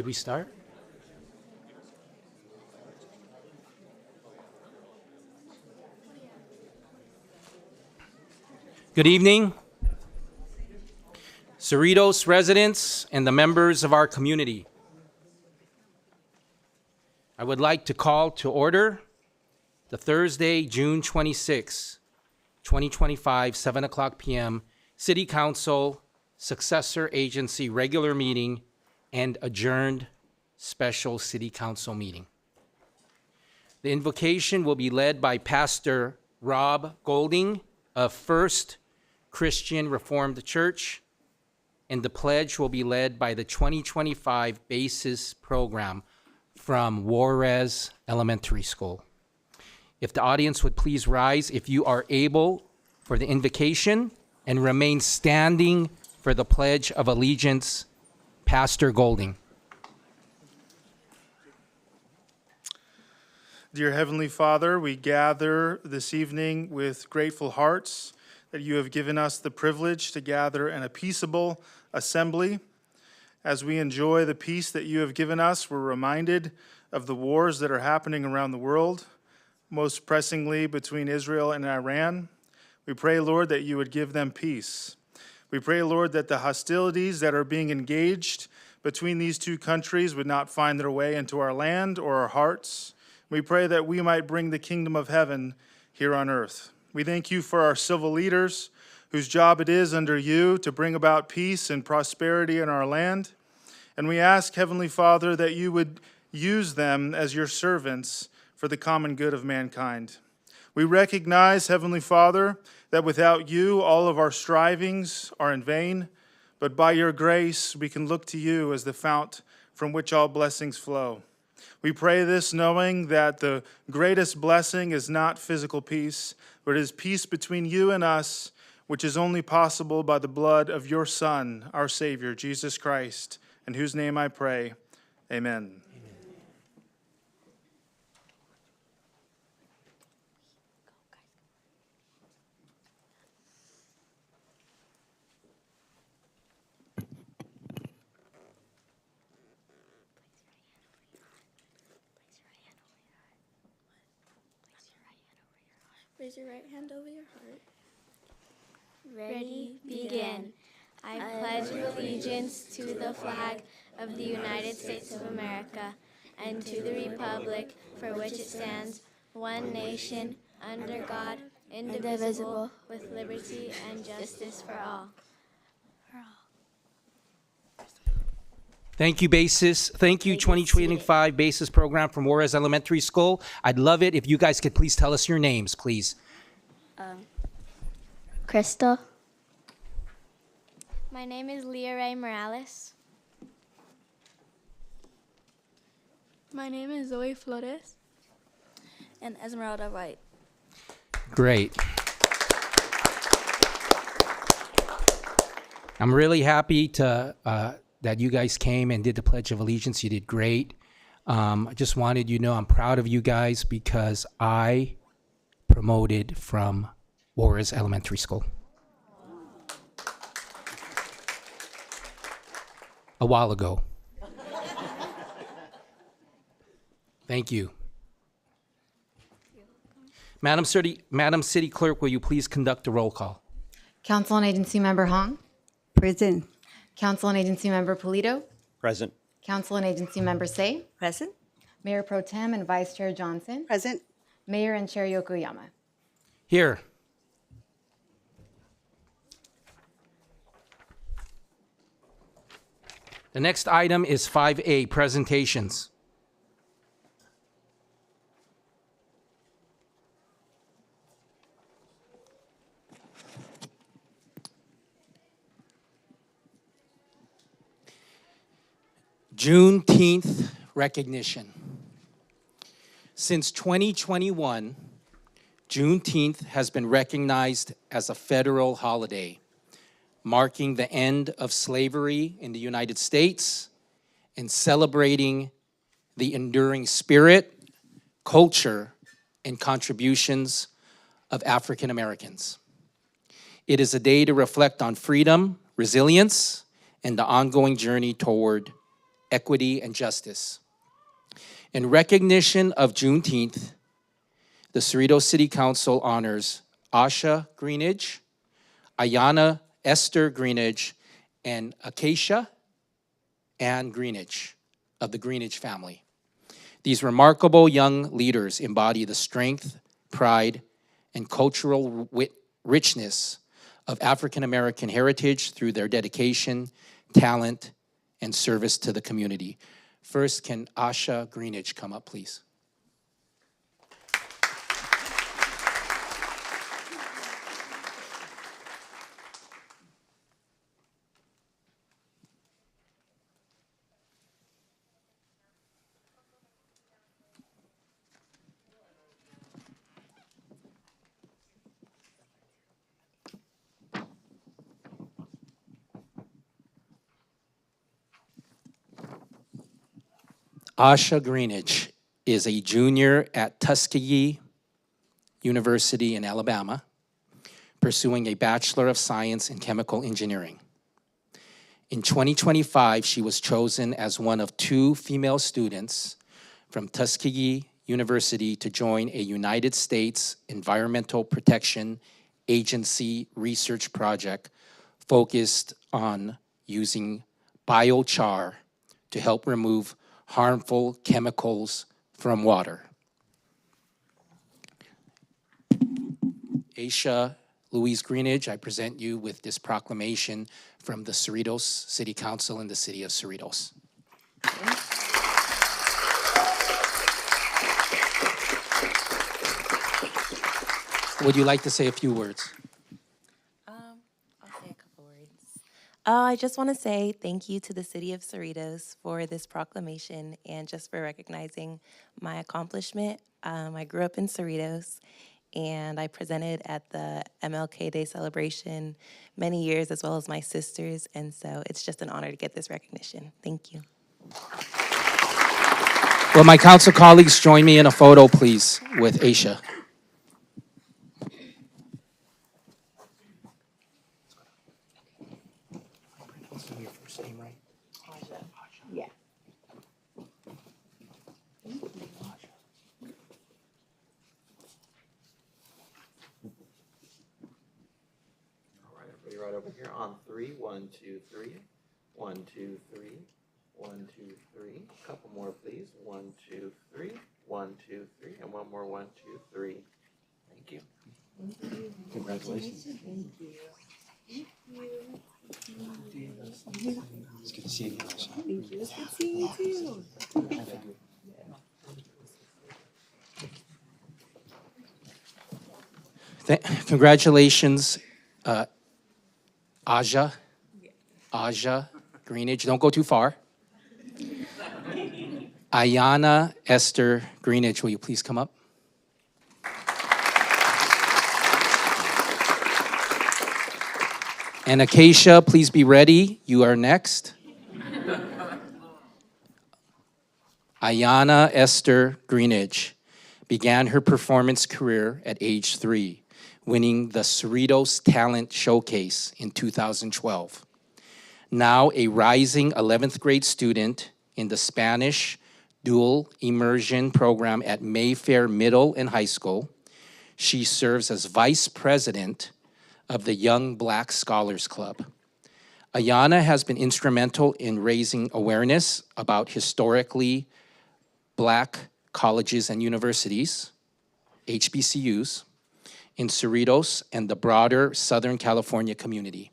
Did we start? Good evening, Cerritos residents and the members of our community. I would like to call to order the Thursday, June 26, 2025, 7 o'clock p.m. City Council Successor Agency regular meeting and adjourned special City Council meeting. The invocation will be led by Pastor Rob Golding of First Christian Reformed Church, and the pledge will be led by the 2025 BASIS program from Juarez Elementary School. If the audience would please rise, if you are able, for the invocation, and remain standing for the Pledge of Allegiance. Pastor Golding. Dear Heavenly Father, we gather this evening with grateful hearts that you have given us the privilege to gather in a peaceable assembly. As we enjoy the peace that you have given us, we're reminded of the wars that are happening around the world, most pressingly between Israel and Iran. We pray, Lord, that you would give them peace. We pray, Lord, that the hostilities that are being engaged between these two countries would not find their way into our land or our hearts. We pray that we might bring the kingdom of heaven here on earth. We thank you for our civil leaders, whose job it is under you to bring about peace and prosperity in our land. And we ask, Heavenly Father, that you would use them as your servants for the common good of mankind. We recognize, Heavenly Father, that without you, all of our strivings are in vain, but by your grace, we can look to you as the fount from which all blessings flow. We pray this knowing that the greatest blessing is not physical peace, but is peace between you and us, which is only possible by the blood of your Son, our Savior, Jesus Christ, in whose name I pray. Amen. Raise your right hand over your heart. Ready, begin. I pledge allegiance to the flag of the United States of America and to the republic for which it stands, one nation, under God, indivisible, with liberty and justice for all. Thank you, Basis. Thank you, 2025 Basis Program from Juarez Elementary School. I'd love it if you guys could please tell us your names, please. Crystal. My name is Leah Ray Morales. My name is Zoe Flores. And Esmeralda White. Great. I'm really happy to that you guys came and did the Pledge of Allegiance. You did great. I just wanted you to know I'm proud of you guys because I promoted from Juarez Elementary School a while ago. Thank you. Madam City Clerk, will you please conduct a roll call? Council on Agency Member Hong. Present. Council on Agency Member Polito. Present. Council on Agency Member Say. Present. Mayor Pro Tem and Vice Chair Johnson. Present. Mayor and Chair Yokoyama. Here. The next item is 5A, presentations. Juneteenth recognition. Since 2021, Juneteenth has been recognized as a federal holiday, marking the end of slavery in the United States and celebrating the enduring spirit, culture, and contributions of African Americans. It is a day to reflect on freedom, resilience, and the ongoing journey toward equity and justice. In recognition of Juneteenth, the Cerritos City Council honors Asha Greenidge, Ayana Esther Greenidge, and Acacia Ann Greenidge of the Greenidge family. These remarkable young leaders embody the strength, pride, and cultural richness of African American heritage through their dedication, talent, and service to the community. First, can Asha Greenidge come up, please? Asha Greenidge is a junior at Tuskegee University in Alabama, pursuing a Bachelor of Science in Chemical Engineering. In 2025, she was chosen as one of 2 female students from Tuskegee University to join a United States Environmental Protection Agency research project focused on using biochar to help remove harmful chemicals from water. Aisha Louise Greenidge, I present you with this proclamation from the Cerritos City Council in the city of Cerritos. Would you like to say a few words? I'll say a couple words. I just want to say thank you to the city of Cerritos for this proclamation and just for recognizing my accomplishment. I grew up in Cerritos, and I presented at the MLK Day celebration many years, as well as my sisters, and so it's just an honor to get this recognition. Thank you. Will my council colleagues join me in a photo, please, with Aisha? Right over here on 3. 1, 2, 3. 1, 2, 3. 1, 2, 3. Couple more, please. 1, 2, 3. 1, 2, 3. And one more. 1, 2, 3. Thank you. Congratulations. It's good to see you again, Aisha. Thank you. It's good seeing you too. Congratulations, Aja Greenidge. Don't go too far. Ayana Esther Greenidge, will you please come up? And Acacia, please be ready. You are next. Ayana Esther Greenidge began her performance career at age 3, winning the Cerritos Talent Showcase in 2012. Now a rising 11th grade student in the Spanish dual immersion program at Mayfair Middle and High School, she serves as vice president of the Young Black Scholars Club. Ayana has been instrumental in raising awareness about historically Black colleges and universities, HBCUs, in Cerritos and the broader Southern California community.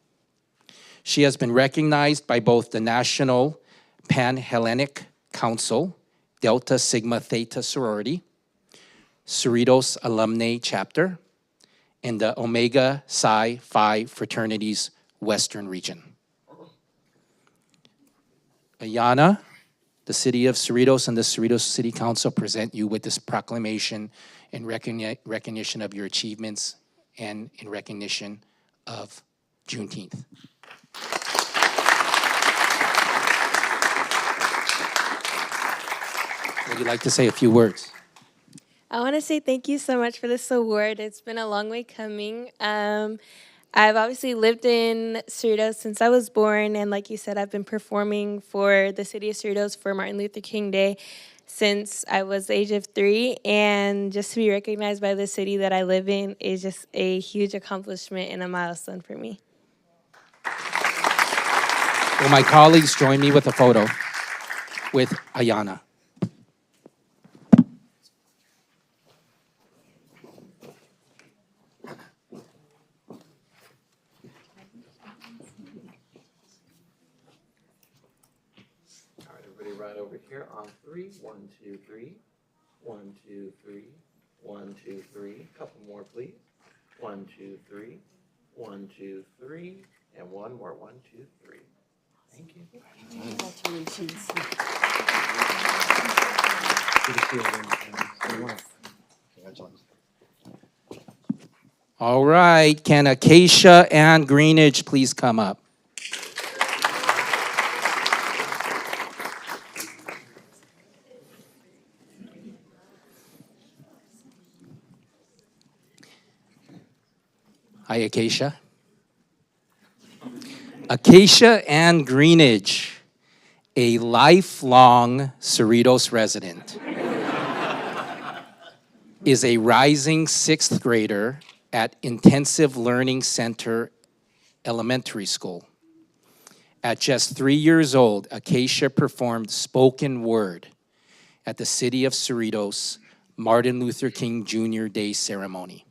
She has been recognized by both the National Pan-Hellenic Council, Delta Sigma Theta Sorority, Cerritos Alumni Chapter, and the Omega Psi Phi Fraternities Western Region. Ayana, the city of Cerritos and the Cerritos City Council present you with this proclamation in recognition of your achievements and in recognition of Juneteenth. Would you like to say a few words? I want to say thank you so much for this award. It's been a long way coming. I've obviously lived in Cerritos since I was born, and like you said, I've been performing for the city of Cerritos for Martin Luther King Day since I was the age of 3, and just to be recognized by the city that I live in is just a huge accomplishment and a milestone for me. Will my colleagues join me with a photo with Ayana? Right over here on 3. 1, 2, 3. 1, 2, 3. 1, 2, 3. Couple more, please. 1, 2, 3. 1, 2, 3. And one more. 1, 2, 3. Thank you. All right, can Acacia and Greenidge please come up? Hi, Acacia. Acacia Ann Greenidge, a lifelong Cerritos resident, is a rising sixth grader at Intensive Learning Center Elementary School. At just 3 years old, Acacia performed spoken word at the City of Cerritos Martin Luther King Jr. Day ceremony.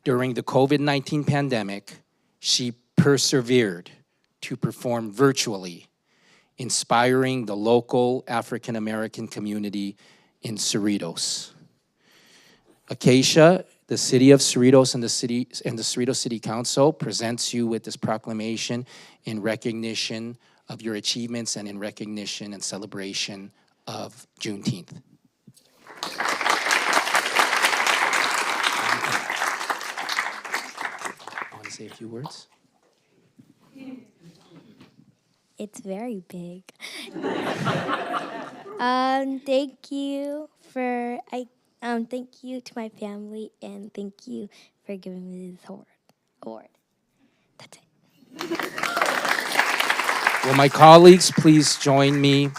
During the COVID-19 pandemic, she persevered to perform virtually, inspiring the local African American community in Cerritos. Acacia, the City of Cerritos and the Cerritos City Council presents you with this proclamation in recognition of your achievements and in recognition and celebration of Juneteenth. I want to say a few words. It's very big. Thank you thank you to my family, and thank you for giving me this award. That's it. Will my colleagues please join me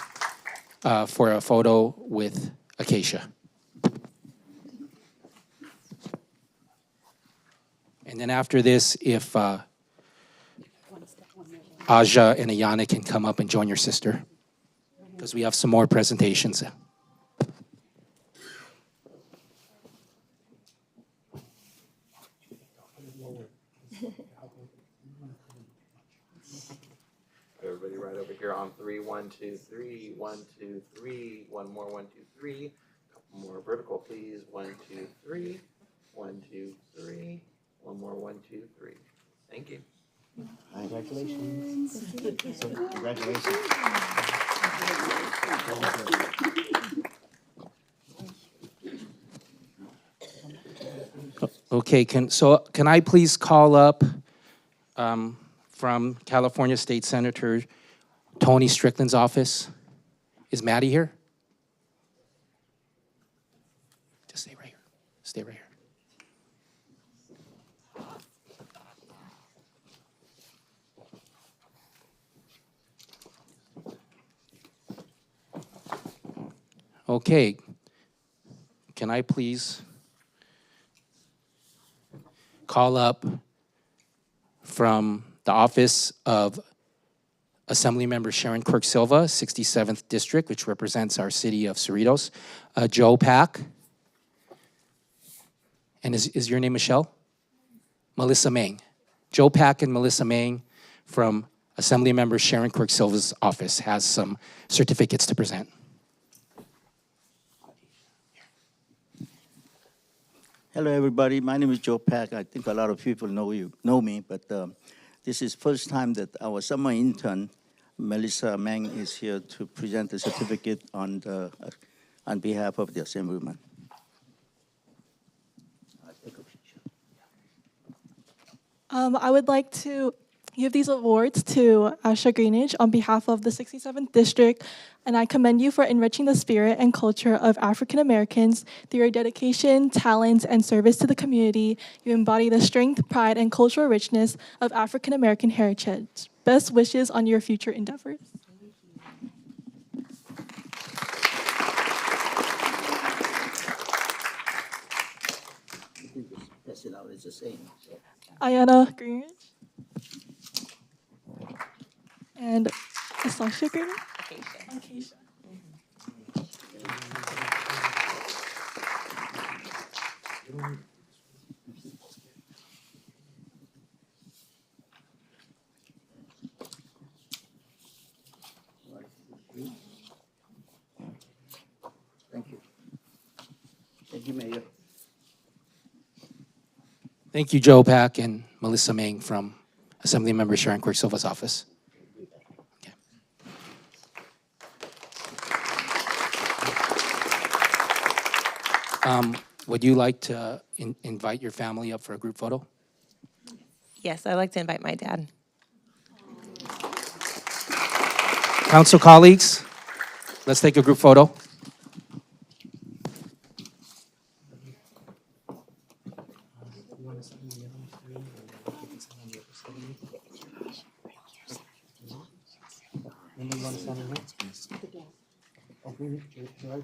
for a photo with Acacia? And then after this, if Aja and Ayana can come up and join your sister, because we have some more presentations. Everybody right over here on 3, 1, 2, 3, 1, 2, 3, one more, 1, 2, 3, couple more vertical, please, 1, 2, 3, 1, 2, 3, one more, 1, 2, 3. Thank you. Congratulations. Congratulations. Okay, can I please call up from California State Senator Tony Strickland's office? Is Maddie here? Just stay right here. Stay right here. Okay, can I please call up from the office of Assemblymember Sharon Quirk Silva, 67th District, which represents our city of Cerritos, Joe Pack. And is your name Michelle? Melissa Mang. Joe Pack and Melissa Mang from Assemblymember Sharon Quirk Silva's office has some certificates to present. Hello, everybody. My name is Joe Pack. I think a lot of people know me, but this is first time that our summer intern, Melissa Mang, is here to present the certificate on behalf of the Assemblyman. I would like to give these awards to Asha Greenidge on behalf of the 67th District, and I commend you for enriching the spirit and culture of African Americans through your dedication, talents, and service to the community. You embody the strength, pride, and cultural richness of African American heritage. Best wishes on your future endeavors. Pass it out, it's the same. Ayana Greenidge. And Sasha Greenidge. Acacia. Thank you. Thank you, Mayor. Thank you, Joe Pack and Melissa Mang from Assemblymember Sharon Quirk Silva's office. Okay. Would you like to invite your family up for a group photo? Yes, I'd like to invite my dad. Council colleagues, let's take a group photo.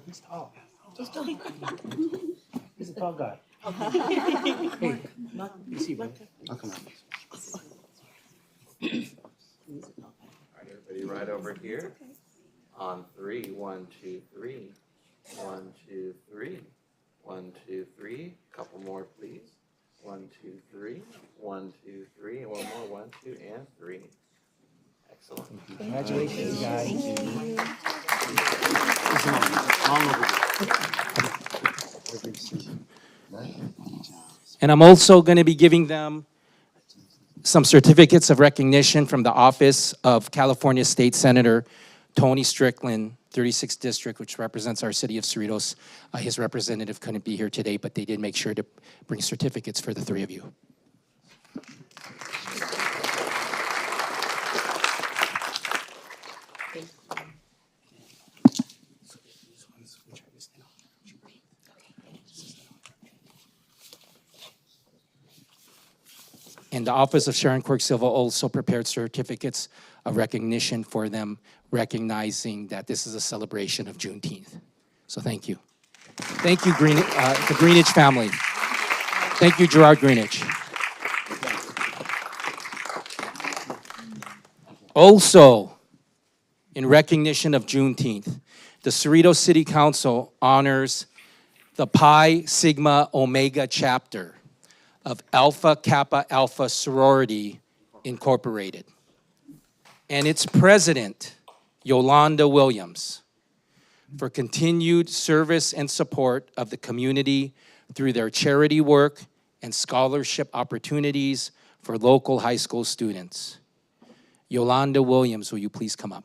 He's tall. He's a tall guy. Hey, you see, bro? I'll come on. All right, everybody, right over here. On three, 1, 2, 3. 1, 2, 3. 1, 2, 3. Couple more, please. 1, 2, 3. 1, 2, 3. And one more. 1, 2, and 3. Excellent. Congratulations, guys. And I'm also going to be giving them some certificates of recognition from the office of California State Senator Tony Strickland, 36th District, which represents our city of Cerritos. His representative couldn't be here today, but they did make sure to bring certificates for the three of you. And the Office of Sharon Quirk Silva also prepared certificates of recognition for them, recognizing that this is a celebration of Juneteenth. So thank you. Thank you, the Greenidge family. Thank you, Gerard Greenidge. Also, in recognition of Juneteenth, the Cerritos City Council honors the Pi Sigma Omega chapter of Alpha Kappa Alpha Sorority Incorporated, and its president, Yolanda Williams, for continued service and support of the community through their charity work and scholarship opportunities for local high school students. Yolanda Williams, will you please come up?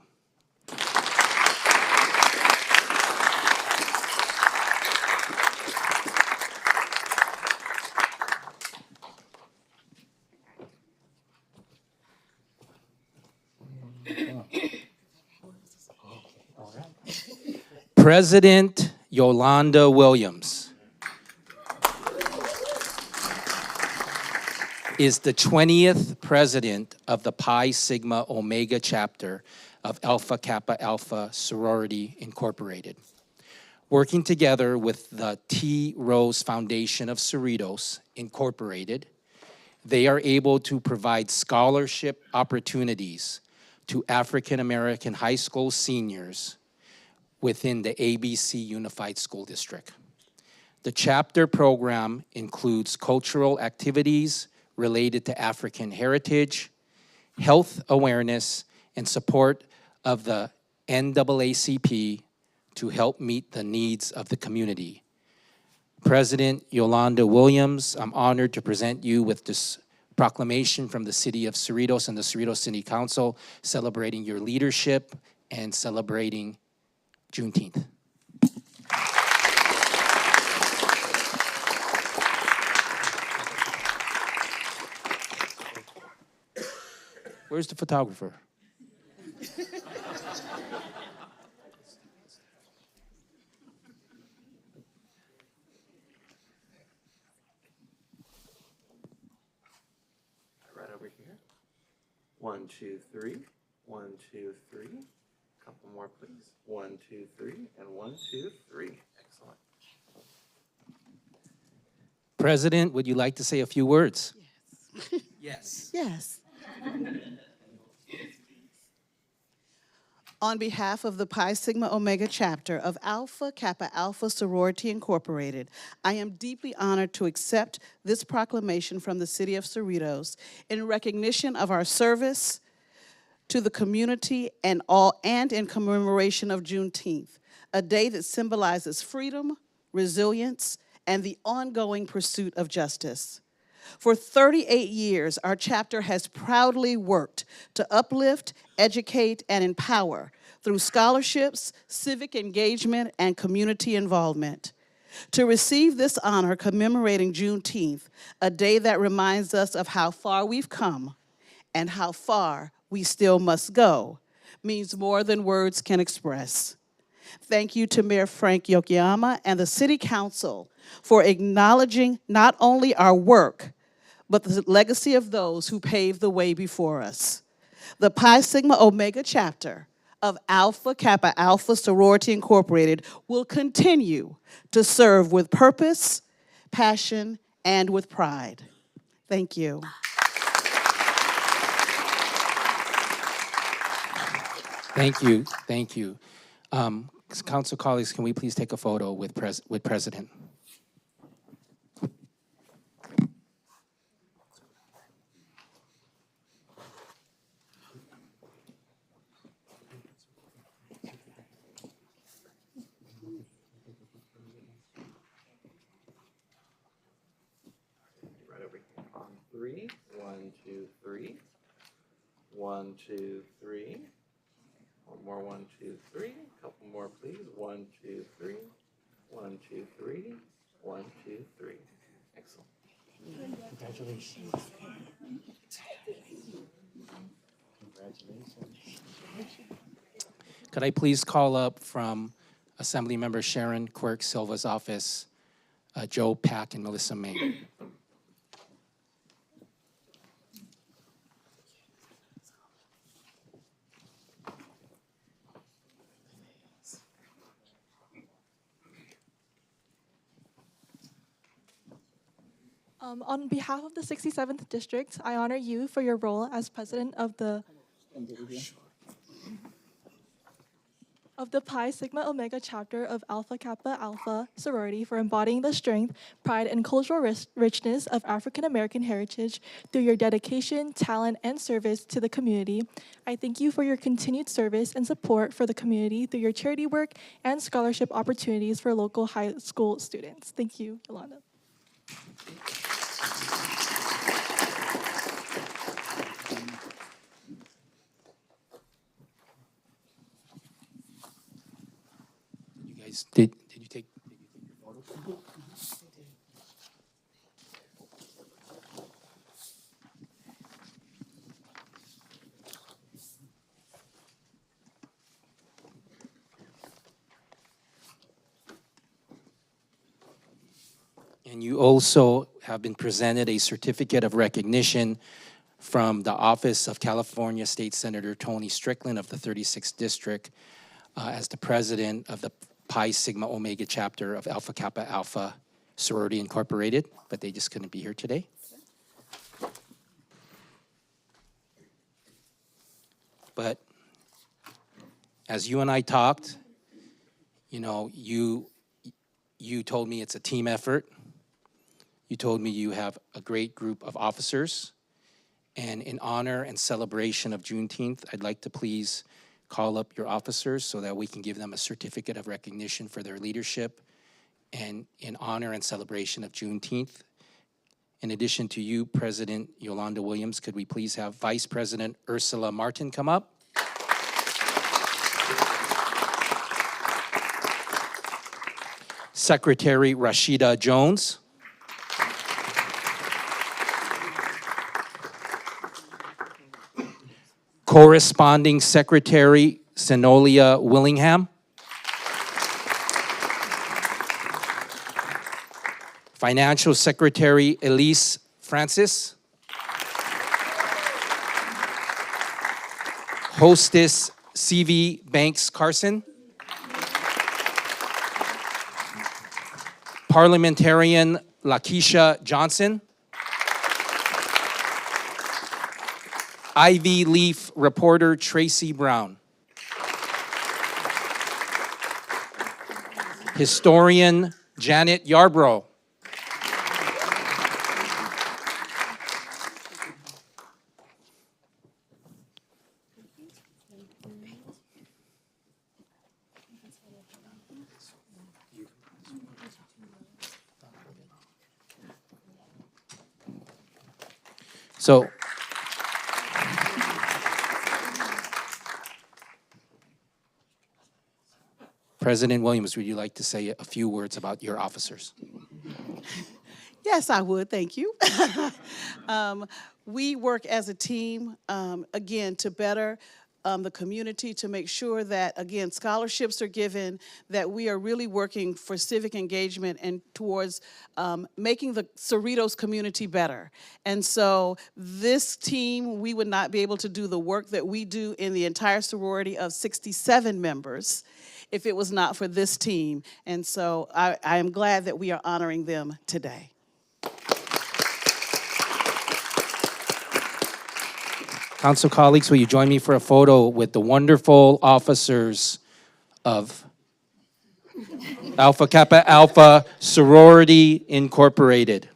President Yolanda Williams is the 20th president of the Pi Sigma Omega chapter of Alpha Kappa Alpha Sorority Incorporated. Working together with the T. Rose Foundation of Cerritos Incorporated, they are able to provide scholarship opportunities to African American high school seniors within the ABC Unified School District. The chapter program includes cultural activities related to African heritage, health awareness, and support of the NAACP to help meet the needs of the community. President Yolanda Williams, I'm honored to present you with this proclamation from the City of Cerritos and the Cerritos City Council celebrating your leadership and celebrating Juneteenth. Where's the photographer? Right over here. 1, 2, 3. 1, 2, 3. Couple more, please. 1, 2, 3, and 1, 2, 3. Excellent. President, would you like to say a few words? Yes. Yes. Yes. On behalf of the Pi Sigma Omega chapter of Alpha Kappa Alpha Sorority Incorporated, I am deeply honored to accept this proclamation from the City of Cerritos in recognition of our service to the community and in commemoration of Juneteenth, a day that symbolizes freedom, resilience, and the ongoing pursuit of justice. For 38 years, our chapter has proudly worked to uplift, educate, and empower through scholarships, civic engagement, and community involvement. To receive this honor commemorating Juneteenth, a day that reminds us of how far we've come and how far we still must go, means more than words can express. Thank you to Mayor Frank Yokoyama and the City Council for acknowledging not only our work, but the legacy of those who paved the way before us. The Pi Sigma Omega chapter of Alpha Kappa Alpha Sorority Incorporated will continue to serve with purpose, passion, and with pride. Thank you. Thank you, thank you. Council colleagues, can we please take a photo with President? Right over here on three. 1, 2, 3. 1, 2, 3. One more, 1, 2, 3. Couple more, please. 1, 2, 3. 1, 2, 3. 1, 2, 3. Excellent. Congratulations. Could I please call up from Assemblymember Sharon Quirk Silva's office, Joe Pack and Melissa May? On behalf of the 67th District, I honor you for your role as president of the Pi Sigma Omega chapter of Alpha Kappa Alpha sorority for embodying the strength, pride, and cultural richness of African American heritage through your dedication, talent, and service to the community. I thank you for your continued service and support for the community through your charity work and scholarship opportunities for local high school students. Thank you, Yolanda. You guys, did you take your photos? And you also have been presented a certificate of recognition from the Office of California State Senator Tony Strickland of the 36th District as the president of the Pi Sigma Omega chapter of Alpha Kappa Alpha Sorority Incorporated, but they just couldn't be here today. But as you and I talked, you know, you told me it's a team effort. You told me you have a great group of officers. And in honor and celebration of Juneteenth, I'd like to please call up your officers so that we can give them a certificate of recognition for their leadership. And in honor and celebration of Juneteenth, in addition to you, President Yolanda Williams, could we please have Vice President Ursula Martin come up? Secretary Rashida Jones. Corresponding Secretary Senolia Willingham. Financial Secretary Elise Francis. Hostess CV Banks Carson. Parliamentarian Lakeisha Johnson. Ivy Leaf reporter Tracy Brown. Historian Janet Yarbrough. So, President Williams, would you like to say a few words about your officers? Yes, I would. Thank you. We work as a team, again, to better the community to make sure that, again, scholarships are given, that we are really working for civic engagement and towards making the Cerritos community better. And so this team, we would not be able to do the work that we do in the entire sorority of 67 members if it was not for this team. And so I am glad that we are honoring them today. Council colleagues, will you join me for a photo with the wonderful officers of Alpha Kappa Alpha Sorority Incorporated?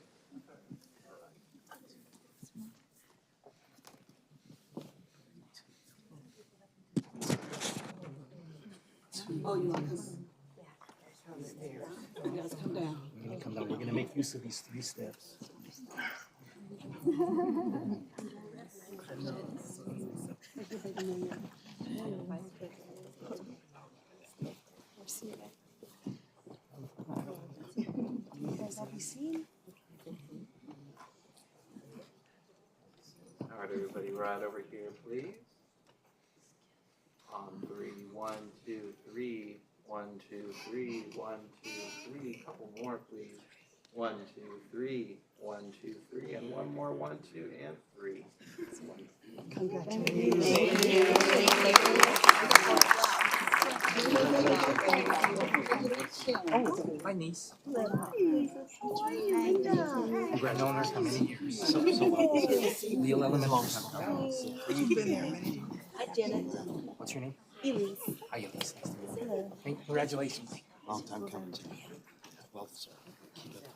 Oh, you want to come? You guys come down. Come down. We're going to make use of these 3 steps. All right, everybody, right over here, please. On 3, 1, 2, 3, 1, 2, 3, 1, 2, 3. Couple more, please. 1, 2, 3, 1, 2, 3, and one more. 1, 2, and 3. Oh, my niece. We've known her for many years. So well. Leal Elementary. You've been there many years. Hi, Janet. What's your name? Elise. Hi, Elise. Nice to meet you. Congratulations. Long time coming to me. Well, sir. Keep it up.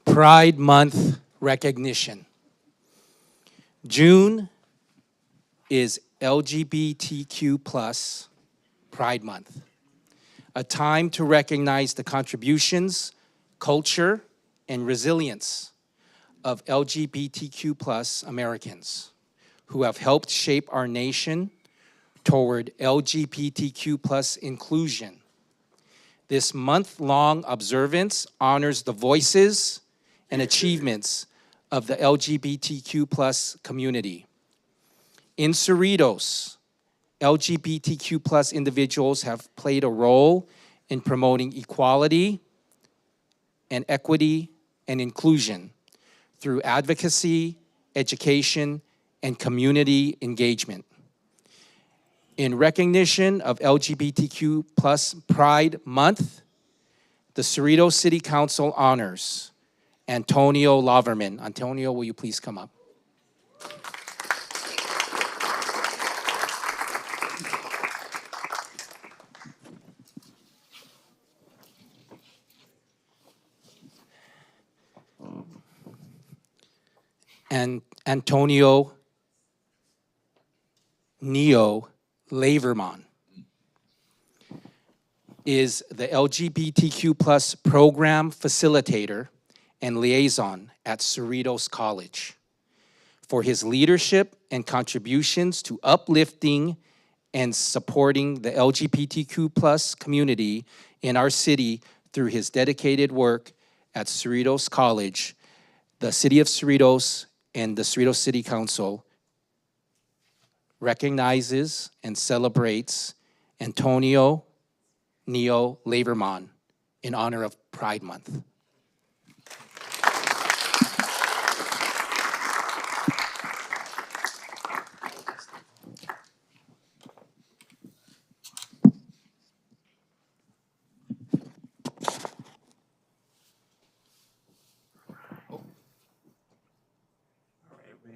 Pride Month recognition. June is LGBTQ plus Pride Month, a time to recognize the contributions, culture, and resilience of LGBTQ plus Americans who have helped shape our nation toward LGBTQ plus inclusion. This month-long observance honors the voices and achievements of the LGBTQ plus community. In Cerritos, LGBTQ plus individuals have played a role in promoting equality and equity and inclusion through advocacy, education, and community engagement. In recognition of LGBTQ plus Pride Month, the Cerritos City Council honors Antonio Laverman. Antonio, will you please come up? And Antonio Neo Laverman is the LGBTQ plus program facilitator and liaison at Cerritos College for his leadership and contributions to uplifting and supporting the LGBTQ plus community in our city through his dedicated work at Cerritos College. The City of Cerritos and the Cerritos City Council recognizes and celebrates Antonio Neo Laverman in honor of Pride Month.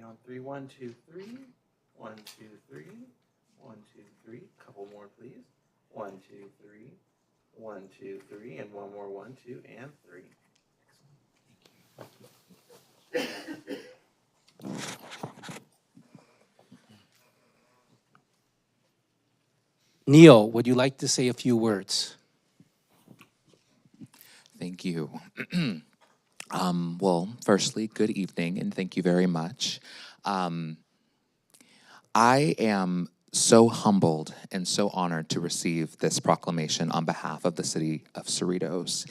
On 3, 1, 2, 3, 1, 2, 3, 1, 2, 3. Couple more, please. 1, 2, 3, 1, 2, 3, and one more. 1, 2, and 3. Neil, would you like to say a few words? Thank you. Well, firstly, good evening, and thank you very much. I am so humbled and so honored to receive this proclamation on behalf of the city of Cerritos.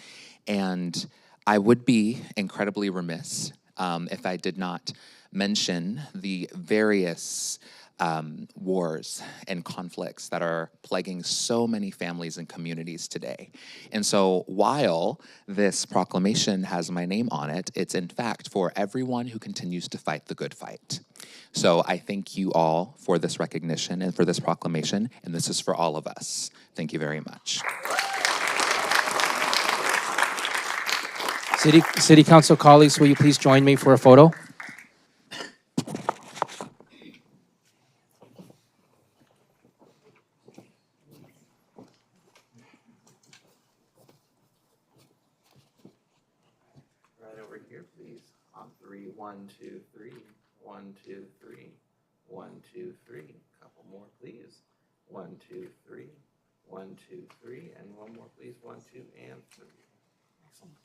And I would be incredibly remiss if I did not mention the various wars and conflicts that are plaguing so many families and communities today. And so while this proclamation has my name on it, it's in fact for everyone who continues to fight the good fight. So I thank you all for this recognition and for this proclamation, and this is for all of us. Thank you very much. City Council colleagues, will you please join me for a photo? Right over here, please. On three. 1, 2, 3. 1, 2, 3. 1, 2, 3. Couple more, please. 1, 2, 3. 1, 2, 3. And one more, please. 1, 2, and 3. Excellent.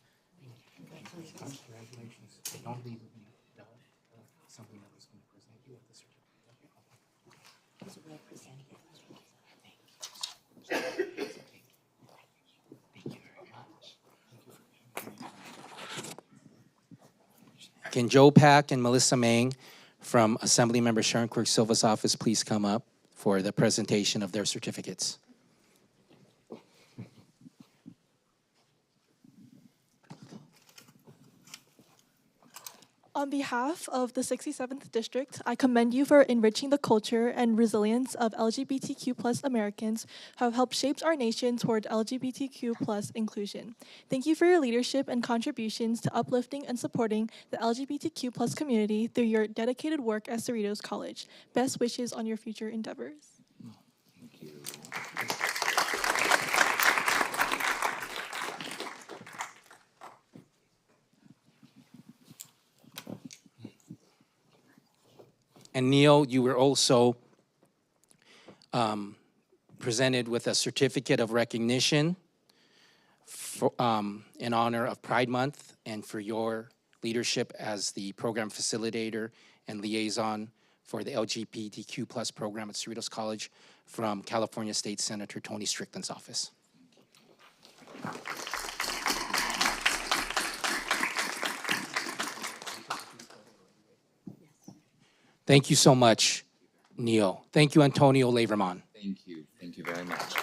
Congratulations. Don't leave with me. Something that was going to present you with the certificate. Can Joe Pack and Melissa Mang from Assemblymember Sharon Quirk Silva's office please come up for the presentation of their certificates? On behalf of the 67th District, I commend you for enriching the culture and resilience of LGBTQ+ Americans who have helped shape our nation toward LGBTQ+ inclusion. Thank you for your leadership and contributions to uplifting and supporting the LGBTQ+ community through your dedicated work at Cerritos College. Best wishes on your future endeavors. Thank you. And Neil, you were also presented with a certificate of recognition for, in honor of Pride Month and for your leadership as the program facilitator and liaison for the LGBTQ+ program at Cerritos College from California State Senator Tony Strickland's office. Thank you so much, Neil. Thank you, Antonio Leverman. Thank you. Thank you very much.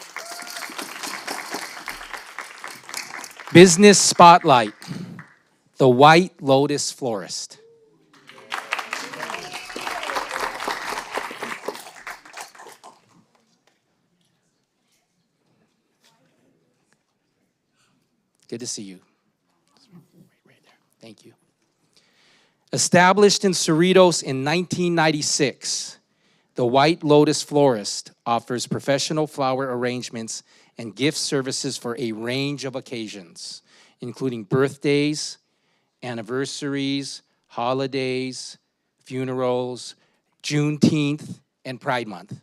Business Spotlight, the White Lotus Florist. Good to see you. Right there. Thank you. Established in Cerritos in 1996, the White Lotus Florist offers professional flower arrangements and gift services for a range of occasions, including birthdays, anniversaries, holidays, funerals, Juneteenth, and Pride Month.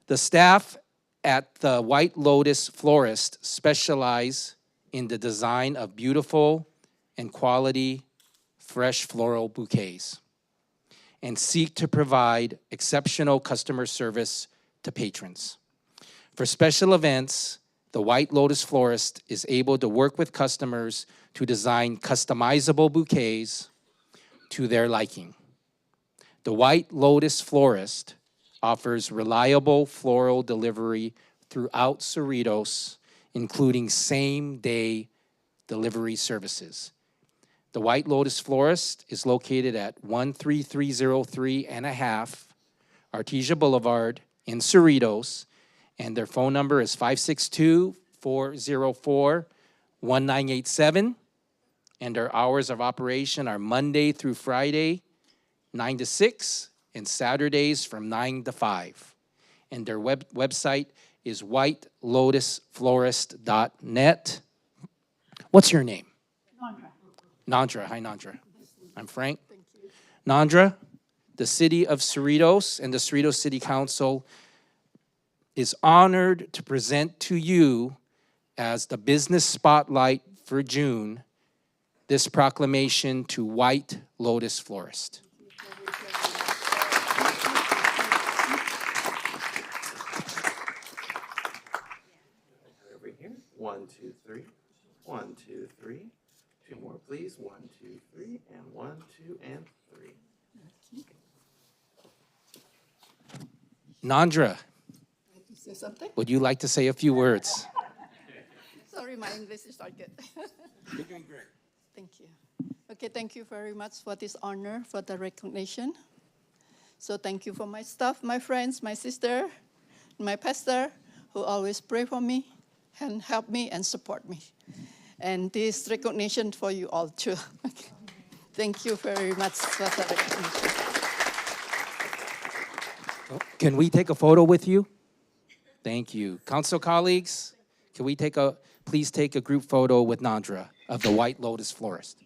The staff at the White Lotus Florist specialize in the design of beautiful and quality fresh floral bouquets and seek to provide exceptional customer service to patrons. For special events, the White Lotus Florist is able to work with customers to design customizable bouquets to their liking. The White Lotus Florist offers reliable floral delivery throughout Cerritos, including same-day delivery services. The White Lotus Florist is located at 13303 and a half Artesia Boulevard in Cerritos, and their phone number is 562-404-1987, and their hours of operation are Monday through Friday, 9 to 6, and Saturdays from 9 to 5. And their website is whitelotusflorist.net. What's your name? Nandra. Hi, Nandra. I'm Frank. Thank you. Nandra, the city of Cerritos and the Cerritos City Council is honored to present to you as the business spotlight for June this proclamation to White Lotus Florist. 1, 2, 3. 1, 2, 3. Two more, please. 1, 2, 3, and 1, 2, and 3. Nandra, Say something? would you like to say a few words? Sorry, my English is not good. You're doing great. Thank you. Okay, thank you very much for this honor, for the recognition. So thank you for my staff, my friends, my sister, my pastor, who always pray for me and help me and support me. And this recognition for you all too. Thank you very much for the recognition. Can we take a photo with you? Thank you. Council colleagues, can we please take a group photo with Nandra of the White Lotus Florist?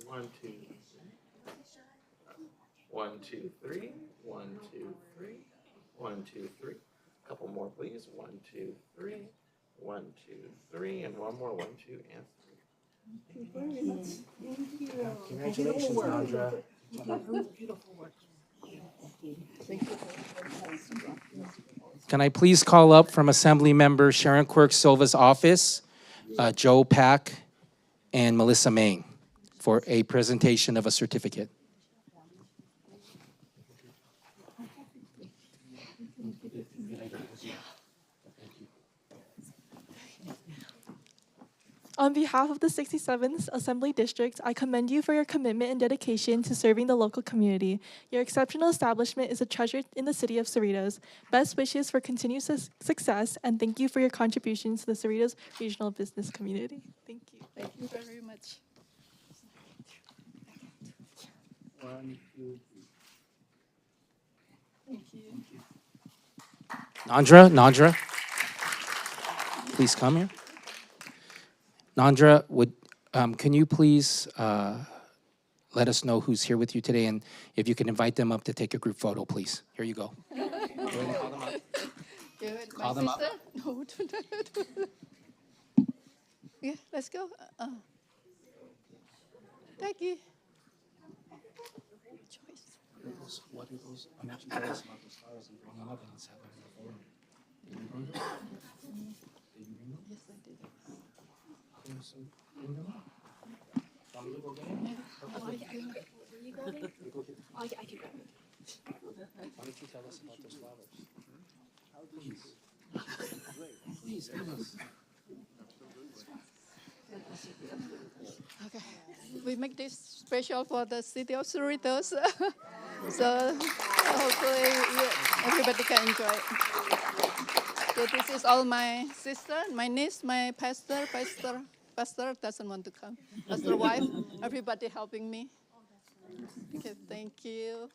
One, two, 1, 2, 3. 1, 2, 3. 1, 2, 3. Couple more, please. 1, 2, 3. 1, 2, 3, and one more. 1, 2, and 3. Thank you very much. Thank you. Congratulations, Nandra. Beautiful work. Thank you. Can I please call up from Assembly Member Sharon Quirk Silva's office, Joe Pack and Melissa Main for a presentation of a certificate. On behalf of the 67th Assembly District, I commend you for your commitment and dedication to serving the local community. Your exceptional establishment is a treasure in the city of Cerritos. Best wishes for continued success, and thank you for your contributions to the Cerritos regional business community. Thank you. Thank you very much. 1, 2, 3. Thank you. Nandra, please come here. Nandra, can you please let us know who's here with you today, and if you can invite them up to take a group photo, please. Here you go. Go ahead and call them up. Good. Call My them up. sister? No, yeah, let's go. Thank you. What are those? I'm actually curious about those flowers and bring them up and let's have them in the photo. Did you bring them? Did you bring them? Yes, I did. Okay, so bring them up. Want me to go get them? You go there? I can grab it. Why don't you tell us about those flowers? Please. Please, tell us. Okay. We make this special for the city of Cerritos. So hopefully everybody can enjoy it. So this is all my sister, my niece, my pastor doesn't want to come. Pastor wife, everybody helping me. Okay, thank you.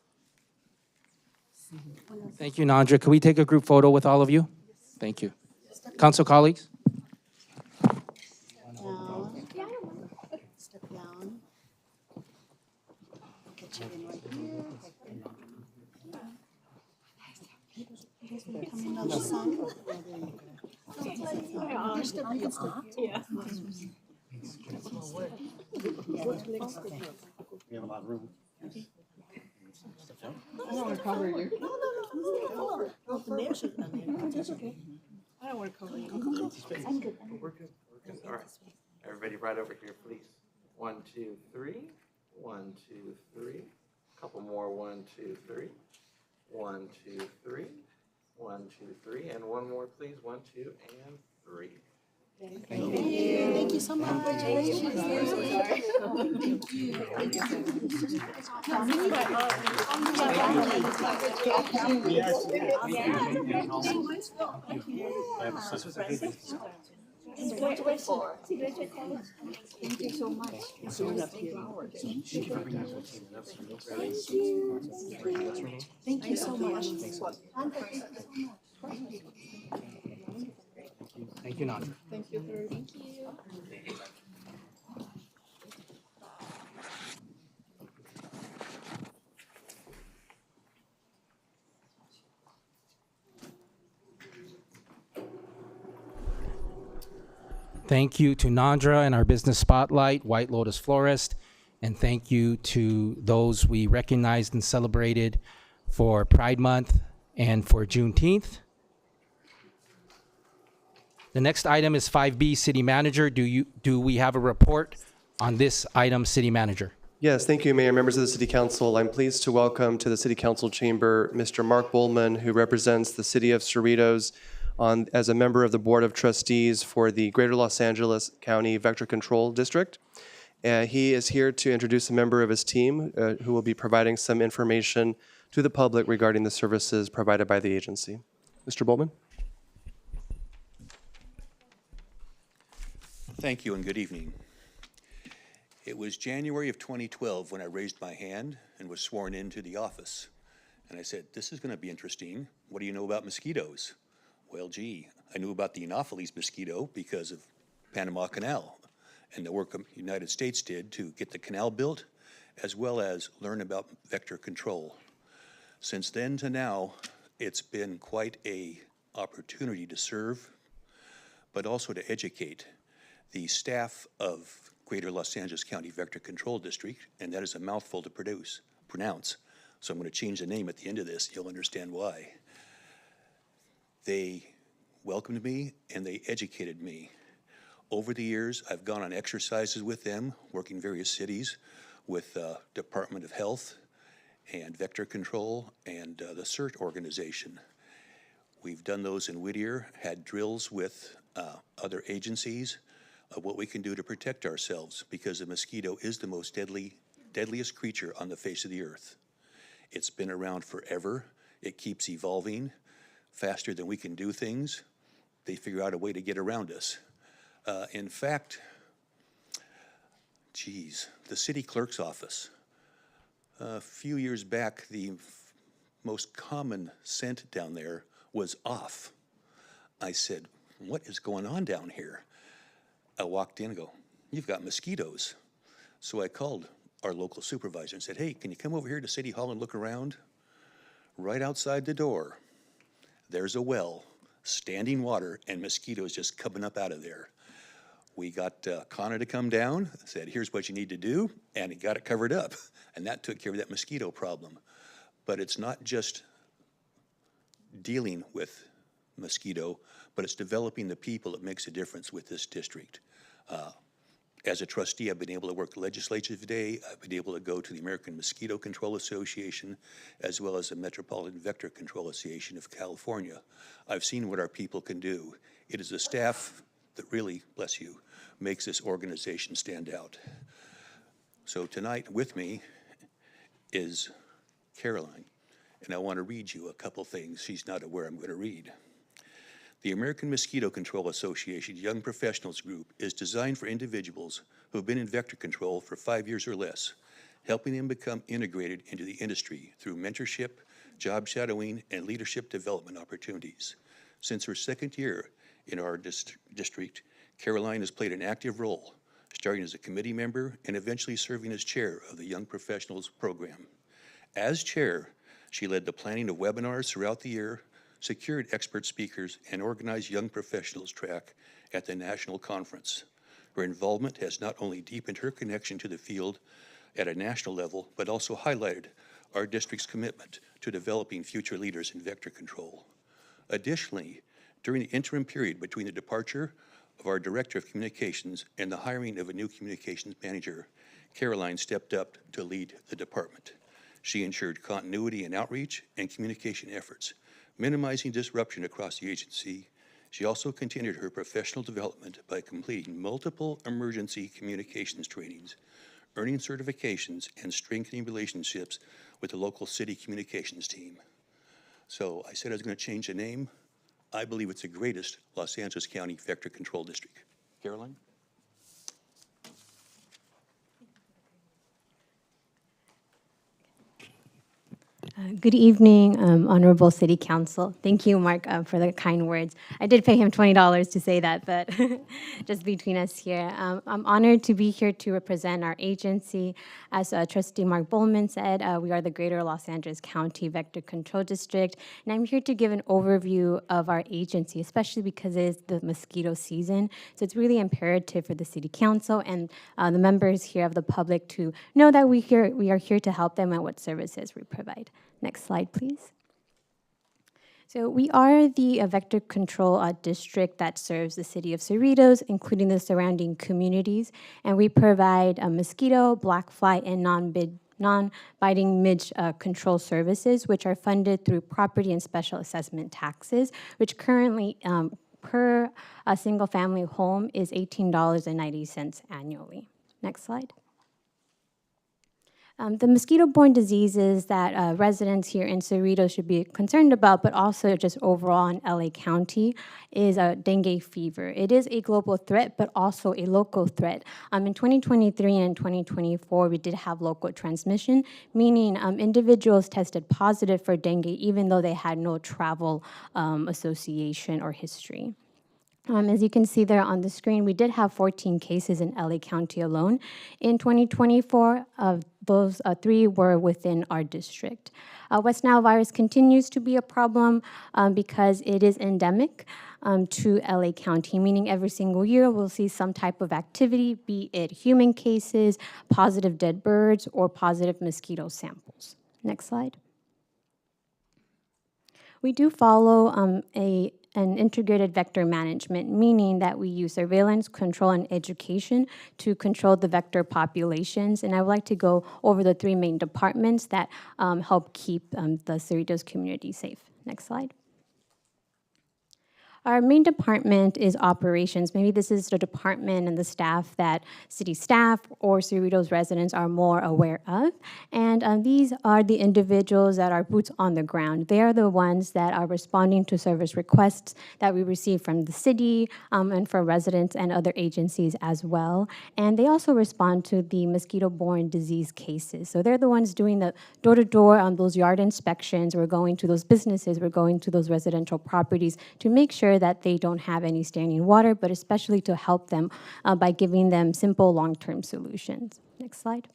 Thank you, Nandra. Can we take a group photo with all of you? Thank you. Council colleagues? Step down. Get you in right here. Coming on the side. We have a lot of room. I don't want to cover you. No. That's okay. I don't want to cover you. I'm good. We're good. All right. Everybody right over here, please. 1, 2, 3. 1, 2, 3. Couple more. 1, 2, 3. 1, 2, 3. 1, 2, 3. And one more, please. 1, 2, and 3. Thank you. Thank you so much. Thank you so much. Thank you so much. Thank you, Nandra. Thank you very much. Thank you to Nandra and our business spotlight, White Lotus Florist, and thank you to those we recognized and celebrated for Pride Month and for Juneteenth. The next item is 5B, City Manager. Do we have a report on this item, City Manager? Yes, thank you, Mayor, members of the City Council. I'm pleased to welcome to the City Council chamber Mr. Mark Bullman, who represents the City of Cerritos as a member of the Board of Trustees for the Greater Los Angeles County Vector Control District. He is here to introduce a member of his team who will be providing some information to the public regarding the services provided by the agency. Mr. Bullman. Thank you and good evening. It was January of 2012 when I raised my hand and was sworn into the office. And I said, this is going to be interesting. What do you know about mosquitoes? Well, gee, I knew about the Anopheles mosquito because of Panama Canal and the work the United States did to get the canal built, as well as learn about vector control. Since then to now, it's been quite an opportunity to serve, but also to educate the staff of Greater Los Angeles County Vector Control District, and that is a mouthful to pronounce. So I'm going to change the name at the end of this. You'll understand why. They welcomed me and they educated me. Over the years, I've gone on exercises with them, working in various cities with Department of Health and Vector Control and the CERT organization. We've done those in Whittier, had drills with other agencies of what we can do to protect ourselves, because the mosquito is the most deadliest creature on the face of the earth. It's been around forever. It keeps evolving faster than we can do things. They figure out a way to get around us. In fact, the city clerk's office, a few years back, the most common scent down there was off. I said, what is going on down here? I walked in and go, you've got mosquitoes. So I called our local supervisor and said, hey, can you come over here to City Hall and look around? Right outside the door, there's a well, standing water, and mosquitoes just coming up out of there. We got Connor to come down, said, here's what you need to do, and he got it covered up. And that took care of that mosquito problem. But it's not just dealing with mosquito, but it's developing the people that makes a difference with this district. As a trustee, I've been able to work legislature today. I've been able to go to the American Mosquito Control Association, as well as the Metropolitan Vector Control Association of California. I've seen what our people can do. It is the staff that really, bless you, makes this organization stand out. So tonight with me is Caroline, and I want to read you a couple things she's not aware I'm going to read. The American Mosquito Control Association Young Professionals Group is designed for individuals who have been in vector control for 5 years or less, helping them become integrated into the industry through mentorship, job shadowing, and leadership development opportunities. Since her second year in our district, Caroline has played an active role, starting as a committee member and eventually serving as chair of the Young Professionals Program. As chair, she led the planning of webinars throughout the year, secured expert speakers, and organized Young Professionals track at the national conference. Her involvement has not only deepened her connection to the field at a national level, but also highlighted our district's commitment to developing future leaders in vector control. Additionally, during the interim period between the departure of our Director of Communications and the hiring of a new communications manager, Caroline stepped up to lead the department. She ensured continuity in outreach and communication efforts, minimizing disruption across the agency. She also continued her professional development by completing multiple emergency communications trainings, earning certifications, and strengthening relationships with the local city communications team. So I said I was going to change the name. I believe it's the greatest Los Angeles County Vector Control District. Caroline? Good evening, Honorable City Council. Thank you, Mark, for the kind words. I did pay him $20 to say that, but just between us here. I'm honored to be here to represent our agency. As Trustee Mark Bowman said, we are the Greater Los Angeles County Vector Control District, and I'm here to give an overview of our agency, especially because it is the mosquito season. So it's really imperative for the City Council and the members here of the public to know that we are here to help them and what services we provide. Next slide, please. So we are the vector control district that serves the city of Cerritos, including the surrounding communities, and we provide mosquito, black fly, and non-biting midge control services, which are funded through property and special assessment taxes, which currently per a single-family home is $18.90 annually. Next slide. The mosquito-borne diseases that residents here in Cerritos should be concerned about, but also just overall in LA County, is dengue fever. It is a global threat, but also a local threat. In 2023 and 2024, we did have local transmission, meaning individuals tested positive for dengue even though they had no travel association or history. As you can see there on the screen, we did have 14 cases in LA County alone. In 2024, those 3 were within our district. West Nile virus continues to be a problem because it is endemic to LA County, meaning every single year we'll see some type of activity, be it human cases, positive dead birds, or positive mosquito samples. Next slide. We do follow an integrated vector management, meaning that we use surveillance, control, and education to control the vector populations. And I would like to go over the 3 main departments that help keep the Cerritos community safe. Next slide. Our main department is operations. Maybe this is the department and the staff that city staff or Cerritos residents are more aware of. And these are the individuals that are boots on the ground. They are the ones that are responding to service requests that we receive from the city and for residents and other agencies as well. And they also respond to the mosquito-borne disease cases. So they're the ones doing the door-to-door on those yard inspections. We're going to those businesses. We're going to those residential properties to make sure that they don't have any standing water, but especially to help them by giving them simple long-term solutions. Next slide.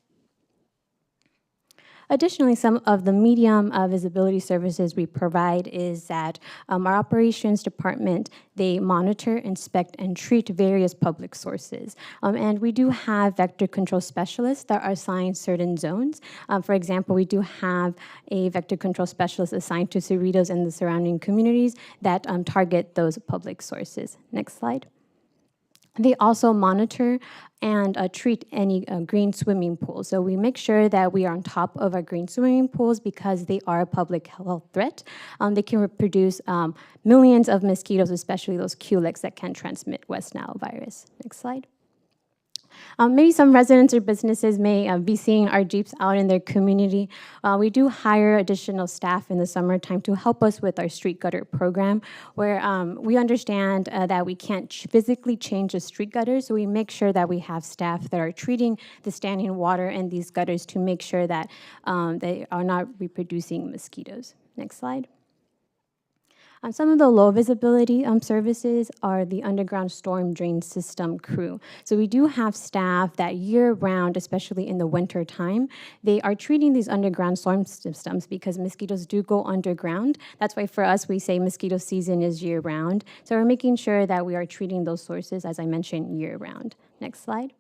Additionally, some of the medium visibility services we provide is that our operations department, they monitor, inspect, and treat various public sources. And we do have vector control specialists that are assigned certain zones. For example, we do have a vector control specialist assigned to Cerritos and the surrounding communities that target those public sources. Next slide. They also monitor and treat any green swimming pools. So we make sure that we are on top of our green swimming pools because they are a public health threat. They can reproduce millions of mosquitoes, especially those culex that can transmit West Nile virus. Next slide. Maybe some residents or businesses may be seeing our Jeeps out in their community. We do hire additional staff in the summertime to help us with our street gutter program, where we understand that we can't physically change the street gutters, so we make sure that we have staff that are treating the standing water in these gutters to make sure that they are not reproducing mosquitoes. Next slide. Some of the low visibility services are the underground storm drain system crew. So we do have staff that year round, especially in the winter time, they are treating these underground storm systems because mosquitoes do go underground. That's why for us, we say mosquito season is year round. So we're making sure that we are treating those sources, as I mentioned, year round. Next slide.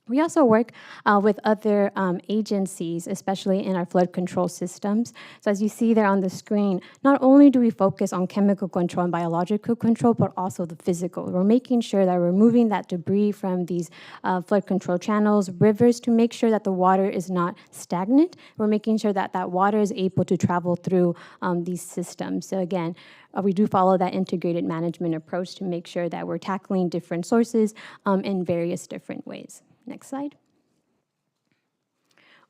We also work with other agencies, especially in our flood control systems. So as you see there on the screen, not only do we focus on chemical control and biological control, but also the physical. We're making sure that we're moving that debris from these flood control channels, rivers, to make sure that the water is not stagnant. We're making sure that that water is able to travel through these systems. So again, we do follow that integrated management approach to make sure that we're tackling different sources in various different ways. Next slide.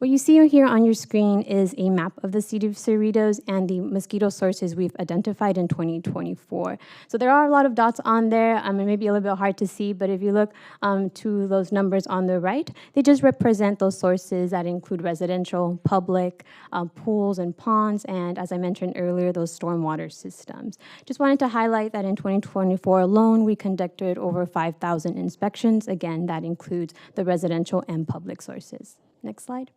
What you see here on your screen is a map of the city of Cerritos and the mosquito sources we've identified in 2024. So there are a lot of dots on there. It may be a little bit hard to see, but if you look to those numbers on the right, they just represent those sources that include residential, public, pools and ponds, and as I mentioned earlier, those stormwater systems. Just wanted to highlight that in 2024 alone, we conducted over 5,000 inspections. Again, that includes the residential and public sources. Next slide.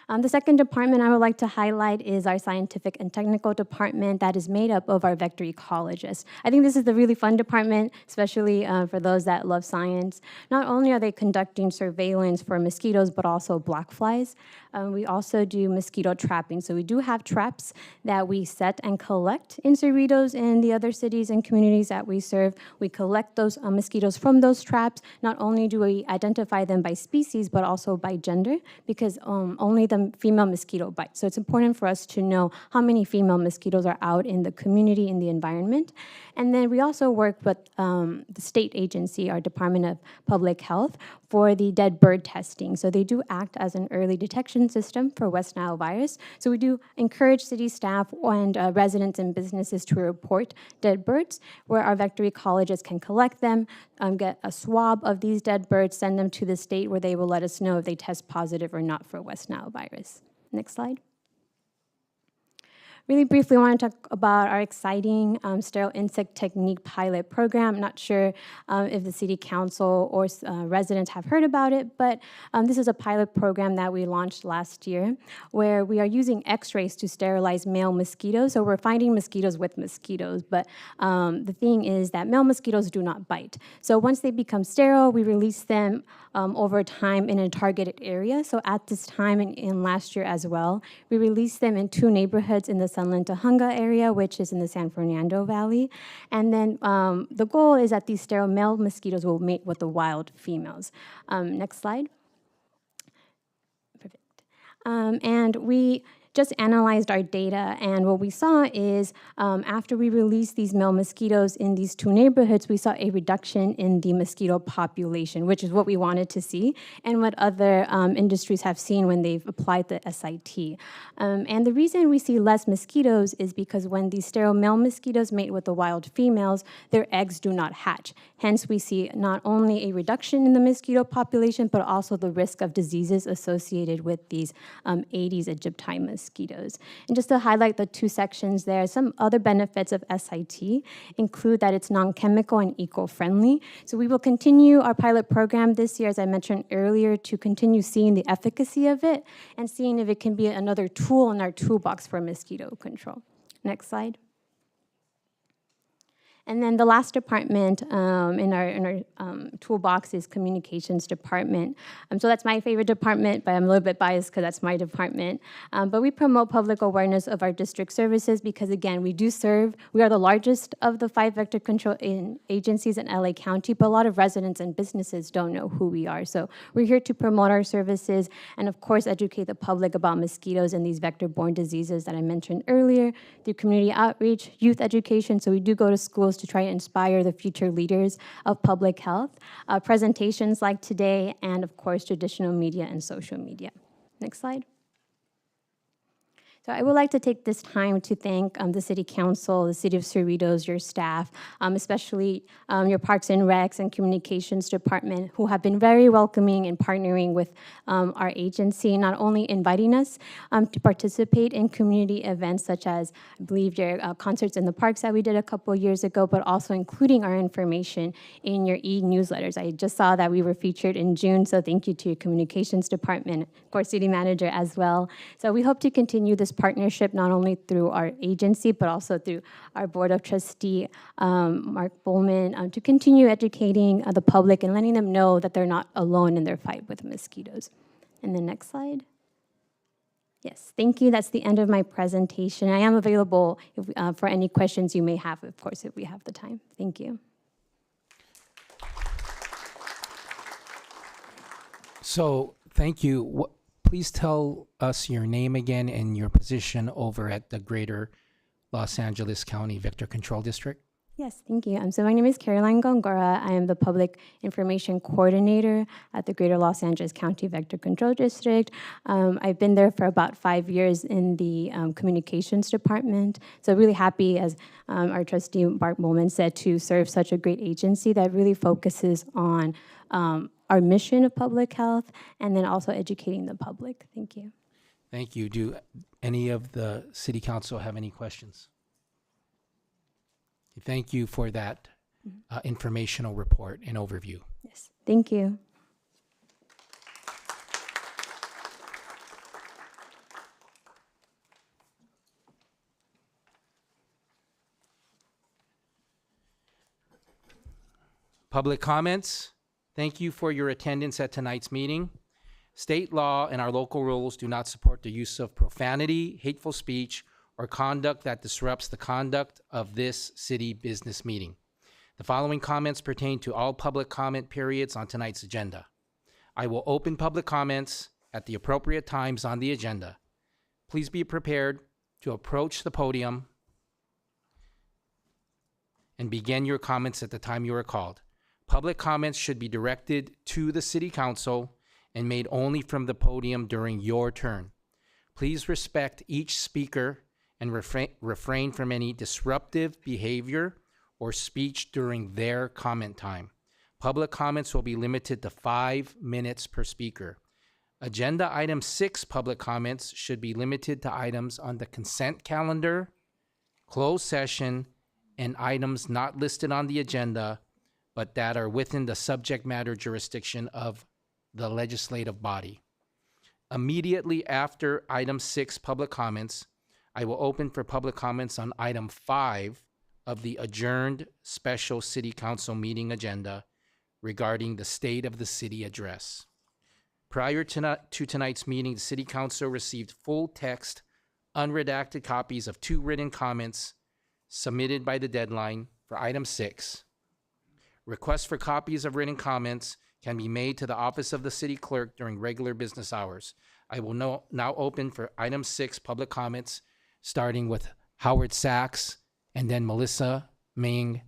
The second department I would like to highlight is our scientific and technical department that is made up of our vector ecologists. I think this is the really fun department, especially for those that love science. Not only are they conducting surveillance for mosquitoes, but also black flies. We also do mosquito trapping. So we do have traps that we set and collect in Cerritos and the other cities and communities that we serve. We collect those mosquitoes from those traps. Not only do we identify them by species, but also by gender, because only the female mosquito bite. So it's important for us to know how many female mosquitoes are out in the community, in the environment. And then we also work with the state agency, our Department of Public Health, for the dead bird testing. So they do act as an early detection system for West Nile virus. So we do encourage city staff and residents and businesses to report dead birds, where our vector ecologists can collect them, get a swab of these dead birds, send them to the state where they will let us know if they test positive or not for West Nile virus. Next slide. Really briefly, I want to talk about our exciting sterile insect technique pilot program. I'm not sure if the city council or residents have heard about it, but this is a pilot program that we launched last year where we are using x-rays to sterilize male mosquitoes. So we're finding mosquitoes with mosquitoes, but the thing is that male mosquitoes do not bite. So once they become sterile, we release them over time in a targeted area. So at this time and in last year as well, we released them in 2 neighborhoods in the San Lentahunga area, which is in the San Fernando Valley. And then the goal is that these sterile male mosquitoes will mate with the wild females. Next slide. Perfect. And we just analyzed our data, and what we saw is after we released these male mosquitoes in these 2 neighborhoods, we saw a reduction in the mosquito population, which is what we wanted to see and what other industries have seen when they've applied the SIT. And the reason we see less mosquitoes is because when these sterile male mosquitoes mate with the wild females, their eggs do not hatch. Hence, we see not only a reduction in the mosquito population, but also the risk of diseases associated with these Aedes aegypti mosquitoes. And just to highlight the 2 sections there, some other benefits of SIT include that it's non-chemical and eco-friendly. So we will continue our pilot program this year, as I mentioned earlier, to continue seeing the efficacy of it and seeing if it can be another tool in our toolbox for mosquito control. Next slide. And then the last department in our toolbox is communications department. So that's my favorite department, but I'm a little bit biased because that's my department. But we promote public awareness of our district services because, again, we are the largest of the 5 vector control agencies in LA County, but a lot of residents and businesses don't know who we are. So we're here to promote our services and, of course, educate the public about mosquitoes and these vector-borne diseases that I mentioned earlier through community outreach, youth education. So we do go to schools to try to inspire the future leaders of public health, presentations like today, and of course, traditional media and social media. Next slide. So I would like to take this time to thank the City Council, the City of Cerritos, your staff, especially your Parks and Recs and Communications Department, who have been very welcoming in partnering with our agency, not only inviting us to participate in community events such as, I believe, your concerts in the parks that we did a couple of years ago, but also including our information in your e-newsletters. I just saw that we were featured in June, so thank you to your Communications Department, of course, City Manager as well. So we hope to continue this partnership not only through our agency, but also through our Board of Trustee, Mark Bowman, to continue educating the public and letting them know that they're not alone in their fight with mosquitoes. And the next slide. Yes, thank you. That's the end of my presentation. I am available for any questions you may have, of course, if we have the time. Thank you. So, thank you. Please tell us your name again and your position over at the Greater Los Angeles County Vector Control District. Yes, thank you. So my name is Caroline Gongora. I am the Public Information Coordinator at the Greater Los Angeles County Vector Control District. I've been there for about 5 years in the Communications Department. So really happy, as our trustee Mark Molman said, to serve such a great agency that really focuses on our mission of public health and then also educating the public. Thank you. Thank you. Do any of the city council have any questions? Thank you for that informational report and overview. Yes, thank you. Public comments. Thank you for your attendance at tonight's meeting. State law and our local rules do not support the use of profanity, hateful speech, or conduct that disrupts the conduct of this city business meeting. The following comments pertain to all public comment periods on tonight's agenda. I will open public comments at the appropriate times on the agenda. Please be prepared to approach the podium and begin your comments at the time you are called. Public comments should be directed to the city council and made only from the podium during your turn. Please respect each speaker and refrain from any disruptive behavior or speech during their comment time. Public comments will be limited to 5 minutes per speaker. Agenda item 6 public comments should be limited to items on the consent calendar, closed session, and items not listed on the agenda, but that are within the subject matter jurisdiction of the legislative body. Immediately after item 6 public comments, I will open for public comments on item 5 of the adjourned special city council meeting agenda regarding the state of the city address. Prior to tonight's meeting, the city council received full text, unredacted copies of 2 written comments submitted by the deadline for item 6. Requests for copies of written comments can be made to the office of the city clerk during regular business hours. I will now open for item 6 public comments, starting with Howard Sachs, and then Melissa Mang,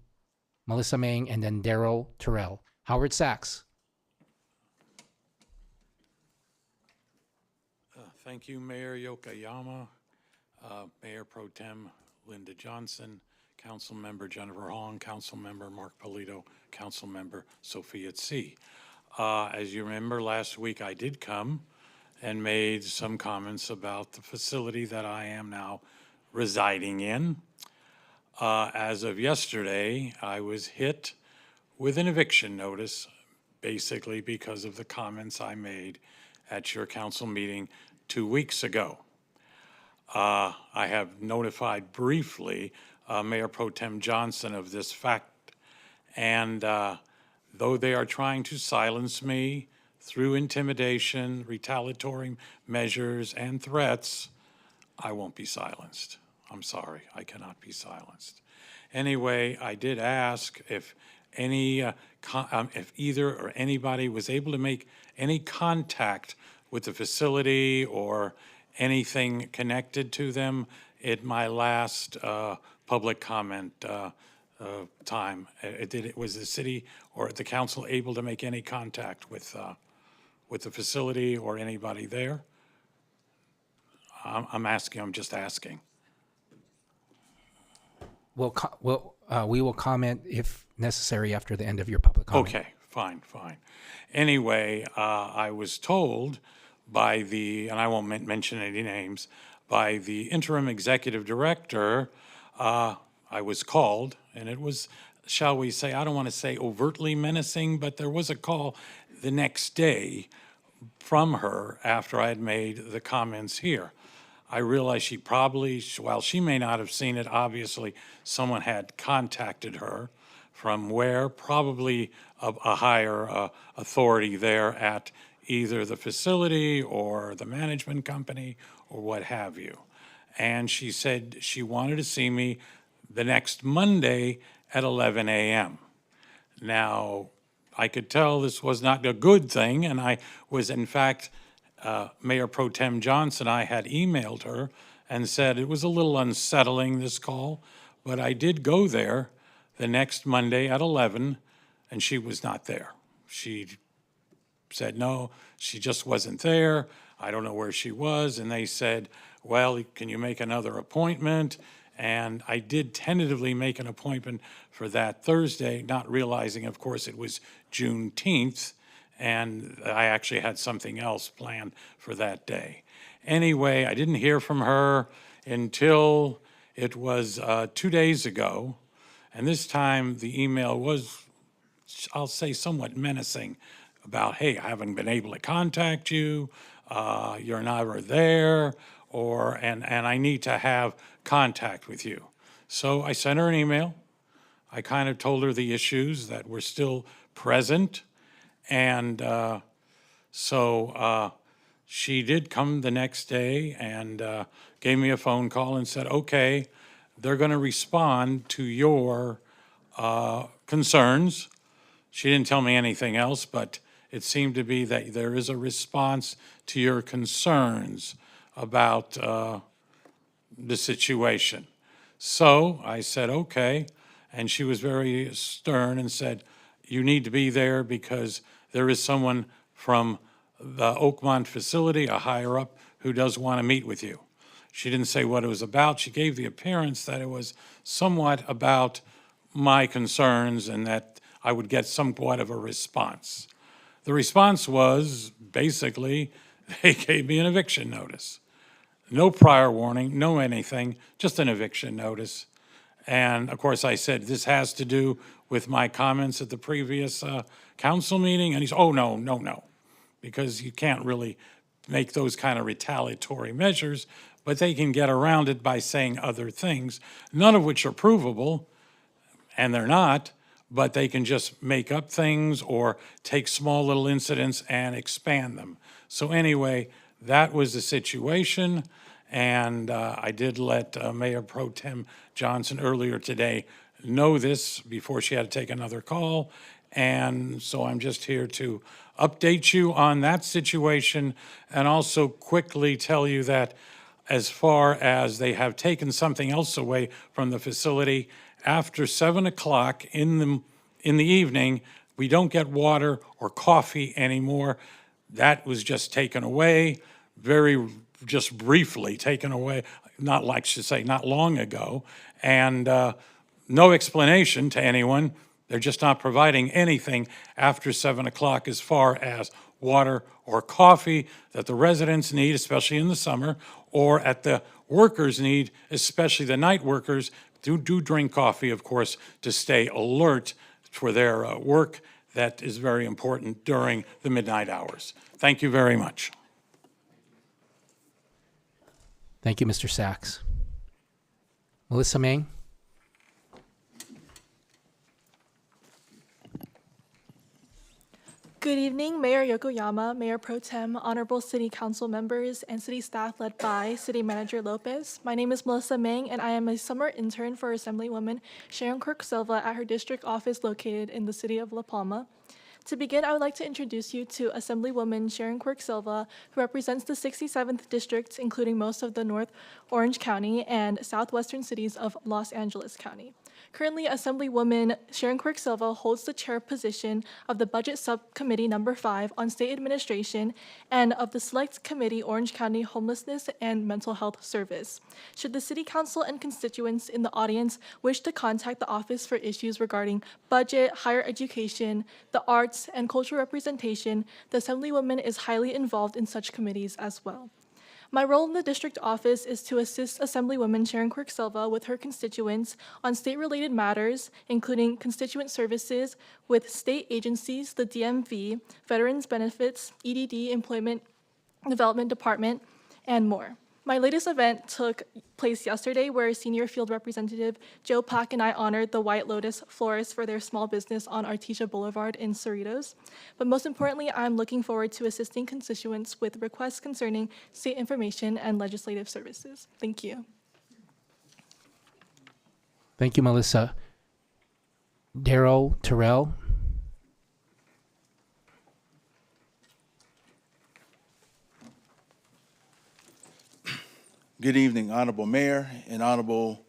and then Daryl Terrell. Howard Sachs. Thank you, Mayor Yokoyama, Mayor Pro Tem Linda Johnson, Councilmember Jennifer Hong, Councilmember Mark Polito, Councilmember Sophia Tse. As you remember, last week I did come and made some comments about the facility that I am now residing in. As of yesterday, I was hit with an eviction notice, basically because of the comments I made at your council meeting 2 weeks ago. I have notified briefly Mayor Pro Tem Johnson of this fact, and though they are trying to silence me through intimidation, retaliatory measures, and threats, I won't be silenced. I'm sorry, I cannot be silenced. Anyway, I did ask if if either or anybody was able to make any contact with the facility or anything connected to them at my last public comment time. Was the city or the council able to make any contact with the facility or anybody there? I'm just asking. We will comment if necessary after the end of your public comment. Okay, fine. Anyway, I was told by and I won't mention any names, by the interim executive director, I was called, and it was, shall we say, I don't want to say overtly menacing, but there was a call the next day from her after I had made the comments here. I realized she probably, while she may not have seen it, obviously someone had contacted her from where, probably a higher authority there at either the facility or the management company or what have you. And she said she wanted to see me the next Monday at 11 a.m. Now, I could tell this was not a good thing, and I was, in fact, Mayor Pro Tem Johnson, I had emailed her and said it was a little unsettling, this call, but I did go there the next Monday at 11, and she was not there. She said no, she just wasn't there. I don't know where she was. And they said, well, can you make another appointment? And I did tentatively make an appointment for that Thursday, not realizing, of course, it was Juneteenth, and I actually had something else planned for that day. Anyway, I didn't hear from her until it was 2 days ago, and this time the email was, I'll say, somewhat menacing about, hey, I haven't been able to contact you, you're never there, and I need to have contact with you. So I sent her an email. I kind of told her the issues that were still present, and so she did come the next day and gave me a phone call and said, okay, they're going to respond to your concerns. She didn't tell me anything else, but it seemed to be that there is a response to your concerns about the situation. So I said, okay, and she was very stern and said, you need to be there because there is someone from the Oakmont facility, a higher up, who does want to meet with you. She didn't say what it was about. She gave the appearance that it was somewhat about my concerns and that I would get somewhat of a response. The response was basically they gave me an eviction notice. No prior warning, no anything, just an eviction notice. And of course I said, this has to do with my comments at the previous council meeting. And he said, oh, no, because you can't really make those kind of retaliatory measures, but they can get around it by saying other things, none of which are provable, and they're not, but they can just make up things or take small little incidents and expand them. So anyway, that was the situation, and I did let Mayor Pro Tem Johnson earlier today know this before she had to take another call, and so I'm just here to update you on that situation and also quickly tell you that as far as they have taken something else away from the facility, after 7 o'clock in the evening, we don't get water or coffee anymore. That was just taken away, just briefly taken away, not long ago, and no explanation to anyone. They're just not providing anything after 7 o'clock as far as water or coffee that the residents need, especially in the summer, or at the workers need, especially the night workers, do drink coffee, of course, to stay alert for their work. That is very important during the midnight hours. Thank you very much. Thank you, Mr. Sachs. Melissa Mang? Good evening, Mayor Yokoyama, Mayor Pro Tem, Honorable City Council members, and city staff led by City Manager Lopez. My name is Melissa Mang, and I am a summer intern for Assemblywoman Sharon Quirk-Silva at her district office located in the city of La Palma. To begin, I would like to introduce you to Assemblywoman Sharon Quirk-Silva, who represents the 67th District, including most of the North Orange County and southwestern cities of Los Angeles County. Currently, Assemblywoman Sharon Quirk-Silva holds the chair position of the Budget Subcommittee Number 5 on State Administration and of the Select Committee Orange County Homelessness and Mental Health Service. Should the City Council and constituents in the audience wish to contact the office for issues regarding budget, higher education, the arts, and cultural representation, the Assemblywoman is highly involved in such committees as well. My role in the district office is to assist Assemblywoman Sharon Quirk-Silva with her constituents on state-related matters, including constituent services with state agencies, the DMV, Veterans Benefits, EDD, Employment Development Department, and more. My latest event took place yesterday where Senior Field Representative Joe Pack and I honored the White Lotus florists for their small business on Artesia Boulevard in Cerritos. But most importantly, I'm looking forward to assisting constituents with requests concerning state information and legislative services. Thank you. Thank you, Melissa. Darryl Terrell? Good evening, Honorable Mayor and Honorable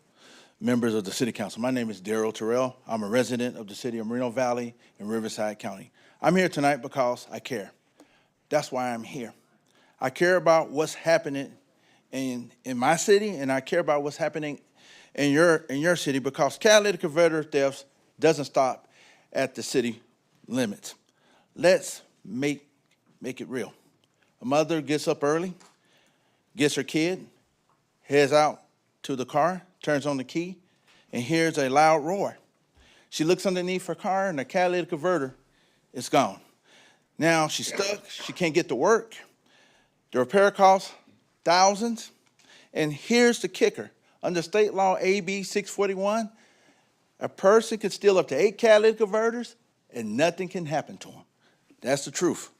members of the City Council. My name is Daryl Terrell. I'm a resident of the city of Moreno Valley in Riverside County. I'm here tonight because I care. That's why I'm here. I care about what's happening in my city, and I care about what's happening in your city, because catalytic converter thefts doesn't stop at the city limits. Let's make it real. A mother gets up early, gets her kid, heads out to the car, turns on the key, and hears a loud roar. She looks underneath her car, and the catalytic converter is gone. Now she's stuck. She can't get to work. The repair costs thousands. And here's the kicker. Under state law AB 641, a person can steal up to 8 catalytic converters and nothing can happen to them. That's the truth.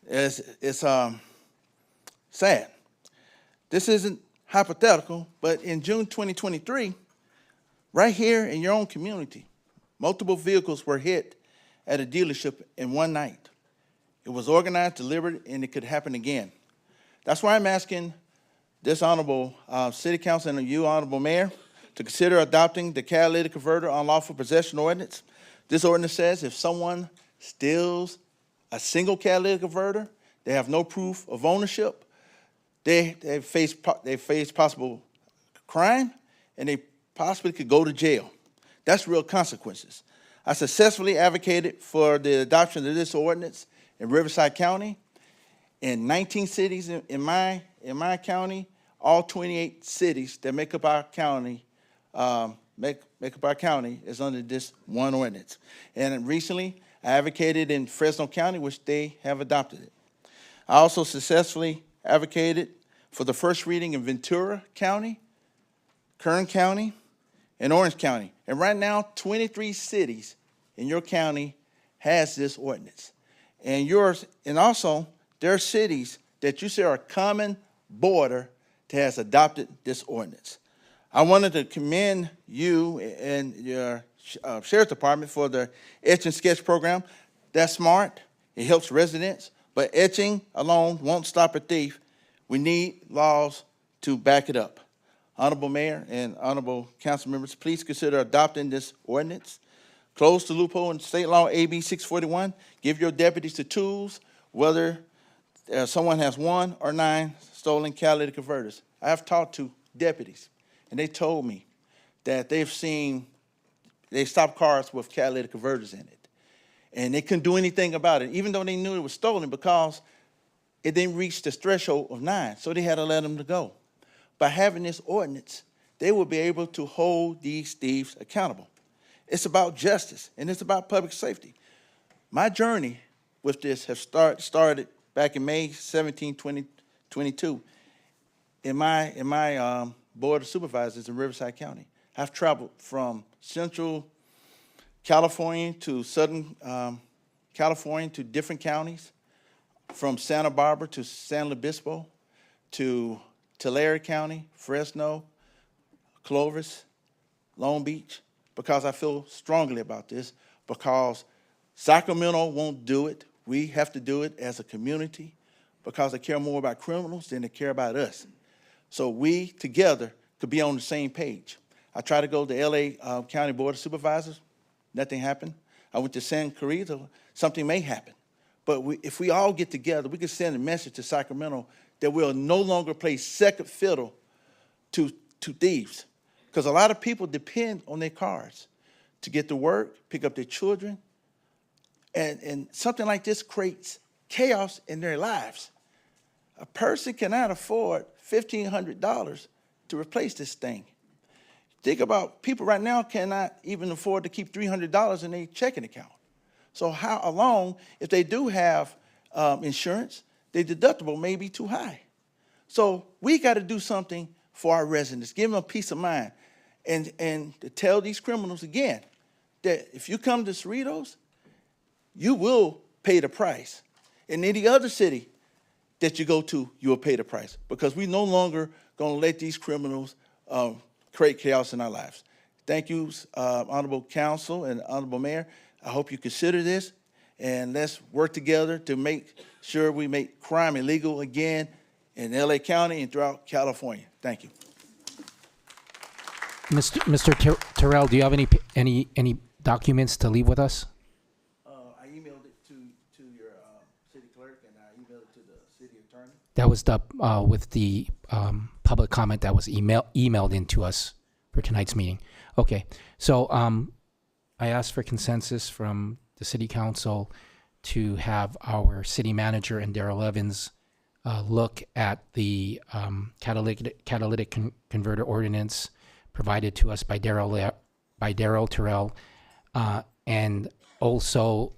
It's sad. This isn't hypothetical, but in June 2023, right here in your own community, multiple vehicles were hit at a dealership in one night. It was organized, deliberate, and it could happen again. That's why I'm asking this honorable city council and you, honorable mayor, to consider adopting the catalytic converter unlawful possession ordinance. This ordinance says if someone steals a single catalytic converter, they have no proof of ownership, they face possible crime, and they possibly could go to jail. That's real consequences. I successfully advocated for the adoption of this ordinance in Riverside County. In 19 cities in my county, all 28 cities that make up our county, is under this one ordinance. And recently, I advocated in Fresno County, which they have adopted it. I also successfully advocated for the first reading in Ventura County, Kern County, and Orange County. And right now, 23 cities in your county has this ordinance. And also, there are cities that you say are a common border that has adopted this ordinance. I wanted to commend you and your sheriff's department for the etch and sketch program. That's smart. It helps residents, but etching alone won't stop a thief. We need laws to back it up. Honorable Mayor and honorable council members, please consider adopting this ordinance. Close the loophole in state law AB 641. Give your deputies the tools, whether someone has 1 or 9 stolen catalytic converters. I have talked to deputies, and they told me that they stopped cars with catalytic converters in it, and they couldn't do anything about it, even though they knew it was stolen, because it didn't reach the threshold of 9, so they had to let them go. By having this ordinance, they will be able to hold these thieves accountable. It's about justice, and it's about public safety. My journey with this has started back in May 17, 2022, in my board of supervisors in Riverside County. I've traveled from Central California to Southern California to different counties, from Santa Barbara to San Luis Obispo to Tulare County, Fresno, Clovis, Long Beach, because I feel strongly about this, because Sacramento won't do it. We have to do it as a community, because they care more about criminals than they care about us. So we together could be on the same page. I tried to go to LA County Board of Supervisors, nothing happened. I went to San Carito, something may happen. But if we all get together, we can send a message to Sacramento that we'll no longer play second fiddle to thieves. Because a lot of people depend on their cars to get to work, pick up their children, and something like this creates chaos in their lives. A person cannot afford $1,500 to replace this thing. Think about people right now cannot even afford to keep $300 in their checking account. So how along, if they do have insurance, their deductible may be too high. So we got to do something for our residents, give them a peace of mind, and to tell these criminals again that if you come to Cerritos, you will pay the price. In any other city that you go to, you will pay the price, because we're no longer going to let these criminals create chaos in our lives. Thank you, Honorable Council and Honorable Mayor. I hope you consider this, and let's work together to make sure we make crime illegal again in LA County and throughout California. Thank you. Mr. Terrell, do you have any documents to leave with us? I emailed it to your city clerk, and I emailed it to the city attorney. That was the with the public comment that was emailed into us for tonight's meeting. Okay, so I asked for consensus from the city council to have our city manager and Darrell Evans look at the catalytic converter ordinance provided to us by Darrell Terrell, and also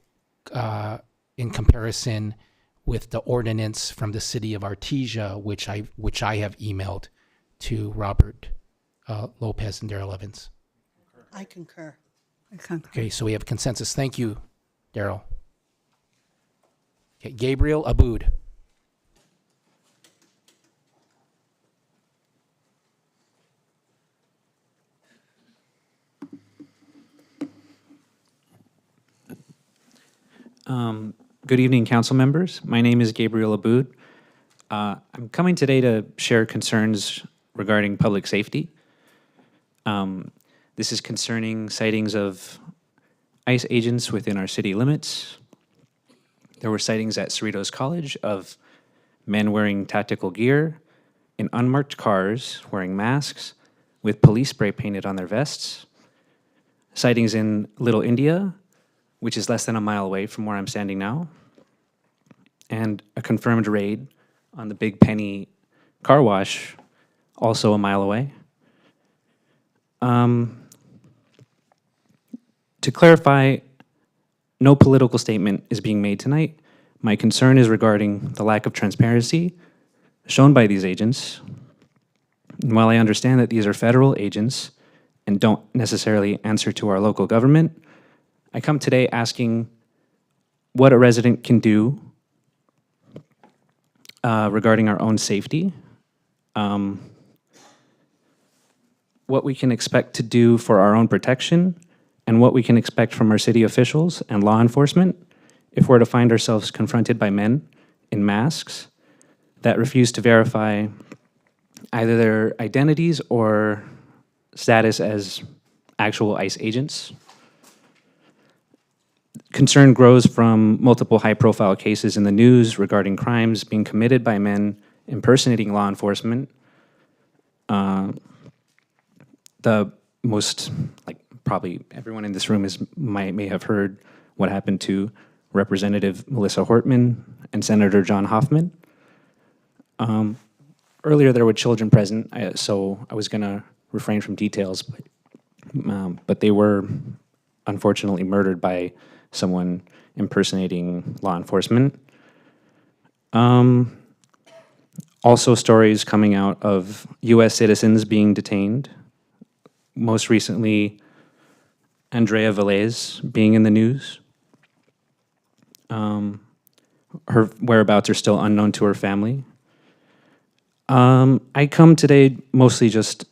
in comparison with the ordinance from the city of Artesia, which I have emailed to Robert Lopez and Darrell Evans. I concur. Okay, so we have consensus. Thank you, Darrell. Okay, Gabriel Aboud. Good evening, council members. My name is Gabriel Aboud. I'm coming today to share concerns regarding public safety. This is concerning sightings of ICE agents within our city limits. There were sightings at Cerritos College of men wearing tactical gear in unmarked cars wearing masks with police spray painted on their vests. Sightings in Little India, which is less than a mile away from where I'm standing now, and a confirmed raid on the Big Penny car wash, also a mile away. To clarify, no political statement is being made tonight. My concern is regarding the lack of transparency shown by these agents. And while I understand that these are federal agents and don't necessarily answer to our local government, I come today asking what a resident can do regarding our own safety, what we can expect to do for our own protection, and what we can expect from our city officials and law enforcement if we're to find ourselves confronted by men in masks that refuse to verify either their identities or status as actual ICE agents. Concern grows from multiple high-profile cases in the news regarding crimes being committed by men impersonating law enforcement. The most, probably everyone in this room may have heard what happened to Representative Melissa Hortman and Senator John Hoffman. Earlier, there were children present, so I was going to refrain from details, but they were unfortunately murdered by someone impersonating law enforcement. Also, stories coming out of U.S. citizens being detained. Most recently, Andrea Velez being in the news. Her whereabouts are still unknown to her family. I come today mostly just,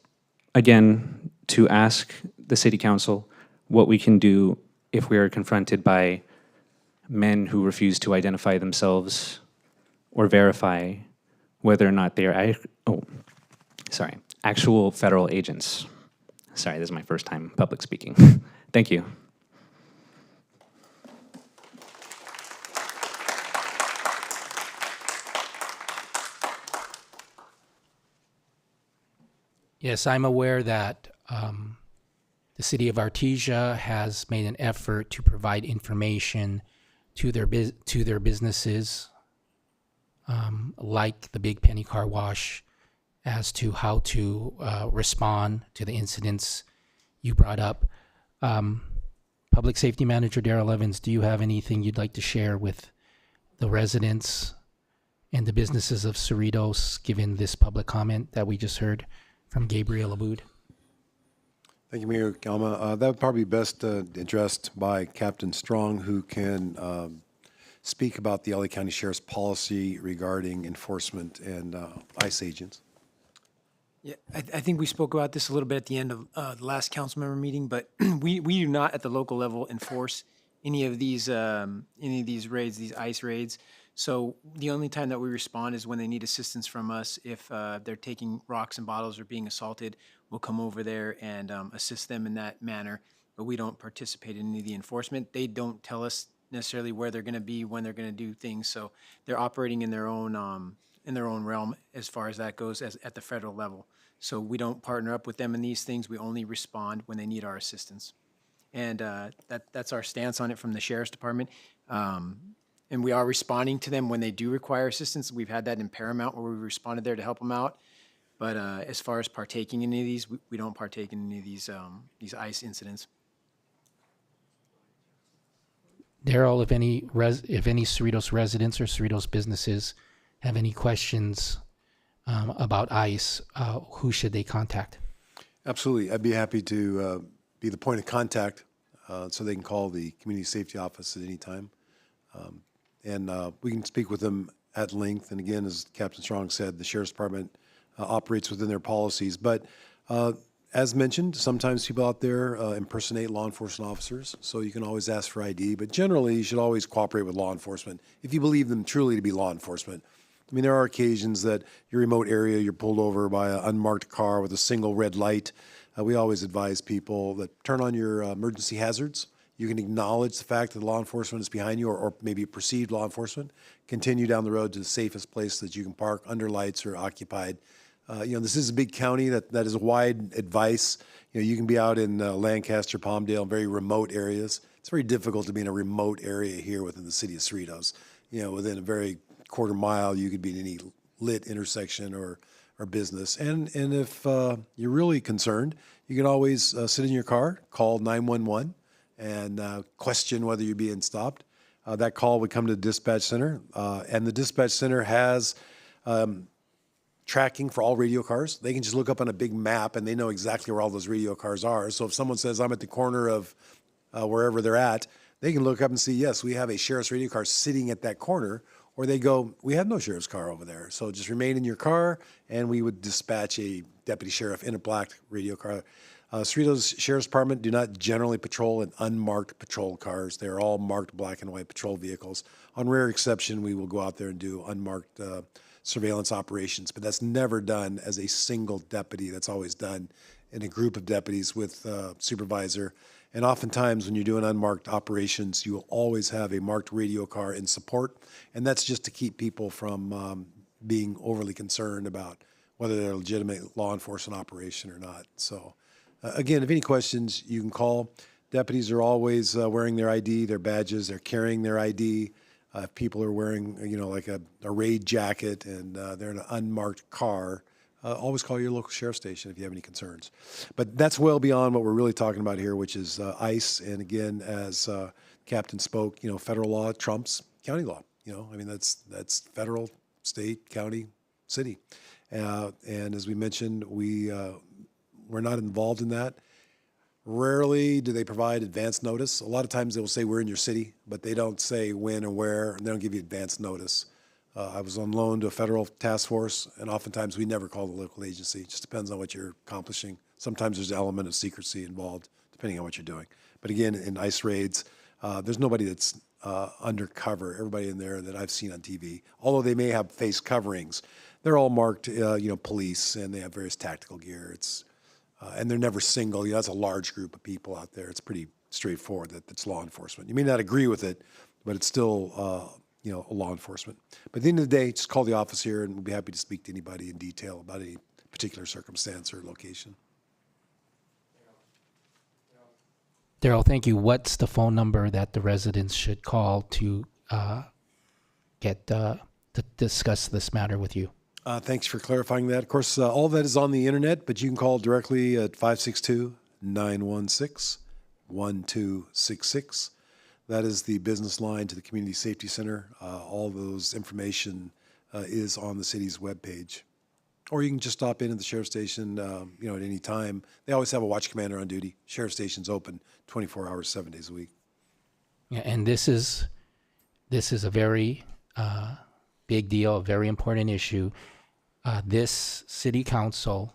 again, to ask the city council what we can do if we are confronted by men who refuse to identify themselves or verify whether or not they are, actual federal agents. Sorry, this is my first time public speaking. Thank you. Yes, I'm aware that the city of Artesia has made an effort to provide information to their businesses, like the Big Penny Car Wash, as to how to respond to the incidents you brought up. Public Safety Manager Darrell Evans, do you have anything you'd like to share with the residents and the businesses of Cerritos, given this public comment that we just heard from Gabriel Aboud? Thank you, Mayor Galma. That would probably be best addressed by Captain Strong, who can speak about the LA County Sheriff's policy regarding enforcement and ICE agents. Yeah, I think we spoke about this a little bit at the end of the last council member meeting, but we do not at the local level enforce any of these raids, these ICE raids. So the only time that we respond is when they need assistance from us. If they're taking rocks and bottles or being assaulted, we'll come over there and assist them in that manner. But we don't participate in any of the enforcement. They don't tell us necessarily where they're going to be, when they're going to do things. So they're operating in their own realm as far as that goes at the federal level. So we don't partner up with them in these things. We only respond when they need our assistance. And that's our stance on it from the Sheriff's Department. And we are responding to them when they do require assistance. We've had that in Paramount where we responded there to help them out. But as far as partaking in any of these, we don't partake in any of these ICE incidents. Daryl, if any Cerritos residents or Cerritos businesses have any questions about ICE, who should they contact? Absolutely. I'd be happy to be the point of contact so they can call the Community Safety Office at any time. And we can speak with them at length. And again, as Captain Strong said, the Sheriff's Department operates within their policies. But as mentioned, sometimes people out there impersonate law enforcement officers, so you can always ask for ID. But generally, you should always cooperate with law enforcement if you believe them truly to be law enforcement. I mean, there are occasions that your remote area, you're pulled over by an unmarked car with a single red light. We always advise people that turn on your emergency hazards. You can acknowledge the fact that law enforcement is behind you, or maybe perceived law enforcement. Continue down the road to the safest place that you can park under lights or occupied. This is a big county that is a wide advice. You can be out in Lancaster, Palmdale, very remote areas. It's very difficult to be in a remote area here within the city of Cerritos. Within a very quarter mile, you could be in any lit intersection or business. And if you're really concerned, you can always sit in your car, call 911, and question whether you're being stopped. That call would come to the dispatch center, and the dispatch center has tracking for all radio cars. They can just look up on a big map, and they know exactly where all those radio cars are. So if someone says, I'm at the corner of wherever they're at, they can look up and see, yes, we have a sheriff's radio car sitting at that corner. Or they go, we have no sheriff's car over there. So just remain in your car, and we would dispatch a deputy sheriff in a black radio car. Cerritos Sheriff's Department do not generally patrol in unmarked patrol cars. They're all marked black and white patrol vehicles. On rare exception, we will go out there and do unmarked surveillance operations, but that's never done as a single deputy. That's always done in a group of deputies with supervisor. And oftentimes when you're doing unmarked operations, you will always have a marked radio car in support. And that's just to keep people from being overly concerned about whether they're a legitimate law enforcement operation or not. So again, if any questions, you can call. Deputies are always wearing their ID, their badges, they're carrying their ID. If people are wearing, like a raid jacket and they're in an unmarked car, always call your local sheriff's station if you have any concerns. But that's well beyond what we're really talking about here, which is ICE. And again, as Captain spoke, federal law trumps county law. That's federal, state, county, city. And as we mentioned, we're not involved in that. Rarely do they provide advance notice. A lot of times they will say we're in your city, but they don't say when or where, and they don't give you advance notice. I was on loan to a federal task force, and oftentimes we never call the local agency. It just depends on what you're accomplishing. Sometimes there's an element of secrecy involved, depending on what you're doing. But again, in ICE raids, there's nobody that's undercover. Everybody in there that I've seen on TV, although they may have face coverings, they're all marked, police, and they have various tactical gear. And they're never single. That's a large group of people out there. It's pretty straightforward that it's law enforcement. You may not agree with it, but it's still law enforcement. But at the end of the day, just call the office here, and we'll be happy to speak to anybody in detail about any particular circumstance or location. Daryl, thank you. What's the phone number that the residents should call to to discuss this matter with you? Thanks for clarifying that. Of course, all that is on the internet, but you can call directly at 562-916-1266. That is the business line to the Community Safety Center. All those information is on the city's webpage. Or you can just stop in at the sheriff's station, at any time. They always have a watch commander on duty. Sheriff's station's open 24 hours, 7 days a week. Yeah, and this is a very big deal, a very important issue. This city council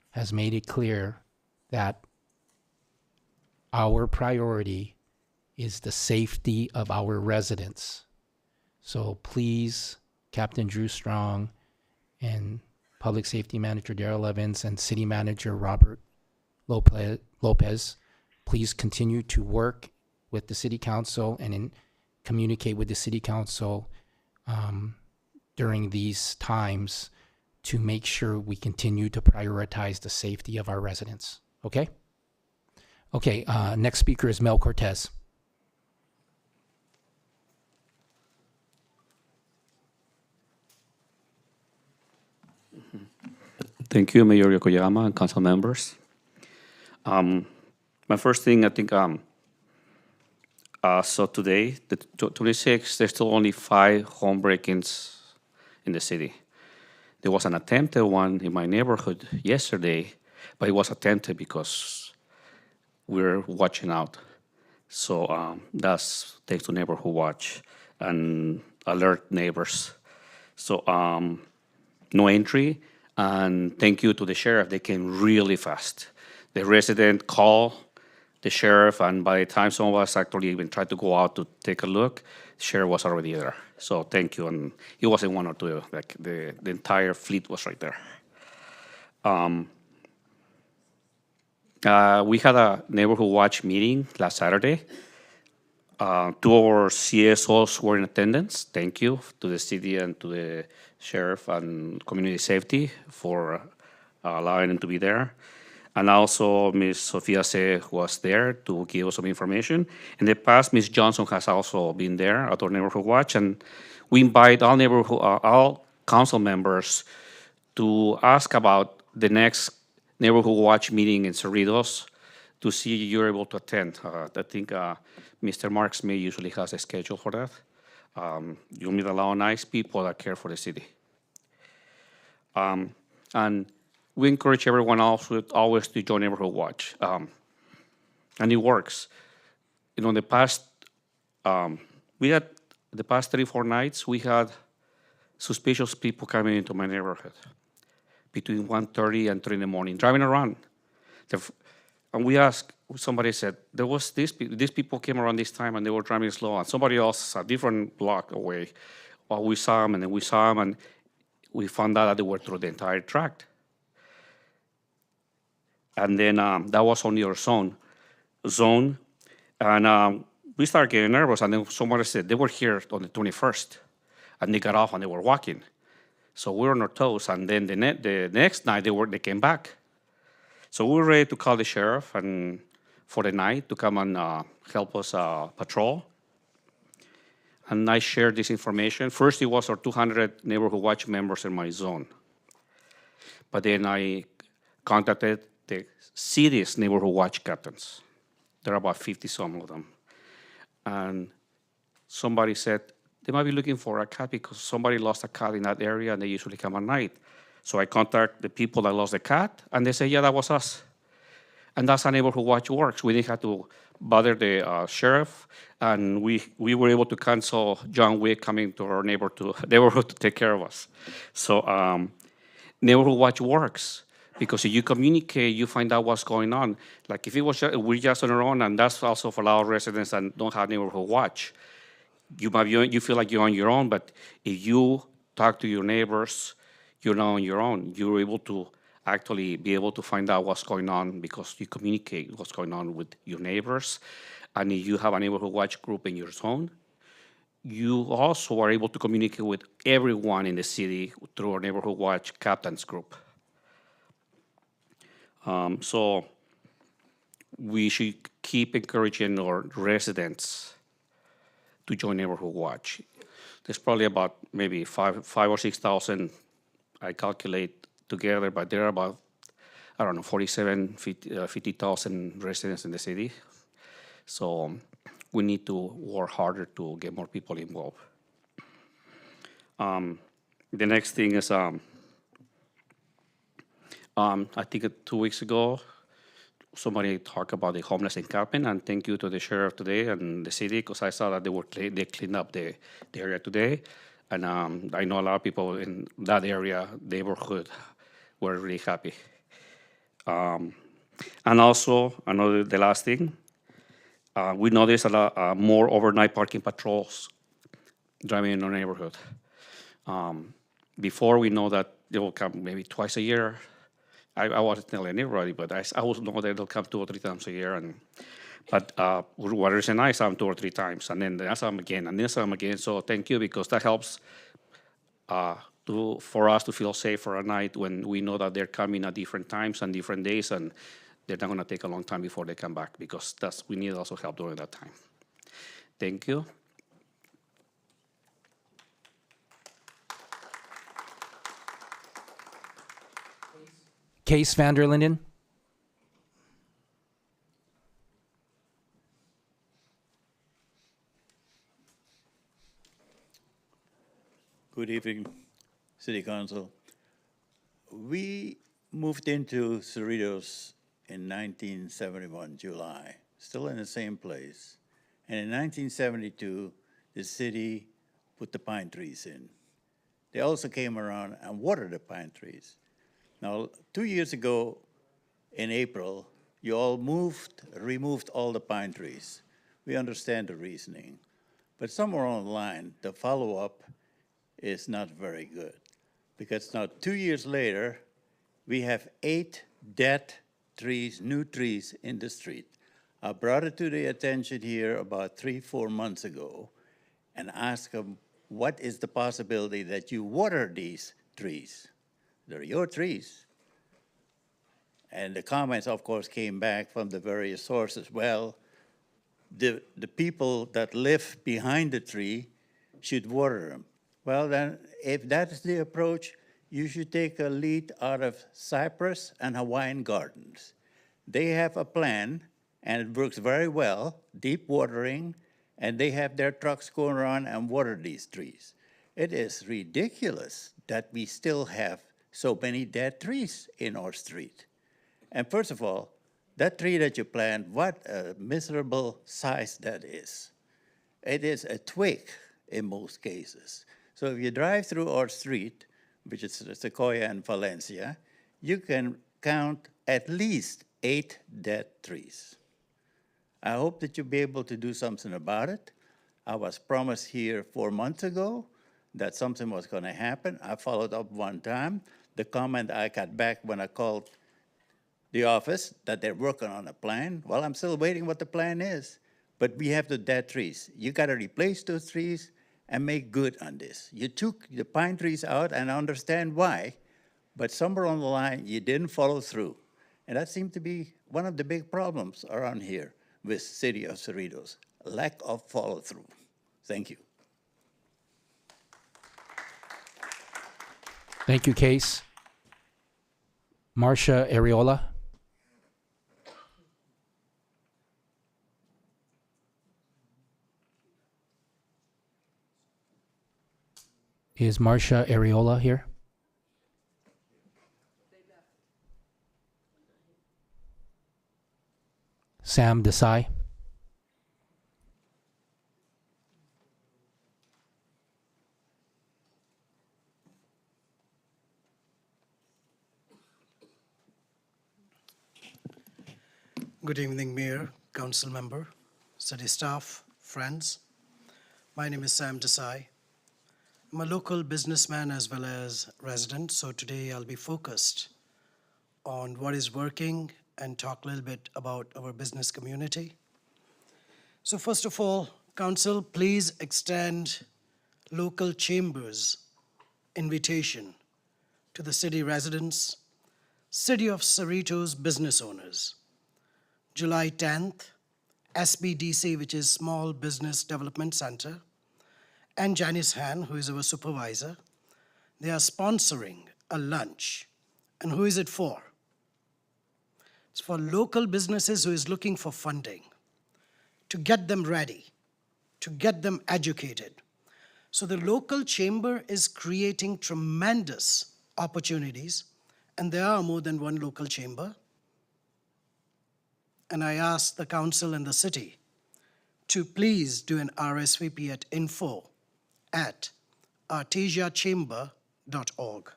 has made it clear that our priority is the safety of our residents. So please, Captain Drew Strong and Public Safety Manager Darrell Evans and City Manager Robert Lopez, please continue to work with the City Council and communicate with the City Council during these times to make sure we continue to prioritize the safety of our residents. Okay? Okay, next speaker is Mel Cortez. Thank you, Mayor Yokoyama and council members. My first thing, I think, so today, the 26th, there's still only 5 home break-ins in the city. There was an attempted one in my neighborhood yesterday, but it was attempted because we're watching out. So that's thanks to Neighborhood Watch and alert neighbors. So no entry, and thank you to the sheriff. They came really fast. The resident called the sheriff, and by the time some of us actually even tried to go out to take a look, the sheriff was already there. So thank you, and it wasn't 1 or 2, like the entire fleet was right there. We had a Neighborhood Watch meeting last Saturday. 2 of our CSOs were in attendance. Thank you to the city and to the sheriff and community safety for allowing them to be there. And also Ms. Sofia Se was there to give us some information. In the past, Ms. Johnson has also been there at our Neighborhood Watch, and we invite all council members to ask about the next Neighborhood Watch meeting in Cerritos to see if you're able to attend. I think Mr. Marks may usually has a schedule for that. You'll meet a lot of nice people that care for the city. And we encourage everyone else always to join Neighborhood Watch. And it works. You know, in the past, we had the past 3-4 nights, we had suspicious people coming into my neighborhood between 1:30 and 3 in the morning, driving around. And we asked, somebody said, there was these people came around this time and they were driving slow, and somebody else a different block away. Well, we saw them, and then we saw them, and we found out that they were through the entire tract. And then that was on your zone. And we started getting nervous, and then somebody said they were here on the 21st, and they got off and they were walking. So we were on our toes, and then the next night they came back. So we were ready to call the sheriff and for the night to come and help us patrol. And I shared this information. First, it was our 200 Neighborhood Watch members in my zone. But then I contacted the city's Neighborhood Watch captains. There are about 50 some of them. And somebody said, they might be looking for a cat because somebody lost a cat in that area and they usually come at night. So I contact the people that lost the cat, and they say, yeah, that was us. And that's how Neighborhood Watch works. We didn't have to bother the sheriff, and we were able to cancel John Wick coming to our neighborhood to take care of us. So Neighborhood Watch works because if you communicate, you find out what's going on. Like if it was we're just on our own, and that's also for a lot of residents that don't have Neighborhood Watch. You feel like you're on your own, but if you talk to your neighbors, you're not on your own. You're able to actually be able to find out what's going on because you communicate what's going on with your neighbors. And if you have a Neighborhood Watch group in your zone, you also are able to communicate with everyone in the city through our Neighborhood Watch captains group. So we should keep encouraging our residents to join Neighborhood Watch. There's probably about maybe 5,000 or 6,000 I calculate together, but there are about, 50,000 residents in the city. So we need to work harder to get more people involved. The next thing is, I think 2 weeks ago, somebody talked about the homeless encampment, and thank you to the sheriff today and the city, because I saw that they cleaned up the area today. And I know a lot of people in that area, neighborhood, were really happy. And also, the last thing, we noticed a lot more overnight parking patrols driving in our neighborhood. Before we know that they will come maybe twice a year. I wasn't telling anybody, but I always know that they'll come 2 or 3 times a year. But Waters and I saw them 2 or 3 times, and then I saw them again, and then I saw them again. So thank you, because that helps for us to feel safer at night when we know that they're coming at different times and different days, and they're not going to take a long time before they come back, because we need also help during that time. Thank you. Case van der Linden. Good evening, City Council. We moved into Cerritos in 1971, July, still in the same place. And in 1972, the city put the pine trees in. They also came around and watered the pine trees. Now, 2 years ago, in April, you all removed all the pine trees. We understand the reasoning. But somewhere on the line, the follow-up is not very good. Because now, 2 years later, we have 8 dead trees, new trees in the street. I brought it to the attention here about 3-4 months ago and asked them, what is the possibility that you water these trees? They're your trees. And the comments, of course, came back from the various sources. Well, the people that live behind the tree should water them. Well, then, if that's the approach, you should take a lead out of Cypress and Hawaiian Gardens. They have a plan, and it works very well, deep watering, and they have their trucks going around and water these trees. It is ridiculous that we still have so many dead trees in our street. And first of all, that tree that you planted, what a miserable size that is. It is a twig in most cases. So if you drive through our street, which is Sequoia and Valencia, you can count at least 8 dead trees. I hope that you'll be able to do something about it. I was promised here 4 months ago that something was going to happen. I followed up one time. The comment I got back when I called the office that they're working on a plan. Well, I'm still waiting what the plan is. But we have the dead trees. You got to replace those trees and make good on this. You took the pine trees out, and I understand why, but somewhere on the line, you didn't follow through. And that seemed to be one of the big problems around here with City of Cerritos, lack of follow-through. Thank you. Thank you, Case. Marcia Areola. Is Marcia Areola here? Sam Desai. Good evening, Mayor, Council Member, City staff, friends. My name is Sam Desai. I'm a local businessman as well as resident, so today I'll be focused on what is working and talk a little bit about our business community. So first of all, Council, please extend local chambers invitation to the city residents, City of Cerritos business owners. July 10th, SBDC, which is Small Business Development Center, and Janice Han, who is our supervisor, they are sponsoring a lunch. And who is it for? It's for local businesses who is looking for funding, to get them ready, to get them educated. So the local chamber is creating tremendous opportunities, and there are more than one local chamber. And I ask the council and the city to please do an RSVP at info@artesiachamber.org.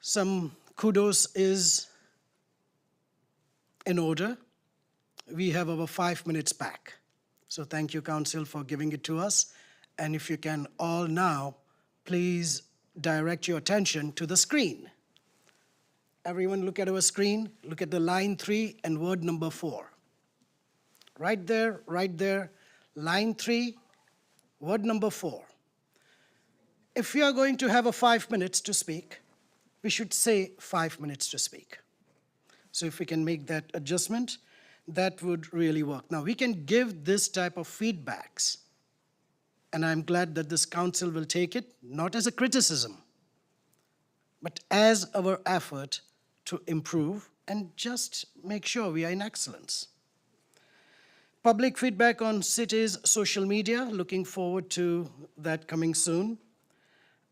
Some kudos is in order. We have our 5 minutes back. So thank you, Council, for giving it to us. And if you can all now, please direct your attention to the screen. Everyone look at our screen, look at the line 3 and word number 4. Right there, line 3, word number 4. If we are going to have a 5 minutes to speak, we should say 5 minutes to speak. So if we can make that adjustment, that would really work. Now, we can give this type of feedbacks, and I'm glad that this council will take it, not as a criticism, but as our effort to improve and just make sure we are in excellence. Public feedback on city's social media, looking forward to that coming soon.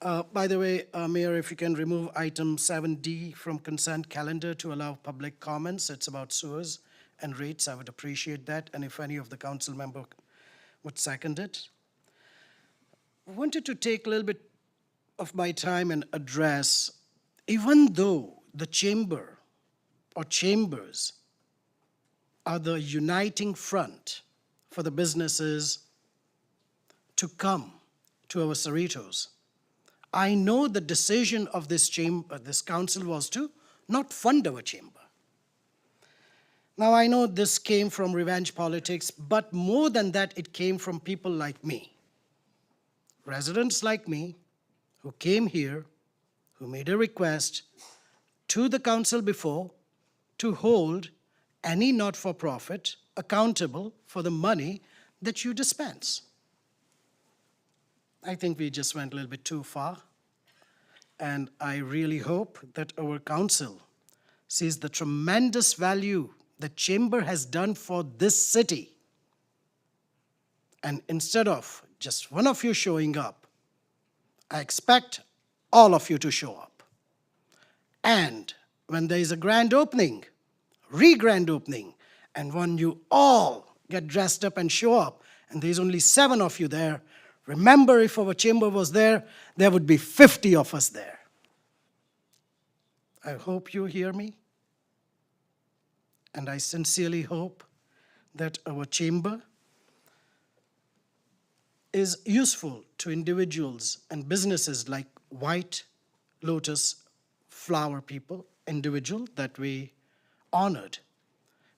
By the way, Mayor, if you can remove item 7D from consent calendar to allow public comments, it's about sewers and rates, I would appreciate that, and if any of the council member would second it. I wanted to take a little bit of my time and address, even though the chamber or chambers are the uniting front for the businesses to come to our Cerritos, I know the decision of this chamber, this council, was to not fund our chamber. Now, I know this came from revenge politics, but more than that, it came from people like me, residents like me, who came here, who made a request to the council before to hold any not-for-profit accountable for the money that you dispense. I think we just went a little bit too far, and I really hope that our council sees the tremendous value the chamber has done for this city. And instead of just one of you showing up, I expect all of you to show up. And when there is a grand opening, re-grand opening, and when you all get dressed up and show up, and there's only 7 of you there, remember, if our chamber was there, there would be 50 of us there. I hope you hear me. And I sincerely hope that our chamber is useful to individuals and businesses like White Lotus Flower people, individual that we honored.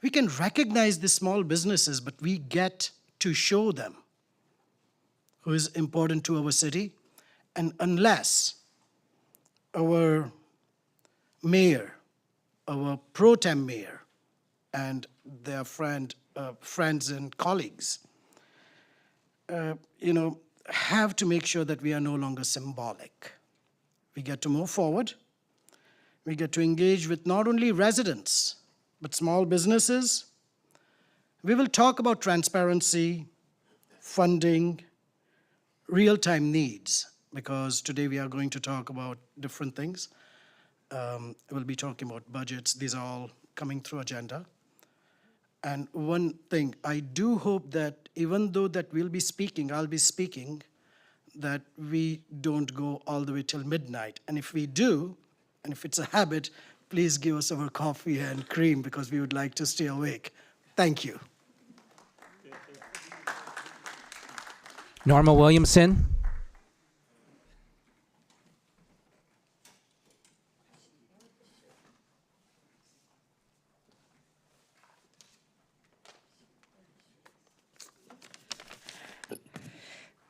We can recognize the small businesses, but we get to show them who is important to our city. And unless our mayor, our pro tem mayor, and their friends and colleagues, have to make sure that we are no longer symbolic. We get to move forward. We get to engage with not only residents, but small businesses. We will talk about transparency, funding, real-time needs, because today we are going to talk about different things. We'll be talking about budgets. These are all coming through agenda. And one thing, I do hope that even though that I'll be speaking, that we don't go all the way till midnight. And if we do, and if it's a habit, please give us our coffee and cream because we would like to stay awake. Thank you. Norma Williamson.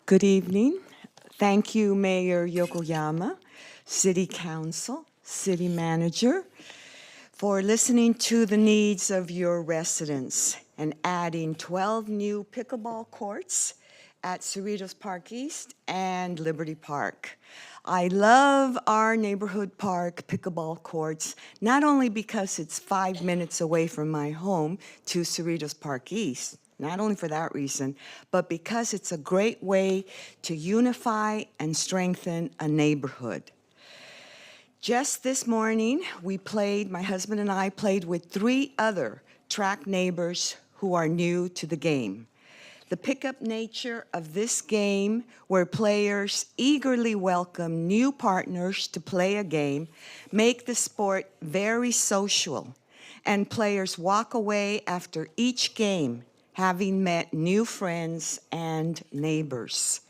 Good evening. Thank you, Mayor Yokoyama, City Council, City Manager, for listening to the needs of your residents and adding 12 new pickleball courts at Cerritos Park East and Liberty Park. I love our neighborhood park pickleball courts, not only because it's 5 minutes away from my home to Cerritos Park East, not only for that reason, but because it's a great way to unify and strengthen a neighborhood. Just this morning, my husband and I played with 3 other track neighbors who are new to the game. The pickup nature of this game, where players eagerly welcome new partners to play a game, make the sport very social, and players walk away after each game having met new friends and neighbors.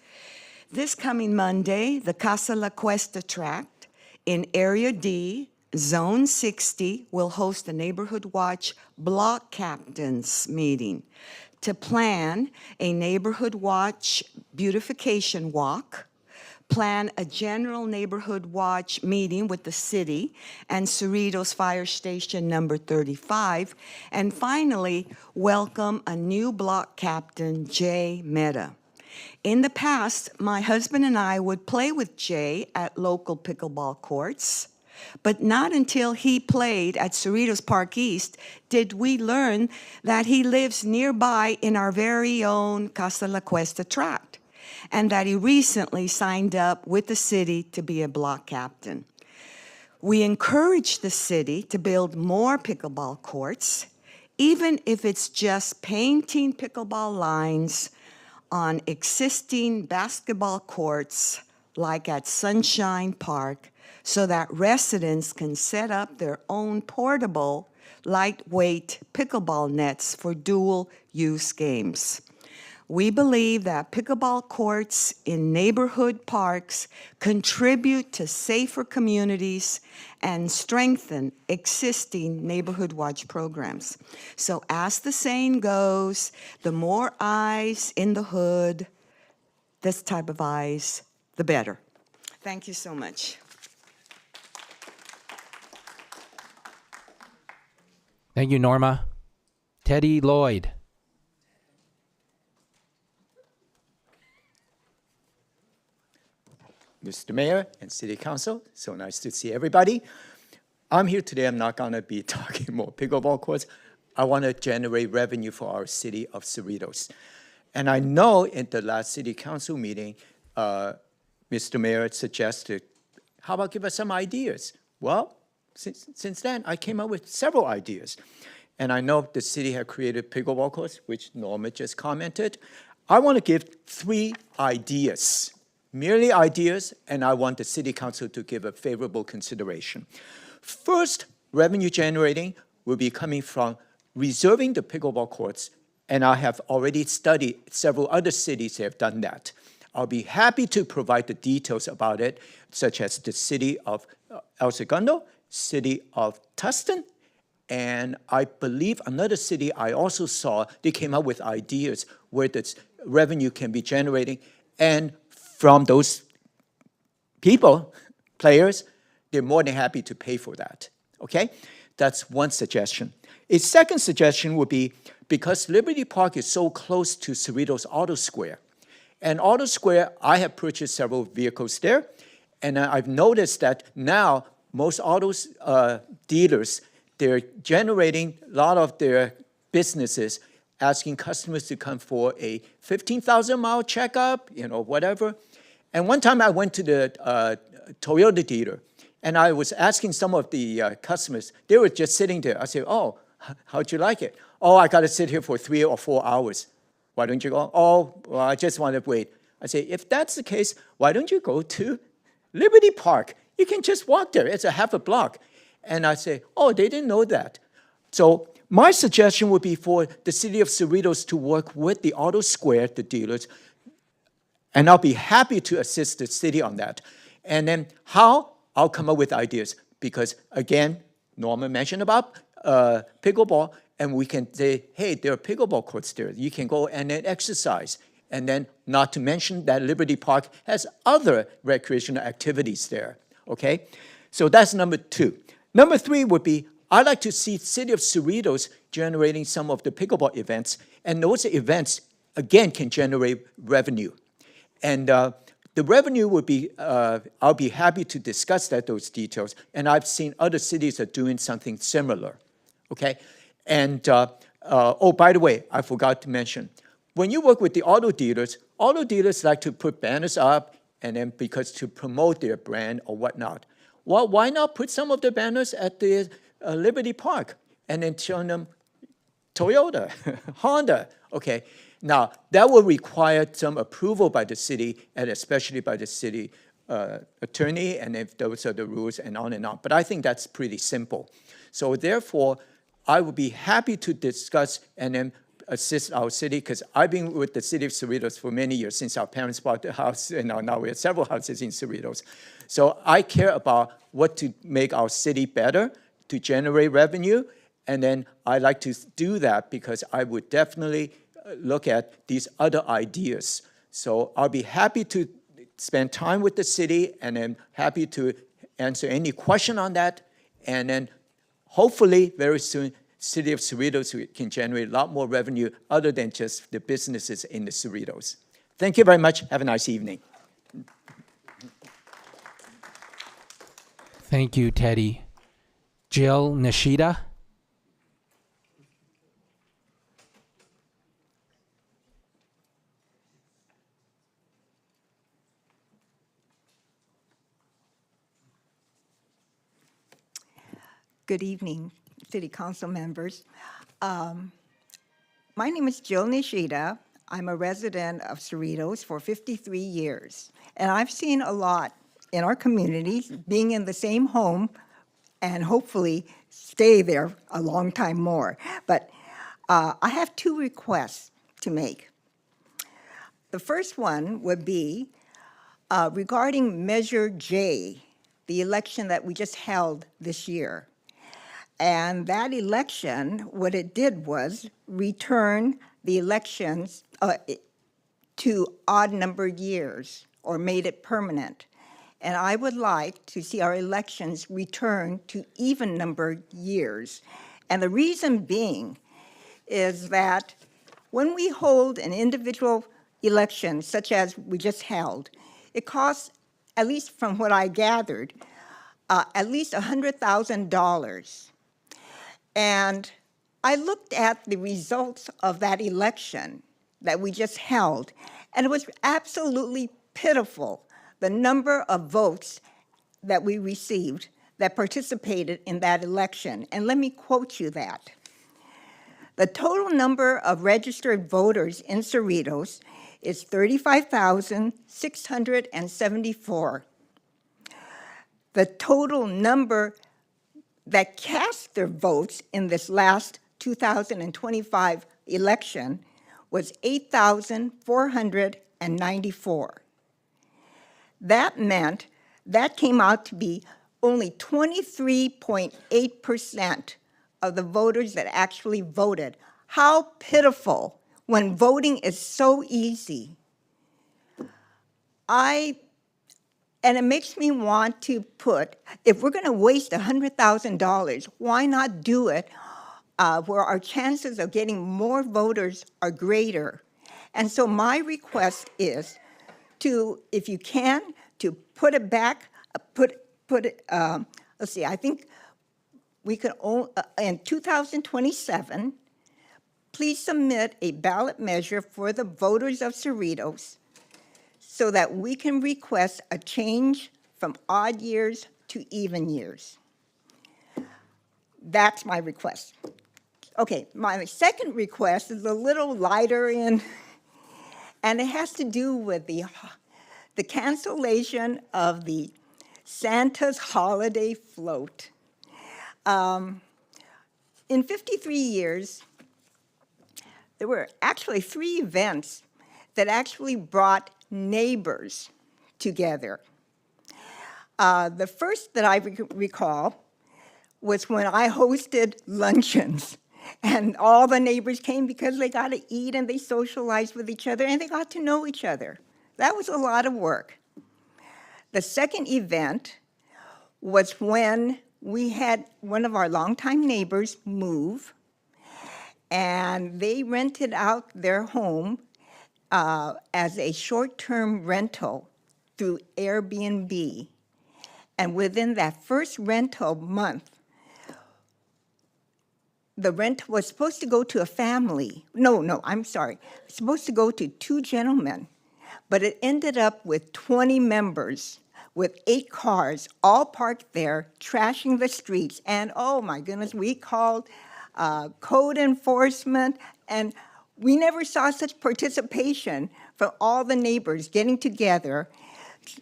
This coming Monday, the Casa La Cuesta tract in Area D, Zone 60, will host a Neighborhood Watch Block Captains meeting to plan a Neighborhood Watch beautification walk, plan a general Neighborhood Watch meeting with the city and Cerritos Fire Station number 35, and finally, welcome a new block captain, Jay Mehta. In the past, my husband and I would play with Jay at local pickleball courts, but not until he played at Cerritos Park East did we learn that he lives nearby in our very own Casa La Cuesta tract, and that he recently signed up with the city to be a block captain. We encourage the city to build more pickleball courts, even if it's just painting pickleball lines on existing basketball courts like at Sunshine Park, so that residents can set up their own portable, lightweight pickleball nets for dual-use games. We believe that pickleball courts in neighborhood parks contribute to safer communities and strengthen existing Neighborhood Watch programs. So as the saying goes, the more eyes in the hood, this type of eyes, the better. Thank you so much. Thank you, Norma. Teddy Lloyd. Mr. Mayor and City Council, so nice to see everybody. I'm here today, I'm not gonna be talking more pickleball courts. I wanna generate revenue for our city of Cerritos. And I know in the last City Council meeting, Mr. Mayor suggested, how about give us some ideas? Well, since then, I came up with several ideas. And I know the city had created pickleball courts, which Norma just commented. I wanna give 3 ideas. Merely ideas, and I want the City Council to give a favorable consideration. First, revenue generating will be coming from reserving the pickleball courts, and I have already studied several other cities that have done that. I'll be happy to provide the details about it, such as the city of El Segundo, city of Tustin, and I believe another city I also saw, they came up with ideas where the revenue can be generating, and from those people, players, they're more than happy to pay for that, okay? That's one suggestion. A second suggestion would be, because Liberty Park is so close to Cerritos Auto Square, and Auto Square, I have purchased several vehicles there, and I've noticed that now most auto dealers, they're generating a lot of their businesses asking customers to come for a 15,000-mile checkup, whatever. And one time I went to the Toyota dealer, and I was asking some of the customers, they were just sitting there. I said, oh, how'd you like it? Oh, I got to sit here for 3 or 4 hours. Why don't you go? Oh, well, I just want to wait. I say, if that's the case, why don't you go to Liberty Park? You can just walk there. It's a half a block. And I say, oh, they didn't know that. So my suggestion would be for the city of Cerritos to work with the Auto Square, the dealers, and I'll be happy to assist the city on that. And then how? I'll come up with ideas. Because again, Norma mentioned about pickleball, and we can say, hey, there are pickleball courts there. You can go and then exercise. And then not to mention that Liberty Park has other recreational activities there, okay? So that's number 2. Number 3 would be, I'd like to see City of Cerritos generating some of the pickleball events, and those events, again, can generate revenue. And the revenue would be, I'll be happy to discuss those details, and I've seen other cities are doing something similar, okay? And, oh, by the way, I forgot to mention, when you work with the auto dealers like to put banners up, and then because to promote their brand or whatnot. Well, why not put some of the banners at the Liberty Park and then show them Toyota, Honda, okay? Now, that will require some approval by the city, and especially by the city attorney, and if those are the rules and on and on. But I think that's pretty simple. So therefore, I would be happy to discuss and then assist our city, because I've been with the city of Cerritos for many years, since our parents bought the house, and now we have several houses in Cerritos. So I care about what to make our city better, to generate revenue, and then I like to do that because I would definitely look at these other ideas. So I'll be happy to spend time with the city, and then happy to answer any question on that, and then hopefully very soon, City of Cerritos can generate a lot more revenue other than just the businesses in the Cerritos. Thank you very much. Have a nice evening. Thank you, Teddy. Jill Nishida. Good evening, City Council members. My name is Jill Nishida. I'm a resident of Cerritos for 53 years, and I've seen a lot in our communities, being in the same home, and hopefully stay there a long time more. But I have two requests to make. The first one would be regarding Measure J, the election that we just held this year. And that election, what it did was return the elections to odd-numbered years, or made it permanent. And I would like to see our elections return to even-numbered years. And the reason being is that when we hold an individual election, such as we just held, it costs, at least from what I gathered, at least $100,000. And I looked at the results of that election that we just held, and it was absolutely pitiful, the number of votes that we received that participated in that election. And let me quote you that. The total number of registered voters in Cerritos is 35,674. The total number that cast their votes in this last 2025 election was 8,494. That meant that came out to be only 23.8% of the voters that actually voted. How pitiful when voting is so easy. And it makes me want to put, if we're going to waste $100,000, why not do it where our chances of getting more voters are greater? And so my request is to, if you can, to put it back, let's see, I think we could, in 2027, please submit a ballot measure for the voters of Cerritos so that we can request a change from odd years to even years. That's my request. Okay, my second request is a little lighter and it has to do with the cancellation of the Santa's Holiday Float. In 53 years, there were actually 3 events that actually brought neighbors together. The first that I recall was when I hosted luncheons, and all the neighbors came because they got to eat and they socialized with each other and they got to know each other. That was a lot of work. The second event was when we had one of our longtime neighbors move, and they rented out their home as a short-term rental through Airbnb. And within that first rental month, the rent was supposed to go to a family. No, I'm sorry. It's supposed to go to 2 gentlemen, but it ended up with 20 members with 8 cars, all parked there, trashing the streets. And oh my goodness, we called code enforcement, and we never saw such participation from all the neighbors getting together,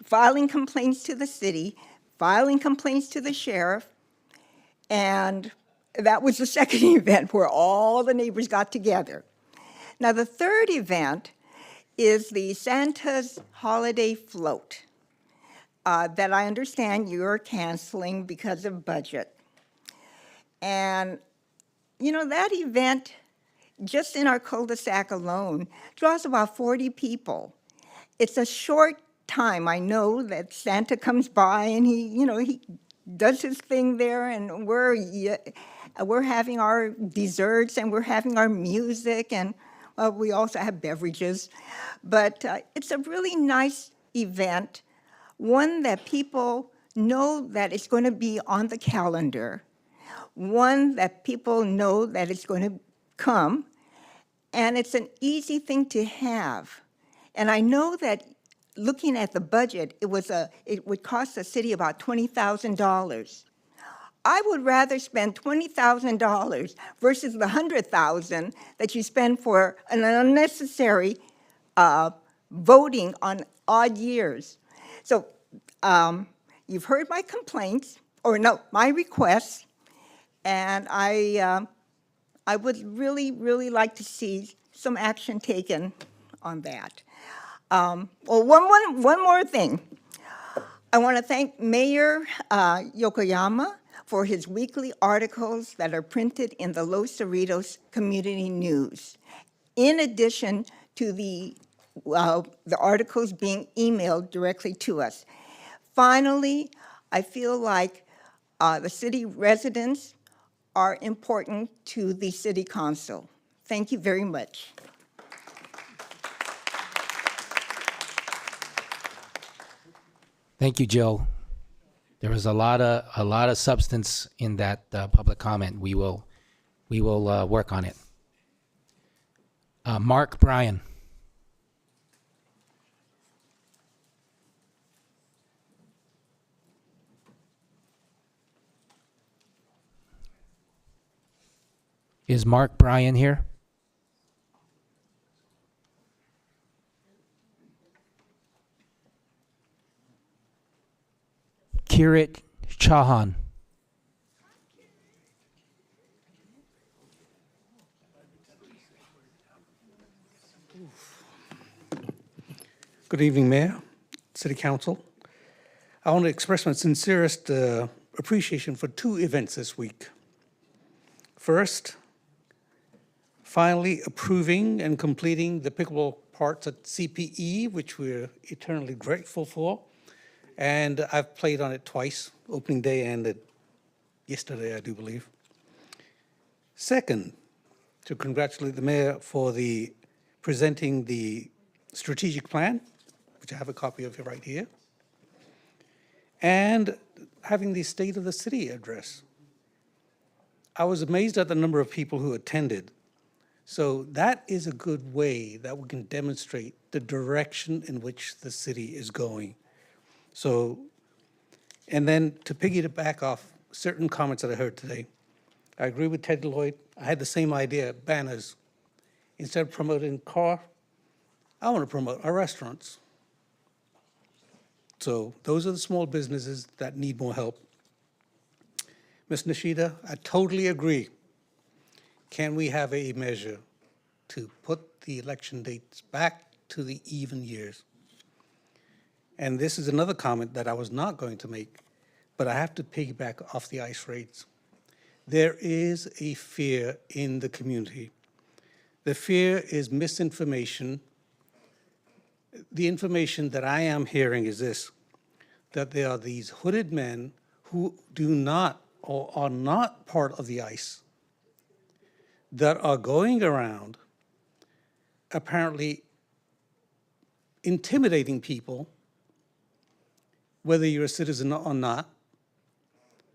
filing complaints to the city, filing complaints to the sheriff, and that was the second event where all the neighbors got together. Now, the third event is the Santa's Holiday Float that I understand you're canceling because of budget. And, you know, that event, just in our cul-de-sac alone, draws about 40 people. It's a short time. I know that Santa comes by and he does his thing there, and we're having our desserts and we're having our music, and we also have beverages. But it's a really nice event, one that people know that it's going to be on the calendar, one that people know that it's going to come, and it's an easy thing to have. And I know that looking at the budget, it would cost the city about $20,000. I would rather spend $20,000 versus the $100,000 that you spend for an unnecessary voting on odd years. So you've heard my complaints, or no, my requests, and I would really, really like to see some action taken on that. Well, one more thing. I want to thank Mayor Yokoyama for his weekly articles that are printed in the Los Cerritos Community News, in addition to the articles being emailed directly to us. Finally, I feel like the city residents are important to the City Council. Thank you very much. Thank you, Jill. There was a lot of substance in that public comment. We will work on it. Mark Bryan. Is Mark Bryan here? Kirit Chauhan. Good evening, Mayor, City Council. I want to express my sincerest appreciation for two events this week. First, finally approving and completing the pickleball parts at CPE, which we're eternally grateful for. And I've played on it twice, opening day and yesterday, I do believe. Second, to congratulate the mayor for presenting the strategic plan, which I have a copy of right here, and having the State of the City address. I was amazed at the number of people who attended. So that is a good way that we can demonstrate the direction in which the city is going. So, and then to piggyback off certain comments that I heard today, I agree with Ted Lloyd. I had the same idea, banners. Instead of promoting car, I want to promote our restaurants. So those are the small businesses that need more help. Ms. Nishida, I totally agree. Can we have a measure to put the election dates back to the even years? And this is another comment that I was not going to make, but I have to piggyback off the ICE raids. There is a fear in the community. The fear is misinformation. The information that I am hearing is this, that there are these hooded men who do not or are not part of the ICE that are going around apparently intimidating people, whether you're a citizen or not,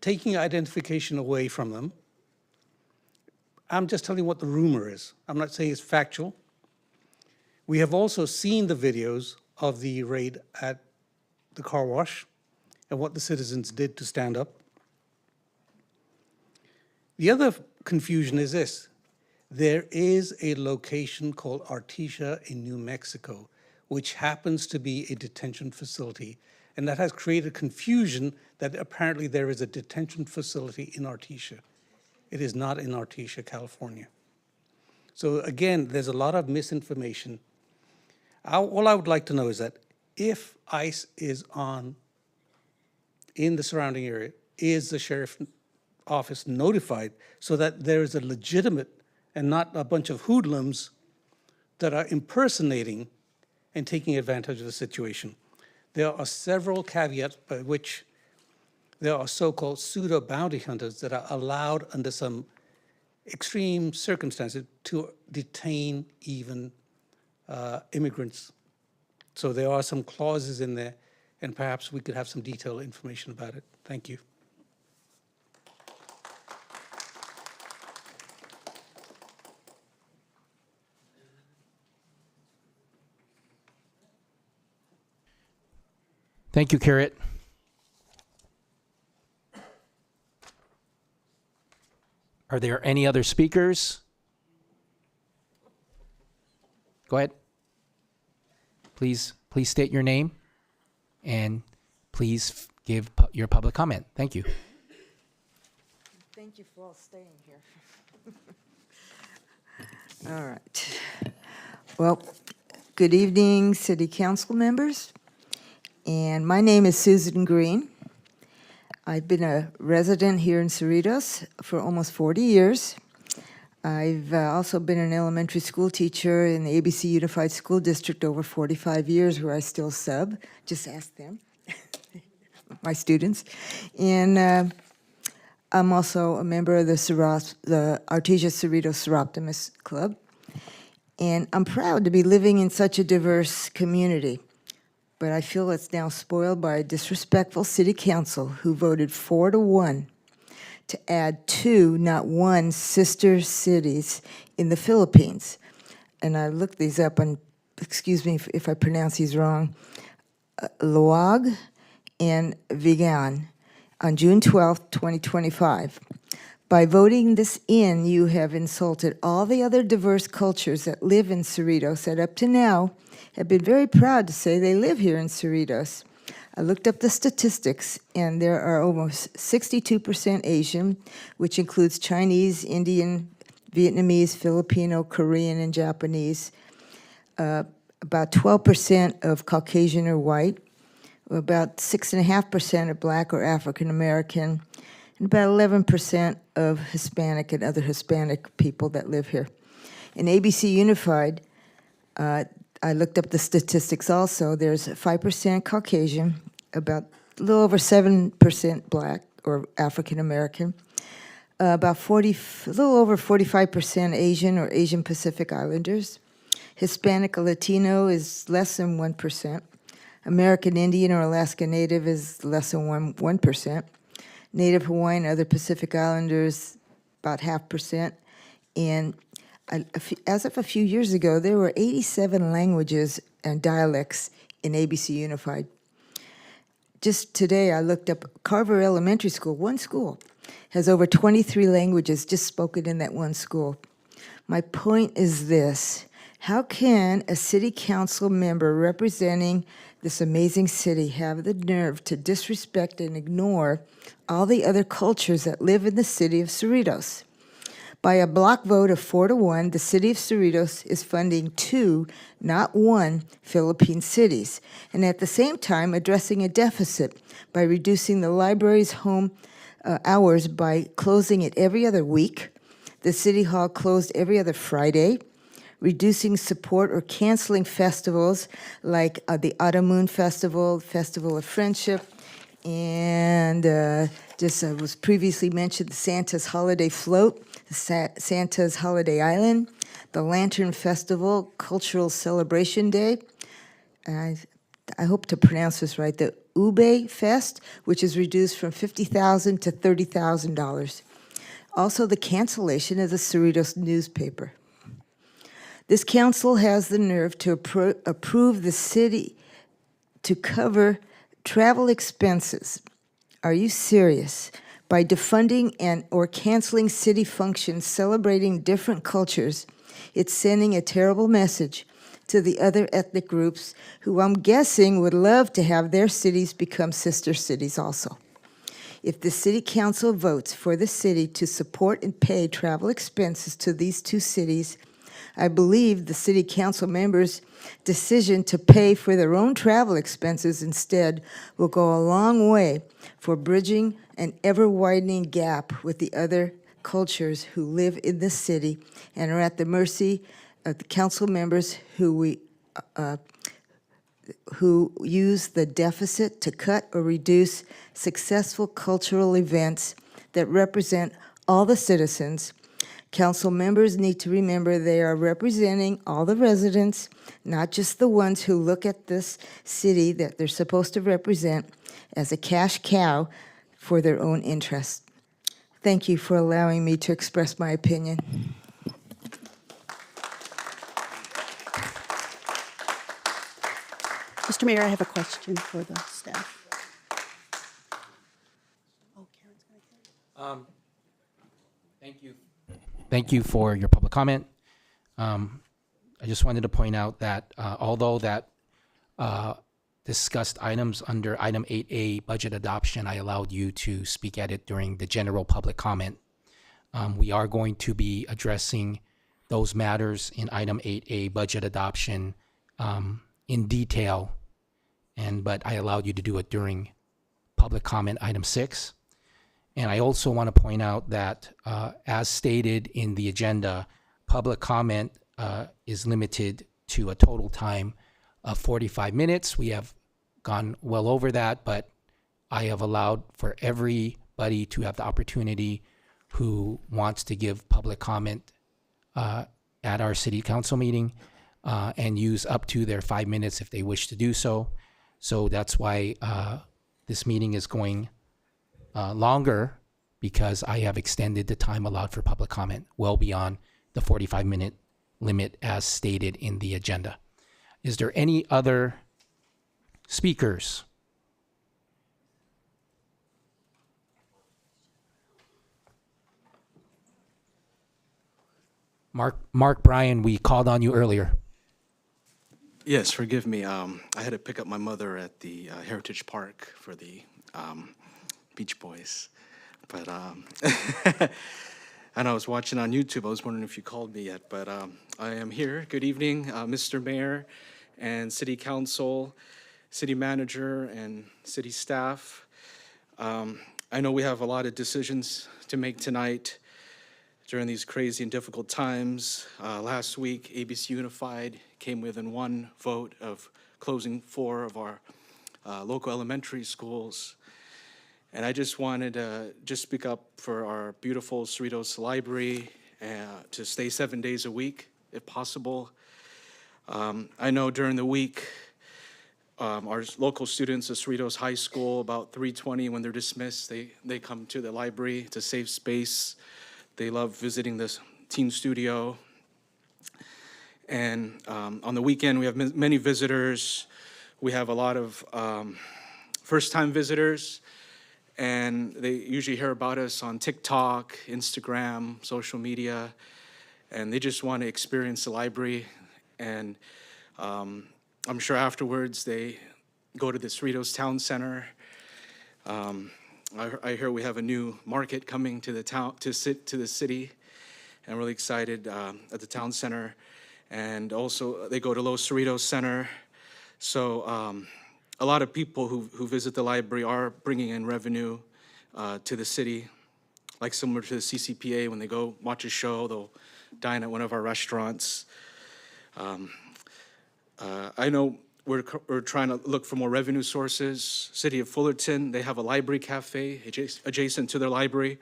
taking identification away from them. I'm just telling you what the rumor is. I'm not saying it's factual. We have also seen the videos of the raid at the car wash and what the citizens did to stand up. The other confusion is this. There is a location called Artesia in New Mexico, which happens to be a detention facility. And that has created confusion that apparently there is a detention facility in Artesia. It is not in Artesia, California. So again, there's a lot of misinformation. All I would like to know is that if ICE is in the surrounding area, is the sheriff's office notified so that there is a legitimate and not a bunch of hoodlums that are impersonating and taking advantage of the situation? There are several caveats by which there are so-called pseudo bounty hunters that are allowed under some extreme circumstances to detain even immigrants. So there are some clauses in there, and perhaps we could have some detailed information about it. Thank you. Thank you, Carrot. Are there any other speakers? Go ahead. Please state your name and please give your public comment. Thank you. Thank you for all staying here. All right. Well, good evening, City Council members. And my name is Susan Green. I've been a resident here in Cerritos for almost 40 years. I've also been an elementary school teacher in the ABC Unified School District over 45 years, where I still sub. Just ask them, my students. And I'm also a member of the Artesia Cerritos Seroptimus Club. And I'm proud to be living in such a diverse community. But I feel it's now spoiled by a disrespectful city council who voted 4-1 to add 2, not 1, sister cities in the Philippines. And I looked these up, and excuse me if I pronounce these wrong, Luag and Vigan on June 12th, 2025. By voting this in, you have insulted all the other diverse cultures that live in Cerritos that up to now have been very proud to say they live here in Cerritos. I looked up the statistics, and there are almost 62% Asian, which includes Chinese, Indian, Vietnamese, Filipino, Korean, and Japanese. About 12% of Caucasian or white, about 6.5% of Black or African American, and about 11% of Hispanic and other Hispanic people that live here. In ABC Unified, I looked up the statistics also. There's 5% Caucasian, about a little over 7% Black or African American, a little over 45% Asian or Asian Pacific Islanders. Hispanic or Latino is less than 1%. American Indian or Alaska Native is less than 1%. Native Hawaiian, other Pacific Islanders, about 0.5%. And as of a few years ago, there were 87 languages and dialects in ABC Unified. Just today, I looked up Carver Elementary School, one school, has over 23 languages just spoken in that one school. My point is this: how can a city council member representing this amazing city have the nerve to disrespect and ignore all the other cultures that live in the city of Cerritos? By a block vote of 4-1, the city of Cerritos is funding 2, not 1, Philippine cities, and at the same time addressing a deficit by reducing the library's home hours by closing it every other week, the city hall closed every other Friday, reducing support or canceling festivals like the Autumn Moon Festival, Festival of Friendship, and just was previously mentioned, the Santa's Holiday Float, Santa's Holiday Island, the Lantern Festival, Cultural Celebration Day, and I hope to pronounce this right, the Ube Fest, which is reduced from $50,000 to $30,000. Also, the cancellation of the Cerritos newspaper. This council has the nerve to approve the city to cover travel expenses. Are you serious? By defunding or canceling city functions celebrating different cultures, it's sending a terrible message to the other ethnic groups who I'm guessing would love to have their cities become sister cities also. If the city council votes for the city to support and pay travel expenses to these 2 cities, I believe the city council members' decision to pay for their own travel expenses instead will go a long way for bridging an ever-widening gap with the other cultures who live in the city and are at the mercy of the council members who use the deficit to cut or reduce successful cultural events that represent all the citizens. Council members need to remember they are representing all the residents, not just the ones who look at this city that they're supposed to represent as a cash cow for their own interests. Thank you for allowing me to express my opinion. Mr. Mayor, I have a question for the staff. Thank you. Thank you for your public comment. I just wanted to point out that although that discussed items under item 8A, budget adoption, I allowed you to speak at it during the general public comment. We are going to be addressing those matters in item 8A, budget adoption, in detail, but I allowed you to do it during public comment item 6. And I also want to point out that, as stated in the agenda, public comment is limited to a total time of 45 minutes. We have gone well over that, but I have allowed for everybody to have the opportunity who wants to give public comment at our city council meeting and use up to their 5 minutes if they wish to do so. So that's why this meeting is going longer, because I have extended the time allowed for public comment well beyond the 45-minute limit as stated in the agenda. Is there any other speakers? Mark Bryan, we called on you earlier. Yes, forgive me. I had to pick up my mother at the Heritage Park for the Beach Boys. But and I was watching on YouTube. I was wondering if you called me yet, but I am here. Good evening, Mr. Mayor and City Council, City Manager, and City staff. I know we have a lot of decisions to make tonight during these crazy and difficult times. Last week, ABC Unified came within one vote of closing 4 of our local elementary schools. And I just wanted to just speak up for our beautiful Cerritos Library to stay 7 days a week, if possible. I know during the week, our local students at Cerritos High School, about 3:20 when they're dismissed, they come to the library. It's a safe space. They love visiting the teen studio. And on the weekend, we have many visitors. We have a lot of first-time visitors. And they usually hear about us on TikTok, Instagram, social media, and they just want to experience the library. And I'm sure afterwards they go to the Cerritos Town Center. I hear we have a new market coming to the town, to the city. I'm really excited at the town center. And also they go to Los Cerritos Center. So a lot of people who visit the library are bringing in revenue to the city, like similar to the CCPA. When they go watch a show, they'll dine at one of our restaurants. I know we're trying to look for more revenue sources. City of Fullerton, they have a library cafe adjacent to their library.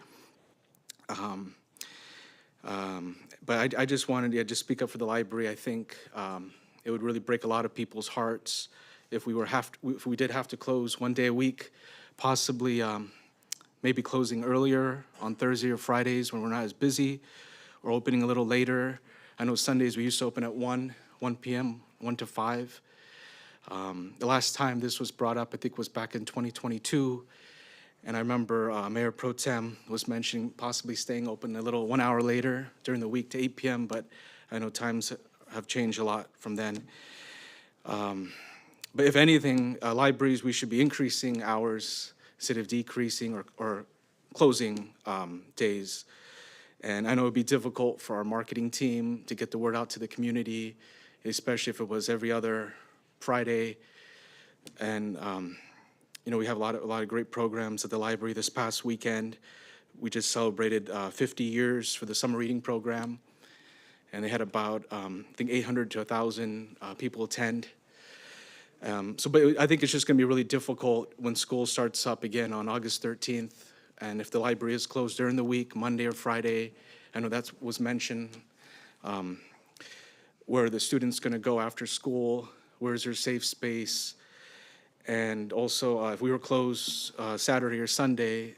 But I just wanted to just speak up for the library. I think it would really break a lot of people's hearts if we did have to close 1 day a week, possibly maybe closing earlier on Thursday or Fridays when we're not as busy, or opening a little later. I know Sundays we used to open at 1 p.m., 1 to 5. The last time this was brought up, I think, was back in 2022. And I remember Mayor Pro Tem was mentioning possibly staying open a little 1 hour later during the week to 8 p.m., but I know times have changed a lot from then. But if anything, libraries, we should be increasing hours instead of decreasing or closing days. And I know it'd be difficult for our marketing team to get the word out to the community, especially if it was every other Friday. And we have a lot of great programs at the library. This past weekend, we just celebrated 50 years for the summer reading program, and they had about I think 800 to 1,000 people attend. But I think it's just going to be really difficult when school starts up again on August 13th. And if the library is closed during the week, Monday or Friday, I know that was mentioned, where are the students going to go after school? Where is their safe space? And also, if we were closed Saturday or Sunday,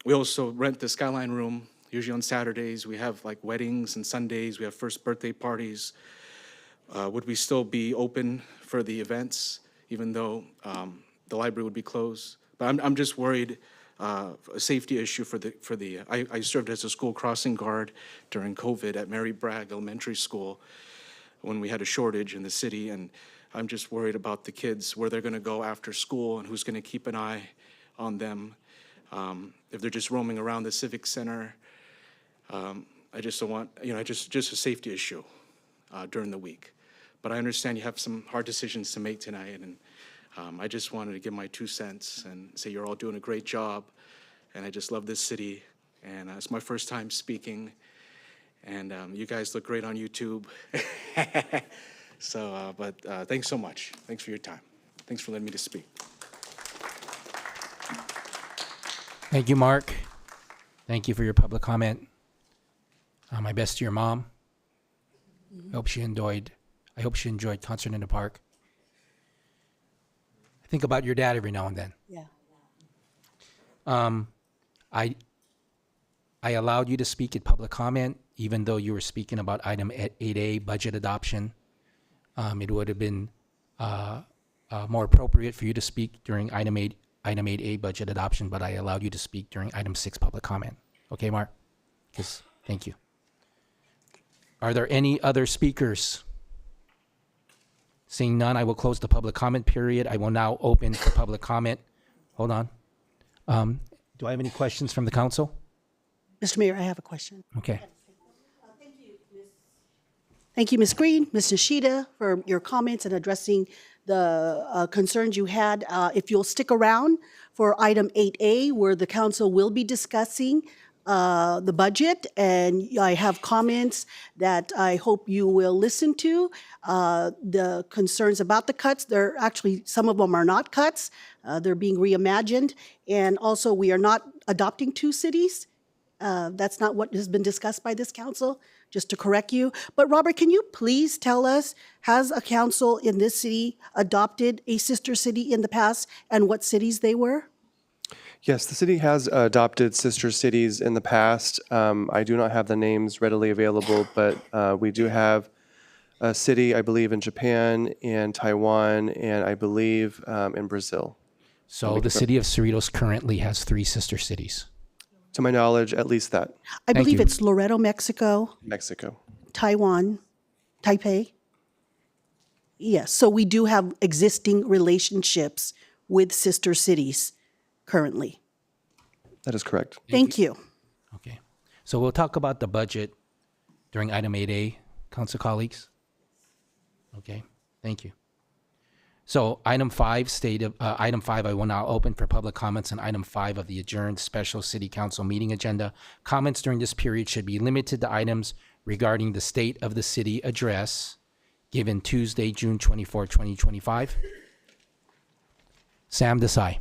we also rent the Skyline Room. Usually on Saturdays, we have like weddings, and Sundays, we have first birthday parties. Would we still be open for the events, even though the library would be closed? But I'm just worried, a safety issue I served as a school crossing guard during COVID at Mary Bragg Elementary School when we had a shortage in the city, and I'm just worried about the kids, where they're gonna go after school and who's gonna keep an eye on them. If they're just roaming around the Civic Center, I just don't want, just a safety issue during the week. But I understand you have some hard decisions to make tonight, and I just wanted to give my 2 cents and say you're all doing a great job, and I just love this city, and it's my first time speaking, and you guys look great on YouTube. But thanks so much. Thanks for your time. Thanks for letting me to speak. Thank you, Mark. Thank you for your public comment. My best to your mom. I hope she enjoyed Concert in the Park. I think about your dad every now and then. Yeah. I allowed you to speak at public comment, even though you were speaking about item 8A, budget adoption. It would have been more appropriate for you to speak during item 8A, budget adoption, but I allowed you to speak during item 6, public comment. Okay, Mark? Thank you. Are there any other speakers? Seeing none, I will close the public comment period. I will now open for public comment. Hold on. Do I have any questions from the council? Mr. Mayor, I have a question. Okay. Thank you, Ms. Green, Ms. Nishida, for your comments and addressing the concerns you had. If you'll stick around for item 8A, where the council will be discussing the budget, and I have comments that I hope you will listen to. The concerns about the cuts, they're actually, some of them are not cuts. They're being reimagined. And also, we are not adopting 2 cities. That's not what has been discussed by this council, just to correct you. But Robert, can you please tell us, has a council in this city adopted a sister city in the past, and what cities they were? Yes, the city has adopted sister cities in the past. I do not have the names readily available, but we do have a city, I believe, in Japan, in Taiwan, and I believe in Brazil. So the city of Cerritos currently has 3 sister cities. To my knowledge, at least that. I believe it's Loreto, Mexico, Mexico. Taiwan, Taipei. Yes, so we do have existing relationships with sister cities currently. That is correct. Thank you. Okay. So we'll talk about the budget during item 8A, council colleagues. Okay, thank you. So item 5 I will now open for public comments on item 5 of the adjourned special city council meeting agenda. Comments during this period should be limited to items regarding the state of the city address given Tuesday, June 24, 2025. Sam Desai.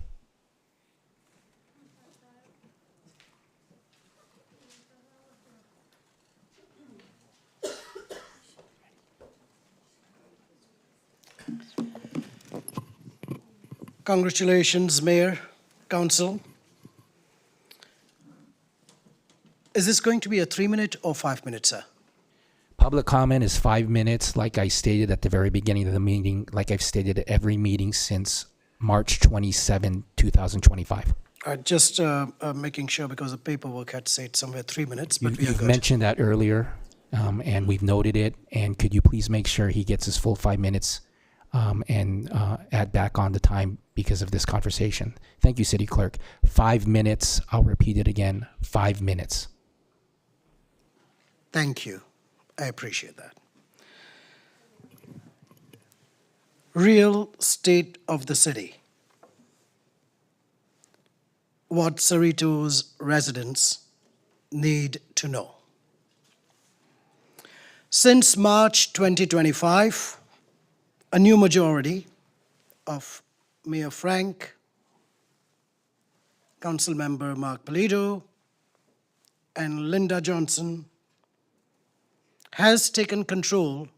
Congratulations, Mayor, Council. Is this going to be a 3-minute or 5-minute, sir? Public comment is 5 minutes, like I stated at the very beginning of the meeting, like I've stated at every meeting since March 27, 2025. Just making sure, because the paperwork had said somewhere 3 minutes, but we are You've good. mentioned that earlier, and we've noted it. And could you please make sure he gets his full 5 minutes and add back on the time because of this conversation? Thank you, City Clerk. 5 minutes. I'll repeat it again. 5 minutes. Thank you. I appreciate that. Real state of the city. What Cerritos residents need to know. Since March 2025, a new majority of Mayor Frank, Councilmember Mark Polito, and Linda Johnson has taken control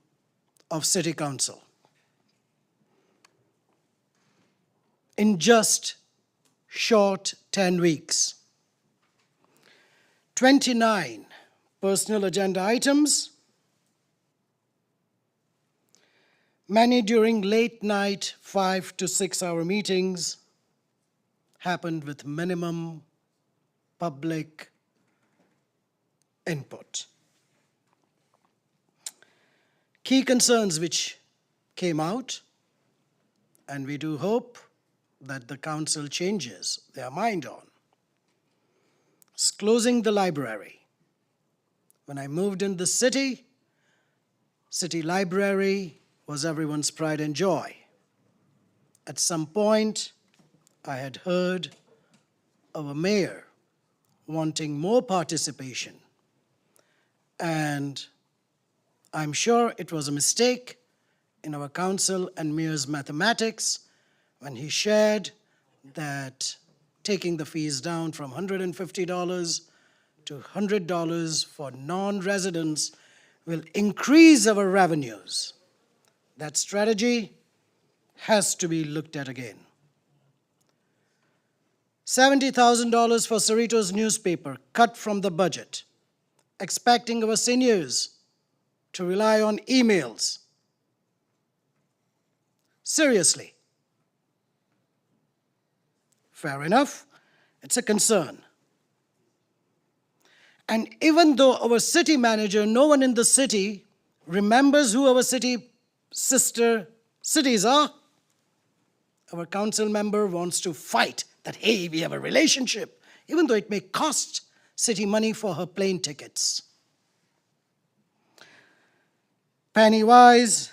of City Council. In just short 10 weeks, 29 personal agenda items, many during late night 5 to 6 hour meetings, happened with minimum public input. Key concerns which came out, and we do hope that the council changes their mind on, is closing the library. When I moved in the city library was everyone's pride and joy. At some point, I had heard of a mayor wanting more participation, and I'm sure it was a mistake in our council and mayor's mathematics when he shared that taking the fees down from $150 to $100 for non-residents will increase our revenues. That strategy has to be looked at again. $70,000 for Cerritos newspaper cut from the budget, expecting our seniors to rely on emails. Seriously. Fair enough, it's a concern. And even though our city manager, no one in the city remembers who our city sister cities are, our council member wants to fight that, hey, we have a relationship, even though it may cost city money for her plane tickets. Penny wise,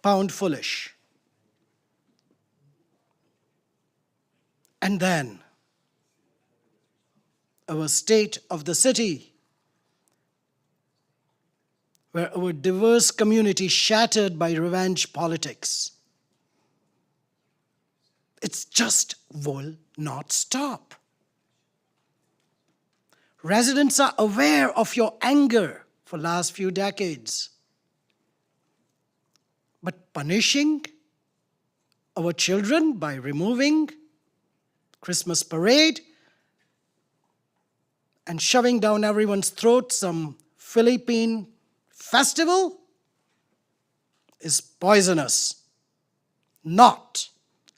pound foolish. And then, our state of the city, where our diverse community shattered by revenge politics. It just will not stop. Residents are aware of your anger for last few decades. But punishing our children by removing Christmas parade and shoving down everyone's throat some Philippine festival is poisonous, not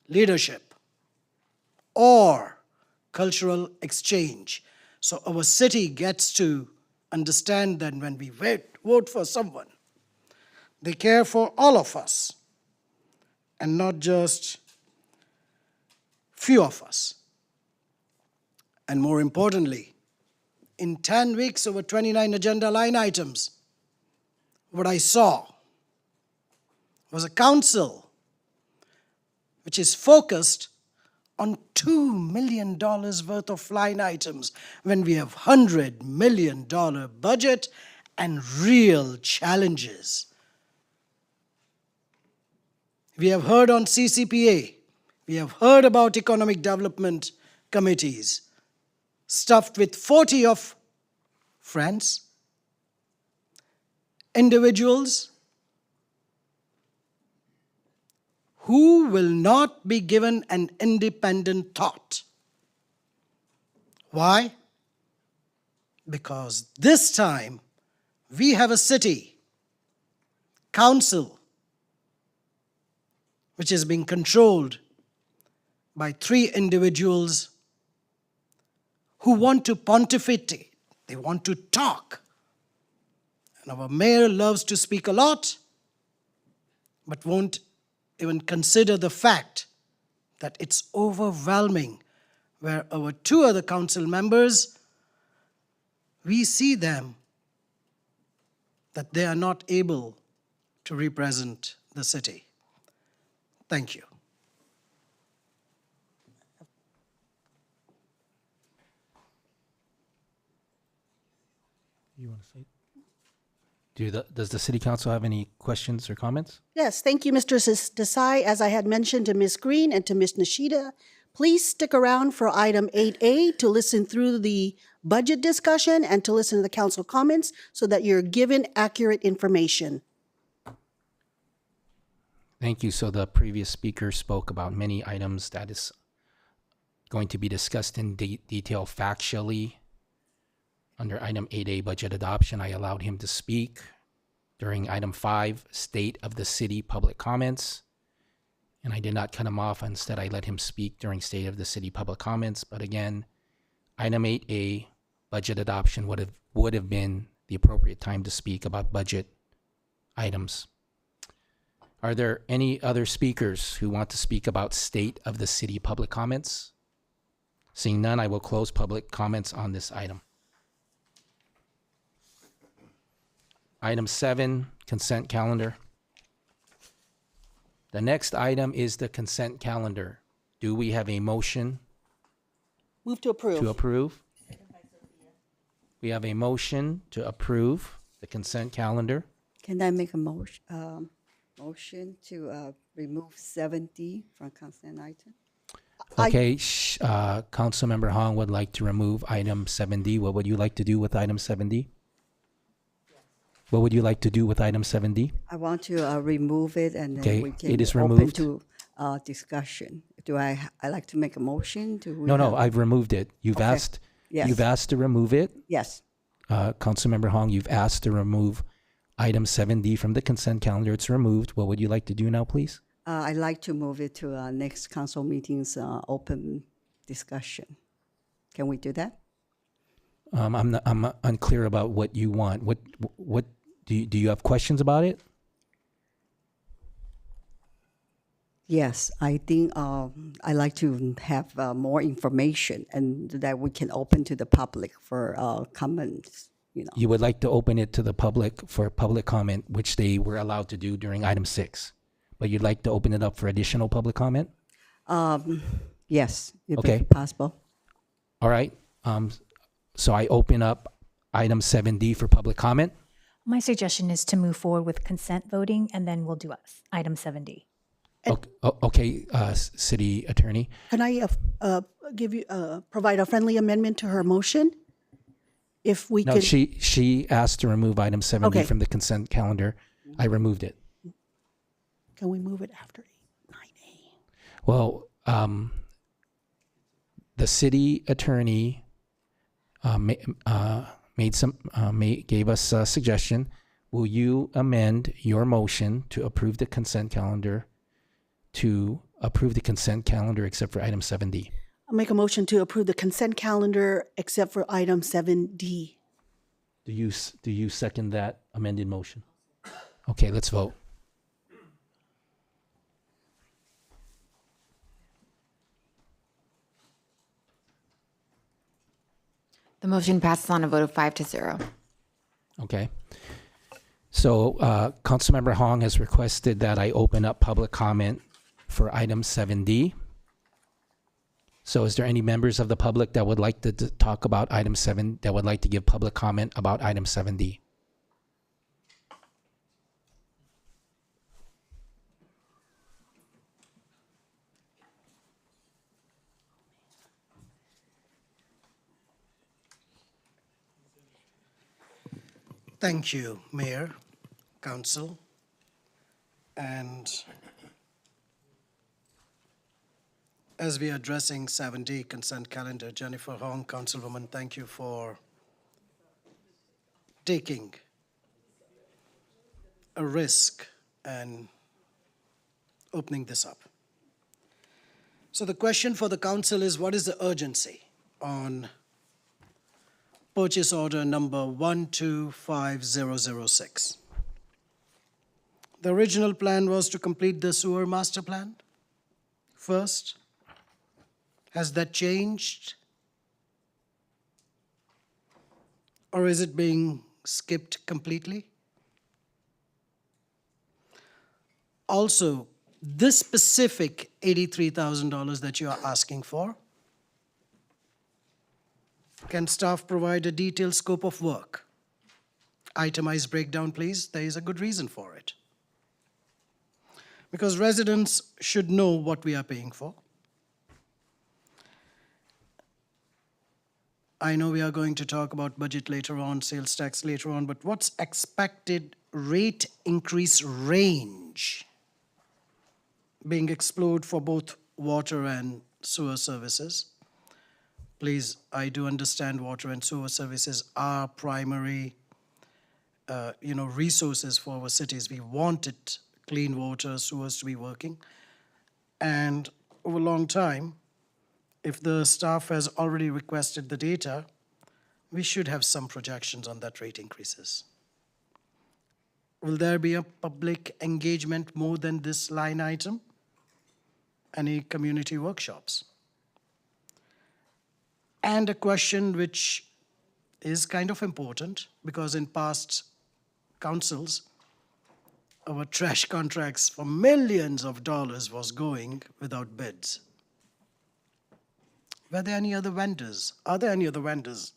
leadership or cultural exchange. So our city gets to understand that when we vote for someone, they care for all of us and not just few of us. And more importantly, in 10 weeks, over 29 agenda line items, what I saw was a council which is focused on $2 million worth of line items when we have $100 million budget and real challenges. We have heard on CCPA, we have heard about economic development committees stuffed with 40 of friends, individuals who will not be given an independent thought. Why? Because this time we have a city council which is being controlled by 3 individuals who want to pontificate, they want to talk. And our mayor loves to speak a lot, but won't even consider the fact that it's overwhelming, where our 2 other council members, we see them that they are not able to represent the city. Thank you. You want to say? Does the city council have any questions or comments? Yes, thank you, Mr. Desai. As I had mentioned to Ms. Green and to Ms. Nishida, please stick around for item 8A to listen through the budget discussion and to listen to the council comments so that you're given accurate information. Thank you. So the previous speaker spoke about many items that is going to be discussed in detail factually. Under item 8A, budget adoption, I allowed him to speak. During item 5, state of the city public comments, and I did not cut him off. Instead, I let him speak during state of the city public comments. But again, item 8A, budget adoption would have been the appropriate time to speak about budget items. Are there any other speakers who want to speak about state of the city public comments? Seeing none, I will close public comments on this item. Item 7, consent calendar. The next item is the consent calendar. Do we have a motion Move to approve. to approve? We have a motion to approve the consent calendar. Can I make a motion to remove 7D from consent item? Okay, Councilmember Hong would like to remove item 7D. What would you like to do with item 7D? What would you like to do with item 7D? I want to remove it and then Okay, we can it is open removed. to discussion. Do I like to make a motion to? No, I've removed it. You've Okay. asked. Yes. You've asked to remove it. Yes. Councilmember Hong, you've asked to remove item 7D from the consent calendar. It's removed. What would you like to do now, please? I'd like to move it to next council meeting's open discussion. Can we do that? I'm unclear about what you want. What do you have questions about it? Yes, I think I like to have more information and that we can open to the public for comments. You would like to open it to the public for public comment, which they were allowed to do during item 6, but you'd like to open it up for additional public comment? Yes, if Okay. it's possible. All right. So I open up item 7D for public comment. My suggestion is to move forward with consent voting, and then we'll do item 7D. Okay, City Attorney. Can I provide a friendly amendment to her motion? If we No, can. she asked to remove item 7D Okay. from the consent calendar. I removed it. Can we move it after? Well, the city attorney gave us a suggestion. Will you amend your motion to approve the consent calendar except for item 7D? I'll make a motion to approve the consent calendar except for item 7D. Do you second that amended motion? Okay, let's vote. The motion passes on a vote of 5-0. Okay. So Councilmember Hong has requested that I open up public comment for item 7D. So is there any members of the public that would like to talk about item 7, that would like to give public comment about item 7D? Thank you, Mayor, Council, and as we are addressing 7D consent calendar, Jennifer Hong, Councilwoman, thank you for taking a risk and opening this up. So the question for the council is, what is the urgency on purchase order number 125006? The original plan was to complete the sewer master plan first. Has that changed? Or is it being skipped completely? Also, this specific $83,000 that you are asking for, can staff provide a detailed scope of work? Itemized breakdown, please. There is a good reason for it. Because residents should know what we are paying for. I know we are going to talk about budget later on, sales tax later on, but what's expected rate increase range being explored for both water and sewer services? Please, I do understand water and sewer services are primary, resources for our cities. We want it, clean water, sewers to be working. And over a long time, if the staff has already requested the data, we should have some projections on that rate increases. Will there be a public engagement more than this line item? Any community workshops? And a question which is kind of important, because in past councils, our trash contracts for millions of dollars was going without bids. Were there any other vendors? Are there any other vendors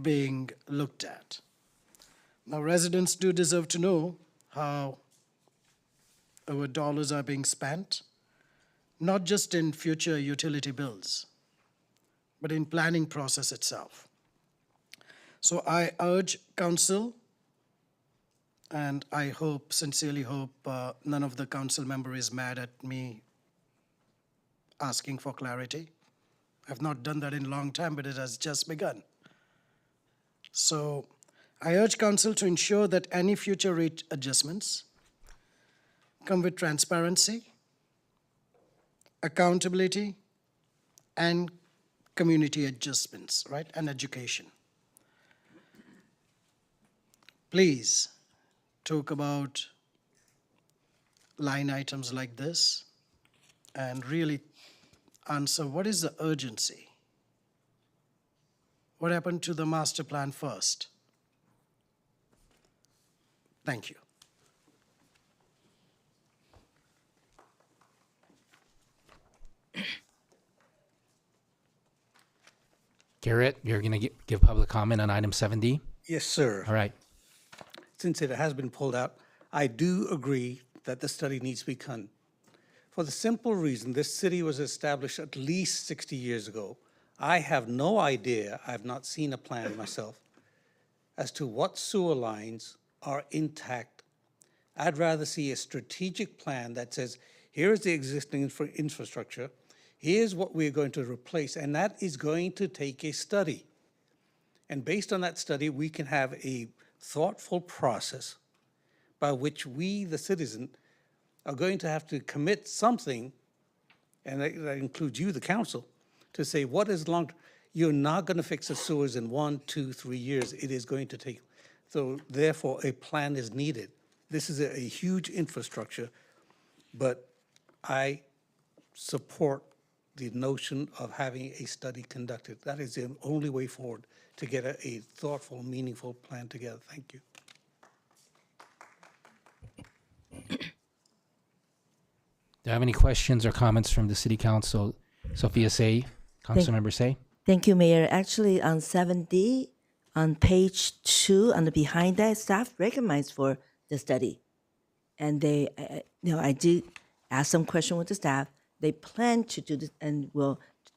being looked at? Now, residents do deserve to know how our dollars are being spent, not just in future utility bills, but in planning process itself. So I urge council, and I hope, sincerely hope, none of the council member is mad at me asking for clarity. I've not done that in a long time, but it has just begun. So I urge council to ensure that any future rate adjustments come with transparency, accountability, and community adjustments, right, and education. Please talk about line items like this and really answer what is the urgency? What happened to the master plan first? Thank you. Garrett, you're going to give public comment on item 7D? Yes, sir. All right. Since it has been pulled out, I do agree that the study needs to be done. For the simple reason, this city was established at least 60 years ago. I have no idea, I've not seen a plan myself, as to what sewer lines are intact. I'd rather see a strategic plan that says, here's the existing infrastructure, here's what we're going to replace, and that is going to take a study. And based on that study, we can have a thoughtful process by which we, the citizen, are going to have to commit something, and that includes you, the council, to say what is long. You're not going to fix the sewers in 1, 2, 3 years. It is going to take. So therefore, a plan is needed. This is a huge infrastructure, but I support the notion of having a study conducted. That is the only way forward to get a thoughtful, meaningful plan together. Thank you. Do I have any questions or comments from the City Council? Sophia Say, Councilmember Say. Thank you, Mayor. Actually, on 7D, on page 2, on the behind that, staff recognized for the study. And they, I did ask some question with the staff. They plan to do this, and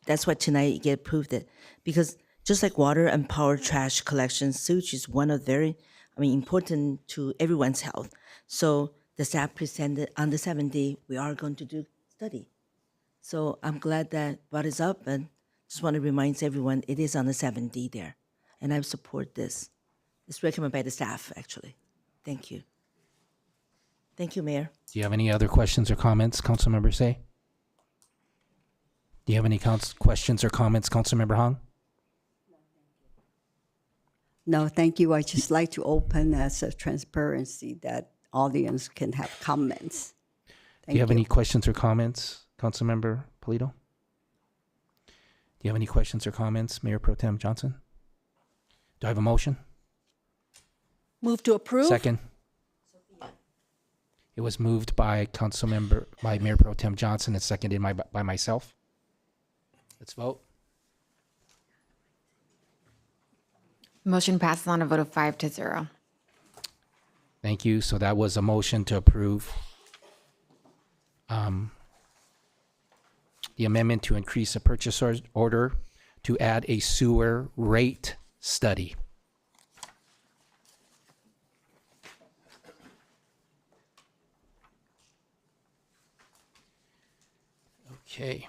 that's why tonight you get approved it. Because just like water and power trash collection, sewage is one of very, important to everyone's health. So the staff presented on the 7D, we are going to do study. So I'm glad that brought us up, and just want to remind everyone it is on the 7D there. And I support this. It's recommended by the staff, actually. Thank you. Thank you, Mayor. Do you have any other questions or comments, Councilmember Say? Do you have any questions or comments, Councilmember Hong? No, thank you. I just like to open as a transparency that audience can have comments. Do you have any questions or comments, Councilmember Polito? Do you have any questions or comments, Mayor Pro Tem Johnson? Do I have a motion? Move to approve. Second. It was moved by Mayor Pro Tem Johnson and seconded by myself. Let's vote. Motion passes on a vote of 5-0. Thank you. So that was a motion to approve the amendment to increase a purchase order to add a sewer rate study. Okay.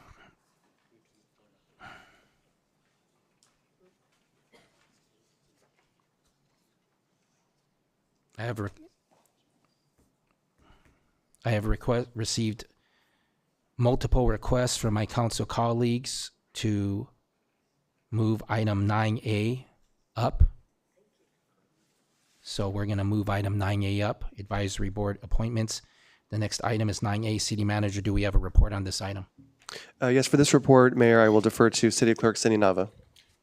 I have received multiple requests from my council colleagues to move item 9A up. So we're going to move item 9A up, advisory board appointments. The next item is 9A, city manager. Do we have a report on this item? Yes, for this report, Mayor, I will defer to City Clerk Cindy Nava.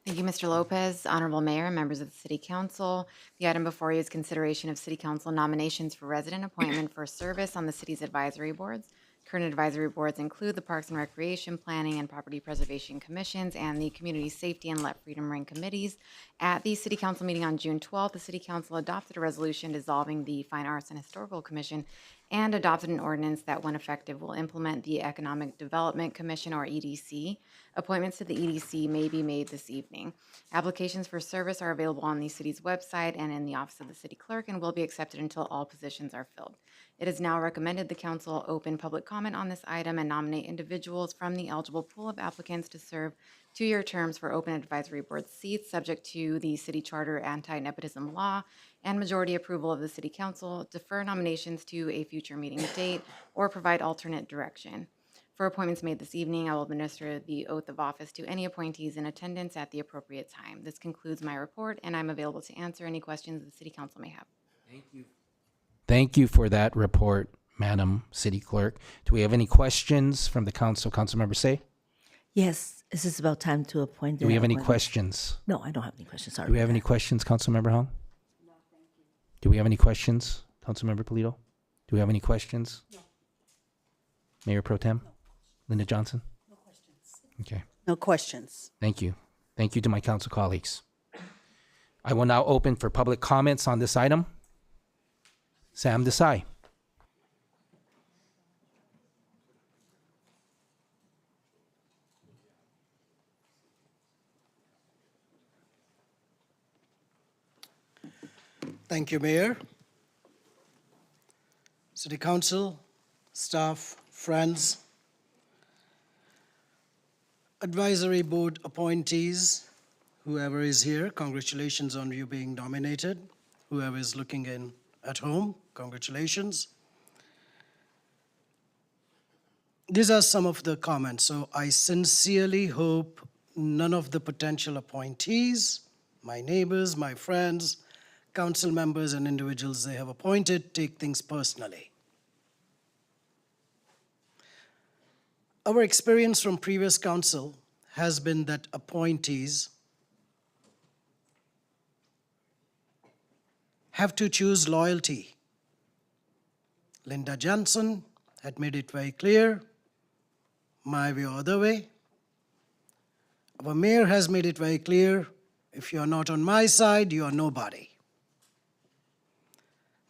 Thank you, Mr. Lopez. Honorable Mayor, members of the City Council. The item before you is consideration of City Council nominations for resident appointment for service on the city's advisory boards. Current advisory boards include the Parks and Recreation, Planning and Property Preservation Commissions and the Community Safety and Let Freedom Ring Committees. At the City Council meeting on June 12th, the City Council adopted a resolution dissolving the Fine Arts and Historical Commission and adopted an ordinance that, when effective, will implement the Economic Development Commission, or EDC. Appointments to the EDC may be made this evening. Applications for service are available on the city's website and in the office of the city clerk and will be accepted until all positions are filled. It is now recommended the council open public comment on this item and nominate individuals from the eligible pool of applicants to serve 2-year terms for open advisory board seats, subject to the city charter, anti-nepotism law, and majority approval of the city council, defer nominations to a future meeting date, or provide alternate direction. For appointments made this evening, I will administer the oath of office to any appointees in attendance at the appropriate time. This concludes my report, and I'm available to answer any questions the city council may have. Thank you. Thank you for that report, Madam City Clerk. Do we have any questions from the council? Councilmember Say? Yes, is this about time to appoint? Do we have any questions? No, I don't have any questions. Sorry. Do we have any questions, Councilmember Hong? No, thank you. Do we have any questions, Councilmember Polito? Do we have any questions? No. Mayor Pro Tem? No. Linda Johnson? No questions. Okay. No questions. Thank you. Thank you to my council colleagues. I will now open for public comments on this item. Sam Desai. Thank you, Mayor. City Council, staff, friends, advisory board appointees, whoever is here, congratulations on you being nominated. Whoever is looking in at home, congratulations. These are some of the comments. So I sincerely hope none of the potential appointees, my neighbors, my friends, council members and individuals they have appointed take things personally. Our experience from previous council has been that appointees have to choose loyalty. Linda Johnson had made it very clear, my way or other way. Our mayor has made it very clear, if you're not on my side, you are nobody.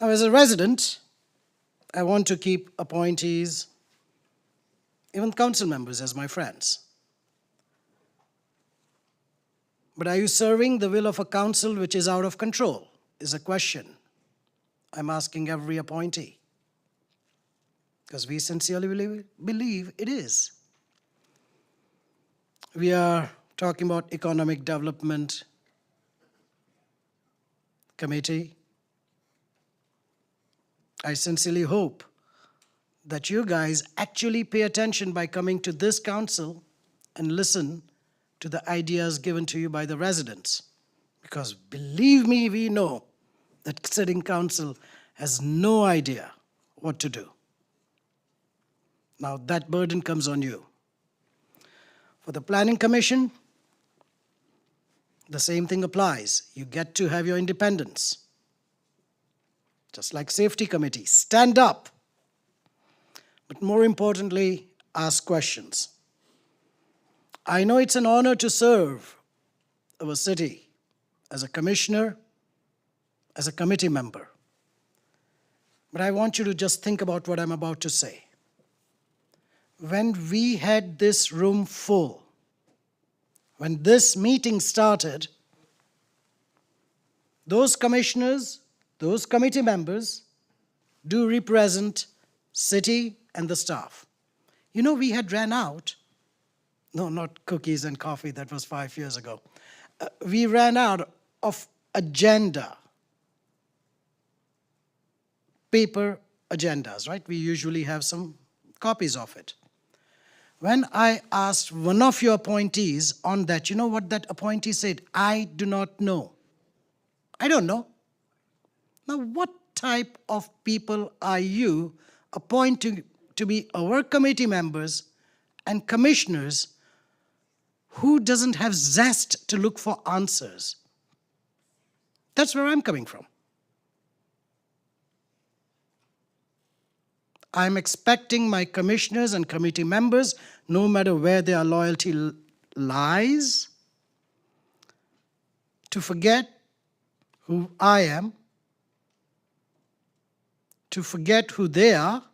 Now, as a resident, I want to keep appointees, even council members, as my friends. But are you serving the will of a council which is out of control? Is a question I'm asking every appointee. Because we sincerely believe it is. We are talking about Economic Development Committee. I sincerely hope that you guys actually pay attention by coming to this council and listen to the ideas given to you by the residents. Because believe me, we know that sitting council has no idea what to do. Now that burden comes on you. For the Planning Commission, the same thing applies. You get to have your independence. Just like Safety Committee, stand up but more importantly, ask questions. I know it's an honor to serve our city as a commissioner, as a committee member. But I want you to just think about what I'm about to say. When we had this room full, when this meeting started, those commissioners, those committee members do represent city and the staff. You know, we had ran out, no, not cookies and coffee, that was 5 years ago. We ran out of agenda, paper agendas, right? We usually have some copies of it. When I asked one of your appointees on that, you know what that appointee said? I do not know. I don't know. Now, what type of people are you appointing to be our committee members and commissioners who doesn't have zest to look for answers? That's where I'm coming from. I'm expecting my commissioners and committee members, no matter where their loyalty lies, to forget who I am, to forget who they are,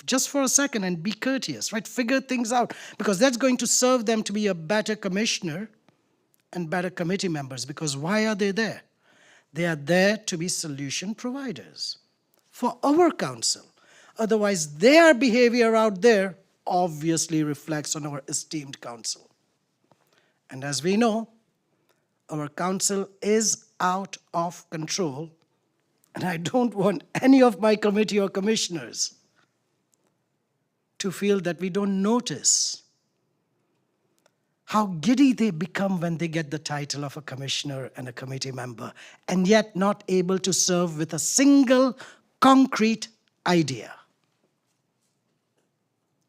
just for a second, and be courteous, right? Figure things out, because that's going to serve them to be a better commissioner and better committee members. Because why are they there? They are there to be solution providers for our council. Otherwise, their behavior out there obviously reflects on our esteemed council. And as we know, our council is out of control, and I don't want any of my committee or commissioners to feel that we don't notice how giddy they become when they get the title of a commissioner and a committee member, and yet not able to serve with a single concrete idea.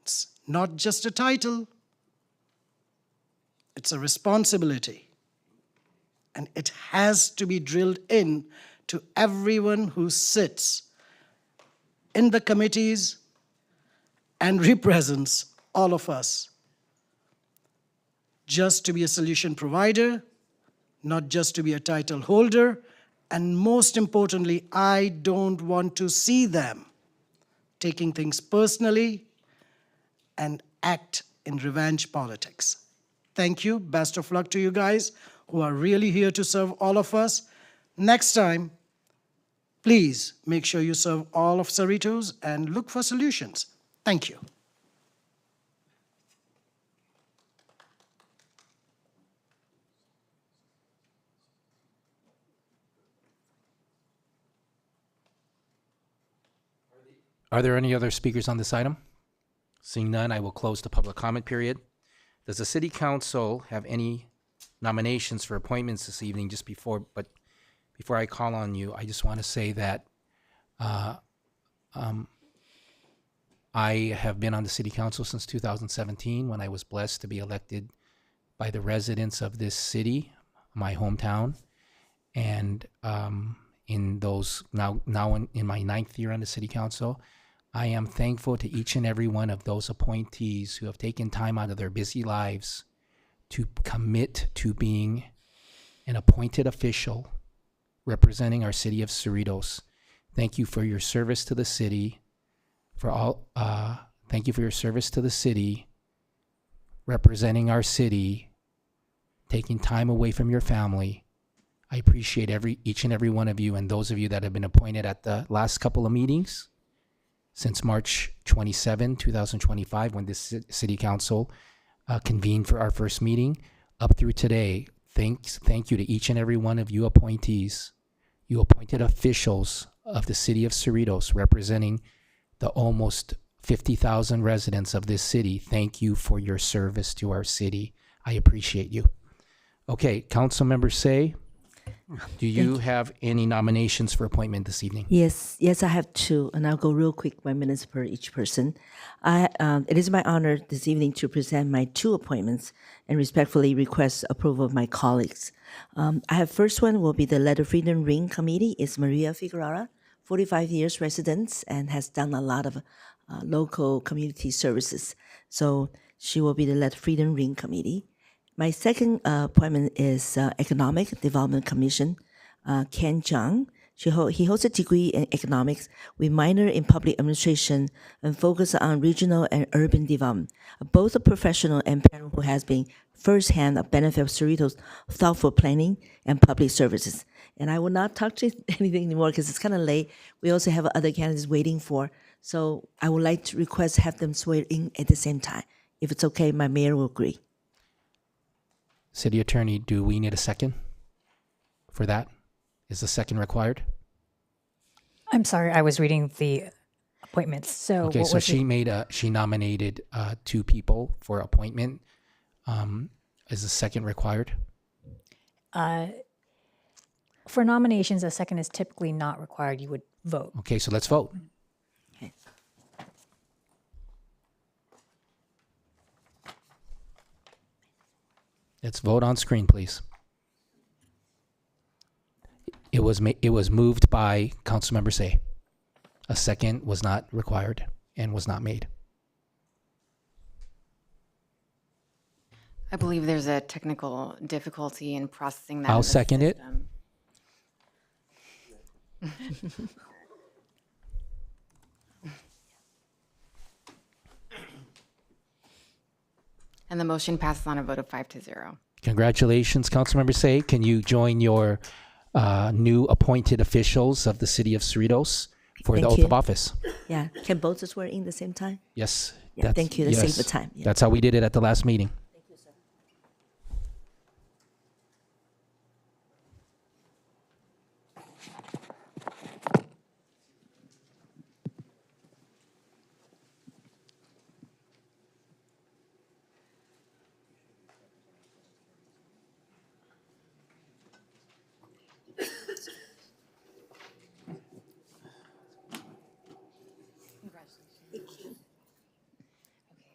It's not just a title, it's a responsibility. And it has to be drilled in to everyone who sits in the committees and represents all of us. Just to be a solution provider, not just to be a title holder, and most importantly, I don't want to see them taking things personally and act in revenge politics. Thank you. Best of luck to you guys who are really here to serve all of us. Next time, please make sure you serve all of Cerritos and look for solutions. Thank you. Are there any other speakers on this item? Seeing none, I will close the public comment period. Does the city council have any nominations for appointments this evening? Before I call on you, I just want to say that I have been on the city council since 2017, when I was blessed to be elected by the residents of this city, my hometown. And in those now in my 9th year on the city council, I am thankful to each and every one of those appointees who have taken time out of their busy lives to commit to being an appointed official representing our city of Cerritos. Thank you for your service to the city. Thank you for your service to the city, representing our city, taking time away from your family. I appreciate each and every one of you, and those of you that have been appointed at the last couple of meetings since March 27, 2025, when this city council convened for our first meeting, up through today. Thank you to each and every one of you appointees, you appointed officials of the city of Cerritos, representing the almost 50,000 residents of this city. Thank you for your service to our city. I appreciate you. Okay, council member Say, do you have any nominations for appointment this evening? Yes, I have two, and I'll go real quick, 1 minute per each person. It is my honor this evening to present my two appointments and respectfully request approval of my colleagues. I have first one will be the Letter Freedom Ring Committee. It's Maria Figueroa, 45 years residence, and has done a lot of local community services. So she will be the Let Freedom Ring Committee. My second appointment is Economic Development Commission, Ken Zhang. He holds a degree in economics with minor in public administration and focus on regional and urban development. Both a professional and parent who has been firsthand a benefit of Cerritos' thoughtful planning and public services. And I will not talk to anything anymore because it's kind of late. We also have other candidates waiting for. So I would like to request have them swear in at the same time. If it's okay, my mayor will agree. City Attorney, do we need a second for that? Is the second required? I'm sorry, I was reading the appointments. So Okay, what so was she nominated 2 people for appointment. Is the second required? for nominations, a second is typically not required. You would vote. Okay, so let's vote. Let's vote on screen, please. It was moved by Councilmember Say. A second was not required and was not made. I believe there's a technical difficulty in processing that. in I'll the second it. system. And the motion passes on a vote of 5-0. Congratulations, Councilmember Say. Can you join your new appointed officials of the city of Cerritos for the Thank oath you. of office? Yeah, can both swear in the same time? Yes. Yeah, thank you. To save the time. Yeah. That's how we did it at the last meeting. Okay,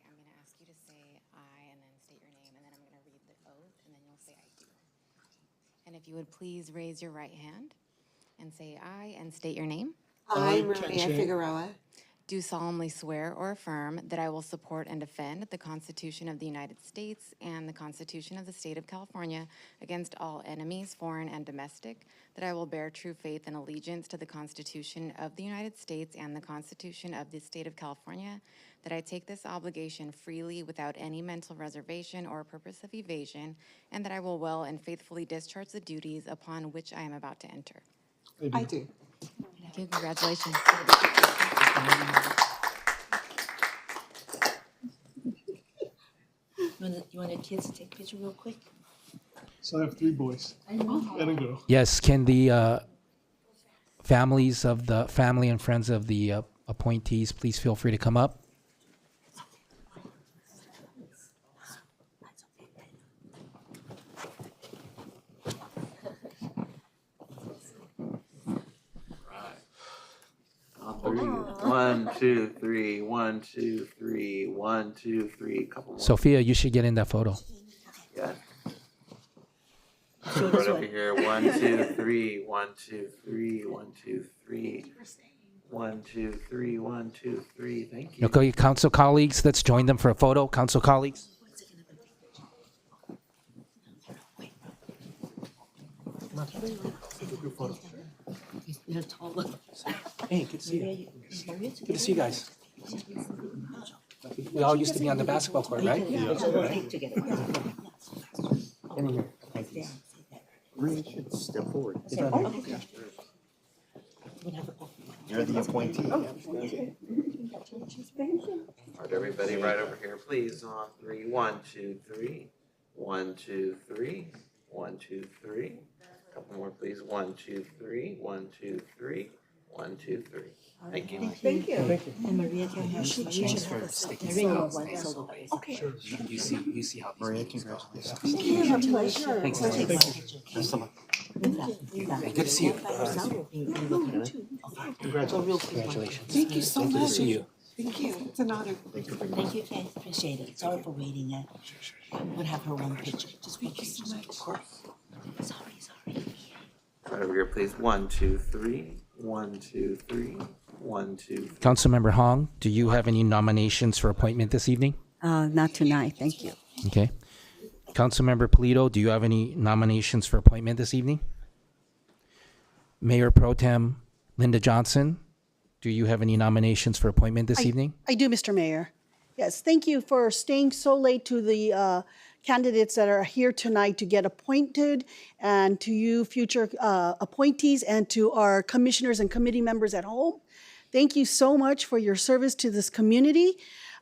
I'm going to ask you to say I and then state your name, and then I'm going to read the oath, and then you'll say I do. And if you would please raise your right hand and say I and state your name. I, Maria Figueroa, Do solemnly swear or affirm that I will support and defend the Constitution of the United States and the Constitution of the State of California against all enemies, foreign and domestic, that I will bear true faith and allegiance to the Constitution of the United States and the Constitution of the State of California, that I take this obligation freely without any mental reservation or purpose of evasion, and that I will well and faithfully discharge the duties upon which I am about to enter. I do. Thank you. Congratulations. You want the kids to take a picture real quick? So I have 3 boys and a girl. Yes, can the families of the family and friends of the appointees please feel free to come up? Three. 1, 2, 3. 1, 2, 3. 1, 2, 3. Couple more. Sophia, you should get in that photo. Yeah. Right over here. 1, 2, 3. 1, 2, 3. 1, 2, 3. 1, 2, 3. 1, 2, 3. Thank you. Okay, council colleagues, let's join them for a photo. Council colleagues. You're taller. Hey, good to see you. Good to see you guys. We all used to be on the basketball court, right? Yeah. Step forward. You're the appointee. All right, everybody, right over here, please. On 3. 1, 2, 3. 1, 2, 3. 1, 2, 3. Couple more, please. 1, 2, 3. 1, 2, 3. 1, 2, 3. Thank you. Thank you. And Maria can have Thanks for sticking Maria around. has one solo place. Okay. Sure. You see how Maria, congratulations. Thank you. A pleasure. Thanks. Thank you. Best of luck. Hey, good to see you. Congratulations. Thank you so much. Good to see you. Thank you. It's an honor. Thank you, Kay. Appreciate it. Sorry for waiting. I'm gonna have her one picture. Just Thank you so much. Sorry. Right over here, please. 1, 2, 3. 1, 2, 3. 1, 2, 3. Councilmember Hong, do you have any nominations for appointment this evening? Not tonight, thank you. Okay. Councilmember Polito, do you have any nominations for appointment this evening? Mayor Pro Tem Linda Johnson, do you have any nominations for appointment this evening? I do, Mr. Mayor. Yes, thank you for staying so late to the candidates that are here tonight to get appointed, and to you future appointees, and to our commissioners and committee members at home. Thank you so much for your service to this community.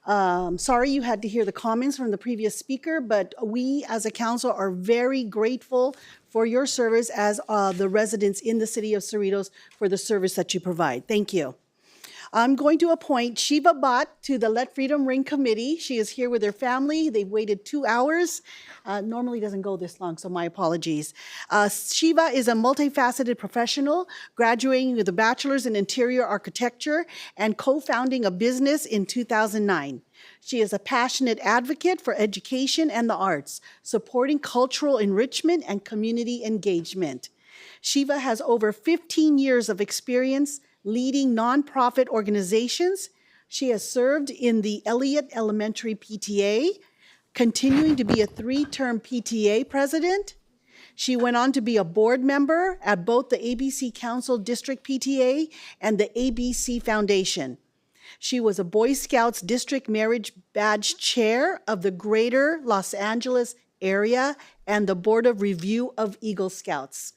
Sorry you had to hear the comments from the previous speaker, but we as a council are very grateful for your service as the residents in the city of Cerritos for the service that you provide. Thank you. I'm going to appoint Shiva Bhatt to the Let Freedom Ring Committee. She is here with her family. They've waited 2 hours. Normally doesn't go this long, so my apologies. Shiva is a multifaceted professional, graduating with a bachelor's in interior architecture and co-founding a business in 2009. She is a passionate advocate for education and the arts, supporting cultural enrichment and community engagement. Shiva has over 15 years of experience leading nonprofit organizations. She has served in the Elliott Elementary PTA, continuing to be a 3-term PTA president. She went on to be a board member at both the ABC Council District PTA and the ABC Foundation. She was a Boy Scouts District Marriage Badge Chair of the Greater Los Angeles area and the Board of Review of Eagle Scouts.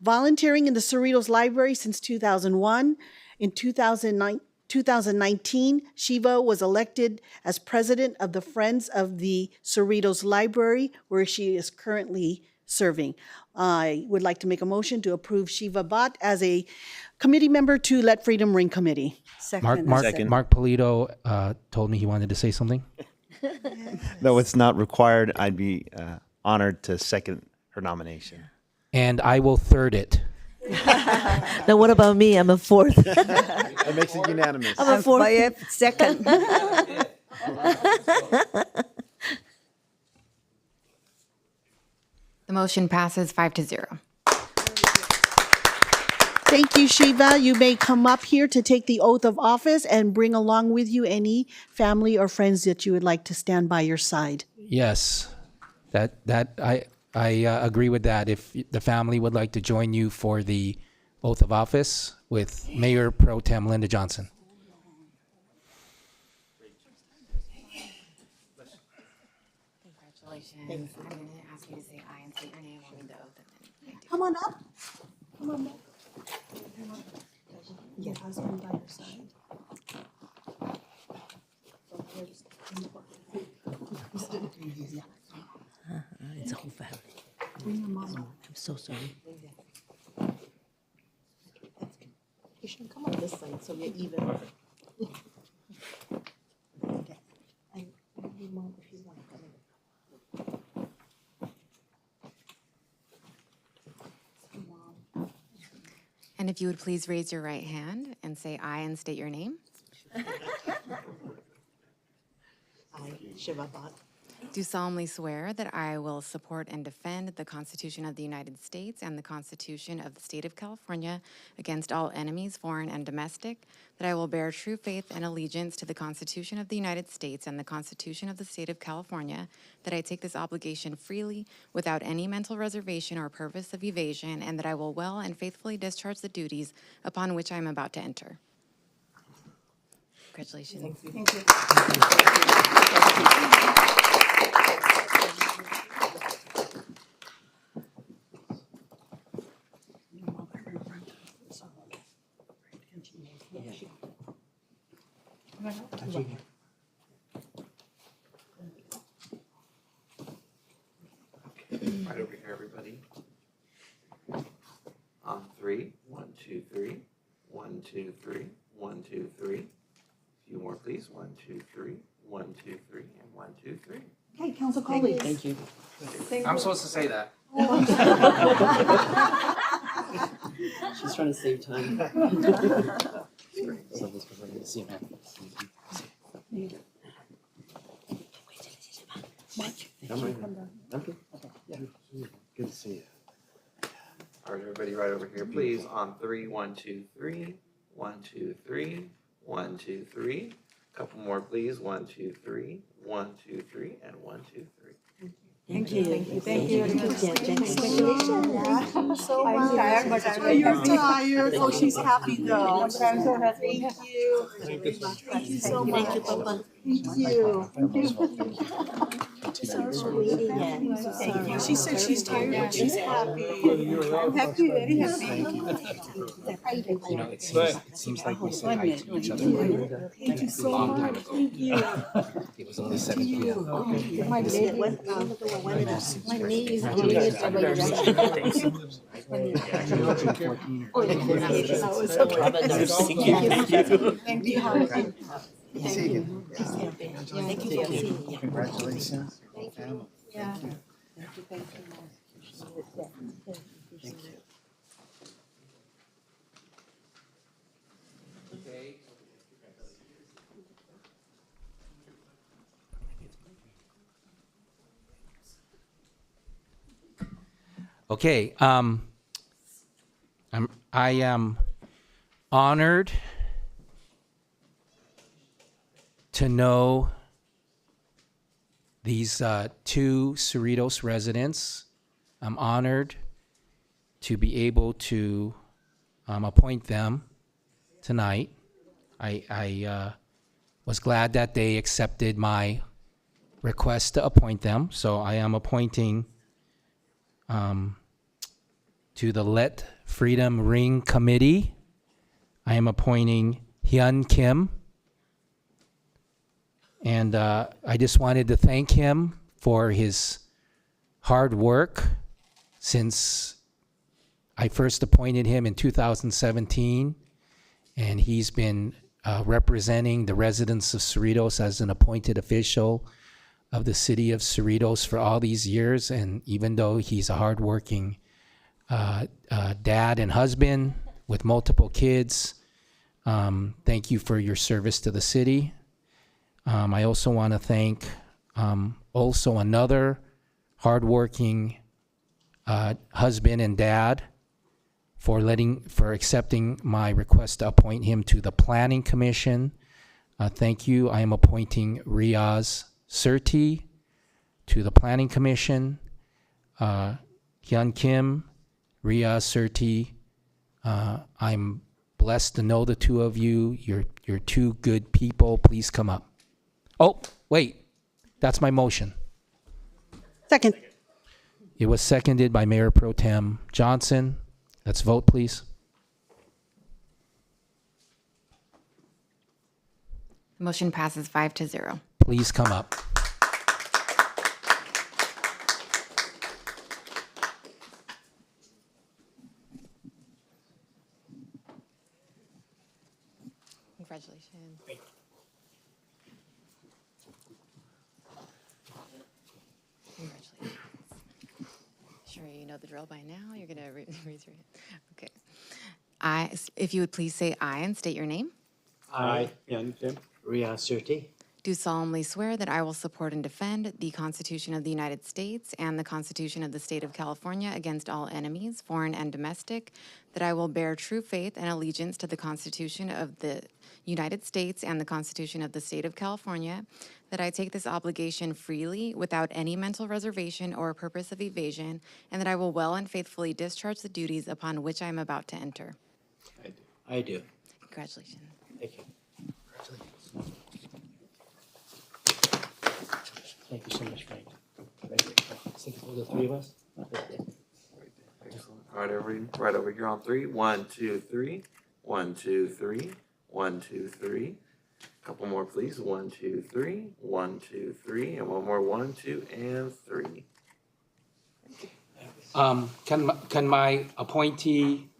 Volunteering in the Cerritos Library since 2001. In 2019, Shiva was elected as president of the Friends of the Cerritos Library, where she is currently serving. I would like to make a motion to approve Shiva Bhatt as a committee member to Let Freedom Ring Committee. Mark Polito told me he wanted to say something. Though it's not required, I'd be honored to second her nomination. And I will third it. Now, what about me? I'm a fourth. That makes it unanimous. I'm a fourth. Second. The motion passes 5-0. Thank you, Shiva. You may come up here to take the oath of office and bring along with you any family or friends that you would like to stand by your side. Yes, I agree with that. If the family would like to join you for the oath of office with Mayor Pro Tem Linda Johnson. Congratulations. I'm going to ask you to say aye and state your name. I'll read the oath and then you do. Come on up. Come on up. Your husband by your side. It's a whole family. Bring your mom up. I'm so sorry. You should come on this side so you're even. Okay. And your mom, if you want to come in. And if you would please raise your right hand and say aye and state your name. I, Shiva Bhatt, Do solemnly swear that I will support and defend the Constitution of the United States and the Constitution of the State of California against all enemies, foreign and domestic, that I will bear true faith and allegiance to the Constitution of the United States and the Constitution of the State of California, that I take this obligation freely without any mental reservation or purpose of evasion, and that I will well and faithfully discharge the duties upon which I am about to enter. Congratulations. Thank you. Right over here, everybody. On 3, 1, 2, 3, 1, 2, 3, 1, 2, 3. A few more, please. 1, 2, 3, 1, 2, 3, and 1, 2, 3. Okay, council colleagues. Thank you. I'm supposed to say that. She's trying to save time. I'm good. Good to see you. All right, everybody, right over here, please. On 3, 1, 2, 3, 1, 2, 3, 1, 2, 3. Couple more, please. 1, 2, 3, 1, 2, 3, and 1, 2, 3. Thank you. Thank you. Thank you. Congratulations. So much. I'm tired, but I'm Oh, you're happy. tired. Oh, she's happy though. I'm so happy. Thank you. Thank you so much. Thank you, Papa. Thank you. Thank you. She said she's tired, but she's happy. I'm happy, very happy. You know, it seems like we said hi to each other Thank you so long time much. ago. Thank you. It was only 7 p.m. My leg went, my knees. Thank you. Thank you. Congratulations. Yeah. Okay, I am honored to know these two Cerritos residents. I'm honored to be able to appoint them tonight. I was glad that they accepted my request to appoint them, so I am appointing to the Let Freedom Ring Committee. I am appointing Hyun Kim. And I just wanted to thank him for his hard work since I first appointed him in 2017. And he's been representing the residents of Cerritos as an appointed official of the city of Cerritos for all these years. And even though he's a hardworking dad and husband with multiple kids, thank you for your service to the city. I also want to thank also another hardworking husband and dad for accepting my request to appoint him to the Planning Commission. Thank you. I am appointing Riaz Surti to the Planning Commission. Hyun Kim, Riaz Surti. I'm blessed to know the two of you. You're two good people. Please come up. Oh, wait. That's my motion. Second. It was seconded by Mayor Pro Tem Johnson. Let's vote, please. Motion passes 5-0. Please come up. Congratulations. Congratulations. Sure, you know the drill by now. You're going to raise your hand. Okay. If you would please say aye and state your name. I, Ria Surti, Do solemnly swear that I will support and defend the Constitution of the United States and the Constitution of the State of California against all enemies, foreign and domestic, that I will bear true faith and allegiance to the Constitution of the United States and the Constitution of the State of California, that I take this obligation freely without any mental reservation or purpose of evasion, and that I will well and faithfully discharge the duties upon which I am about to enter. I do. Congratulations. Thank you. Thank you so much, Frank. Thank you for the three of us. All right, right over here on 3. 1, 2, 3. 1, 2, 3. 1, 2, 3. Couple more, please. 1, 2, 3. 1, 2, 3. And one more. 1, 2, and 3. Can my appointee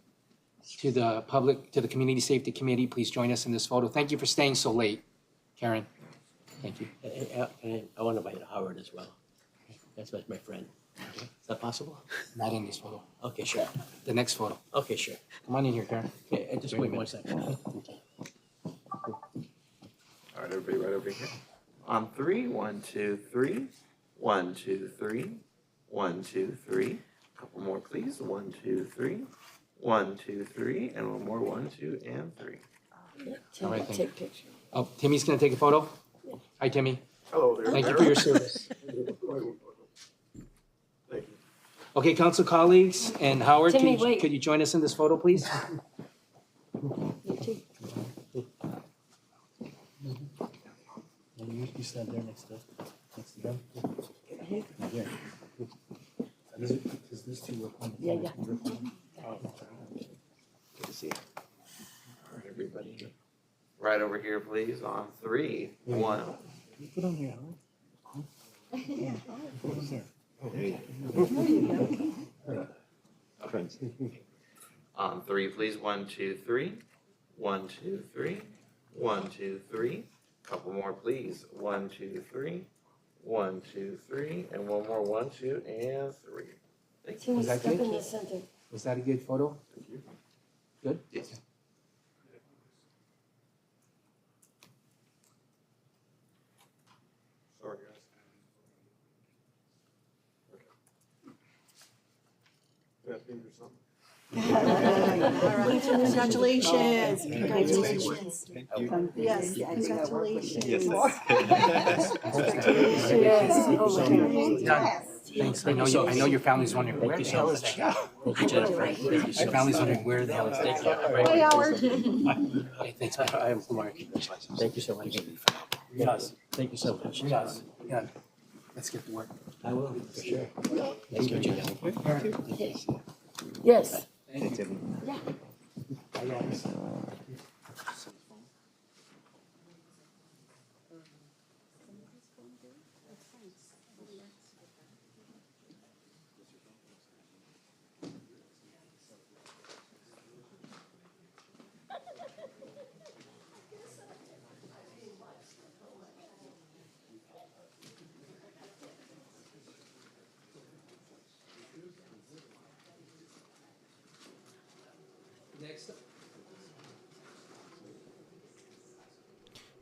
to the Community Safety Committee please join us in this photo? Thank you for staying so late, Karen. Thank you. And I want to invite Howard as well. That's my friend. Okay. Is that possible? Not in this photo. Okay, sure. The next photo. Okay, sure. Come on in here, Karen. Okay, just wait 1 second. All right, everybody, right over here. On 3. 1, 2, 3. 1, 2, 3. 1, 2, 3. Couple more, please. 1, 2, 3. 1, 2, 3, and one more, 1, 2, and 3. All right, thank you. Take picture. Oh, Timmy's gonna take a photo? Hi, Timmy. Hello there. Thank you for your service. Thank you. Okay, council colleagues, and Howard, Timmy, wait. could you join us in this photo, please? You stand there next to them. Here. Is this two work on? Yeah, yeah. Good to see you. Everybody. Right over here, please, on 3, 1. Put on here, Howard. Yeah. Put on there. Okay. On 3, please. 1, 2, 3. 1, 2, 3. 1, 2, 3. Couple more, please. 1, 2, 3. 1, 2, 3. And one more. 1, 2, and 3. Thank you. Was that good? in the center. Was that a good photo? Good? Yes. Sorry, guys. Okay. Yeah, finger something. Congratulations. Congratulations. Thank you. Yes, congratulations. Thanks. I know your family's wondering where the hell is that guy? Your family's wondering where the hell is that guy? Hi, Howard. Okay, thanks, man. I am Mark. Thank you so much. Yes. Thank you so much. Yes. Yeah. Let's get to work. I will, for sure. Nice to meet you guys. Yes. Thank you. Yeah.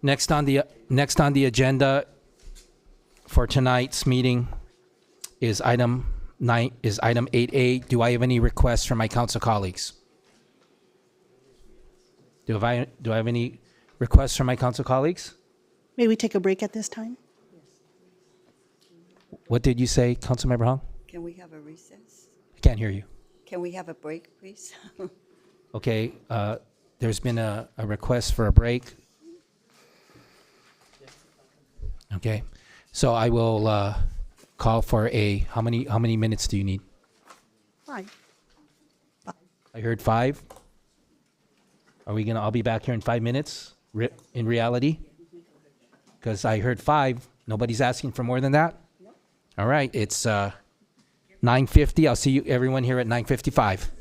Next on the agenda for tonight's meeting is item 8A. Do I have any requests from my council colleagues? Do I have any requests from my council colleagues? May we take a break at this time? What did you say, Councilmember Hong? Can we have a recess? I can't hear you. Can we have a break, please? Okay, there's been a request for a break. Okay, so I will call for how many minutes do you need? 5. I heard 5. Are we gonna all be back here in 5 minutes? In reality? Because I heard 5. Nobody's asking for more than that? All right, it's 9:50. I'll see everyone here at 9:55.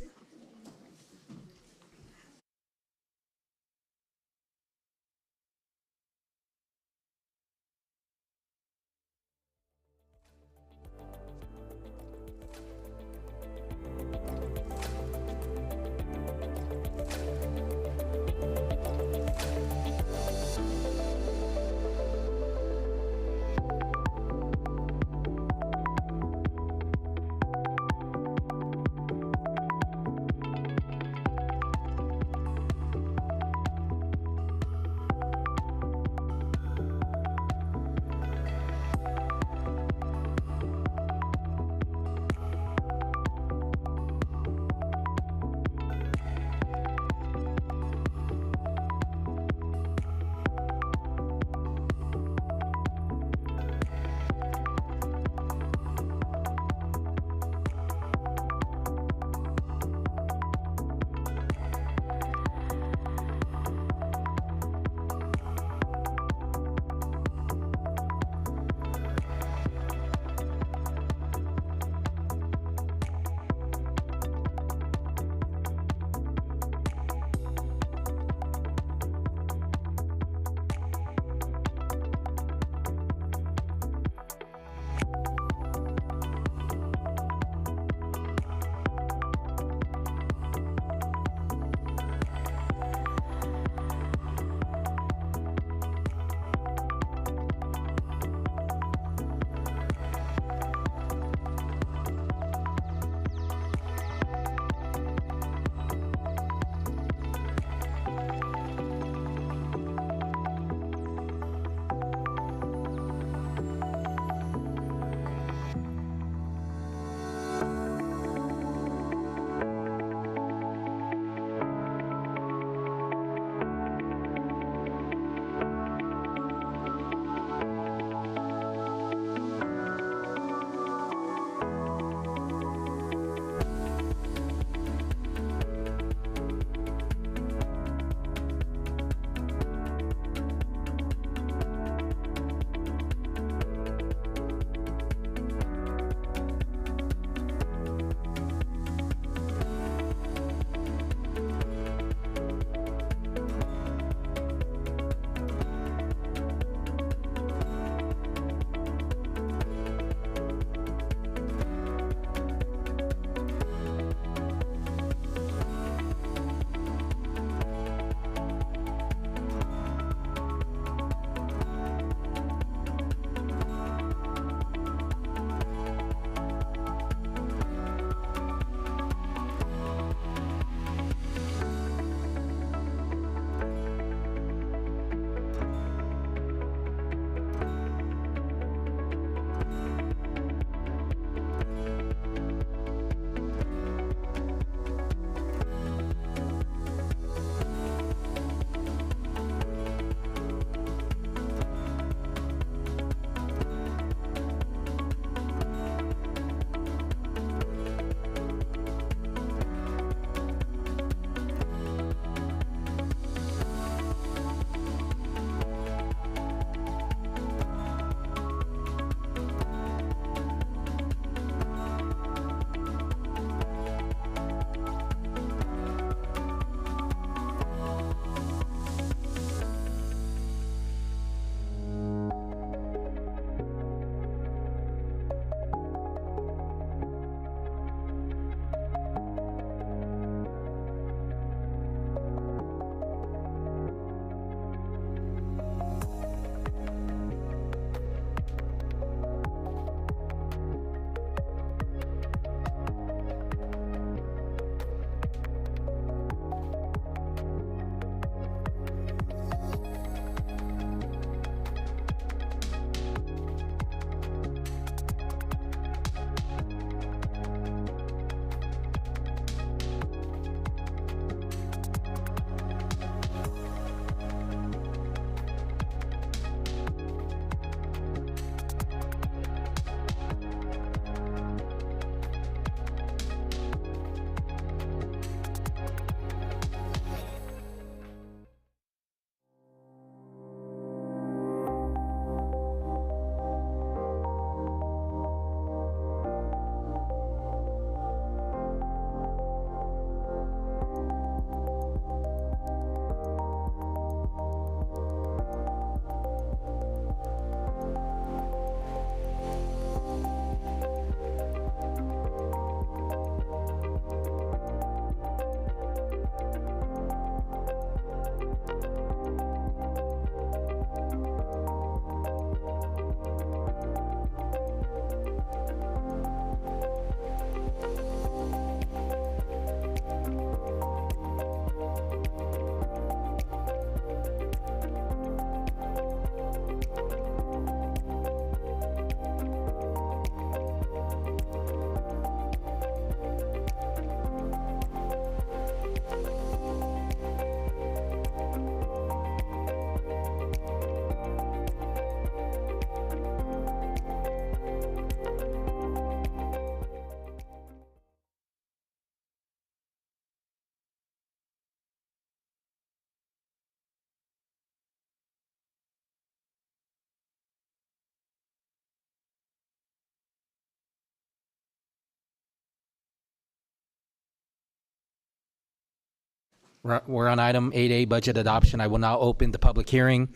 We're on item 8A, budget adoption. I will now open the public hearing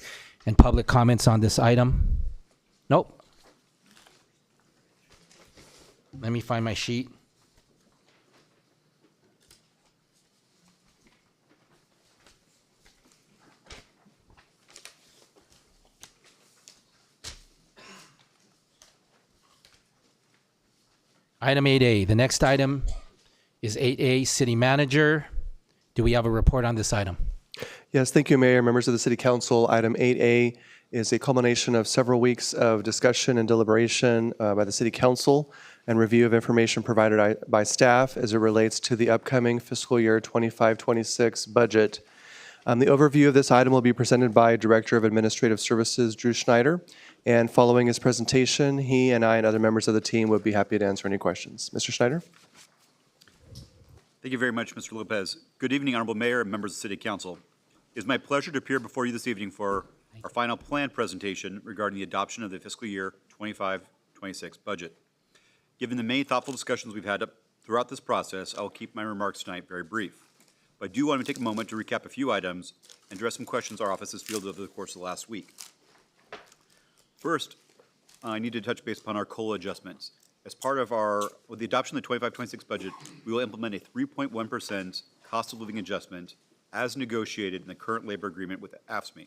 and public comments on this item. Nope. Let me find my sheet. Item 8A. The next item is 8A, City Manager. Do we have a report on this item? Yes, thank you, Mayor, members of the City Council. Item 8A is a culmination of several weeks of discussion and deliberation by the City Council and review of information provided by staff as it relates to the upcoming fiscal year 25-26 budget. The overview of this item will be presented by Director of Administrative Services, Drew Schneider, and following his presentation, he and I and other members of the team would be happy to answer any questions. Mr. Schneider? Thank you very much, Mr. Lopez. Good evening, Honorable Mayor and members of the City Council. It is my pleasure to appear before you this evening for our final plan presentation regarding the adoption of the fiscal year 25-26 budget. Given the many thoughtful discussions we've had throughout this process, I will keep my remarks tonight very brief. But I do want to take a moment to recap a few items and address some questions our office has fielded over the course of the last week. First, I need to touch base upon our COLA adjustments. As part of with the adoption of the 25-26 budget, we will implement a 3.1% cost of living adjustment as negotiated in the current labor agreement with AFSCME.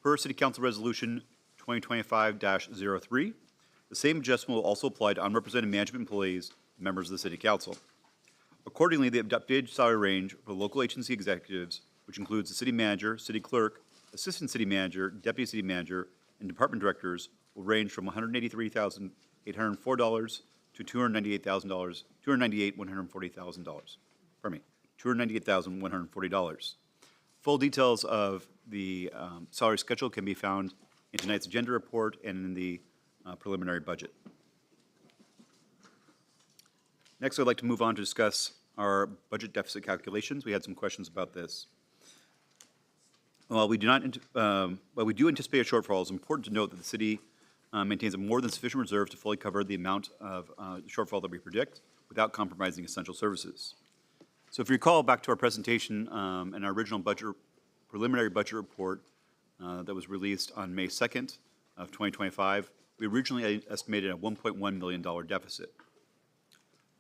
Per City Council Resolution 2025-03, the same adjustment will also apply to unrepresented management employees and members of the City Council. Accordingly, the updated salary range for local agency executives, which includes the city manager, city clerk, assistant city manager, deputy city manager, and department directors, will range from $183,804 to $298,140,000. Full details of the salary schedule can be found in tonight's agenda report and in the preliminary budget. Next, I'd like to move on to discuss our budget deficit calculations. We had some questions about this. While we do anticipate a shortfall, it's important to note that the city maintains a more than sufficient reserve to fully cover the amount of shortfall that we predict without compromising essential services. So if you recall back to our presentation and our original preliminary budget report that was released on May 2nd of 2025, we originally estimated a $1.1 million deficit.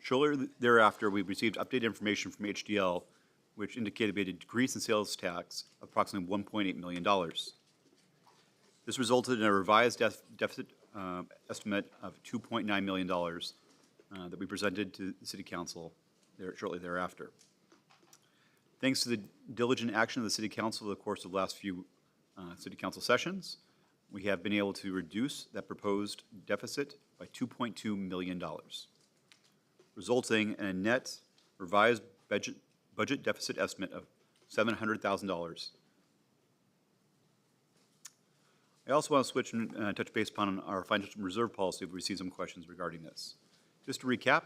Shortly thereafter, we received updated information from HDL, which indicated we had a decrease in sales tax of approximately $1.8 million. This resulted in a revised deficit estimate of $2.9 million that we presented to the City Council shortly thereafter. Thanks to the diligent action of the City Council over the course of the last few City Council sessions, we have been able to reduce that proposed deficit by $2.2 million, resulting in a net revised budget deficit estimate of $700,000. I also want to switch and touch base upon our financial reserve policy. We've received some questions regarding this. Just to recap,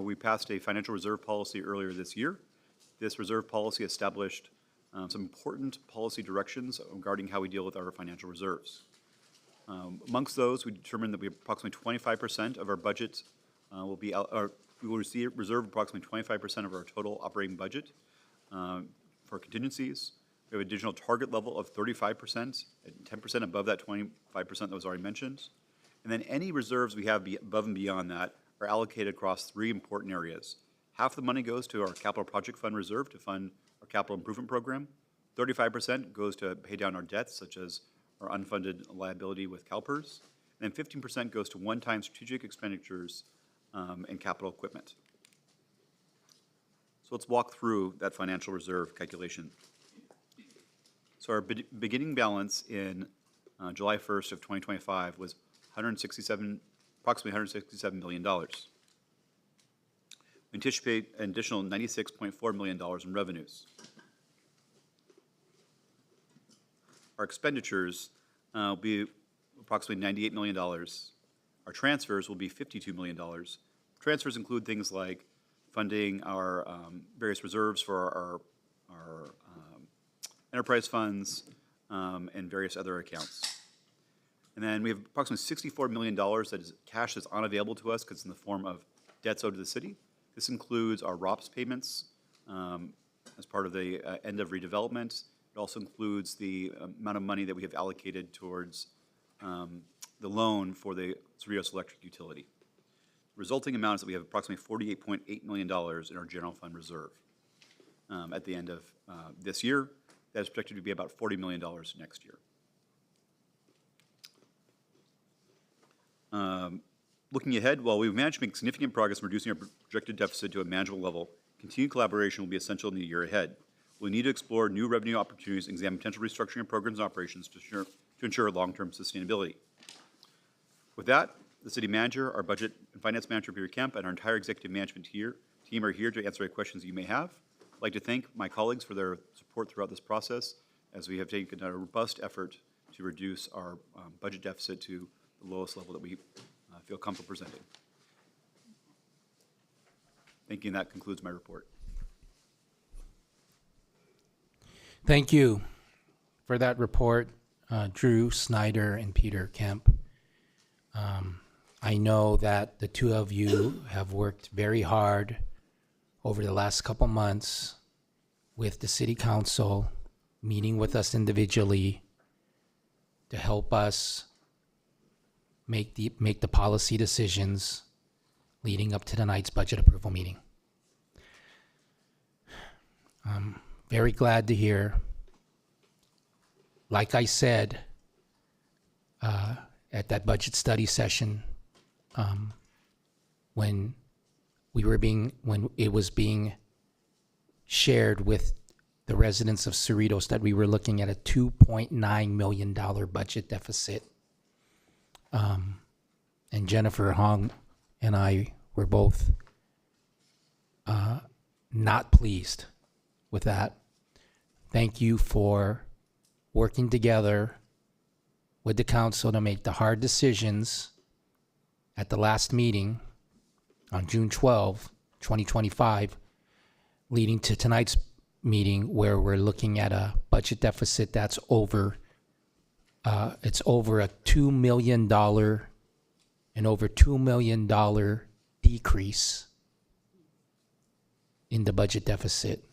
we passed a financial reserve policy earlier this year. This reserve policy established some important policy directions regarding how we deal with our financial reserves. Amongst those, we determined that we approximately 25% of our budget we will reserve approximately 25% of our total operating budget for contingencies. We have an additional target level of 35%, and 10% above that 25% that was already mentioned. And then any reserves we have above and beyond that are allocated across three important areas. Half the money goes to our capital project fund reserve to fund our capital improvement program. 35% goes to pay down our debts, such as our unfunded liability with CalPERS. And then 15% goes to one-time strategic expenditures and capital equipment. So let's walk through that financial reserve calculation. So our beginning balance in July 1st of 2025 was approximately $167 million. We anticipate an additional $96.4 million in revenues. Our expenditures will be approximately $98 million. Our transfers will be $52 million. Transfers include things like funding our various reserves for our enterprise funds and various other accounts. And then we have approximately $64 million that is cash that's unavailable to us because it's in the form of debts owed to the city. This includes our ROPS payments as part part of the end of redevelopment. It also includes the amount of money that we have allocated towards the loan for the Cerritos Electric Utility. Resulting amount is that we have approximately $48.8 million in our general fund reserve at the end of this year. That is projected to be about $40 million next year. Looking ahead, while we've managed to make significant progress in reducing our projected deficit to a manageable level, continued collaboration will be essential in the year ahead. We need to explore new revenue opportunities and examine potential restructuring of programs and operations to ensure long-term sustainability. With that, the city manager, our budget and finance manager, Peter Kemp, and our entire executive management team are here to answer any questions that you may have. I'd like to thank my colleagues for their support throughout this process, as we have taken a robust effort to reduce our budget deficit to the lowest level that we feel comfortable presenting. Thank you, and that concludes my report. Thank you for that report, Drew Snyder and Peter Kemp. I know that the two of you have worked very hard over the last couple months with the city council, meeting with us individually to help us make the policy decisions leading up to tonight's budget approval meeting. I'm very glad to hear, like I said, at that budget study session, when it was being shared with the residents of Cerritos that we were looking at a $2.9 million budget deficit. And Jennifer Hong and I were both not pleased with that. Thank you for working together with the council to make the hard decisions at the last meeting on June 12, 2025, leading to tonight's meeting where we're looking at a budget deficit that's over it's over a $2 million and over $2 million decrease in the budget deficit.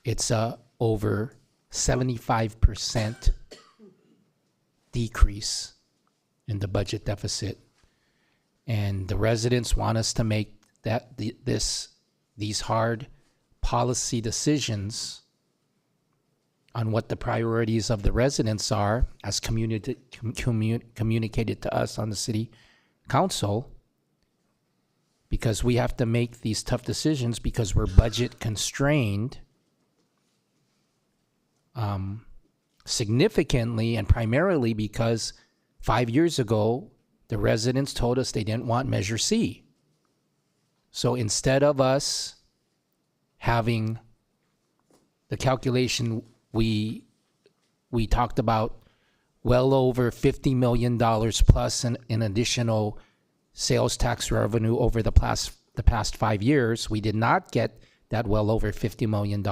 It's a over 75% decrease in the budget deficit. And the residents want us to make these hard policy decisions on what the priorities of the residents are, as communicated to us on the city council, because we have to make these tough decisions because we're budget constrained significantly and primarily because 5 years ago, the residents told us they didn't want Measure C. So instead of us having the calculation, we talked about well over $50 million plus in additional sales tax revenue over the past 5 years. We did not get that well over $50 million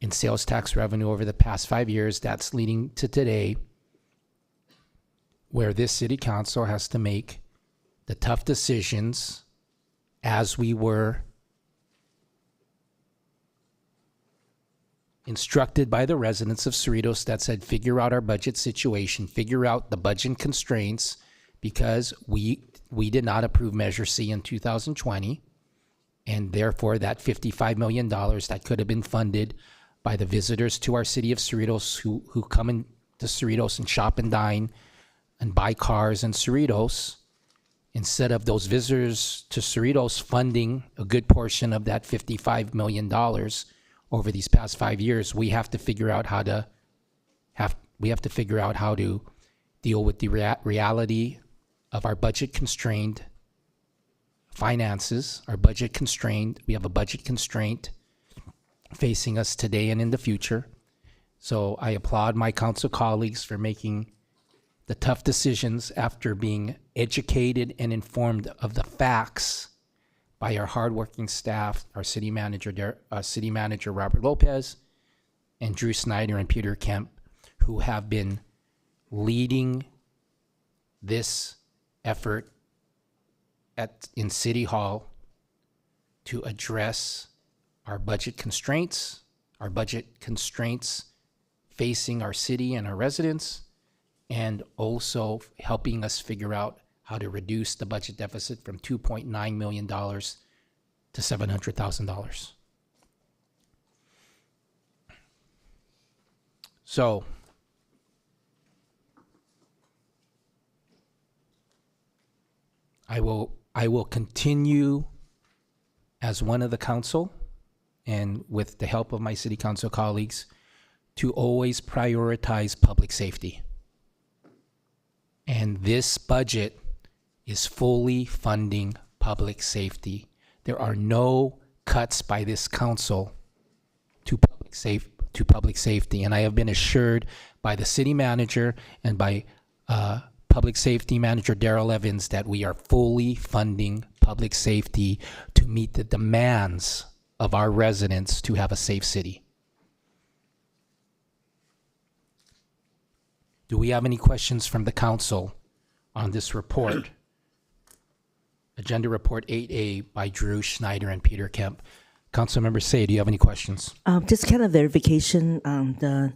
in sales tax revenue over the past 5 years. That's leading to today, where this city council has to make the tough decisions as we were instructed by the residents of Cerritos that said, figure out our budget situation, figure out the budget constraints, because we did not approve Measure C in 2020, and therefore that $55 million that could have been funded by the visitors to our city of Cerritos who come into Cerritos and shop and dine and buy cars in Cerritos, instead of those visitors to Cerritos funding a good portion of that $55 million over these past 5 years, we have to figure out how to deal with the reality of our budget constrained finances, we have a budget constraint facing us today and in the future. So I applaud my council colleagues for making the tough decisions after being educated and informed of the facts by our hardworking staff, our city manager Robert Lopez, and Drew Snyder and Peter Kemp, who have been leading this effort in City Hall to address our budget constraints facing our city and our residents, and also helping us figure out how to reduce the budget deficit from $2.9 million to $700,000. So, I will continue as one of the council, and with the help of my city council colleagues, to always prioritize public safety. And this budget is fully funding public safety. There are no cuts by this council to public safety. And I have been assured by the city manager and by Public Safety Manager Darrell Evans that we are fully funding public safety to meet the demands of our residents to have a safe city. Do we have any questions from the council on this report? Agenda Report 8A by Drew Schneider and Peter Kemp. Councilmember Say, do you have any questions? Just kind of verification on the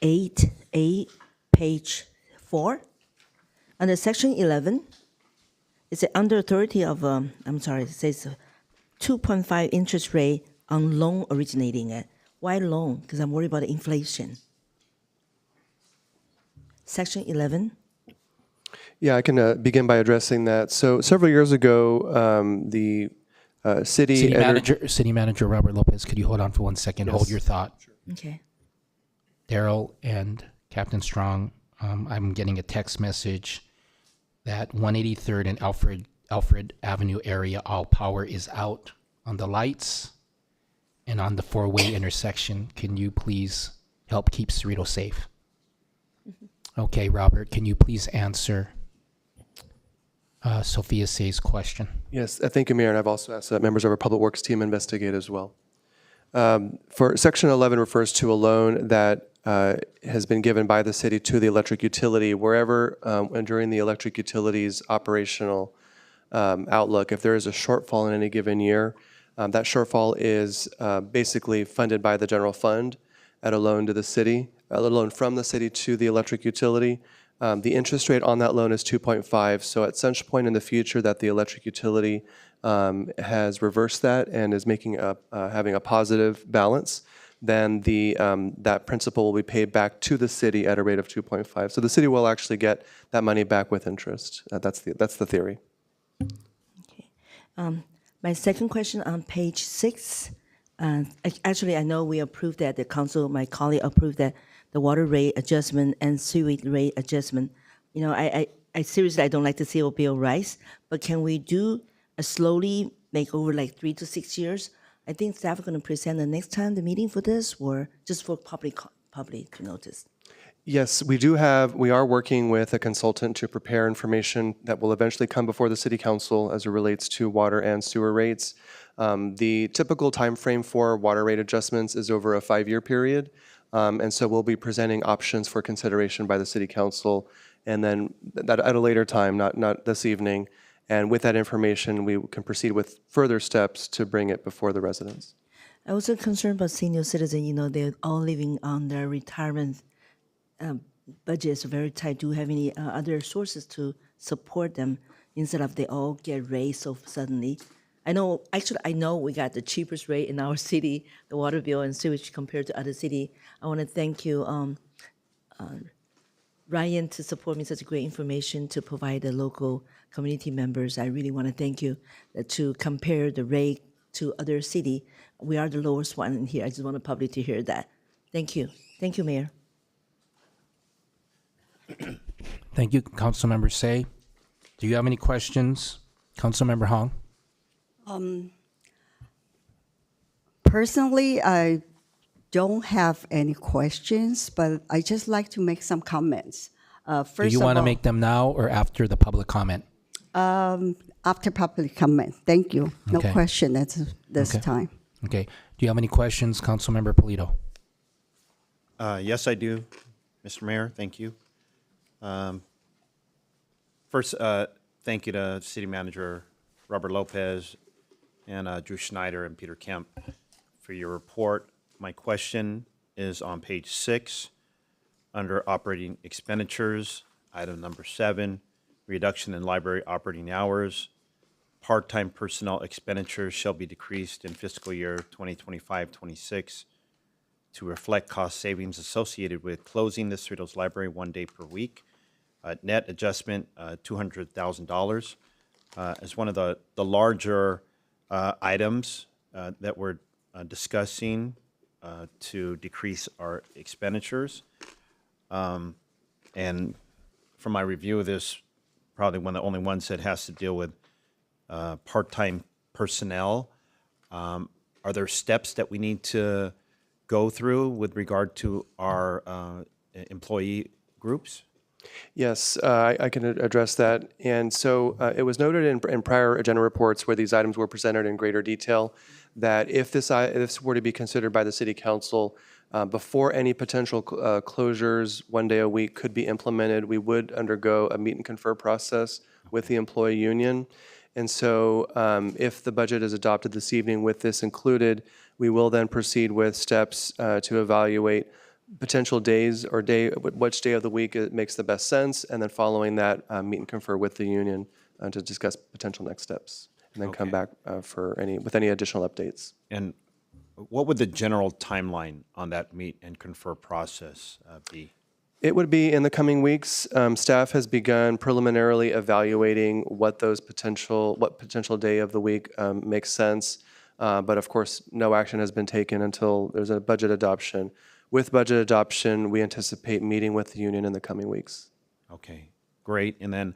8A, page 4. Under section 11, it's under authority of, it says 2.5 interest rate on loan originating. Why loan? Because I'm worried about the inflation. Section 11. Yeah, I can begin by addressing that. So several years ago, the city Manager Robert Lopez, could you hold on for 1 second? Yes. Hold your thought. Okay. Darrell and Captain Strong, I'm getting a text message that 183rd and Alfred Avenue area, all power is out on the lights and on the four-way intersection. Can you please help keep Cerrito safe? Okay, Robert, can you please answer Sophia Say's question? Yes, thank you, Mayor, and I've also asked that members of our Public Works team investigate as well. For Section 11 refers to a loan that has been given by the city to the electric utility wherever and during the electric utility's operational outlook, if there is a shortfall in any given year, that shortfall is basically funded by the general fund at a loan to the city, a loan from the city to the electric utility. The interest rate on that loan is 2.5. So at such point in the future that the electric utility has reversed that and is making having a positive balance, then that principal will be paid back to the city at a rate of 2.5. So the city will actually get that money back with interest. That's the theory. Okay. My second question on page 6. Actually, I know we approved that, the council, my colleague approved that the water rate adjustment and sewage rate adjustment. You know, I seriously, I don't like to see a bill rise, but can we do a slowly make over like 3 to 6 years? I think staff are going to present the next time the meeting for this, or just for public to notice. Yes, we are working with a consultant to prepare information that will eventually come before the city council as it relates to water and sewer rates. The typical timeframe for water rate adjustments is over a 5-year period. And so we'll be presenting options for consideration by the city council, and then that at a later time, not this evening. And with that information, we can proceed with further steps to bring it before the residents. I was concerned about senior citizens. You know, they're all living on their retirement budgets, very tight. Do you have any other sources to support them instead of they all get raised so suddenly? I know we got the cheapest rate in our city, the water bill and sewage compared to other city. I want to thank you, Ryan, to support me such great information to provide the local community members. I really want to thank you to compare the rate to other city. We are the lowest one in here. I just want the public to hear that. Thank you. Thank you, Mayor. Thank you, Councilmember Say. Do you have any questions? Councilmember Hong? Personally, I don't have any questions, but I just like to make some comments. First Do you want to make them now or after the public comment? After public comment. Thank you. No Okay. question at this Okay. time. Okay. Do you have any questions, Councilmember Polito? Yes, I do, Mr. Mayor. Thank you. First, thank you to City Manager Robert Lopez and Drew Schneider and Peter Kemp for your report. My question is on page 6, under operating expenditures, item number 7, reduction in library operating hours. Part-time personnel expenditures shall be decreased in fiscal year 2025-26 to reflect cost savings associated with closing the Cerritos Library 1 day per week. Net adjustment, $200,000. As one of the larger items that we're discussing to decrease our expenditures. And from my review of this, probably one of the only ones that has to deal with part-time personnel. Are there steps that we need to go through with regard to our employee groups? Yes, I can address that. And so it was noted in prior agenda reports where these items were presented in greater detail that if this were to be considered by the City Council, before any potential closures 1 day a week could be implemented, we would undergo a meet and confer process with the employee union. And so if the budget is adopted this evening with this included, we will then proceed with steps to evaluate potential days or which day of the week it makes the best sense, and then following that, meet and confer with the union to discuss potential next steps, and then come back with any additional updates. And what would the general timeline on that meet and confer process be? It would be in the coming weeks. Staff has begun preliminarily evaluating what potential day of the week makes sense. But of course, no action has been taken until there's a budget adoption. With budget adoption, we anticipate meeting with the union in the coming weeks. Okay, great. And then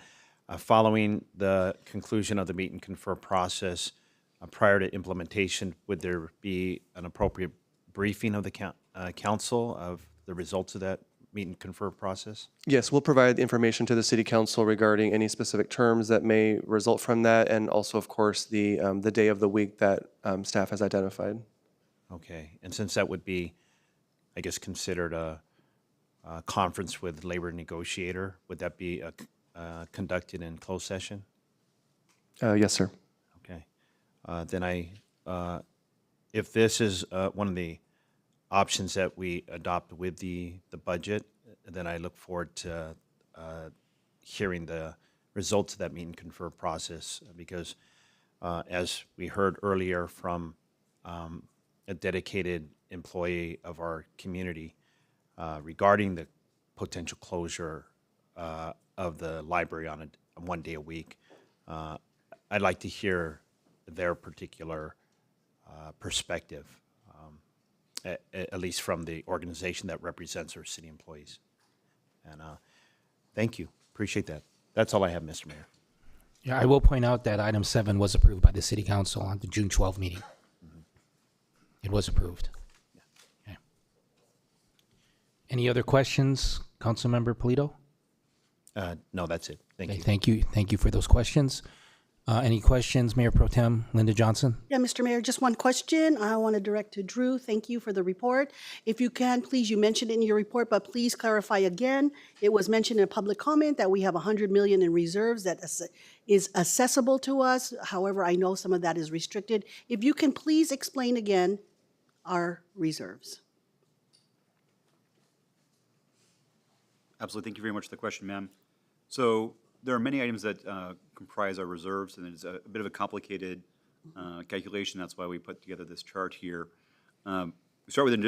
following the conclusion of the meet and confer process, prior to implementation, would there be an appropriate briefing of the council of the results of that meet and confer process? Yes, we'll provide information to the City Council regarding any specific terms that may result from that, and also, of course, the day of the week that staff has identified. Okay, and since that would be, I guess, considered a conference with labor negotiator, would that be conducted in closed session? Yes, sir. Okay. Then if this is one of the options that we adopt with the budget, then I look forward to hearing the results of that meet and confer process, because as we heard earlier from a dedicated employee of our community regarding the potential closure of the library on a 1 day a week, I'd like to hear their particular perspective, at least from the organization that represents our city employees. And thank you. Appreciate that. That's all I have, Mr. Mayor. Yeah, I will point out that item 7 was approved by the City Council on the June 12 meeting. It was approved. Okay. Any other questions, Councilmember Polito? No, that's it. Thank Okay, you. thank you. Thank you for those questions. Any questions, Mayor Pro Tem Linda Johnson? Yeah, Mr. Mayor, just one question I want to direct to Drew. Thank you for the report. If you can, please, you mentioned it in your report, but please clarify again. It was mentioned in a public comment that we have $100 million in reserves that is accessible to us. However, I know some of that is restricted. If you can please explain again our reserves. Absolutely. Thank you very much for the question, ma'am. So there are many items that comprise our reserves, and it's a bit of a complicated calculation. That's why we put together this chart here. We start with an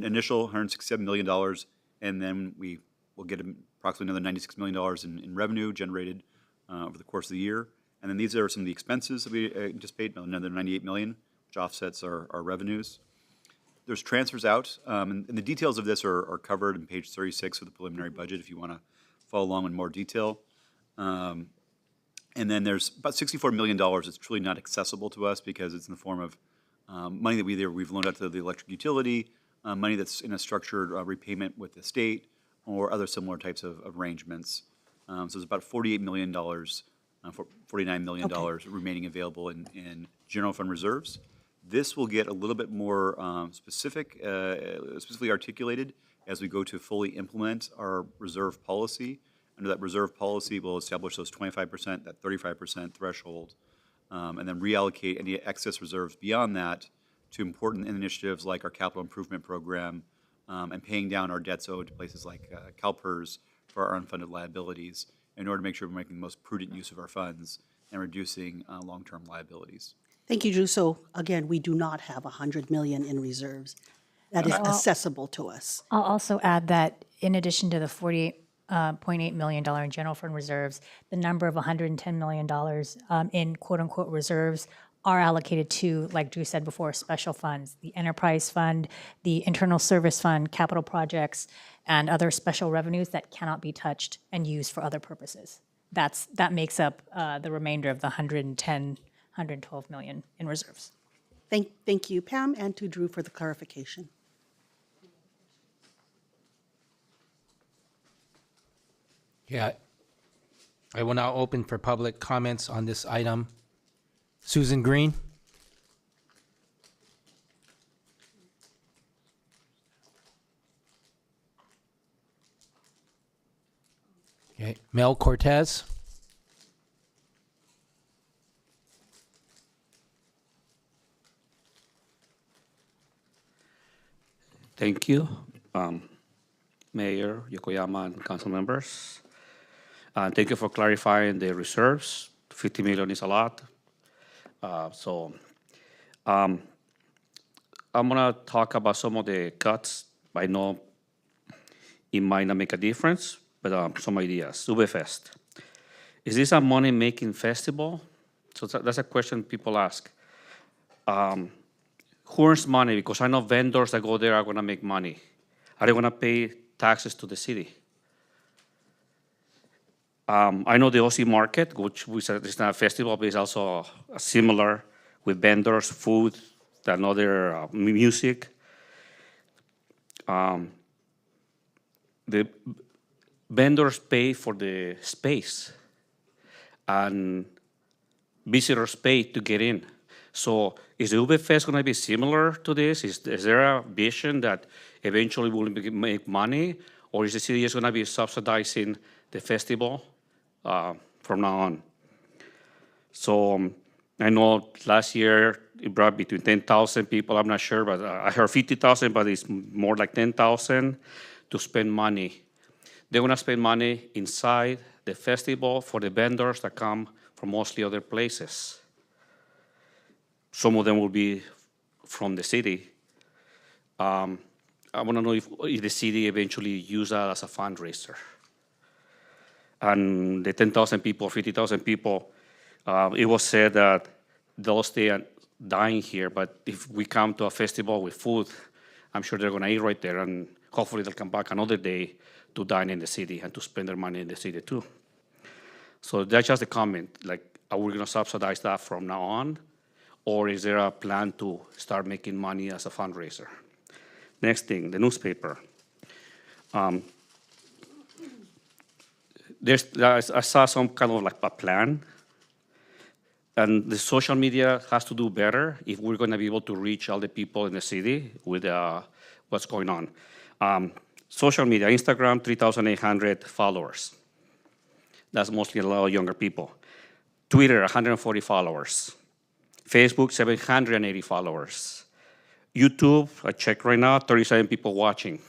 initial $167 million, and then we will get approximately another $96 million in revenue generated over the course of the year. And then these are some of the expenses that we anticipate, another $98 million, which offsets our revenues. There's transfers out, and the details of this are covered in page 36 of the preliminary budget if you want to follow along in more detail. And then there's about $64 million that's truly not accessible to us because it's in the form of money that we've loaned out to the electric utility, money that's in a structured repayment with the state, or other similar types of arrangements. So there's about $48 million, $49 million remaining available in general fund reserves. This will get a little bit more specifically articulated as we go to fully implement our reserve policy. Under that reserve policy, we'll establish those 25%, that 35% threshold and then reallocate any excess reserves beyond that to important initiatives like our capital improvement program, and paying down our debts owed to places like CalPERS for our unfunded liabilities in order to make sure we're making the most prudent use of our funds and reducing long-term liabilities. Thank you, Drew. So again, we do not have 100 million in reserves. That is accessible to us. I'll also add that in addition to the $48.8 million in general fund reserves, the number of $110 million in quote-unquote reserves are allocated to, like Drew said before, special funds, the enterprise fund, the internal service fund, capital projects, and other special revenues that cannot be touched and used for other purposes. That makes up the remainder of the 112 million in reserves. Thank you, Pam, and to Drew for the clarification. Yeah. I will now open for public comments on this item. Susan Green? Okay. Mel Cortez? Thank you, Mayor Yokoyama and council members. Thank you for clarifying the reserves. 50 million is a lot. I'm gonna talk about some of the cuts. I know it might not make a difference, but some ideas. Ubefest. Is this a money-making festival? So that's a question people ask. Who earns money? Because I know vendors that go there are gonna make money. Are they gonna pay taxes to the city? I know the OC market, which we said is not a festival, but it's also similar with vendors, food, another music. The vendors pay for the space, and visitors pay to get in. So is the Ubefest going to be similar to this? Is there a vision that eventually will make money, or is the city just going to be subsidizing the festival from now on? So I know last year it brought between 10,000 people, I'm not sure, but I heard 50,000, but it's more like 10,000 to spend money. They're going to spend money inside the festival for the vendors that come from mostly other places. Some of them will be from the city. I want to know if the city eventually use that as a fundraiser. And the 10,000 people, 50,000 people, it was said that they'll stay dying here, but if we come to a festival with food, I'm sure they're going to eat right there, and hopefully they'll come back another day to dine in the city and to spend their money in the city too. So that's just a comment, like, are we going to subsidize that from now on? Or is there a plan to start making money as a fundraiser? Next thing, the newspaper. I saw some kind of like a plan, and the social media has to do better if we're going to be able to reach all the people in the city with what's going on. Social media, Instagram, 3,800 followers. That's mostly a lot of younger people. Twitter, 140 followers. Facebook, 780 followers. YouTube, I check right now, 37 people watching,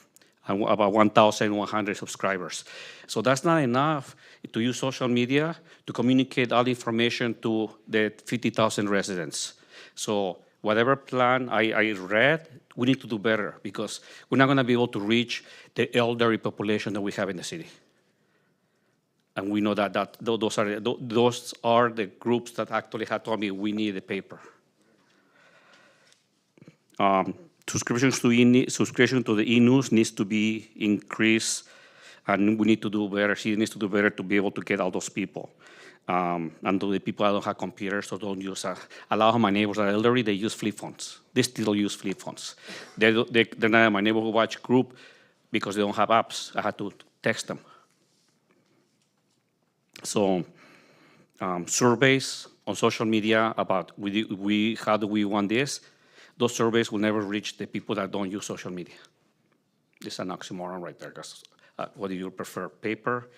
and about 1,100 subscribers. So that's not enough to use social media to communicate all the information to the 50,000 residents. So whatever plan I read, we need to do better, because we're not gonna be able to reach the elderly population that we have in the city. And we know that those are the groups that actually have told me we need a paper. Subscription to the e-news needs to be increased, and we need to do better. She needs to do better to be able to get all those people. And the people that don't have computers or don't use a lot of my neighbors are elderly, they use flip phones. They still use flip phones. They're not in my neighborhood watch group because they don't have apps. I had to text them. So surveys on social media about how do we want this, those surveys will never reach the people that don't use social media. It's an oxymoron right there, because whether you prefer paper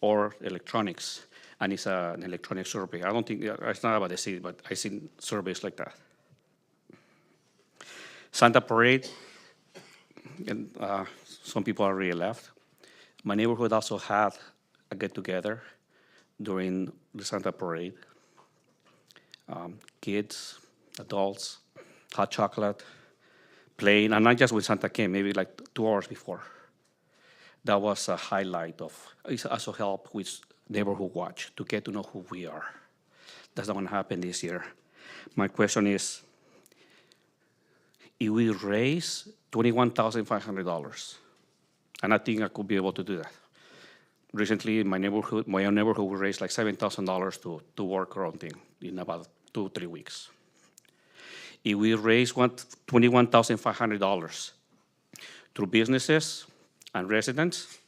or electronics. and it's an electronic survey. I don't think, it's not about the city, but I've seen surveys like that. Santa Parade, and some people already left. My neighborhood also had a get-together during the Santa Parade. Kids, adults, hot chocolate, playing, and not just with Santa came, maybe like 2 hours before. That was a highlight of, it also helped with Neighborhood Watch to get to know who we are. That's not gonna happen this year. My question is, if we raise $21,500, and I think I could be able to do that. Recently, in my own neighborhood, we raised like $7,000 to work our own thing in about 2 or 3 weeks. If we raise $21,500 through businesses and residents,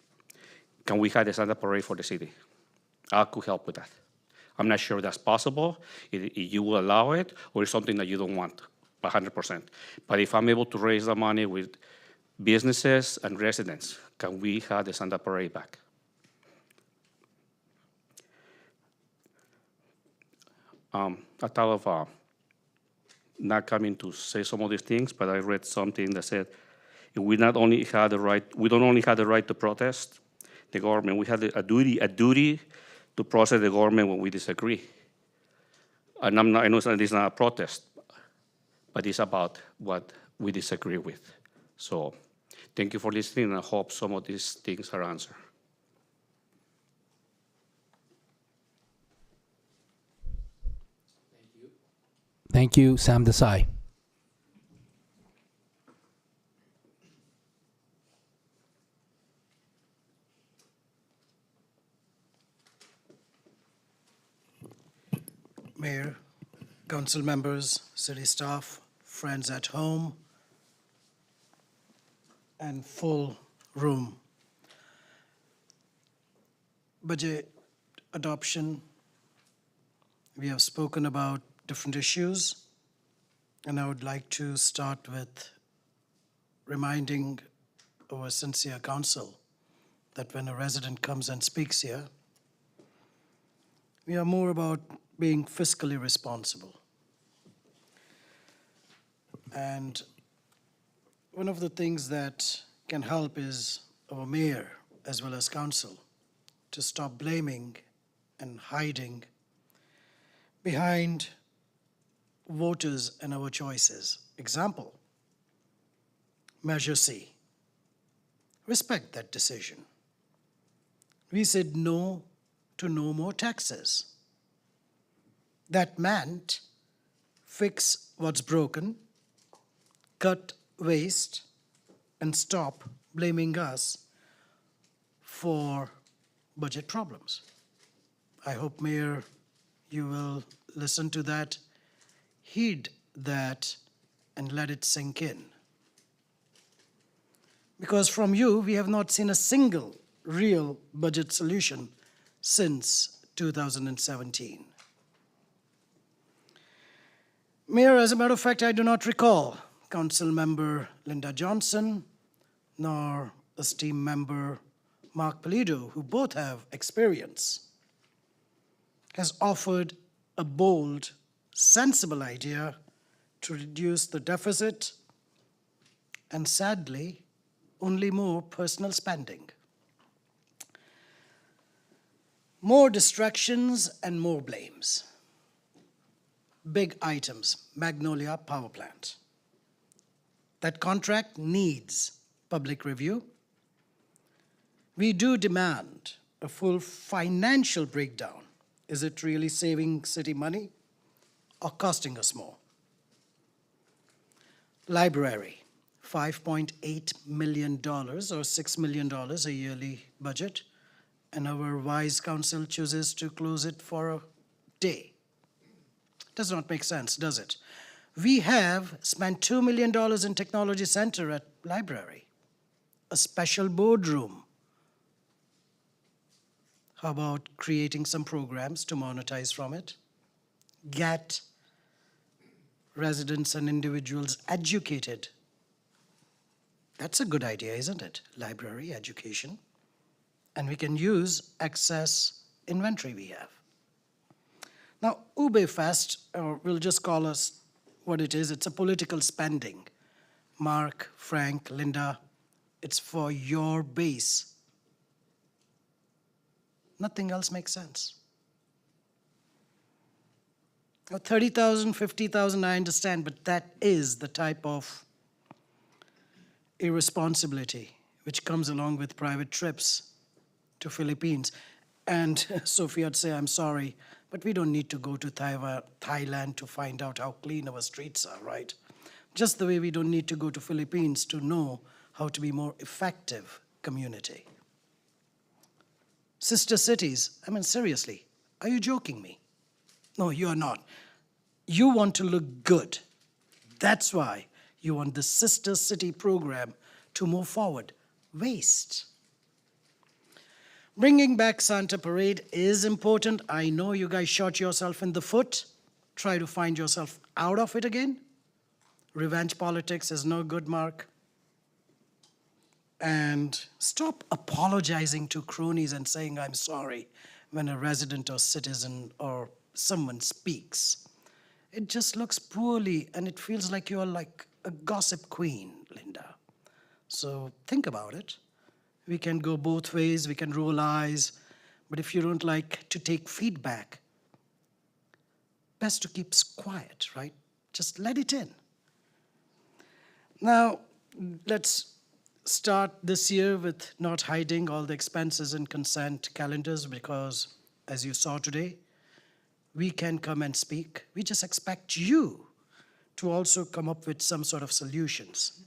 can we have a Santa Parade for the city? I could help with that. I'm not sure that's possible, if you will allow it, or it's something that you don't want, 100%. But if I'm able to raise the money with businesses and residents, can we have the Santa Parade back? I thought of not coming to say some of these things, but I read something that said, we not only have the right, we don't only have the right to protest the government, we have a duty to protest the government when we disagree. And I know this is not a protest, but it's about what we disagree with. So thank you for listening, and I hope some of these things are answered. Thank you, Sam Desai. Mayor, council members, city staff, friends at home, and full room. Budget adoption, we have spoken about different issues, and I would like to start with reminding our sincere council that when a resident comes and speaks here, we are more about being fiscally responsible. And one of the things that can help is our mayor as well as council to stop blaming and hiding behind voters and our choices. Example, Measure C. Respect that decision. We said no to no more taxes. That meant fix what's broken, cut waste, and stop blaming us for budget problems. I hope, Mayor, you will listen to that, heed that, and let it sink in. Because from you, we have not seen a single real budget solution since 2017. Mayor, as a matter of fact, I do not recall Council Member Linda Johnson nor esteemed member Mark Pulido, who both have experience, has offered a bold, sensible idea to reduce the deficit and, sadly, only more personal spending. More distractions and more blames. Big items, Magnolia Power Plant. That contract needs public review. We do demand a full financial breakdown. Is it really saving city money or costing us more? Library, $5.8 million or $6 million a yearly budget, and our wise council chooses to close it for a day. Does not make sense, does it? We have spent $2 million in technology center at library, a special boardroom. How about creating some programs to monetize from it? Get residents and individuals educated. That's a good idea, isn't it? Library education. And we can use excess inventory we have. Now, Ube Fest, or we'll just call us what it is, it's a political spending. Mark, Frank, Linda, it's for your base. Nothing else makes sense. Now, 30,000, 50,000, I understand, but that is the type of irresponsibility which comes along with private trips to Philippines. And Sophie would say, I'm sorry, but we don't need to go to Thailand to find out how clean our streets are, right? Just the way we don't need to go to Philippines to know how to be more effective community. Sister cities, I mean, seriously, are you joking me? No, you are not. You want to look good. That's why you want the Sister City program to move forward. Waste. Bringing back Santa Parade is important. I know you guys shot yourself in the foot. Try to find yourself out of it again. Revenge politics is no good, Mark. And stop apologizing to cronies and saying, I'm sorry, when a resident or citizen or someone speaks. It just looks poorly, and it feels like you're like a gossip queen, Linda. So think about it. We can go both ways, we can roll eyes, but if you don't like to take feedback, best to keep quiet, right? Just let it in. Now, let's start this year with not hiding all the expenses in consent calendars, because as you saw today, we can come and speak. We just expect you to also come up with some sort of solutions.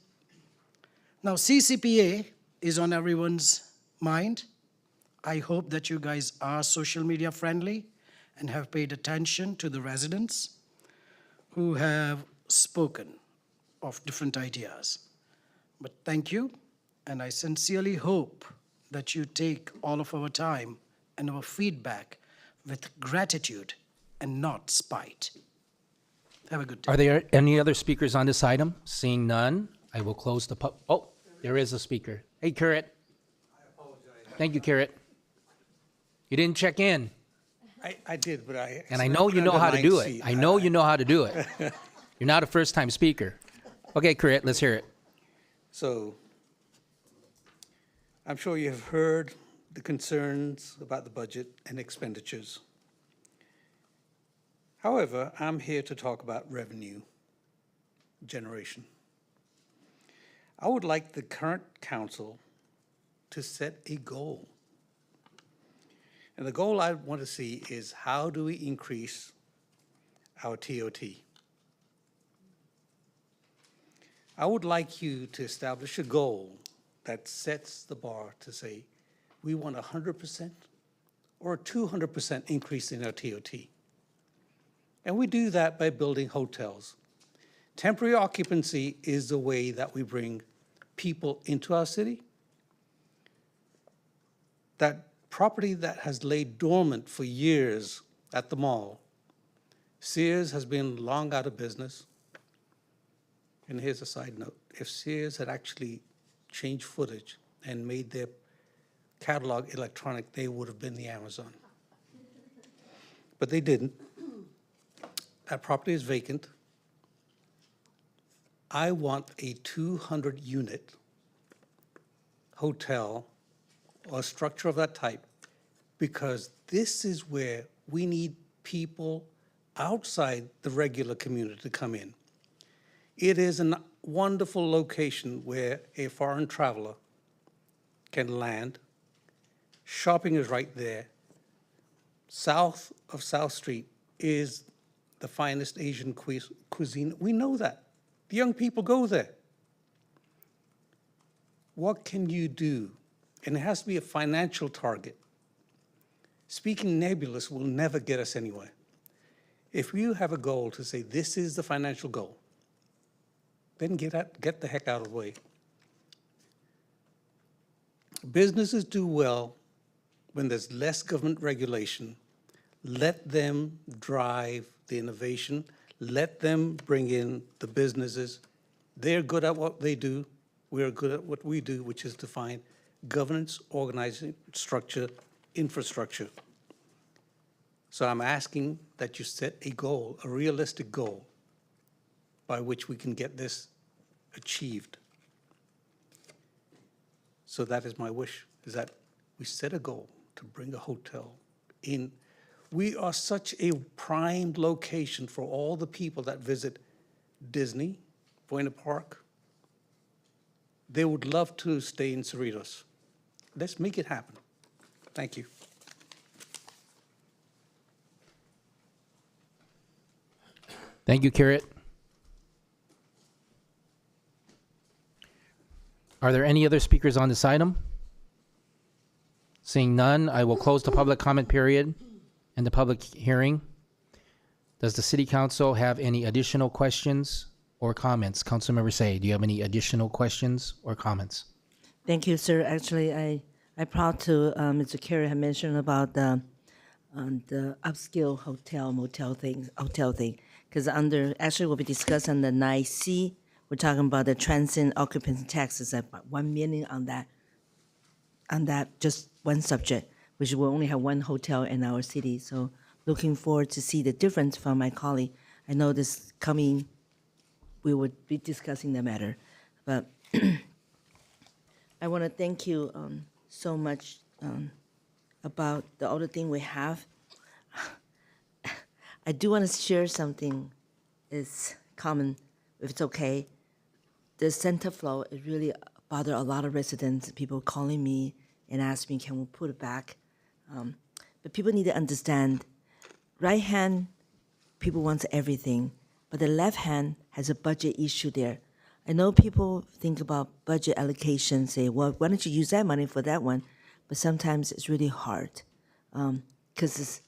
Now, CCPA is on everyone's mind. I hope that you guys are social media friendly and have paid attention to the residents who have spoken of different ideas. But thank you, and I sincerely hope that you take all of our time and our feedback with gratitude and not spite. Have a good day. Are there any other speakers on this item? Seeing none, I will close the oh, there is a speaker. Hey, Carrot. I apologize. Thank you, Carrot. You didn't check in. I did, but And I know you know how to do it. I know you know how to do it. You're not a first-time speaker. Okay, Carrot, let's hear it. So, I'm sure you have heard the concerns about the budget and expenditures. However, I'm here to talk about revenue generation. I would like the current council to set a goal. And the goal I want to see is, how do we increase our TOT? I would like you to establish a goal that sets the bar to say, we want 100% or a 200% increase in our TOT. And we do that by building hotels. Temporary occupancy is the way that we bring people into our city. That property that has laid dormant for years at the mall, Sears has been long out of business. And here's a side note. If Sears had actually changed footage and made their catalog electronic, they would have been the Amazon. But they didn't. That property is vacant. I want a 200-unit hotel or structure of that type, because this is where we need people outside the regular community to come in. It is a wonderful location where a foreign traveler can land. Shopping is right there. South of South Street is the finest Asian cuisine. We know that. The young people go there. What can you do? And it has to be a financial target. Speaking nebulous will never get us anywhere. If you have a goal to say, this is the financial goal, then get the heck out of the way. Businesses do well when there's less government regulation. Let them drive the innovation. Let them bring in the businesses. They're good at what they do. We're good at what we do, which is to find governance, organizing, structure, infrastructure. So I'm asking that you set a goal, a realistic goal, by which we can get this achieved. So that is my wish, is that we set a goal to bring a hotel in. We are such a prime location for all the people that visit Disney, Buena Park. They would love to stay in Cerritos. Let's make it happen. Thank you. Thank you, Carrot. Are there any other speakers on this item? Seeing none, I will close the public comment period and the public hearing. Does the City Council have any additional questions or comments? Councilmember Say, do you have any additional questions or comments? Thank you, sir. Actually, I'm proud to, Mr. Carey had mentioned about the upscale motel thing, because actually we'll be discussing the 9C. We're talking about the transient occupancy taxes at about 1 million on that just one subject, which will only have one hotel in our city. So looking forward to see the difference from my colleague. I know this coming, we would be discussing the matter, but I want to thank you so much about the other thing we have. I do want to share something. It's common, if it's okay. The center flow, it really bothered a lot of residents, people calling me and asking me, can we put it back? But people need to understand, right hand, people want everything, but the left hand has a budget issue there. I know people think about budget allocation, say, well, why don't you use that money for that one? But sometimes it's really hard, because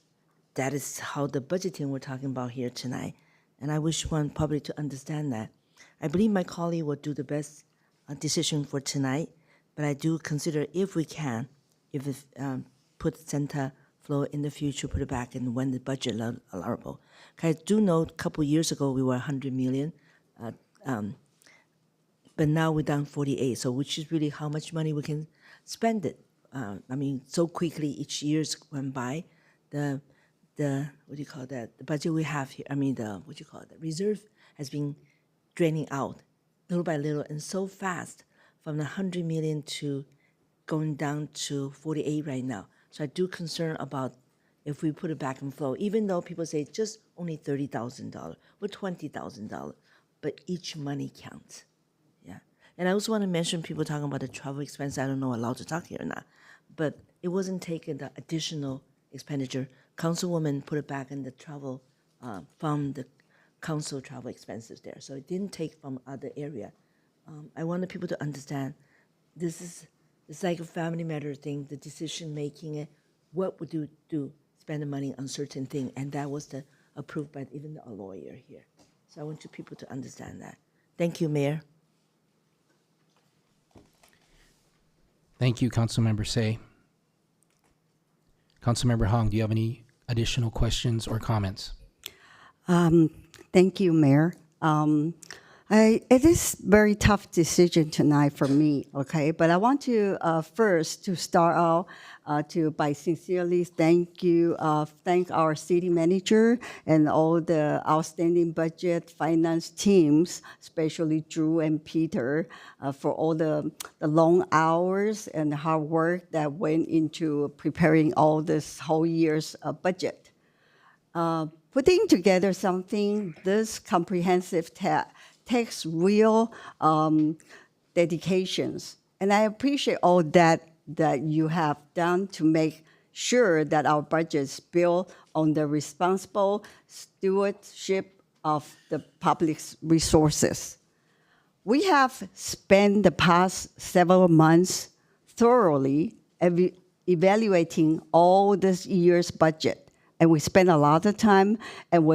that is how the budgeting we're talking about here tonight. And I wish one public to understand that. I believe my colleague will do the best decision for tonight, but I do consider if we can, put center flow in the future, put it back in when the budget allowable. I do know a couple years ago we were 100 million, but now we're down 48, so which is really how much money we can spend it. I mean, so quickly each year's went by. The what do you call that? The budget we have here, I mean, the reserve has been draining out little by little and so fast from the 100 million to going down to 48 right now. So I do concern about if we put it back in flow, even though people say just only $30,000 or $20,000, but each money counts. Yeah. And I also want to mention people talking about the travel expense. I don't know allowed to talk here or not, but it wasn't taken the additional expenditure. Councilwoman put it back in the travel from the council travel expenses there. So it didn't take from other area. I wanted people to understand it's like a family matter thing, the decision making, what would you do, spend the money on certain thing, and that was approved by even a lawyer here. So I want you people to understand that. Thank you, Mayor. Thank you, Councilmember Say. Councilmember Hong, do you have any additional questions or comments? Thank you, Mayor. It is very tough decision tonight for me, okay? But I want to first to start out by sincerely thank our city manager and all the outstanding budget finance teams, especially Drew and Peter, for all the long hours and hard work that went into preparing all this whole year's budget. Putting together something this comprehensive takes real dedications. And I appreciate all that you have done to make sure that our budget is built on the responsible stewardship of the public's resources. We have spent the past several months thoroughly evaluating all this year's budget. And we spent a lot of time, and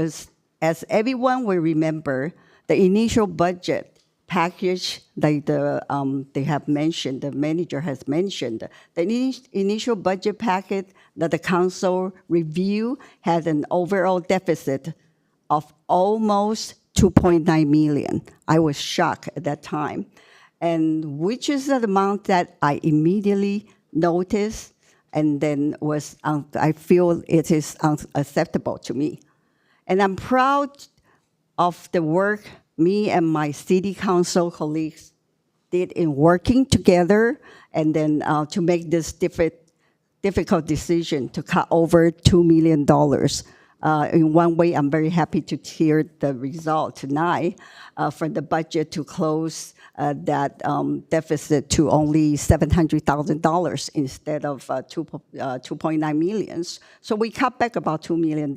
as everyone will remember, the initial budget package, like they have mentioned, the manager has mentioned, the initial budget packet that the council review had an overall deficit of almost 2.9 million. I was shocked at that time, and which is the amount that I immediately noticed and then I feel it is unacceptable to me. And I'm proud of the work me and my city council colleagues did in working together and then to make this difficult decision to cut over $2 million. In one way, I'm very happy to hear the result tonight for the budget to close that deficit to only $700,000 instead of 2.9 million. So we cut back about $2 million.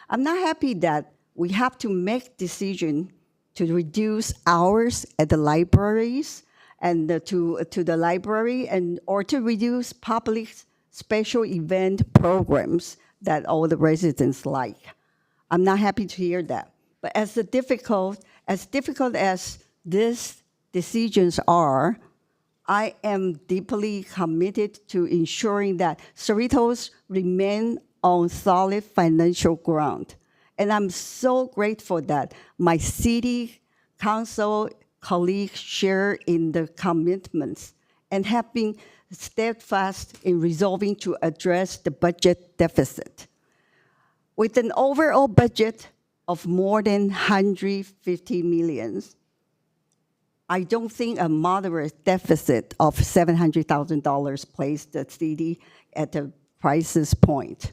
I'm not happy that we have to make decision to reduce hours at the libraries and to the library or to reduce public special event programs that all the residents like. I'm not happy to hear that. But as difficult as these decisions are, I am deeply committed to ensuring that Cerritos remain on solid financial ground. And I'm so grateful that my city council colleagues share in the commitments and have been steadfast in resolving to address the budget deficit. With an overall budget of more than 150 million, I don't think a moderate deficit of $700,000 placed the city at a crisis point,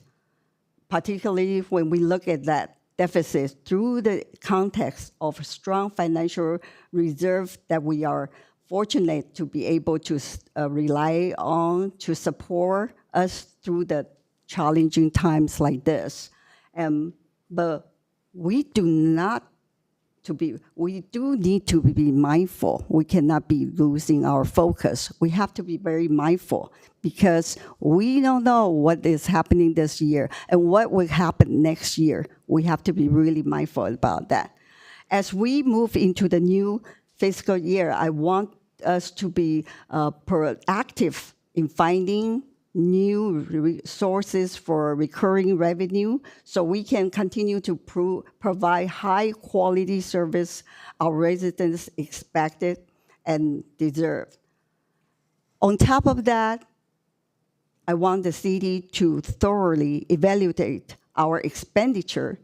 particularly when we look at that deficit through the context of strong financial reserve that we are fortunate to be able to rely on to support us through the challenging times like this. But we do need to be mindful. We cannot be losing our focus. We have to be very mindful because we don't know what is happening this year and what will happen next year. We have to be really mindful about that. As we move into the new fiscal year, I want us to be proactive in finding new sources for recurring revenue so we can continue to provide high quality service our residents expected and deserve. On top of that, I want the city to thoroughly evaluate our expenditure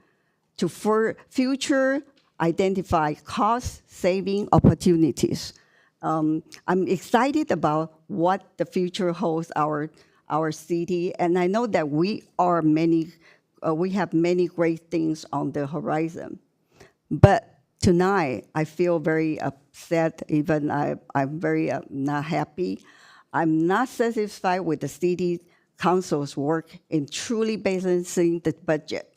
to future identify cost-saving opportunities. I'm excited about what the future holds our city, and I know that we have many great things on the horizon. But tonight, I feel very upset, even I'm very not happy. I'm not satisfied with the city council's work in truly balancing the budget.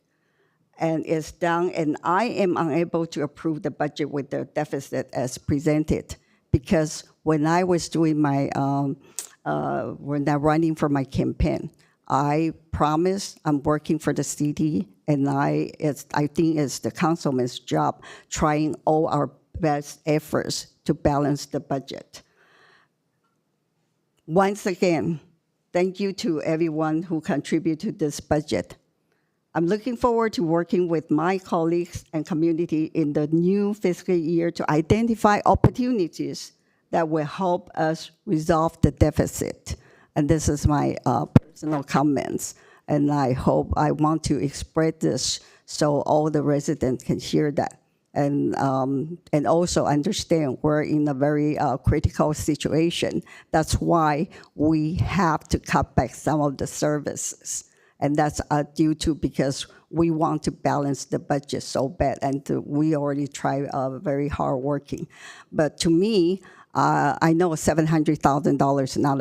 And it's done, and I am unable to approve the budget with the deficit as presented. Because when I was doing my, when I'm running for my campaign, I promised I'm working for the city, and I think it's the councilman's job trying all our best efforts to balance the budget. Once again, thank you to everyone who contributed to this budget. I'm looking forward to working with my colleagues and community in the new fiscal year to identify opportunities that will help us resolve the deficit. And this is my personal comments. And I want to express this so all the residents can hear that. And also understand we're in a very critical situation. That's why we have to cut back some of the services. And that's due to because we want to balance the budget so bad, and we already try very hard working. But to me, I know $700,000 is not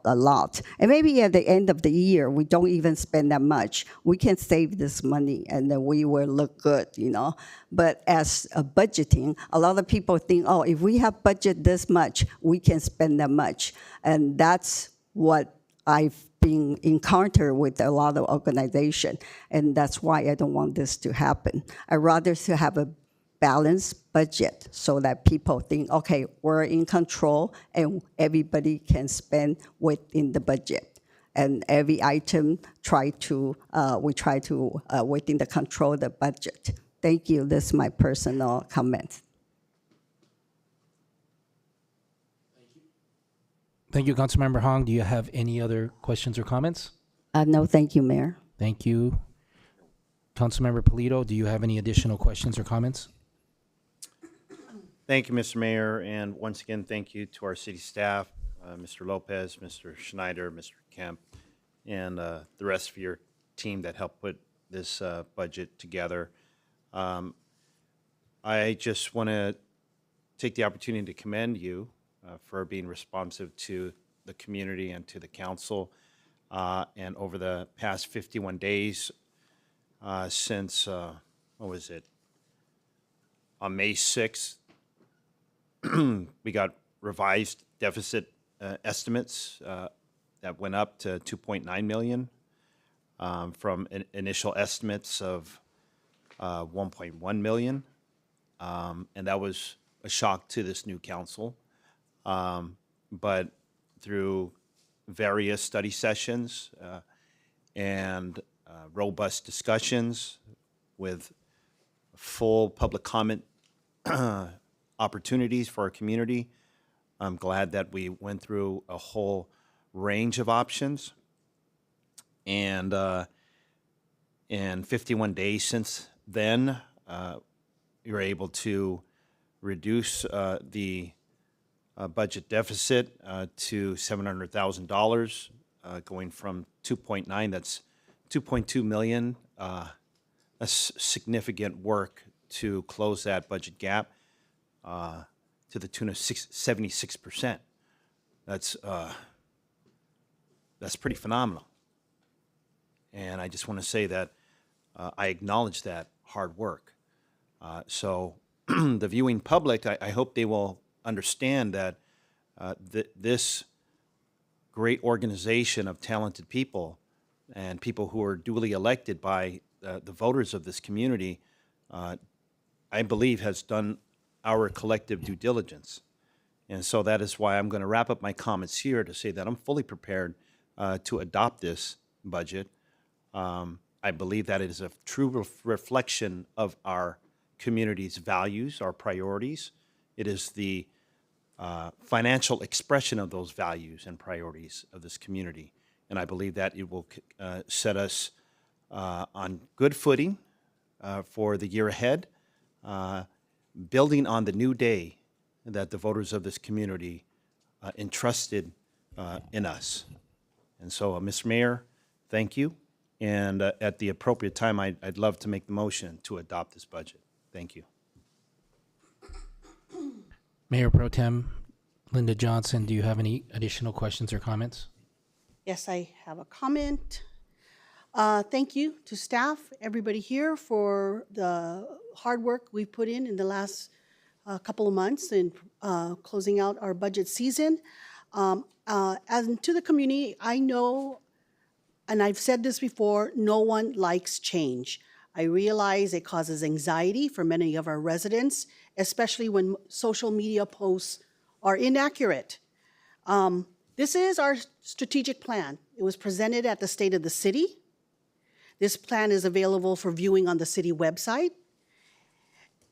a lot. And maybe at the end of the year, we don't even spend that much. We can save this money, and then we will look good, you know. But as a budgeting, a lot of people think, oh, if we have budget this much, we can spend that much. And that's what I've been encountered with a lot of organizations, and that's why I don't want this to happen. I'd rather to have a balanced budget so that people think, okay, we're in control and everybody can spend within the budget. And every item we try to within the control of the budget. Thank you. This is my personal comment. Thank you, Councilmember Hong. Do you have any other questions or comments? No, thank you, Mayor. Thank you. Councilmember Polito, do you have any additional questions or comments? Thank you, Mr. Mayor, and once again, thank you to our city staff, Mr. Lopez, Mr. Schneider, Mr. Kemp, and the rest of your team that helped put this budget together. I just want to take the opportunity to commend you for being responsive to the community and to the council. And over the past 51 days since, what was it? On May 6th, we got revised deficit estimates that went up to 2.9 million from initial estimates of 1.1 million. And that was a shock to this new council. But through various study sessions and robust discussions with full public comment opportunities for our community, I'm glad that we went through a whole range of options. And in 51 days since then, you're able to reduce the budget deficit to $700,000, going from 2.9, that's 2.2 million. That's significant work to close that budget gap to the tune of 76%. That's pretty phenomenal. And I just want to say that I acknowledge that hard work. So the viewing public, I hope they will understand that this great organization of talented people and people who are duly elected by the voters of this community, I believe has done our collective due diligence. And so that is why I'm going to wrap up my comments here to say that I'm fully prepared to adopt this budget. I believe that it is a true reflection of our community's values, our priorities. It is the financial expression of those values and priorities of this community. And I believe that it will set us on good footing for the year ahead, building on the new day that the voters of this community entrusted in us. And so, Mr. Mayor, thank you. And at the appropriate time, I'd love to make the motion to adopt this budget. Thank you. Mayor Pro Tem Linda Johnson, do you have any additional questions or comments? Yes, I have a comment. Thank you to staff, everybody here, for the hard work we've put in the last couple of months in closing out our budget season. As to the community, I know, and I've said this before, no one likes change. I realize it causes anxiety for many of our residents, especially when social media posts are inaccurate. This is our strategic plan. It was presented at the State of the City. This plan is available for viewing on the city website.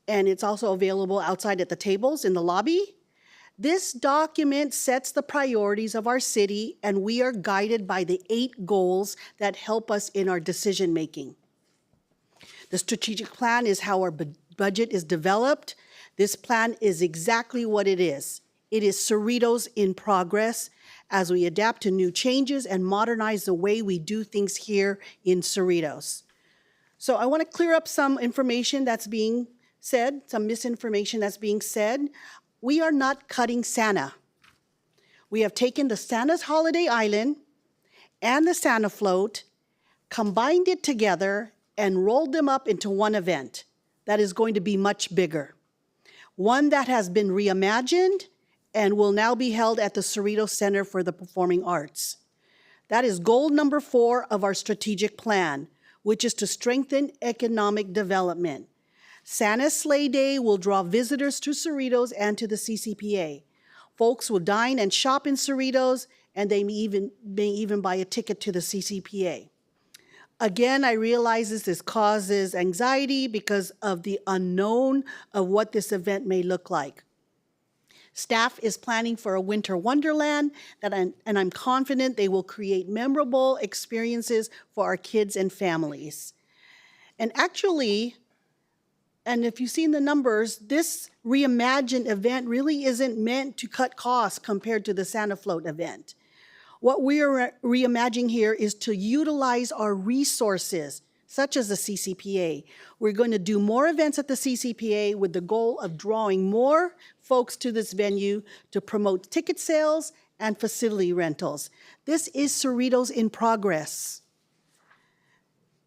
And it's also available outside at the tables in the lobby. This document sets the priorities of our city, and we are guided by the 8 goals that help us in our decision-making. The strategic plan is how our budget is developed. This plan is exactly what it is. It is Cerritos in progress as we adapt to new changes and modernize the way we do things here in Cerritos. So I want to clear up some information that's being said, some misinformation that's being said. We are not cutting Santa. We have taken the Santa's Holiday Island and the Santa Float, combined it together, and rolled them up into one event that is going to be much bigger. One that has been reimagined and will now be held at the Cerritos Center for the Performing Arts. That is goal number 4 of our strategic plan, which is to strengthen economic development. Santa's Sleigh Day will draw visitors to Cerritos and to the CCPA. Folks will dine and shop in Cerritos, and they may even buy a ticket to the CCPA. Again, I realize this causes anxiety because of the unknown of what this event may look like. Staff is planning for a winter wonderland and I'm confident they will create memorable experiences for our kids and families. And actually, and if you've seen the numbers, this reimagined event really isn't meant to cut costs compared to the Santa Float event. What we are reimagining here is to utilize our resources, such as the CCPA. We're going to do more events at the CCPA with the goal of drawing more folks to this venue to promote ticket sales and facility rentals. This is Cerritos in progress.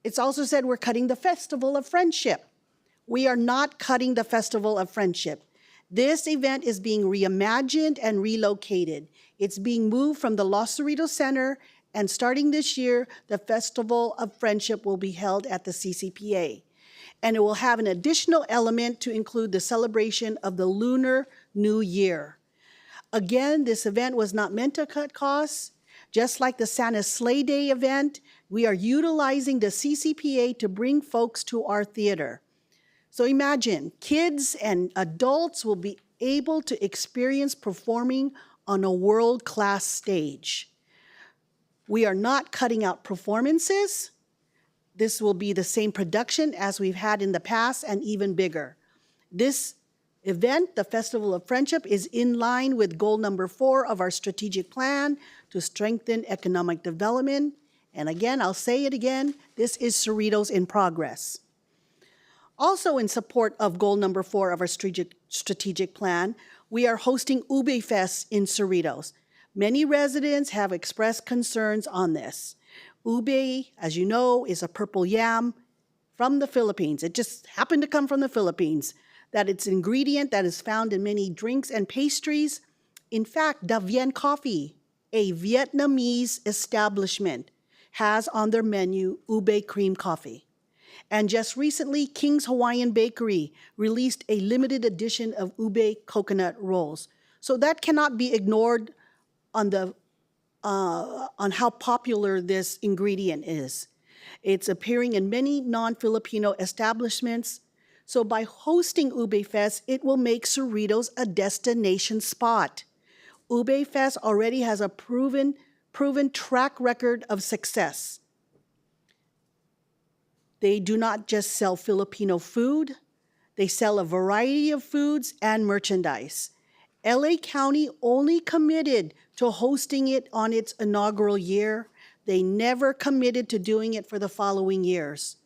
It's also said we're cutting the Festival of Friendship. We are not cutting the Festival of Friendship. This event is being reimagined and relocated. It's being moved from the Los Cerritos Center, and starting this year, the Festival of Friendship will be held at the CCPA. And it will have an additional element to include the celebration of the Lunar New Year. Again, this event was not meant to cut costs. Just like the Santa Sleigh Day event, we are utilizing the CCPA to bring folks to our theater. So imagine, kids and adults will be able to experience performing on a world-class stage. We are not cutting out performances. This will be the same production as we've had in the past and even bigger. This event, the Festival of Friendship, is in line with goal number 4 of our strategic plan to strengthen economic development. And again, I'll say it again, this is Cerritos in progress. Also in support of goal number 4 of our strategic plan, we are hosting Ube Fest in Cerritos. Many residents have expressed concerns on this. Ube, as you know, is a purple yam from the Philippines. It just happened to come from the Philippines. That it's an ingredient that is found in many drinks and pastries. In fact, Davien Coffee, a Vietnamese establishment, has on their menu ube cream coffee. And just recently, King's Hawaiian Bakery released a limited edition of ube coconut rolls. So that cannot be ignored on how popular this ingredient is. It's appearing in many non-Filipino establishments. So by hosting Ube Fest, it will make Cerritos a destination spot. Ube Fest already has a proven track record of success. They do not just sell Filipino food, they sell a variety of foods and merchandise. LA County only committed to hosting it on its inaugural year. They never committed to doing it for the following years.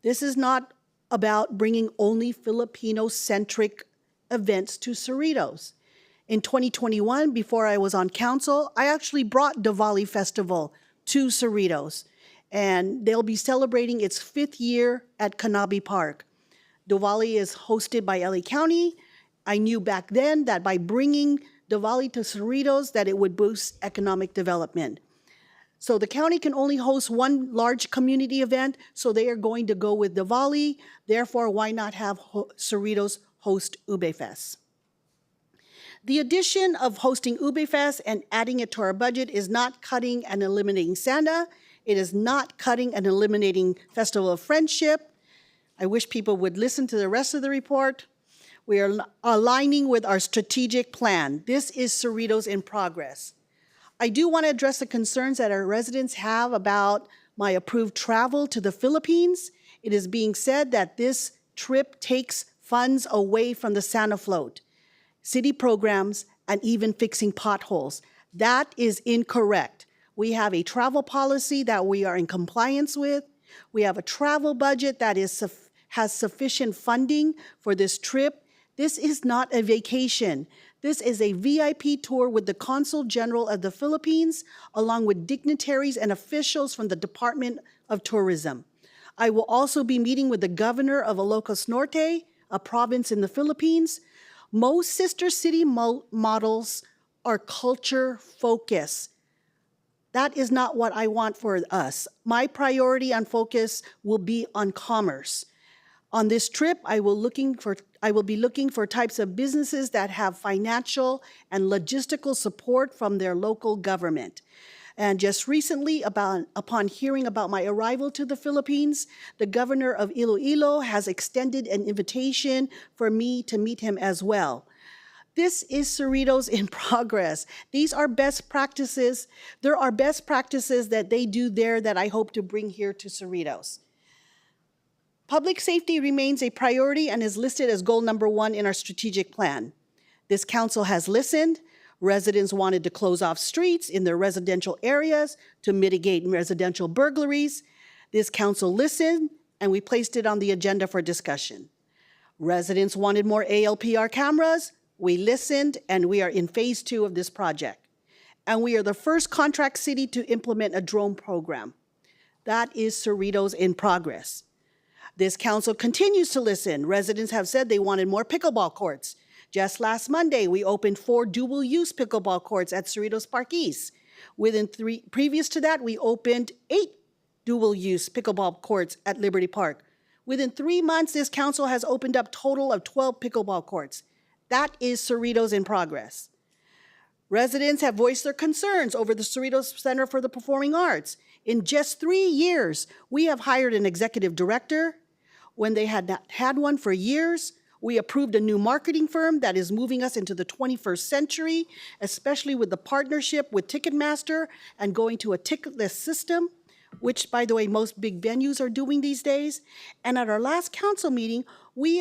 This is not about bringing only Filipino-centric events to Cerritos. In 2021, before I was on council, I actually brought Diwali Festival to Cerritos, and they'll be celebrating its 5th year at Canabi Park. Diwali is hosted by LA County. I knew back then that by bringing Diwali to Cerritos that it would boost economic development. So the county can only host one large community event, so they are going to go with Diwali. Therefore, why not have Cerritos host Ube Fest? The addition of hosting Ube Fest and adding it to our budget is not cutting and eliminating Santa. It is not cutting and eliminating Festival of Friendship. I wish people would listen to the rest of the report. We are aligning with our strategic plan. This is Cerritos in progress. I do want to address the concerns that our residents have about my approved travel to the Philippines. It is being said that this trip takes funds away from the Santa Float, city programs, and even fixing potholes. That is incorrect. We have a travel policy that we are in compliance with. We have a travel budget that has sufficient funding for this trip. This is not a vacation. This is a VIP tour with the Consul General of the Philippines, along with dignitaries and officials from the Department of Tourism. I will also be meeting with the governor of Ilocos Norte, a province in the Philippines. Most sister city models are culture focused. That is not what I want for us. My priority and focus will be on commerce. On this trip, I will be looking for types of businesses that have financial and logistical support from their local government. And just recently, upon hearing about my arrival to the Philippines, the governor of Iloilo has extended an invitation for me to meet him as well. This is Cerritos in progress. These are best practices. There are best practices that they do there that I hope to bring here to Cerritos. Public safety remains a priority and is listed as goal number 1 in our strategic plan. This council has listened. Residents wanted to close off streets in their residential areas to mitigate residential burglaries. This council listened, and we placed it on the agenda for discussion. Residents wanted more ALPR cameras. We listened, and we are in phase 2 of this project. And we are the first contract city to implement a drone program. That is Cerritos in progress. This council continues to listen. Residents have said they wanted more pickleball courts. Just last Monday, we opened 4 dual-use pickleball courts at Cerritos Park East. Previous to that, we opened 8 dual-use pickleball courts at Liberty Park. Within 3 months, this council has opened up total of 12 pickleball courts. That is Cerritos in progress. Residents have voiced their concerns over the Cerritos Center for the Performing Arts. In just 3 years, we have hired an executive director when they had not had one for years. We approved a new marketing firm that is moving us into the 21st century, especially with the partnership with Ticketmaster and going to a ticketless system, which, by the way, most big venues are doing these days. And at our last council meeting, we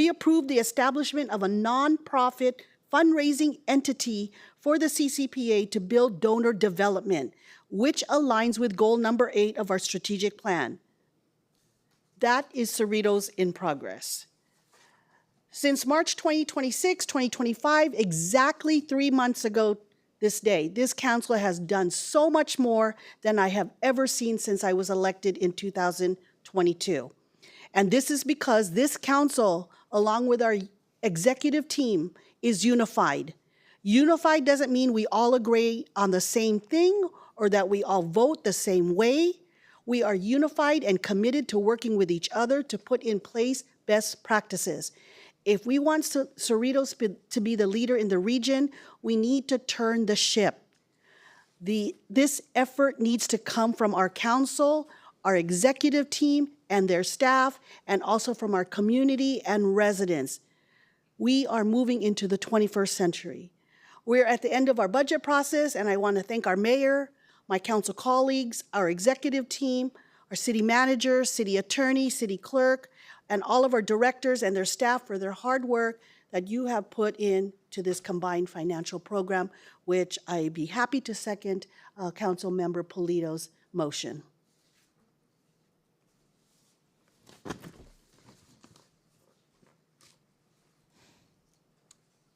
approved the establishment of a nonprofit fundraising entity for the CCPA to build donor development, which aligns with goal number 8 of our strategic plan. That is Cerritos in progress. Since March 2026, 2025, exactly 3 months ago this day, this council has done so much more than I have ever seen since I was elected in 2022. And this is because this council, along with our executive team, is unified. Unified doesn't mean we all agree on the same thing or that we all vote the same way. We are unified and committed to working with each other to put in place best practices. If we want Cerritos to be the leader in the region, we need to turn the ship. This effort needs to come from our council, our executive team, and their staff, and also from our community and residents. We are moving into the 21st century. We're at the end of our budget process, and I want to thank our mayor, my council colleagues, our executive team, our city manager, city attorney, city clerk, and all of our directors and their staff for their hard work that you have put into this combined financial program, which I'd be happy to second Council Member Polito's motion.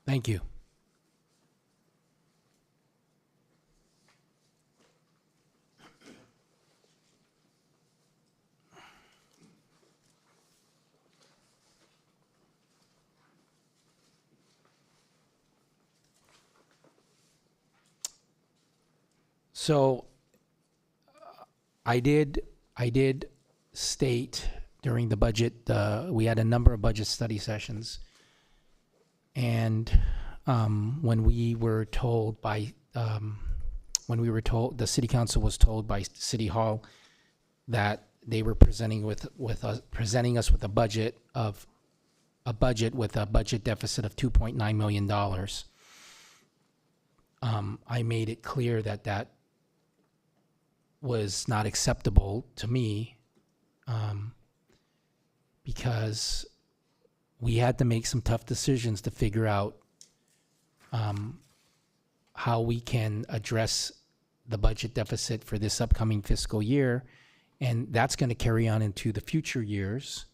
Thank you. So I did state during the budget, we had a number of budget study sessions. And when we were told, the city council was told by City Hall that they were presenting us with a budget with a budget deficit of $2.9 million. I made it clear that was not acceptable to me, because we had to make some tough decisions to figure out how we can address the budget deficit for this upcoming fiscal year, and that's going to carry on into the future years.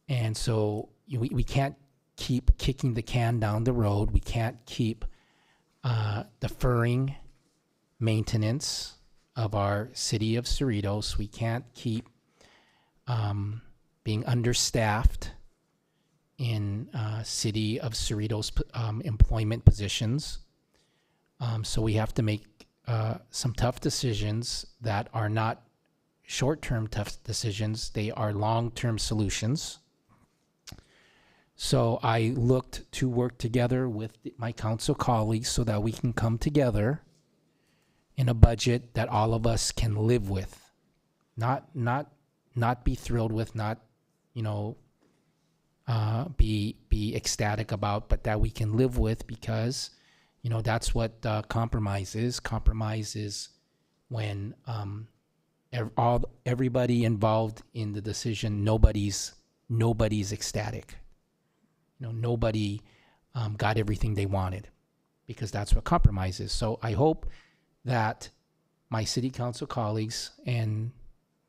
And so we can't keep kicking the can down the road. We can't keep deferring maintenance of our city of Cerritos. We can't keep being understaffed in city of Cerritos employment positions. So we have to make some tough decisions that are not short-term tough decisions. They are long-term solutions. So I looked to work together with my council colleagues so that we can come together in a budget that all of us can live with, not be thrilled with, not be ecstatic about, but that we can live with, because that's what compromise is. Compromise is when everybody involved in the decision, nobody's ecstatic. Nobody got everything they wanted, because that's what compromise is. So I hope that my city council colleagues and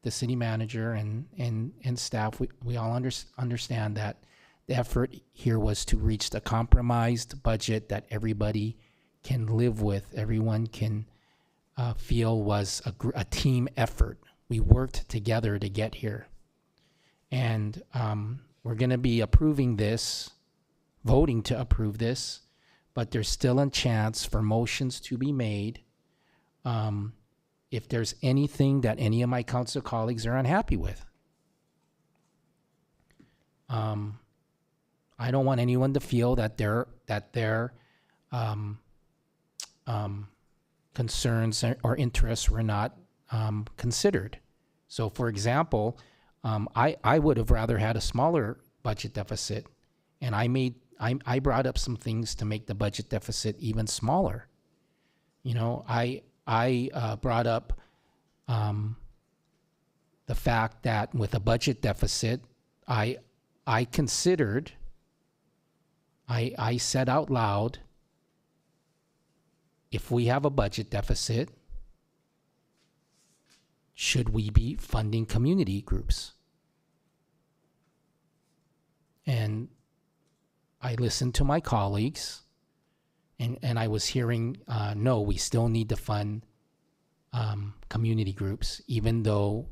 the city manager and staff, we all understand that the effort here was to reach the compromised budget that everybody can live with, everyone can feel was a team effort. We worked together to get here. And we're going to be approving this, voting to approve this, but there's still a chance for motions to be made if there's anything that any of my council colleagues are unhappy with. I don't want anyone to feel that their concerns or interests were not considered. So, for example, I would have rather had a smaller budget deficit, and I brought up some things to make the budget deficit even smaller. I brought up the fact that with a budget deficit, I said out loud, if we have a budget deficit, should we be funding community groups? And I listened to my colleagues, and I was hearing, no, we still need to fund community groups, even though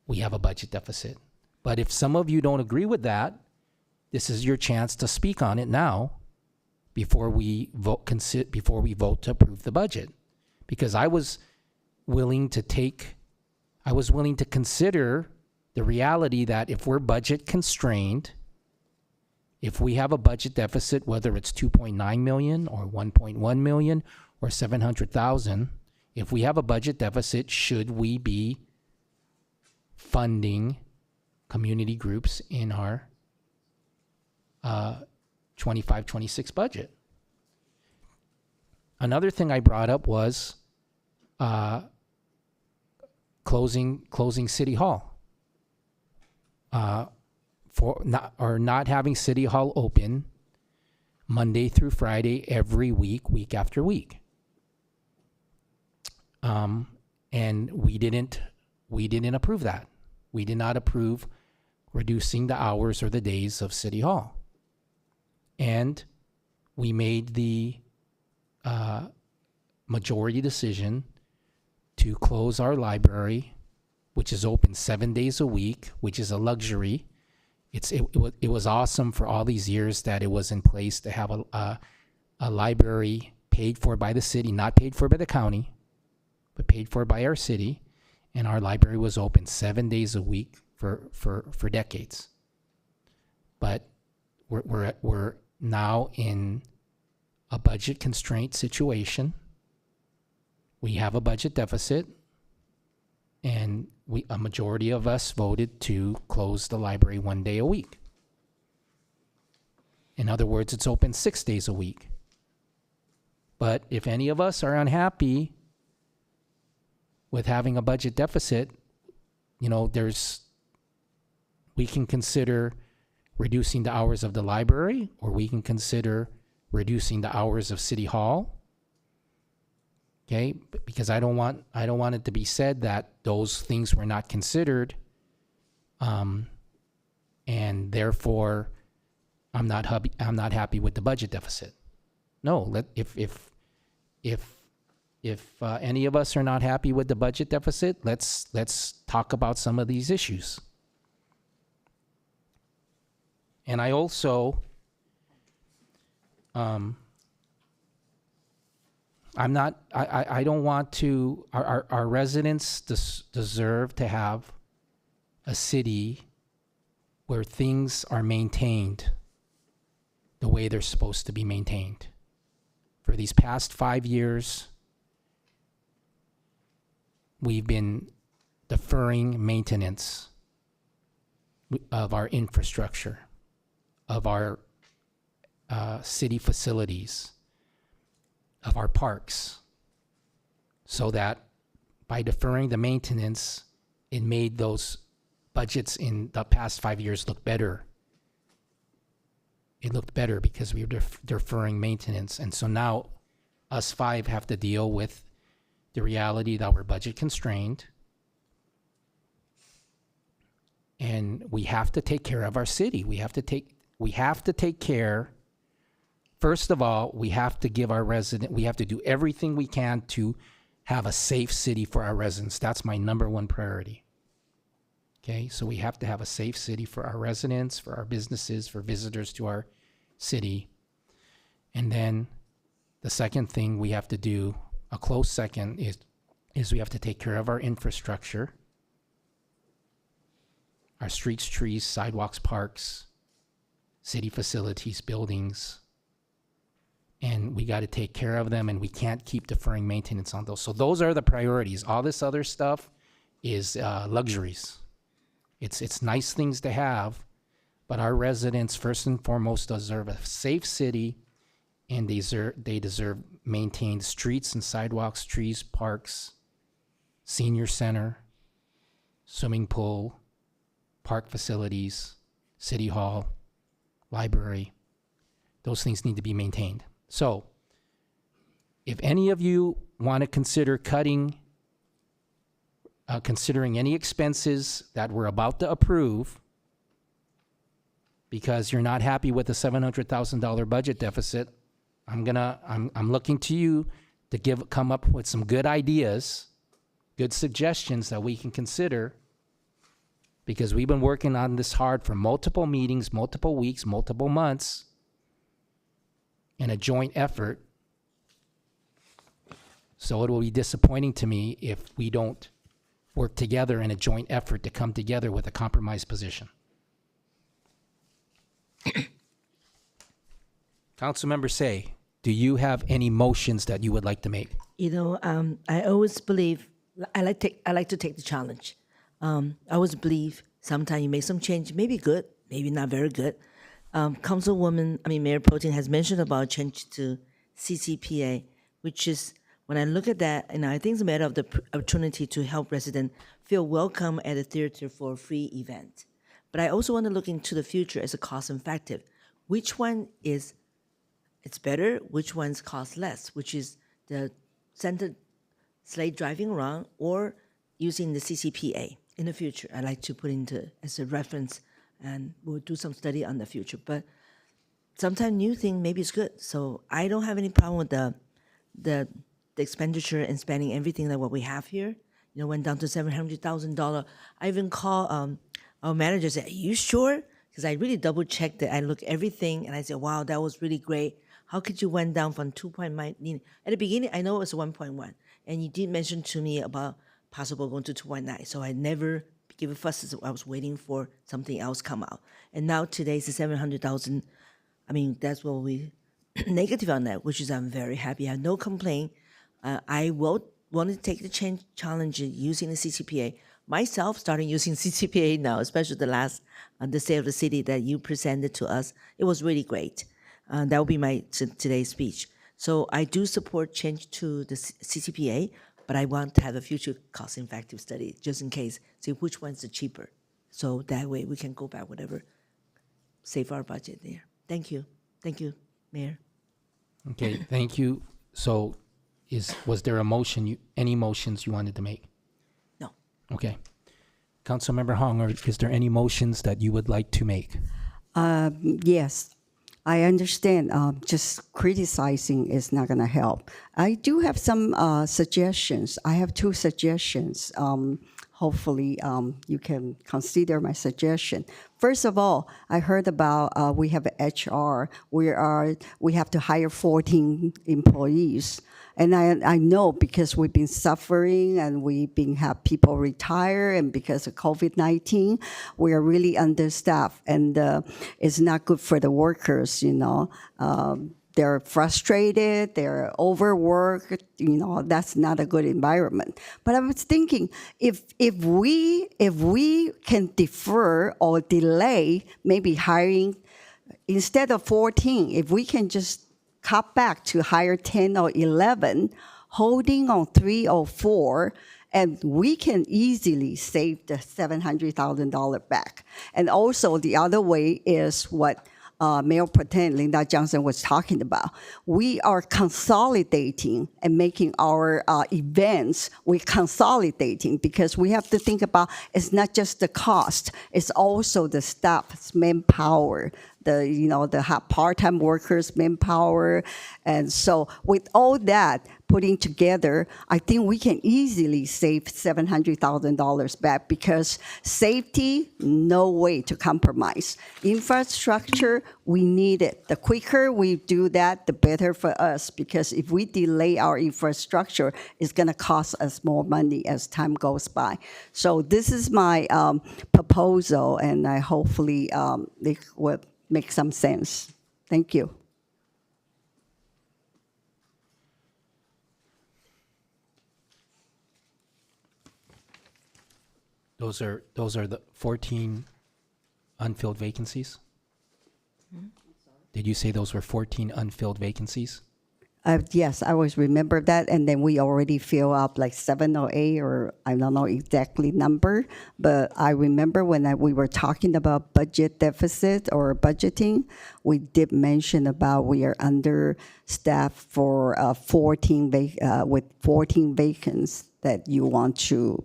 we have a budget deficit. But if some of you don't agree with that, this is your chance to speak on it now, before we vote to approve the budget, because I was willing to consider the reality that if we're budget constrained, if we have a budget deficit, whether it's 2.9 million or 1.1 million or 700,000, if we have a budget deficit, should we be funding community groups in our 25-26 budget? Another thing I brought up was closing City Hall, not having City Hall open Monday through Friday every week after week. And we didn't approve that. We did not approve reducing the hours or the days of City Hall. And we made the majority decision to close our library, which is open 7 days a week, which is a luxury. It was awesome for all these years that it was in place to have a library paid for by the city, not paid for by the county, but paid for by our city. And our library was open 7 days a week for decades. But we're now in a budget constraint situation. We have a budget deficit, and a majority of us voted to close the library 1 day a week. In other words, it's open 6 days a week. But if any of us are unhappy with having a budget deficit, we can consider reducing the hours of the library, or we can consider reducing the hours of City Hall. Okay, because I don't want it to be said that those things were not considered, and therefore I'm not happy with the budget deficit. No, if any of us are not happy with the budget deficit, let's talk about some of these issues. And I also I don't want to, our residents deserve to have a city where things are maintained the way they're supposed to be maintained. For these past 5 years, we've been deferring maintenance of our infrastructure. of our city facilities, of our parks, so that by deferring the maintenance, it made those budgets in the past 5 years look better. It looked better because we were deferring maintenance. And so now us five have to deal with the reality that we're budget constrained. And we have to take care of our city. We have to take care. First of all, we have to do everything we can to have a safe city for our residents. That's my number one priority. Okay, so we have to have a safe city for our residents, for our businesses, for visitors to our city. And then the second thing we have to do, a close second, is we have to take care of our infrastructure, our streets, trees, sidewalks, parks, city facilities, buildings. And we got to take care of them, and we can't keep deferring maintenance on those. So those are the priorities. All this other stuff is luxuries. It's nice things to have, but our residents, first and foremost, deserve a safe city, and they deserve maintained streets and sidewalks, trees, parks, senior center, swimming pool, park facilities, city hall, library. Those things need to be maintained. So, if any of you want to consider considering any expenses that we're about to approve, because you're not happy with the $700,000 budget deficit, I'm looking to you to come up with some good ideas, good suggestions that we can consider, because we've been working on this hard for multiple meetings, multiple weeks, multiple months, in a joint effort. So it will be disappointing to me if we don't work together in a joint effort to come together with a compromise position. Councilmember Say, do you have any motions that you would like to make? You know, I always believe I like to take the challenge. I always believe sometimes you make some change, maybe good, maybe not very good. Mayor Pro Tem has mentioned about change to CCPA, which is, when I look at that, and I think it's a matter of the opportunity to help residents feel welcome at a theater for a free event. But I also want to look into the future as a cost effective. Which one it's better, which ones cost less, which is the center slate driving around or using the CCPA in the future. I like to put into as a reference, and we'll do some study on the future. But sometimes new thing maybe is good. So I don't have any problem with the expenditure and spending everything that what we have here. You know, went down to $700,000. I even call our manager, said, "Are you sure?" Because I really double checked it. I looked everything, and I said, "Wow, that was really great. How could you went down from 2.9?" At the beginning, I know it was 1.1, and you did mention to me about possible going to 2.9. So I never give a fuss. I was waiting for something else come out, and now today's the 700,000. I mean, that's what we negative on that, which is I'm very happy. I have no complaint. I will want to take the challenge using the CCPA. Myself, starting using CCPA now, especially the state of the city that you presented to us. It was really great. That will be my today's speech. So I do support change to the CCPA, but I want to have a future cost-effective study just in case, see which one's the cheaper. So that way we can go back whatever, save our budget there. Thank you. Thank you, Mayor. Okay, thank you. So was there any motions you wanted to make? No. Okay. Councilmember Hong, is there any motions that you would like to make? Yes, I understand. Just criticizing is not going to help. I do have some suggestions. I have two suggestions. Hopefully, you can consider my suggestion. First of all, I heard about we have HR. We have to hire 14 employees. And I know because we've been suffering and we've been have people retire, and because of COVID-19, we are really understaffed, and it's not good for the workers. You know, they're frustrated, they're overworked. You know, that's not a good environment. But I was thinking, if we can defer or delay maybe hiring instead of 14, if we can just cut back to hire 10 or 11, holding on 3 or 4, and we can easily save the $700,000 back. And also the other way is what Mayor Pro Tem Linda Johnson was talking about. We are consolidating and making our events, we're consolidating because we have to think about it's not just the cost, it's also the staff's manpower, the part-time workers' manpower. And so with all that putting together, I think we can easily save $700,000 back because safety, no way to compromise. Infrastructure, we need it. The quicker we do that, the better for us, because if we delay our infrastructure, it's going to cost us more money as time goes by. So this is my proposal, and I hopefully it will make some sense. Thank you. Those are the 14 unfilled vacancies? Did you say those were 14 unfilled vacancies? Yes, I always remember that, and then we already fill up like 7 or 8, or I don't know exactly number, but I remember when we were talking about budget deficit or budgeting, we did mention about we are understaffed for 14 vacancies that you want to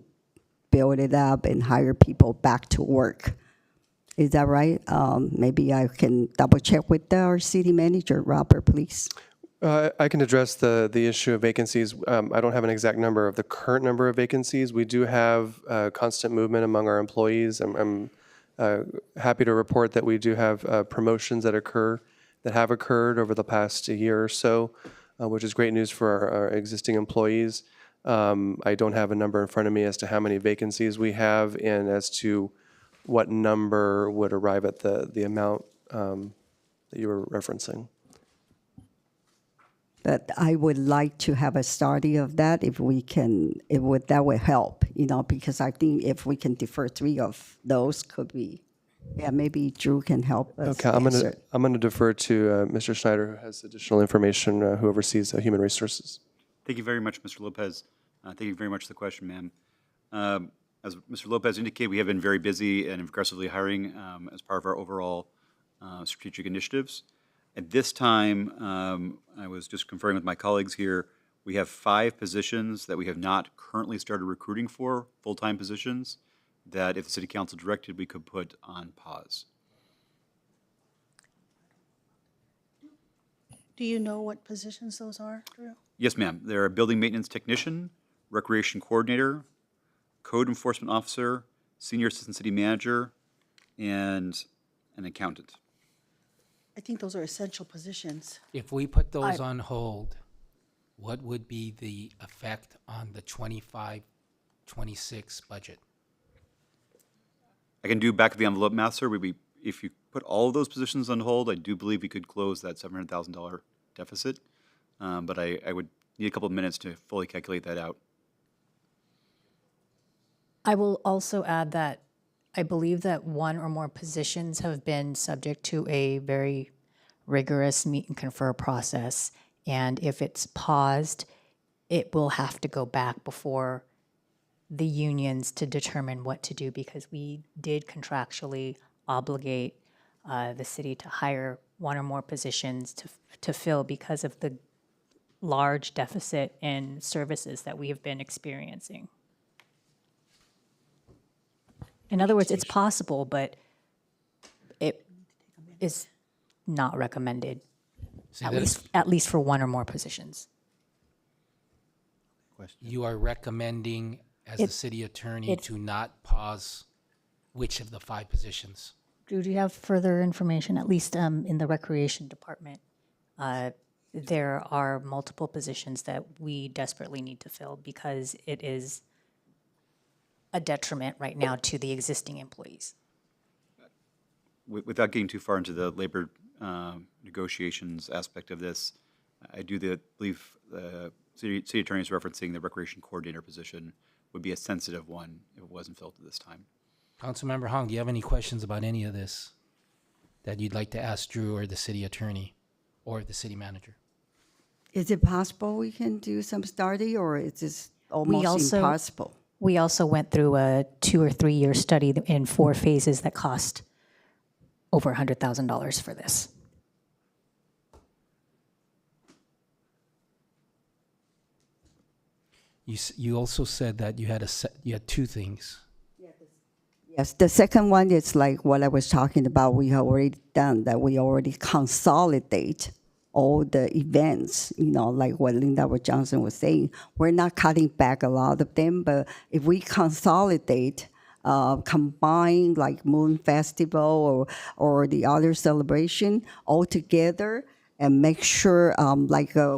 build it up and hire people back to work. Is that right? Maybe I can double check with our city manager, Robert, please. I can address the issue of vacancies. I don't have an exact number of the current number of vacancies. We do have constant movement among our employees. I'm happy to report that we do have promotions that have occurred over the past year or so, which is great news for our existing employees. I don't have a number in front of me as to how many vacancies we have and as to what number would arrive at the amount that you were referencing. But I would like to have a study of that if we can, that would help, because I think if we can defer 3 of those could be, maybe Drew can help us. Okay, I'm gonna defer to Mr. Schneider, who has additional information, who oversees human resources. Thank you very much, Mr. Lopez. Thank you very much for the question, ma'am. As Mr. Lopez indicated, we have been very busy and aggressively hiring as part of our overall strategic initiatives. At this time, I was just conferring with my colleagues here, we have 5 positions that we have not currently started recruiting for, full-time positions, that if the City Council directed, we could put on pause. Do you know what positions those are, Drew? Yes, ma'am. They're a building maintenance technician, recreation coordinator, code enforcement officer, senior assistant city manager, and an accountant. I think those are essential positions. If we put those on hold, what would be the effect on the 25-26 budget? I can do back of the envelope math, sir. If you put all of those positions on hold, I do believe we could close that $700,000 deficit. But I would need a couple of minutes to fully calculate that out. I will also add that I believe that 1 or more positions have been subject to a very rigorous meet and confer process. And if it's paused, it will have to go back before the unions to determine what to do, because we did contractually obligate the city to hire 1 or more positions to fill because of the large deficit in services that we have been experiencing. In other words, it's possible, but it is not recommended, at least for 1 or more positions. You are recommending, as the city attorney, to not pause which of the 5 positions? Drew, do you have further information, at least in the recreation department? There are multiple positions that we desperately need to fill because it is a detriment right now to the existing employees. Without getting too far into the labor negotiations aspect of this, I do believe the city attorney is referencing the recreation coordinator position would be a sensitive one if it wasn't filled at this time. Councilmember Hong, do you have any questions about any of this? that you'd like to ask Drew or the city attorney or the city manager? Is it possible we can do some study, or is this almost impossible? We also went through a 2 or 3 year study in 4 phases that cost over $100,000 for this. You also said that you had 2 things. Yes, the second one is like what I was talking about. We have already done that. We already consolidate all the events, like what Linda Johnson was saying. We're not cutting back a lot of them, but if we consolidate, combine like Moon Festival or the other celebration all together, and make sure,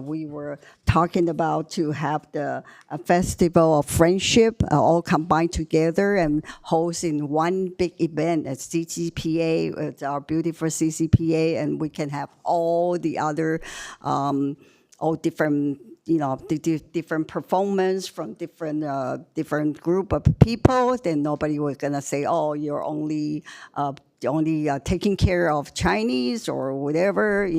we were talking about, to have the festival of friendship all combined together and host in one big event at CCPA, it's our beautiful CCPA, and we can have all the other, all different, different performance from different group of people. Then nobody was gonna say, oh, you're only taking care of Chinese or whatever,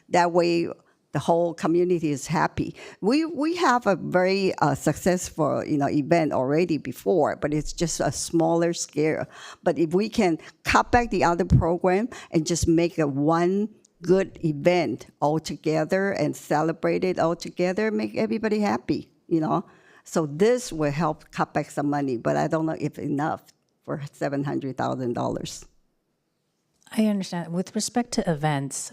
that way the whole community is happy. We have a very successful, event already before, but it's just a smaller scale. But if we can cut back the other program and just make it one good event all together and celebrate it all together, make everybody happy, So this will help cut back some money, but I don't know if enough for $700,000. I understand. With respect to events,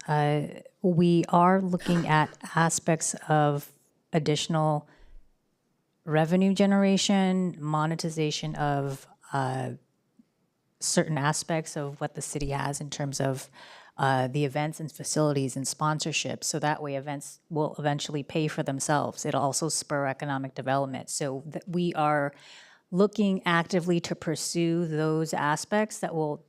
we are looking at aspects of additional revenue generation, monetization of certain aspects of what the city has in terms of the events and facilities and sponsorships. So that way events will eventually pay for themselves. It'll also spur economic development. So we are looking actively to pursue those aspects that will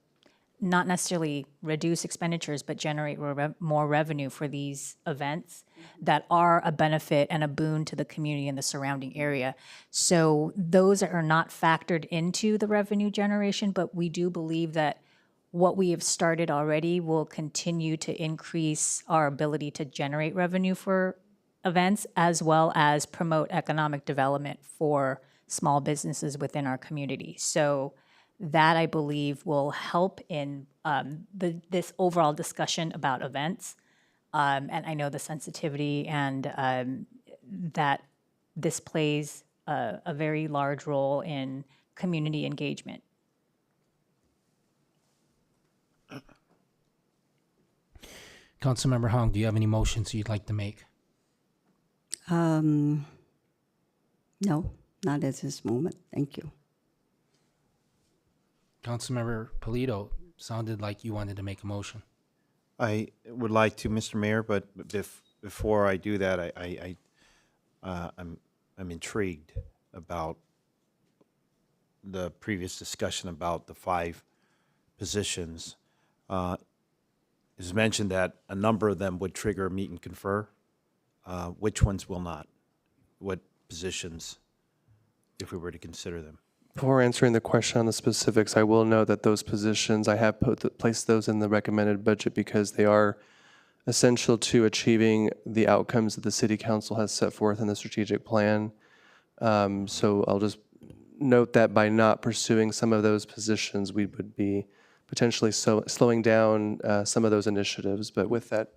not necessarily reduce expenditures, but generate more revenue for these events that are a benefit and a boon to the community and the surrounding area. So those are not factored into the revenue generation, but we do believe that what we have started already will continue to increase our ability to generate revenue for events, as well as promote economic development for small businesses within our community. So that, I believe, will help in this overall discussion about events. And I know the sensitivity and that this plays a very large role in community engagement. Councilmember Hong, do you have any motions you'd like to make? No, not at this moment. Thank you. Councilmember Polito, sounded like you wanted to make a motion. I would like to, Mr. Mayor, but before I do that, I'm intrigued about the previous discussion about the 5 positions. It was mentioned that a number of them would trigger a meet and confer. Which ones will not? What positions, if we were to consider them? Before answering the question on the specifics, I will note that those positions, I have placed those in the recommended budget because they are essential to achieving the outcomes that the City Council has set forth in the strategic plan. So I'll just note that by not pursuing some of those positions, we would be potentially slowing down some of those initiatives. But with that,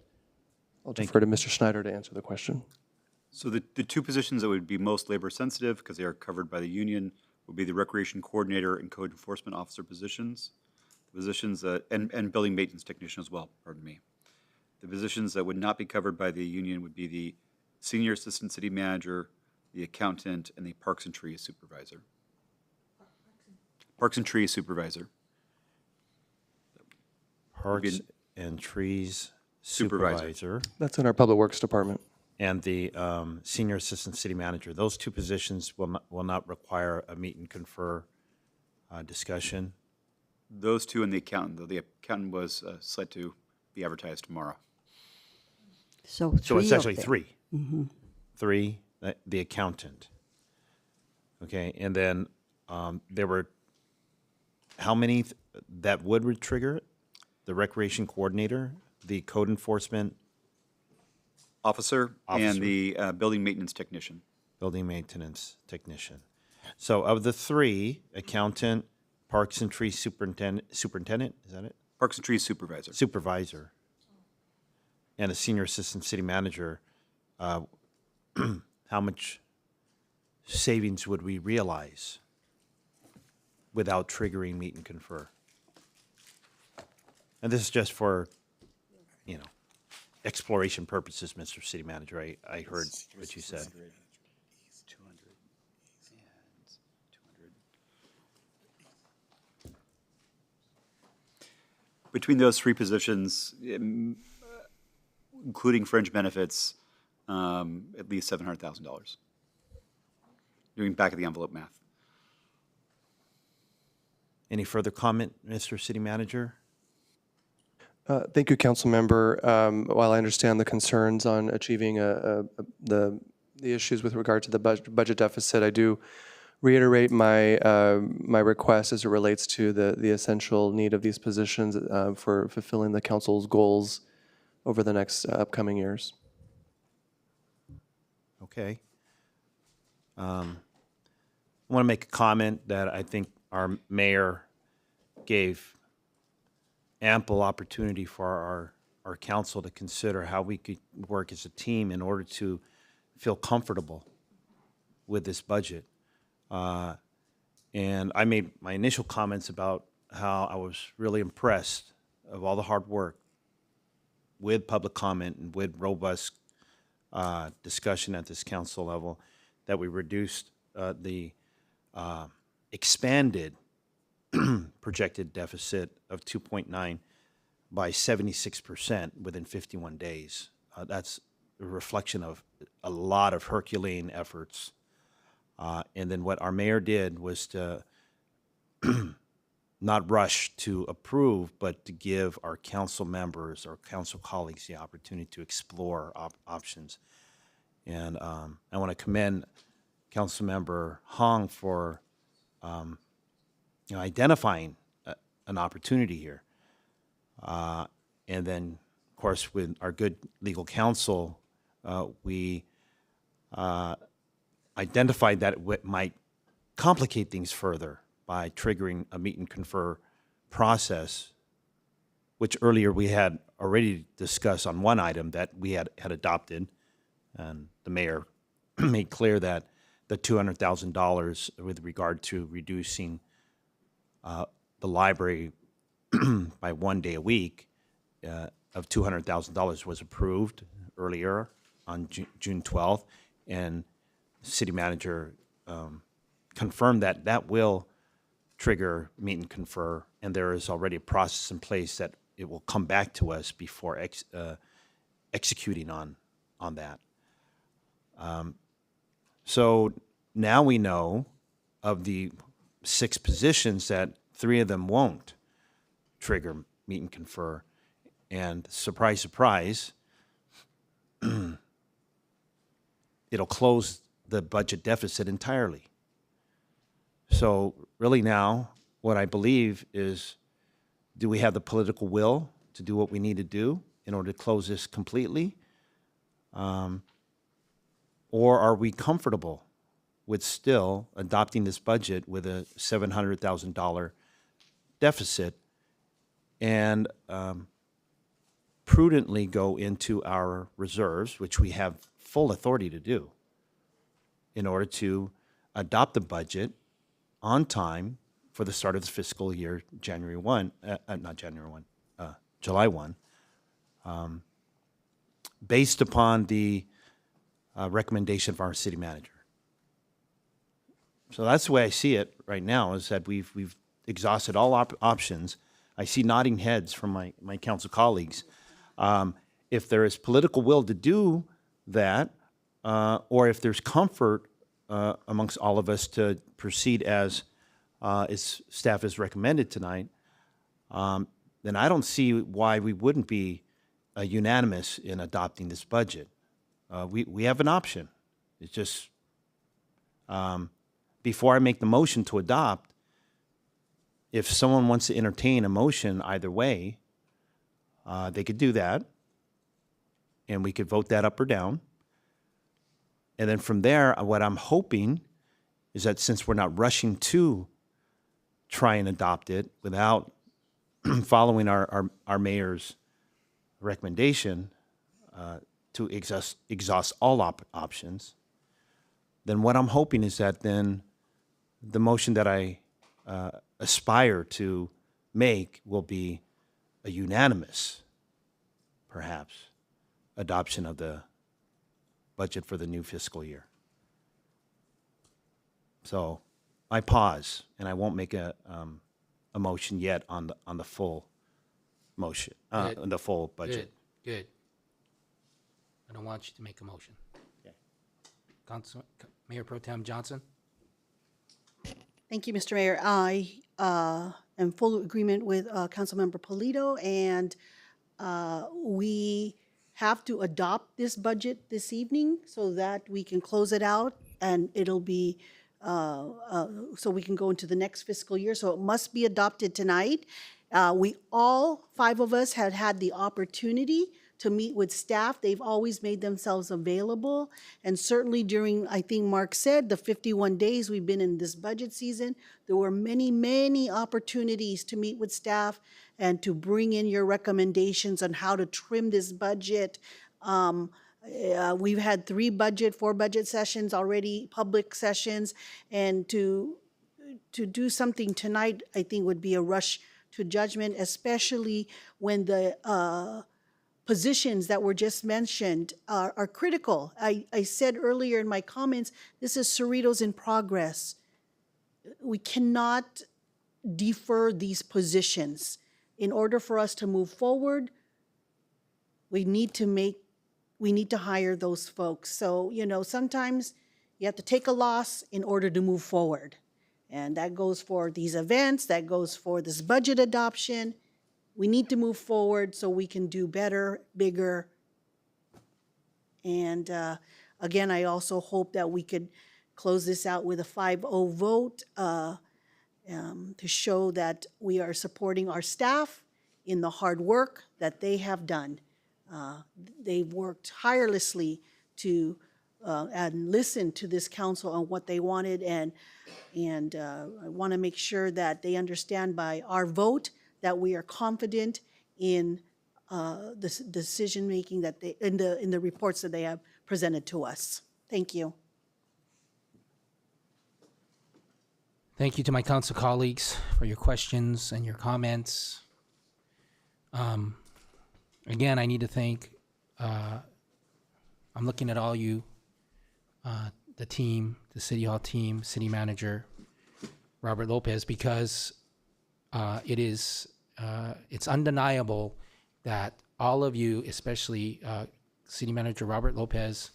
I'll defer to Mr. Schneider to answer the question. So the 2 positions that would be most labor sensitive, because they are covered by the union, would be the recreation coordinator and code enforcement officer positions. The positions that, and building maintenance technician as well, pardon me. The positions that would not be covered by the union would be the senior assistant city manager, the accountant, and the parks and trees supervisor. Parks and trees supervisor. Parks and trees supervisor. That's in our Public Works Department. And the senior assistant city manager. Those 2 positions will not require a meet and confer discussion. Those 2 and the accountant, though the accountant was set to be advertised tomorrow. So it's actually 3. Mm-hmm. 3, the accountant. Okay, and then there were how many that would trigger it? the recreation coordinator, the code enforcement Officer Officer. and the building maintenance technician. building maintenance technician. So of the three, accountant, parks and tree superintendent, is that it? Parks and Trees supervisor. Supervisor, and a senior assistant city manager, how much savings would we realize without triggering meet and confer? And this is just for, exploration purposes, Mr. City Manager. I heard what you said. Between those three positions, including fringe benefits, at least $700,000. Doing back of the envelope math. Any further comment, Mr. City Manager? Thank you, Council Member. While I understand the concerns on achieving the issues with regard to the budget deficit, I do reiterate my my request as it relates to the essential need of these positions for fulfilling the council's goals over the next upcoming years. Okay. I want to make a comment that I think our mayor gave ample opportunity for our council to consider how we could work as a team in order to feel comfortable with this budget. And I made my initial comments about how I was really impressed of all the hard work with public comment and with robust discussion at this council level, that we reduced the expanded projected deficit of 2.9 by 76% within 51 days. That's a reflection of a lot of Herculean efforts. And then what our mayor did was to not rush to approve, but to give our council members, our council colleagues, the opportunity to explore options. And I want to commend Councilmember Hong for identifying an opportunity here. And then, of course, with our good legal counsel, we identified that it might complicate things further by triggering a meet and confer process, which earlier we had already discussed on one item that we had adopted. And the mayor made clear that the $200,000 with regard to reducing the library by 1 day a week of $200,000 was approved earlier on June 12th, and city manager confirmed that that will trigger meet and confer, and there is already a process in place that it will come back to us before executing on that. So now we know of the 6 positions that 3 of them won't trigger meet and confer. And surprise, surprise, it'll close the budget deficit entirely. So really now, what I believe is, do we have the political will to do what we need to do in order to close this completely? Or are we comfortable with still adopting this budget with a $700,000 deficit and prudently go into our reserves, which we have full authority to do, in order to adopt the budget on time for the start of the fiscal year, July 1, based upon the recommendation of our city manager. So that's the way I see it right now, is that we've exhausted all options. I see nodding heads from my council colleagues. If there is political will to do that, or if there's comfort amongst all of us to proceed as staff has recommended tonight, then I don't see why we wouldn't be unanimous in adopting this budget. We have an option. It's just, before I make the motion to adopt, if someone wants to entertain a motion either way, They could do that, and we could vote that up or down. And then from there, what I'm hoping is that since we're not rushing to try and adopt it without following our mayor's recommendation to exhaust all options, then what I'm hoping is that then the motion that I aspire to make will be a unanimous, perhaps, adoption of the budget for the new fiscal year. So I pause, and I won't make a motion yet on the full motion, Good. the full budget. Good. I don't want you to make a motion. Mayor Pro Tem Johnson? Thank you, Mr. Mayor. I am in full agreement with Councilmember Polito, and we have to adopt this budget this evening so that we can close it out, and it'll be, so we can go into the next fiscal year. So it must be adopted tonight. We all, 5 of us, had the opportunity to meet with staff. They've always made themselves available. And certainly during, I think Mark said, the 51 days we've been in this budget season, there were many, many opportunities to meet with staff and to bring in your recommendations on how to trim this budget. We've had 4 budget sessions already, public sessions, and to do something tonight, I think would be a rush to judgment, especially when the positions that were just mentioned are critical. I said earlier in my comments, this is Cerritos in progress. We cannot defer these positions. In order for us to move forward, we need to hire those folks. So, sometimes you have to take a loss in order to move forward. And that goes for these events, that goes for this budget adoption. We need to move forward so we can do better, bigger. And again, I also hope that we could close this out with a 5-0 vote to show that we are supporting our staff in the hard work that they have done. They've worked tirelessly to and listen to this council on what they wanted, and I want to make sure that they understand by our vote that we are confident in the decision making that they in the reports that they have presented to us. Thank you. Thank you to my council colleagues for your questions and your comments. Again, I need to thank, I'm looking at all you, the team, the City Hall team, City Manager, Robert Lopez, because it's undeniable that all of you, especially City Manager Robert Lopez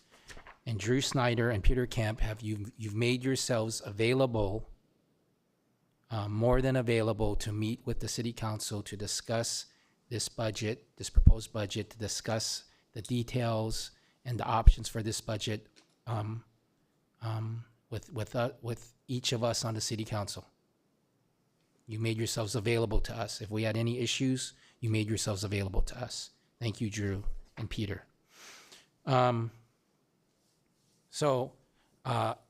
and Drew Snyder and Peter Kemp, you've made yourselves available, more than available, to meet with the City Council to discuss this budget, this proposed budget, to discuss the details and the options for this budget with each of us on the City Council. You made yourselves available to us. If we had any issues, you made yourselves available to us. Thank you, Drew and Peter. So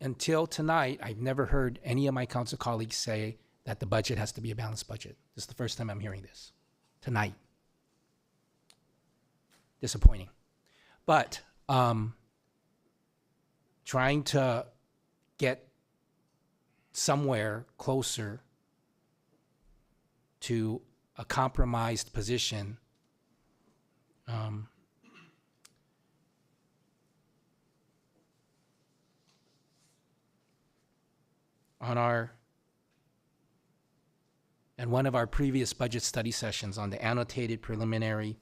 until tonight, I've never heard any of my council colleagues say that the budget has to be a balanced budget. This is the first time I'm hearing this tonight. Disappointing. But trying to get somewhere closer to a compromised position in one of our previous budget study sessions on the annotated preliminary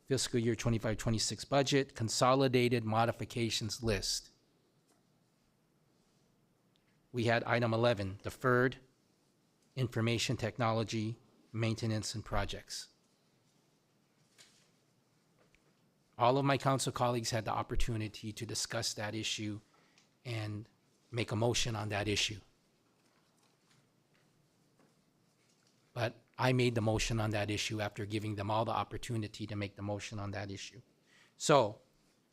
fiscal year 25-26 budget consolidated modifications list. We had item 11, deferred information technology, maintenance and projects. All of my council colleagues had the opportunity to discuss that issue and make a motion on that issue. But I made the motion on that issue after giving them all the opportunity to make the motion on that issue. So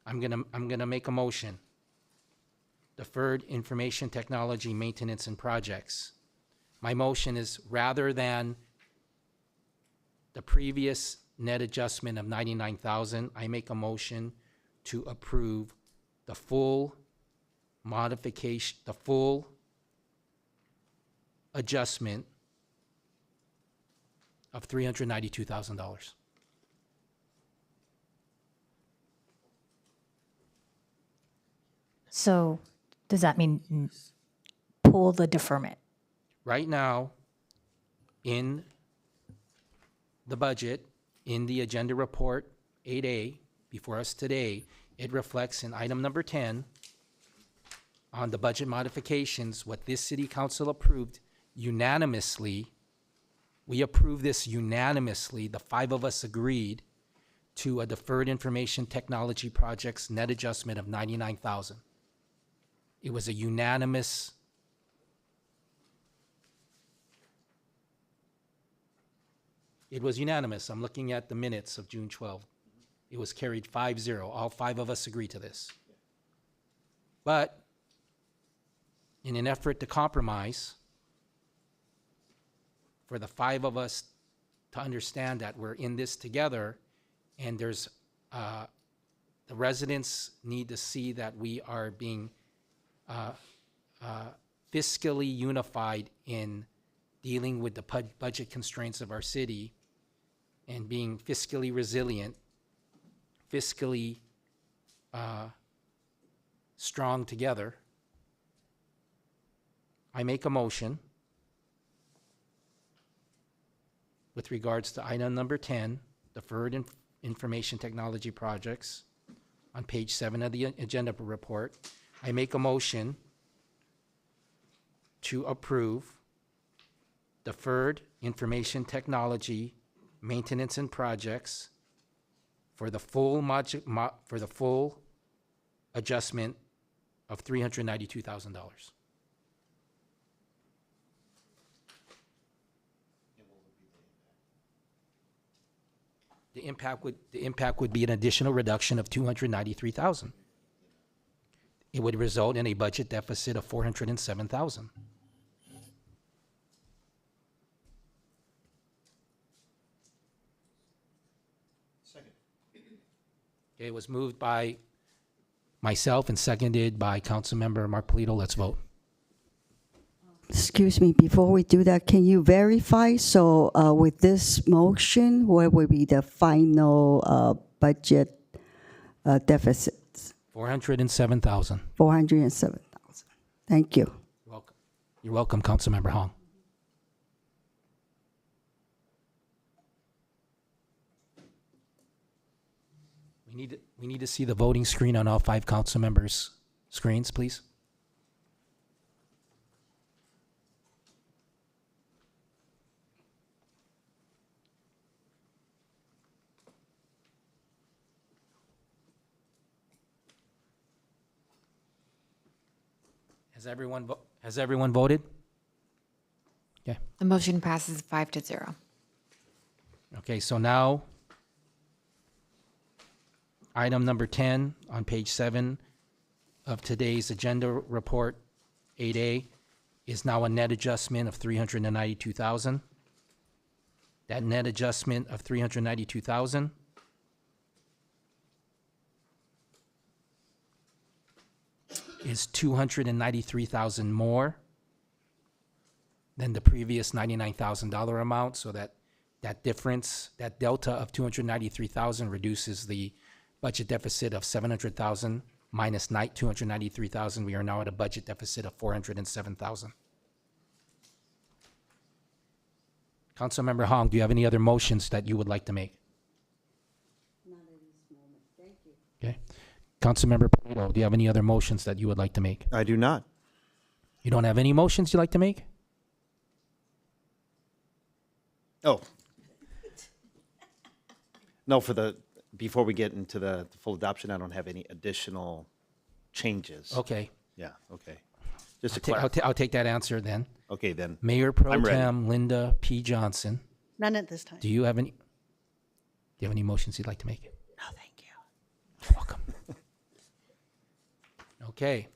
I'm gonna make a motion. Deferred information technology maintenance and projects. My motion is rather than the previous net adjustment of 99,000, I make a motion to approve the full modification, the full adjustment of $392,000. So does that mean pull the deferment? Right now, in the budget, in the agenda report 8A before us today, it reflects in item number 10 on the budget modifications, what this city council approved unanimously. We approved this unanimously. The 5 of us agreed to a deferred information technology project's net adjustment of 99,000. It was a unanimous. It was unanimous. I'm looking at the minutes of June 12th. It was carried 5-0. All 5 of us agreed to this. But in an effort to compromise, for the 5 of us to understand that we're in this together, and there's, the residents need to see that we are being fiscally unified in dealing with the budget constraints of our city and being fiscally resilient, fiscally strong together. I make a motion with regards to item number 10, deferred information technology projects, on page 7 of the agenda report. I make a motion to approve deferred information technology maintenance and projects for the full adjustment of $392,000. The impact would be an additional reduction of $293,000. It would result in a budget deficit of $407,000. Second. Okay, it was moved by myself and seconded by Councilmember Mark Polito. Let's vote. Excuse me, before we do that, can you verify? So with this motion, what will be the final budget deficit? $407,000. 407,000. Thank you. Welcome. You're welcome, Councilmember Hong. We need to see the voting screen on all 5 council members' screens, please. Has everyone voted? Okay. The motion passes 5-0. Okay, so now item number 10 on page 7 of today's agenda report 8A is now a net adjustment of $392,000. That net adjustment of $392,000 is $293,000 more than the previous $99,000 amount, so that difference, that delta of $293,000 reduces the budget deficit of $700,000 minus $293,000. We are now at a budget deficit of $407,000. Councilmember Hong, do you have any other motions that you would like to make? Not at this moment. Thank you. Okay. Councilmember Polito, do you have any other motions that you would like to make? I do not. You don't have any motions you'd like to make? Oh. No, before we get into the full adoption, I don't have any additional changes. Okay. Yeah, okay. Just to clarify. I'll take that answer then. Okay, then. Mayor Pro I'm ready. Tem Linda P. Johnson None at this time. Do you have any motions you'd like to make? No, thank you. You're welcome. Okay.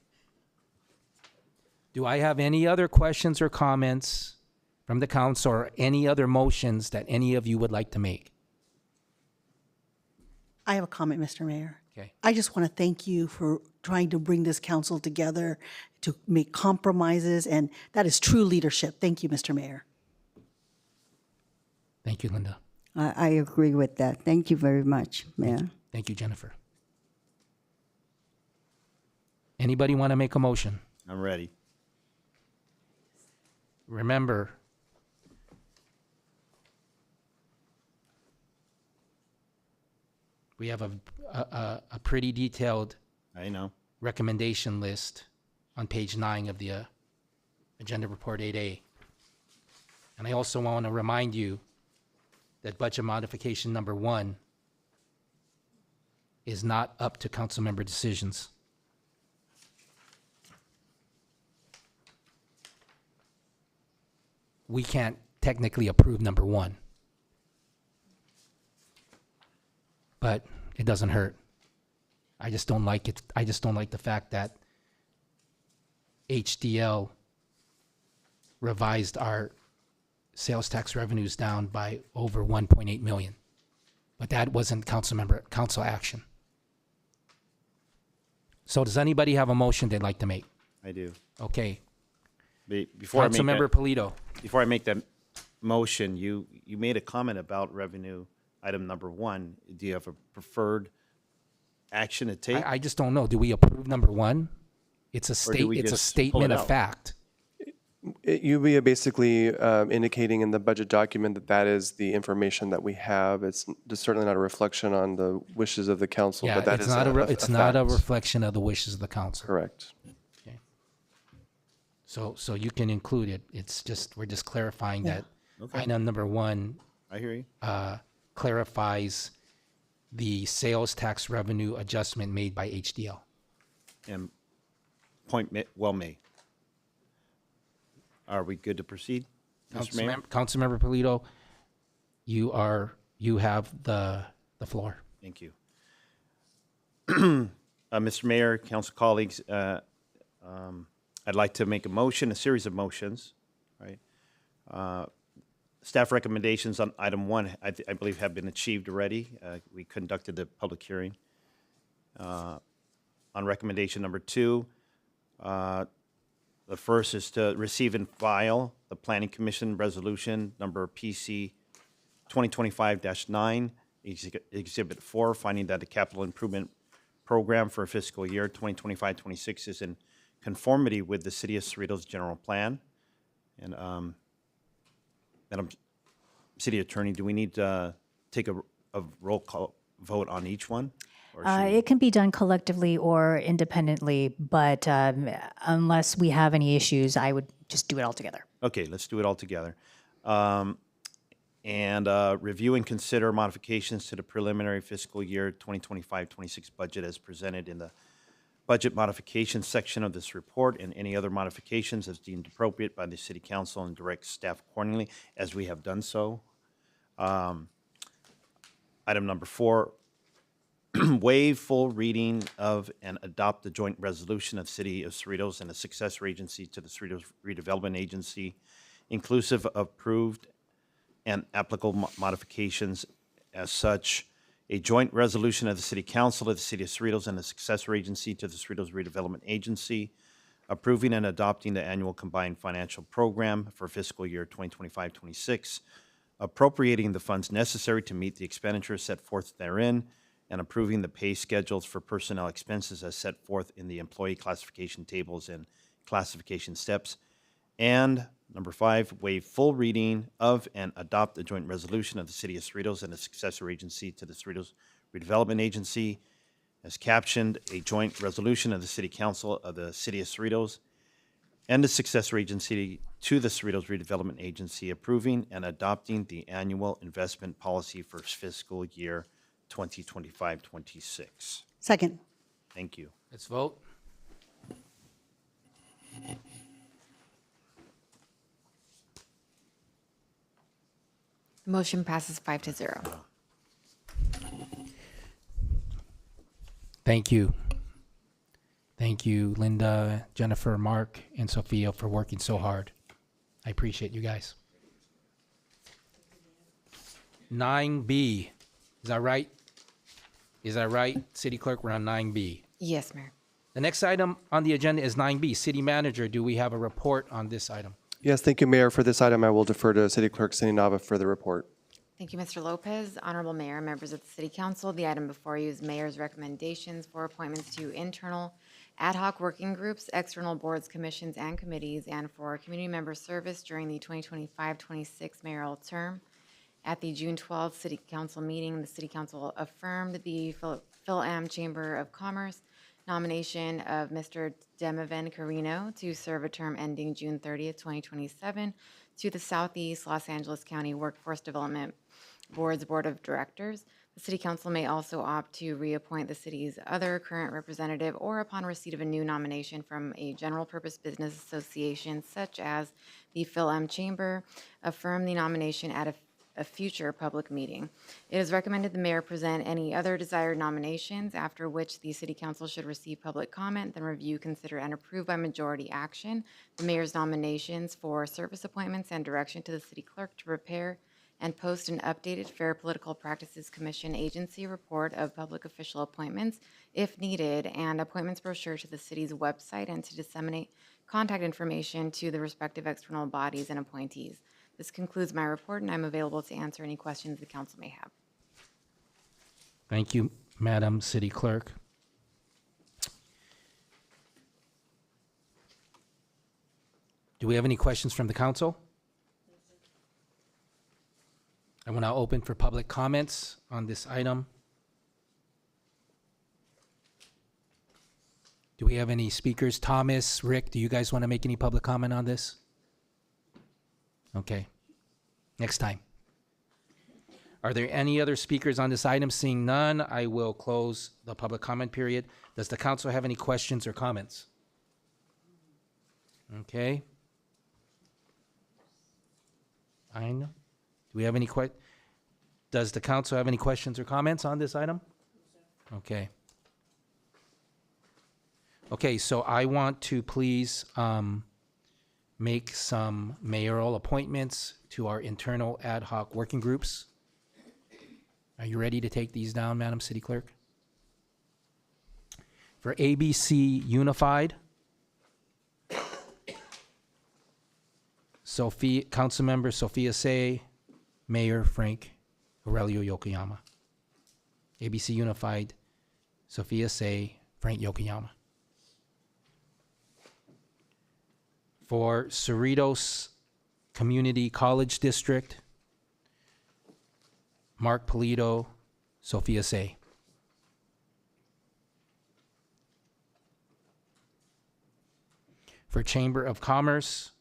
Do I have any other questions or comments from the council or any other motions that any of you would like to make? I have a comment, Mr. Mayor. Okay. I just want to thank you for trying to bring this council together to make compromises, and that is true leadership. Thank you, Mr. Mayor. Thank you, Linda. I agree with that. Thank you very much, Mayor. Thank you, Jennifer. Anybody want to make a motion? I'm ready. Remember, we have a pretty detailed I know. recommendation list on page 9 of the Agenda Report 8A. And I also want to remind you that budget modification number 1 is not up to council member decisions. We can't technically approve number 1. But it doesn't hurt. I just don't like it. I just don't like the fact that HDL revised our sales tax revenues down by over 1.8 million. But that wasn't council action. So does anybody have a motion they'd like to make? I do. Okay. Before I make Councilmember that, Polito. Before I make that motion, you made a comment about revenue item number 1. Do you have a preferred action to take? I just don't know. Do we approve number 1? It's a Or do we it's a just pull statement it of out? fact. You'll be basically indicating in the budget document that that is the information that we have. It's certainly not a reflection on the wishes of the council, Yeah, but that it's is not it's not a fact. reflection of the wishes of the council. Correct. Okay. So you can include it. It's just, we're just clarifying that Okay. item number 1 I hear you. clarifies the sales tax revenue adjustment made by HDL. And point well made. Are we good to proceed, Mr. Mayor? Councilmember Polito, you have the floor. Thank you. Mr. Mayor, council colleagues, I'd like to make a series of motions, right? Staff recommendations on item 1, I believe have been achieved already. We conducted the public hearing. On recommendation number 2, the first is to receive and file the Planning Commission Resolution Number PC 2025-9, Exhibit 4, finding that the capital improvement program for fiscal year 2025-26 is in conformity with the City of Cerritos General Plan. And Madam City Attorney, do we need to take a roll call vote on each one? Or should we- It can be done collectively or independently, but unless we have any issues, I would just do it all together. Okay, let's do it all together. And review and consider modifications to the preliminary fiscal year 2025-26 budget as presented in the budget modifications section of this report, and any other modifications as deemed appropriate by the City Council, and direct staff accordingly, as we have done so. Item number 4, waive full reading of and adopt the joint resolution of City of Cerritos and a successor agency to the Cerritos Redevelopment Agency, inclusive of approved and applicable modifications as such. A joint resolution of the City Council of the City of Cerritos and a successor agency to the Cerritos Redevelopment Agency, approving and adopting the annual combined financial program for fiscal year 2025-26, appropriating the funds necessary to meet the expenditures set forth therein, and approving the pay schedules for personnel expenses as set forth in the employee classification tables and classification steps. And number 5, waive full reading of and adopt the joint resolution of the City of Cerritos and a successor agency to the Cerritos Redevelopment Agency, as captioned, a joint resolution of the City Council of the City of Cerritos and the successor agency to the Cerritos Redevelopment Agency, approving and adopting the annual investment policy for fiscal year 2025-26. Second. Thank you. Let's vote. Motion passes 5-0. Thank you. Thank you, Linda, Jennifer, Mark, and Sophia for working so hard. I appreciate you guys. 9B, is that right? Is that right, City Clerk? We're on 9B. Yes, Mayor. The next item on the agenda is 9B, City Manager. Do we have a report on this item? Yes, thank you, Mayor. For this item, I will defer to City Clerk Cindy Nava for the report. Thank you, Mr. Lopez. Honorable Mayor, members of the City Council, the item before you is Mayor's recommendations for appointments to internal ad hoc working groups, external boards, commissions, and committees, and for community member service during the 2025-26 mayoral term. At the June 12th City Council meeting, the City Council affirmed the Phil-Am Chamber of Commerce nomination of Mr. Demaven Carino to serve a term ending June 30th, 2027 to the Southeast Los Angeles County Workforce Development Board's Board of Directors. The City Council may also opt to reappoint the city's other current representative or upon receipt of a new nomination from a general purpose business association such as the Phil-Am Chamber, affirm the nomination at a future public meeting. It is recommended the mayor present any other desired nominations, after which the City Council should receive public comment, then review, consider, and approve by majority action the mayor's nominations for service appointments and direction to the city clerk to prepare and post an updated Fair Political Practices Commission agency report of public official appointments if needed, and appointments brochure to the city's website, and to disseminate contact information to the respective external bodies and appointees. This concludes my report, and I'm available to answer any questions the council may have. Thank you, Madam City Clerk. Do we have any questions from the council? I will now open for public comments on this item. Do we have any speakers? Thomas, Rick, do you guys want to make any public comment on this? Okay, next time. Are there any other speakers on this item? Seeing none, I will close the public comment period. Does the council have any questions or comments? Okay. I know. Do we have any does the council have any questions or comments on this item? Okay. Okay, so I want to please make some mayoral appointments to our internal ad hoc working groups. Are you ready to take these down, Madam City Clerk? For ABC Unified, Councilmember Sophia Say, Mayor Frank Aurelio Yokoyama. ABC Unified, Sophia Say, Frank Yokoyama. For Cerritos Community College District, Mark Polito, Sophia Say. For Chamber of Commerce,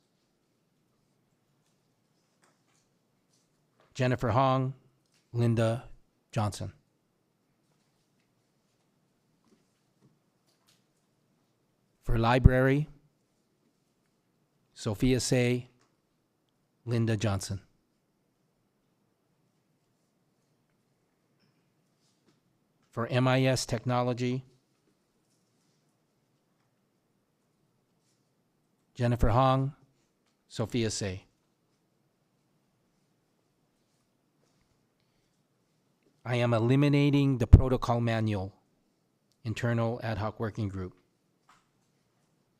Jennifer Hong, Linda Johnson. For Library, Sophia Say, Linda Johnson. For MIS Technology, Jennifer Hong, Sophia Say. I am eliminating the protocol manual, internal ad hoc working group.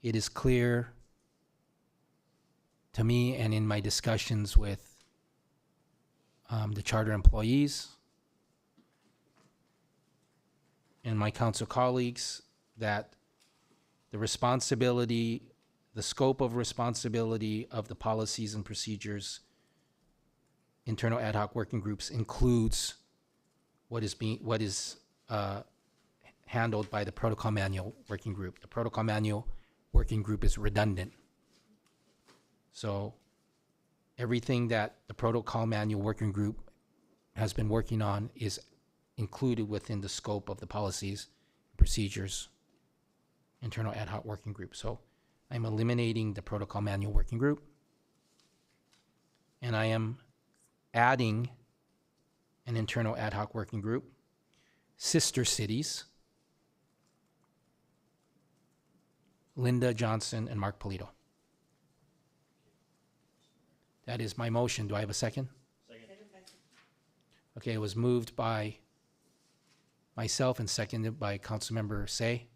It is clear to me and in my discussions with the charter employees and my council colleagues that the scope of responsibility of the policies and procedures internal ad hoc working groups includes what is handled by the protocol manual working group. The protocol manual working group is redundant. So everything that the protocol manual working group has been working on is included within the scope of the policies, procedures, internal ad hoc working group. So I'm eliminating the protocol manual working group, and I am adding an internal ad hoc working group. Sister cities, Linda Johnson and Mark Polito. That is my motion. Do I have a second? Second. Okay, it was moved by myself and seconded by Councilmember Say.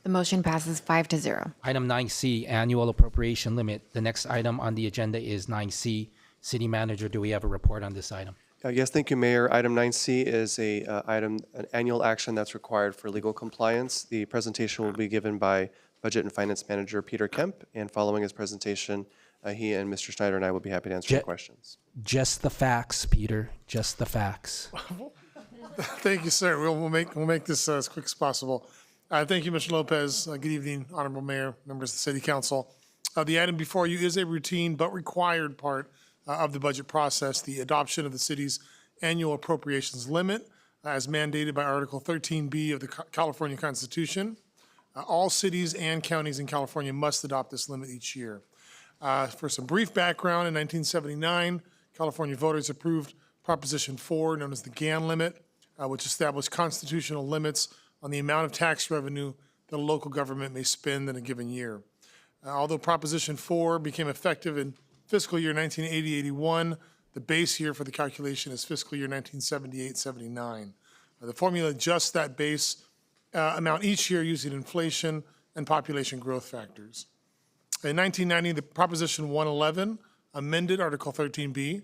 The motion passes 5-0. Item 9C, annual appropriation limit. The next item on the agenda is 9C. City Manager, do we have a report on this item? Yes, thank you, Mayor. Item 9C is an annual action that's required for legal compliance. The presentation will be given by Budget and Finance Manager Peter Kemp, and following his presentation, he and Mr. Schneider and I will be happy to answer your questions. Just the facts, Peter, just the facts. Thank you, sir. We'll make this as quick as possible. Thank you, Mr. Lopez. Good evening, Honorable Mayor, members of the City Council. The item before you is a routine but required part of the budget process, the adoption of the city's annual appropriations limit as mandated by Article 13B of the California Constitution. All cities and counties in California must adopt this limit each year. For some brief background, in 1979, California voters approved Proposition 4, known as the GAN limit, which established constitutional limits on the amount of tax revenue that a local government may spend in a given year. Although Proposition 4 became effective in fiscal year 1980-81, the base year for the calculation is fiscal year 1978-79. The formula adjusts that base amount each year using inflation and population growth factors. In 1990, the Proposition 111 amended Article 13B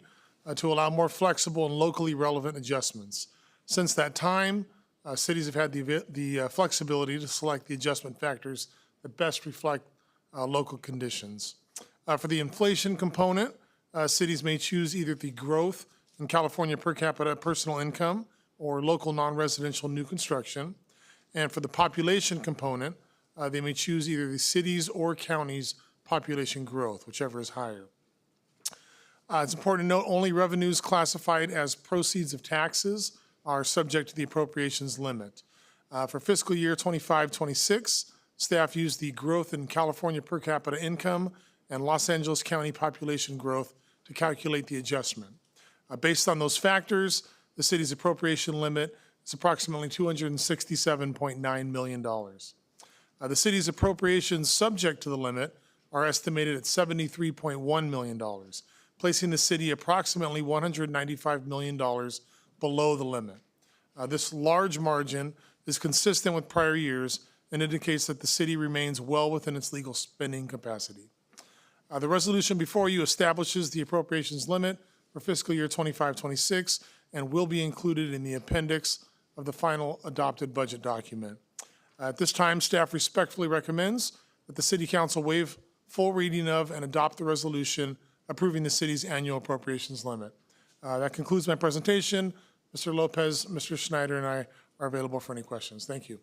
to allow more flexible and locally relevant adjustments. Since that time, cities have had the flexibility to select the adjustment factors that best reflect local conditions. For the inflation component, cities may choose either the growth in California per capita personal income or local non-residential new construction. And for the population component, they may choose either the city's or county's population growth, whichever is higher. It's important to note only revenues classified as proceeds of taxes are subject to the appropriations limit. For fiscal year 25-26, staff used the growth in California per capita income and Los Angeles County population growth to calculate the adjustment. Based on those factors, the city's appropriation limit is approximately $267.9 million. The city's appropriations subject to the limit are estimated at $73.1 million, placing the city approximately $195 million below the limit. This large margin is consistent with prior years and indicates that the city remains well within its legal spending capacity. The resolution before you establishes the appropriations limit for fiscal year 25-26 and will be included in the appendix of the final adopted budget document. At this time, staff respectfully recommends that the City Council waive full reading of and adopt the resolution approving the city's annual appropriations limit. That concludes my presentation. Mr. Lopez, Mr. Schneider, and I are available for any questions. Thank you.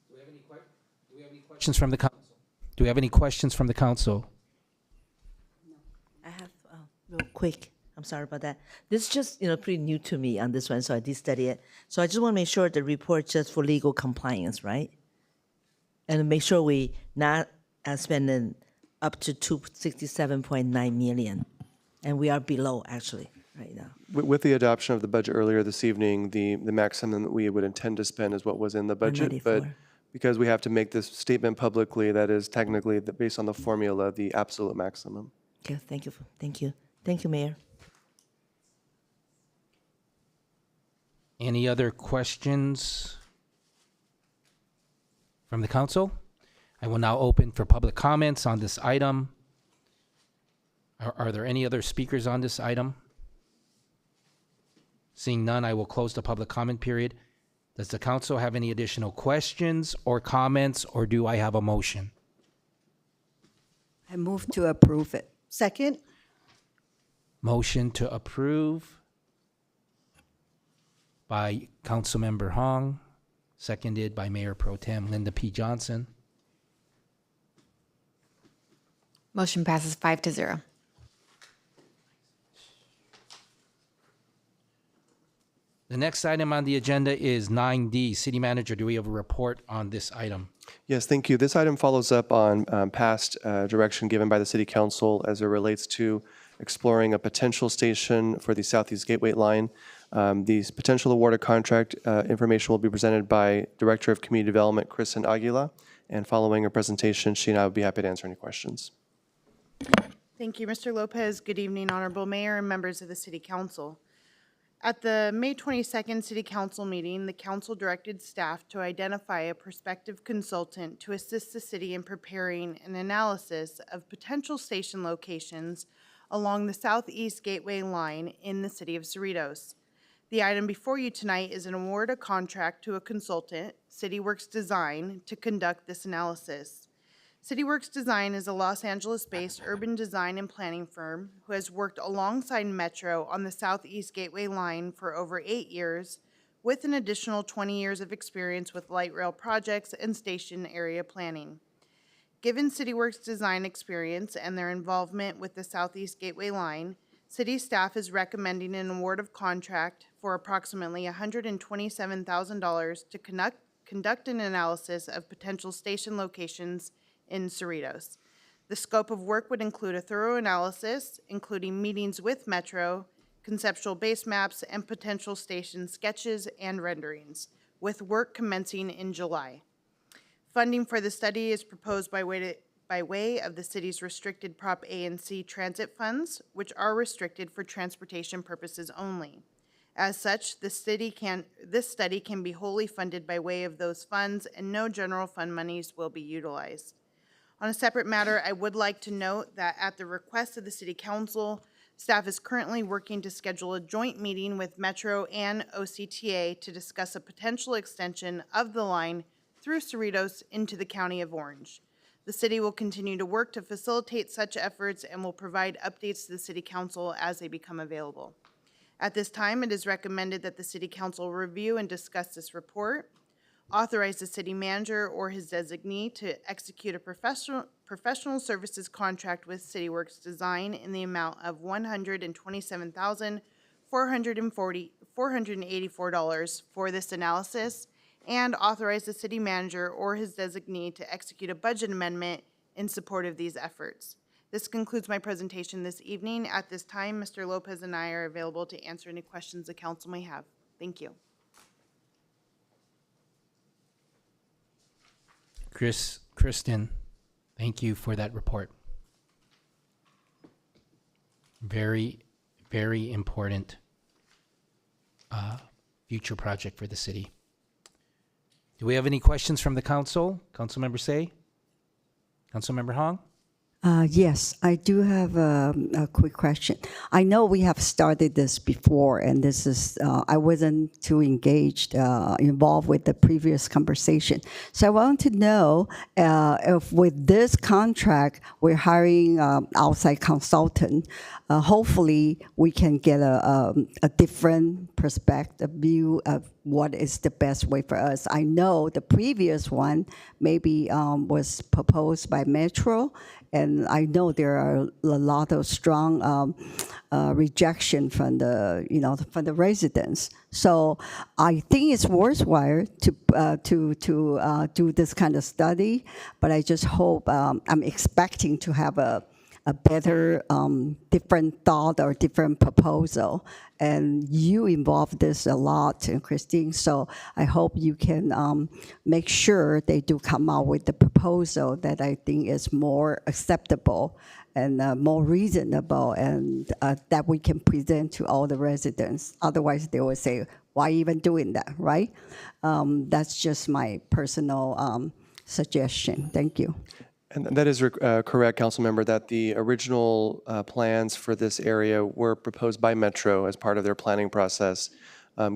Do we have any questions from the council? Do we have any questions from the council? I have real quick. I'm sorry about that. This is just pretty new to me on this one, so I did study it. So I just want to make sure the report just for legal compliance, right? And make sure we not spending up to $267.9 million, and we are below actually right now. With the adoption of the budget earlier this evening, the maximum that we would intend to spend is what was in the budget. But because we have to make this statement publicly, that is technically based on the formula, the absolute maximum. Okay, thank you. Thank you. Thank you, Mayor. Any other questions from the council? I will now open for public comments on this item. Are there any other speakers on this item? Seeing none, I will close the public comment period. Does the council have any additional questions or comments, or do I have a motion? I move to approve it. Second? Motion to approve by Councilmember Hong, seconded by Mayor Pro Tem Linda P. Johnson. Motion passes 5-0. The next item on the agenda is 9D. City Manager, do we have a report on this item? Yes, thank you. This item follows up on past direction given by the City Council as it relates to exploring a potential station for the Southeast Gateway line. The potential awarded contract information will be presented by Director of Community Development, Kristen Aguila, and following her presentation, she and I would be happy to answer any questions. Thank you, Mr. Lopez. Good evening, Honorable Mayor and members of the City Council. At the May 22nd City Council meeting, the council directed staff to identify a prospective consultant to assist the city in preparing an analysis of potential station locations along the Southeast Gateway line in the city of Cerritos. The item before you tonight is an award of contract to a consultant, CityWorks Design, to conduct this analysis. CityWorks Design is a Los Angeles-based urban design and planning firm who has worked alongside Metro on the Southeast Gateway line for over 8 years, with an additional 20 years of experience with light rail projects and station area planning. Given CityWorks Design experience and their involvement with the Southeast Gateway line, city staff is recommending an award of contract for approximately $127,000 to conduct an analysis of potential station locations in Cerritos. The scope of work would include a thorough analysis, including meetings with Metro, conceptual base maps, and potential station sketches and renderings, with work commencing in July. Funding for the study is proposed by way of the city's restricted Prop A and C transit funds, which are restricted for transportation purposes only. As such, this study can be wholly funded by way of those funds, and no general fund monies will be utilized. On a separate matter, I would like to note that at the request of the City Council, staff is currently working to schedule a joint meeting with Metro and OCTA to discuss a potential extension of the line through Cerritos into the County of Orange. The city will continue to work to facilitate such efforts and will provide updates to the City Council as they become available. At this time, it is recommended that the City Council review and discuss this report, authorize the city manager or his designee to execute a professional services contract with CityWorks Design in the amount of $127,484 for this analysis, and authorize the city manager or his designee to execute a budget amendment in support of these efforts. This concludes my presentation this evening. At this time, Mr. Lopez and I are available to answer any questions the council may have. Thank you. Kristen, thank you for that report. Very, very important future project for the city. Do we have any questions from the council? Councilmember Say? Councilmember Hong? Yes, I do have a quick question. I know we have started this before, and this is, I wasn't too involved with the previous conversation. So I want to know if with this contract, we're hiring outside consultant, hopefully we can get a different perspective, view of what is the best way for us. I know the previous one maybe was proposed by Metro, and I know there are a lot of strong rejection from the residents. So I think it's worthwhile to do this kind of study. But I just hope I'm expecting to have a better, different thought or different proposal. And you involved this a lot, Christine, so I hope you can make sure they do come out with the proposal that I think is more acceptable and more reasonable, and that we can present to all the residents. Otherwise, they will say, why even doing that, right? That's just my personal suggestion. Thank you. And that is correct, Councilmember, that the original plans for this area were proposed by Metro as part of their planning process.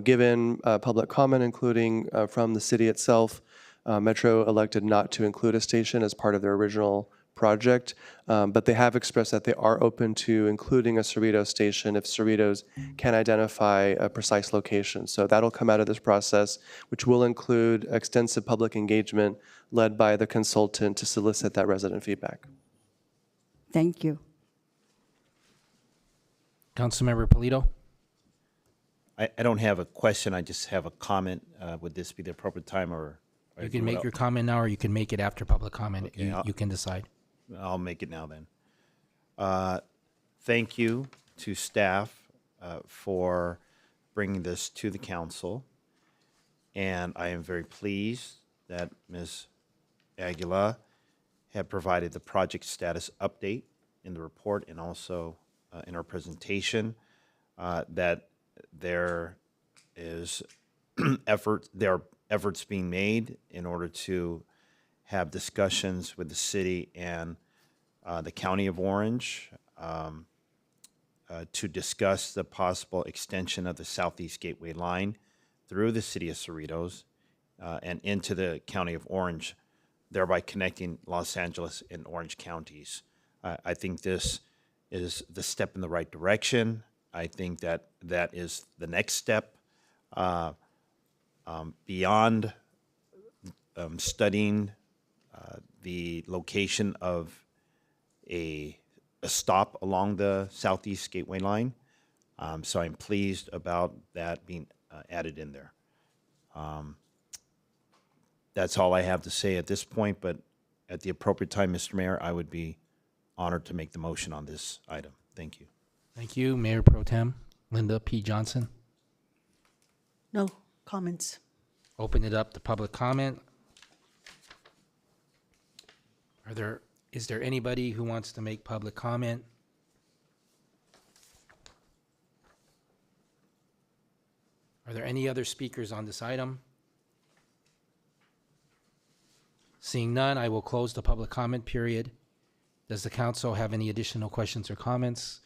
Given public comment, including from the city itself, Metro elected not to include a station as part of their original project, but they have expressed that they are open to including a Cerritos station if Cerritos can identify a precise location. So that'll come out of this process, which will include extensive public engagement led by the consultant to solicit that resident feedback. Thank you. Councilmember Polito? I don't have a question, I just have a comment. Would this be the appropriate time, or? You can make your comment now, or you can make it after public comment. Okay, You can decide. I'll make it now then. Thank you to staff for bringing this to the council. And I am very pleased that Ms. Aguilar had provided the project status update in the report and also in our presentation, that there is there are efforts being made in order to have discussions with the city and the County of Orange to discuss the possible extension of the Southeast Gateway line through the city of Cerritos and into the County of Orange, thereby connecting Los Angeles and Orange counties. I think this is the step in the right direction. I think that that is the next step beyond studying the location of a stop along the Southeast Gateway line. So I'm pleased about that being added in there. That's all I have to say at this point, but at the appropriate time, Mr. Mayor, I would be honored to make the motion on this item. Thank you. Thank you, Mayor Pro Tem Linda P. Johnson. No comments. Open it up to public comment. Is there anybody who wants to make public comment? Are there any other speakers on this item? Seeing none, I will close the public comment period. Does the council have any additional questions or comments?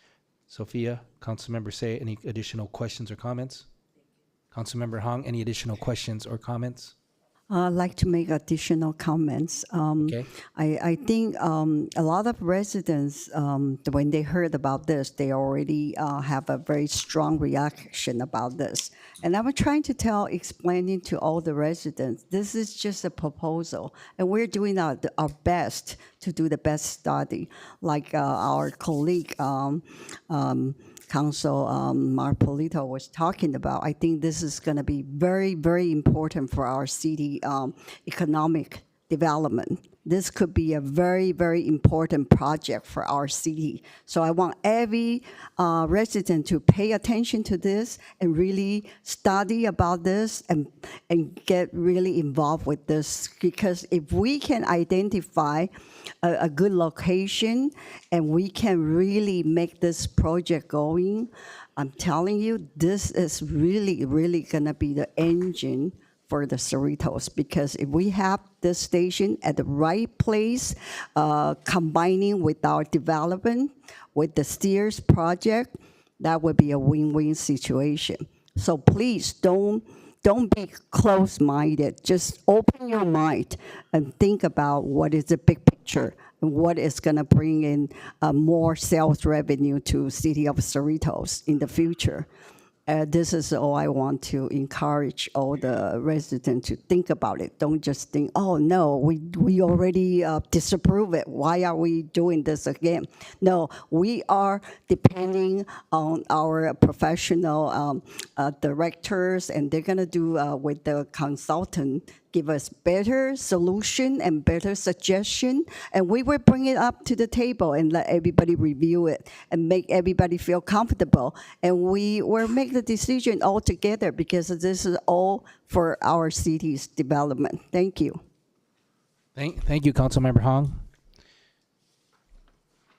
Sophia, Councilmember Say, any additional questions or comments? Councilmember Hong, any additional questions or comments? I'd like to make additional comments. Okay. I think a lot of residents, when they heard about this, they already have a very strong reaction about this. And I'm trying to explaining to all the residents, this is just a proposal, and we're doing our best to do the best study. Like our colleague, Council Mark Polito was talking about, I think this is going to be very, very important for our city economic development. This could be a very, very important project for our city. So I want every resident to pay attention to this and really study about this and get really involved with this. Because if we can identify a good location and we can really make this project going, I'm telling you, this is really, really gonna be the engine for the Cerritos, because if we have this station at the right place, combining with our development, with the Steers project, that would be a win-win situation. So please don't be closed-minded. Just open your mind and think about what is the big picture and what is going to bring in more sales revenue to City of Cerritos in the future. This is all I want to encourage all the residents to think about it. Don't just think, oh, no, we already disapprove it. Why are we doing this again? No, we are depending on our professional directors, and they're going to do with the consultant, give us better solution and better suggestion, and we will bring it up to the table and let everybody review it and make everybody feel comfortable. And we will make the decision all together, because this is all for our city's development. Thank you. Thank you, Councilmember Hong.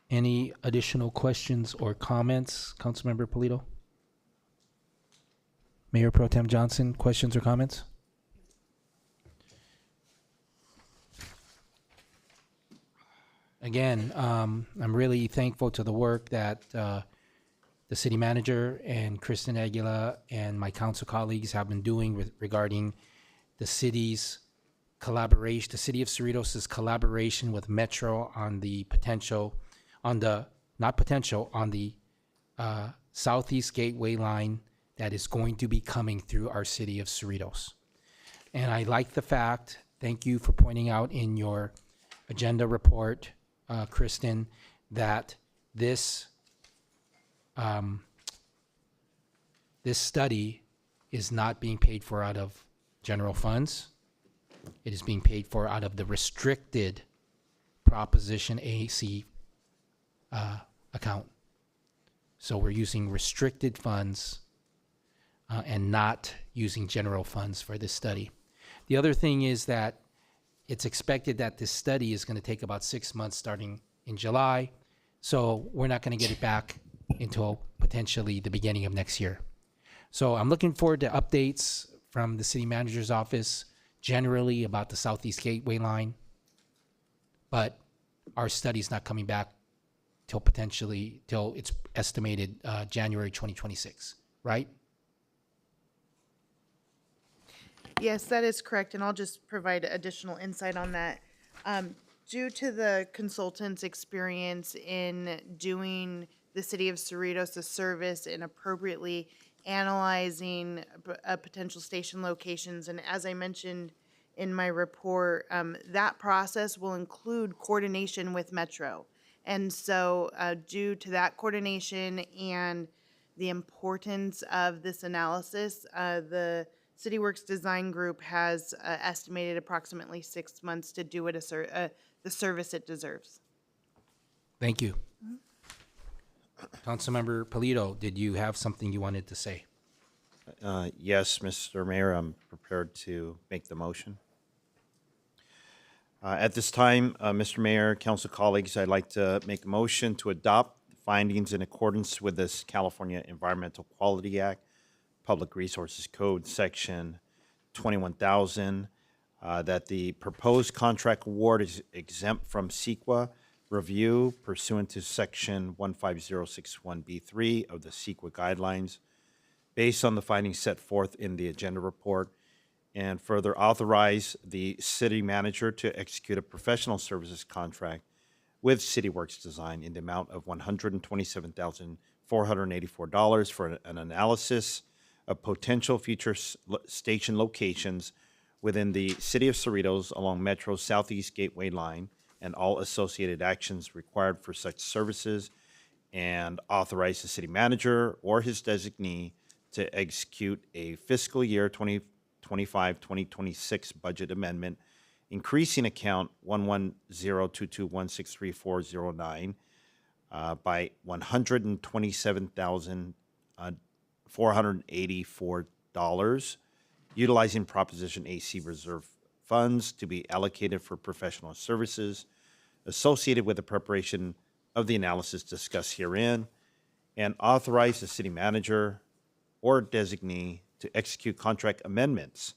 Any additional questions or comments, Councilmember Polito? Mayor Pro Tem Johnson, questions or comments? Again, I'm really thankful to the work that the city manager and Kristen Aguila and my council colleagues have been doing regarding the city's collaboration, the city of Cerritos' collaboration with Metro on the Southeast Gateway line that is going to be coming through our city of Cerritos. And I like the fact, thank you for pointing out in your agenda report, Kristen, that this this study is not being paid for out of general funds. It is being paid for out of the restricted Proposition AC account. So we're using restricted funds and not using general funds for this study. The other thing is that it's expected that this study is going to take about 6 months starting in July. So we're not going to get it back until potentially the beginning of next year. So I'm looking forward to updates from the city manager's office generally about the Southeast Gateway line. But our study's not coming back till it's estimated January 2026, right? Yes, that is correct, and I'll just provide additional insight on that. Due to the consultant's experience in doing the city of Cerritos a service and appropriately analyzing potential station locations, and as I mentioned in my report, that process will include coordination with Metro. And so due to that coordination and the importance of this analysis, the CityWorks Design Group has estimated approximately 6 months to do it the service it deserves. Thank you. Councilmember Polito, did you have something you wanted to say? Yes, Mr. Mayor, I'm prepared to make the motion. At this time, Mr. Mayor, council colleagues, I'd like to make a motion to adopt findings in accordance with this California Environmental Quality Act, Public Resources Code, Section 21,000, that the proposed contract award is exempt from CEQA review pursuant to Section 15061B3 of the CEQA guidelines, based on the findings set forth in the agenda report, and further authorize the city manager to execute a professional services contract with CityWorks Design in the amount of $127,484 for an analysis of potential future station locations within the city of Cerritos along Metro's Southeast Gateway line and all associated actions required for such services, and authorize the city manager or his designee to execute a fiscal year 2025-2026 budget amendment, increasing account 11022163409 by $127,484, utilizing Proposition AC reserve funds to be allocated for professional services associated with the preparation of the analysis discussed herein, and authorize the city manager or designee to execute contract amendments,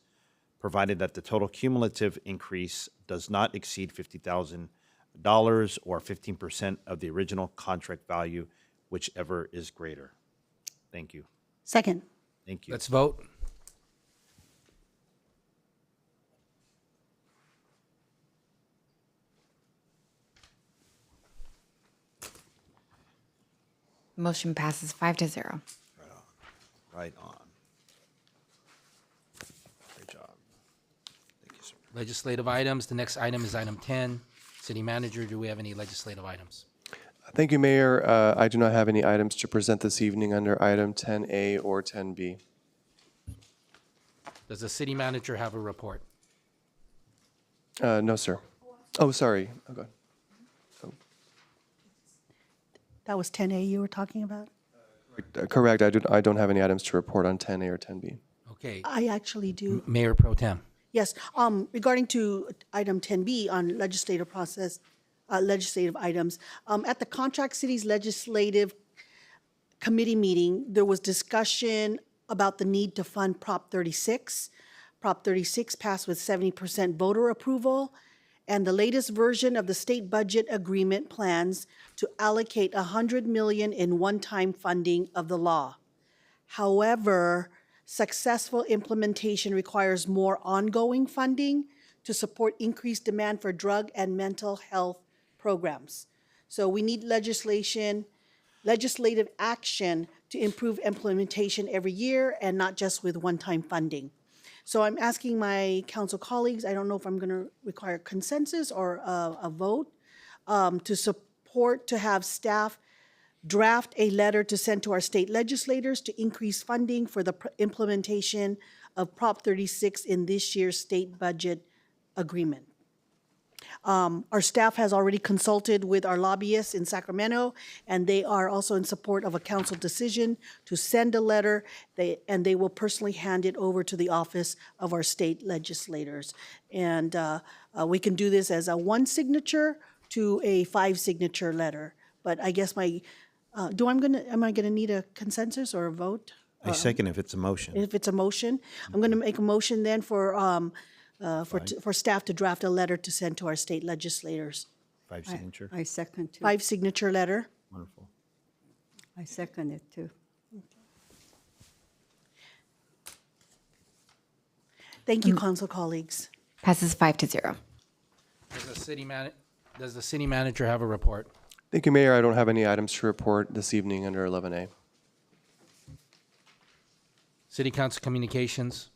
provided that the total cumulative increase does not exceed $50,000 or 15% of the original contract value, whichever is greater. Thank you. Second. Thank you. Let's vote. Motion passes 5-0. Right on. Great job. Thank you, sir. Legislative items. The next item is item 10. City manager, do we have any legislative items? Thank you, Mayor. I do not have any items to present this evening under item 10A or 10B. Does the city manager have a report? No, sir. Oh, sorry. Oh, go ahead. That was 10A you were talking about? Correct. I don't have any items to report on 10A or 10B. Okay. I actually do. Mayor Pro Tem. Yes, regarding to item 10B on legislative process, legislative items, at the Contract Cities Legislative Committee meeting, there was discussion about the need to fund Prop 36. Prop 36 passed with 70% voter approval, and the latest version of the state budget agreement plans to allocate $100 million in one-time funding of the law. However, successful implementation requires more ongoing funding to support increased demand for drug and mental health programs. So we need legislative action to improve implementation every year and not just with one-time funding. So I'm asking my council colleagues, I don't know if I'm going to require consensus or a vote, to support to have staff draft a letter to send to our state legislators to increase funding for the implementation of Prop 36 in this year's state budget agreement. Our staff has already consulted with our lobbyists in Sacramento, and they are also in support of a council decision to send a letter, and they will personally hand it over to the office of our state legislators. And we can do this as a 1 signature to a 5 signature letter. But I guess am I gonna need a consensus or a vote? I second if it's a motion. If it's a motion, I'm gonna make a motion then for staff to draft a letter to send to our state legislators. 5 signature. I second too. 5 signature letter. Wonderful. I second it too. Thank you, council colleagues. Passes 5-0. Does the city manager have a report? Thank you, Mayor. I don't have any items to report this evening under 11A. City council communications?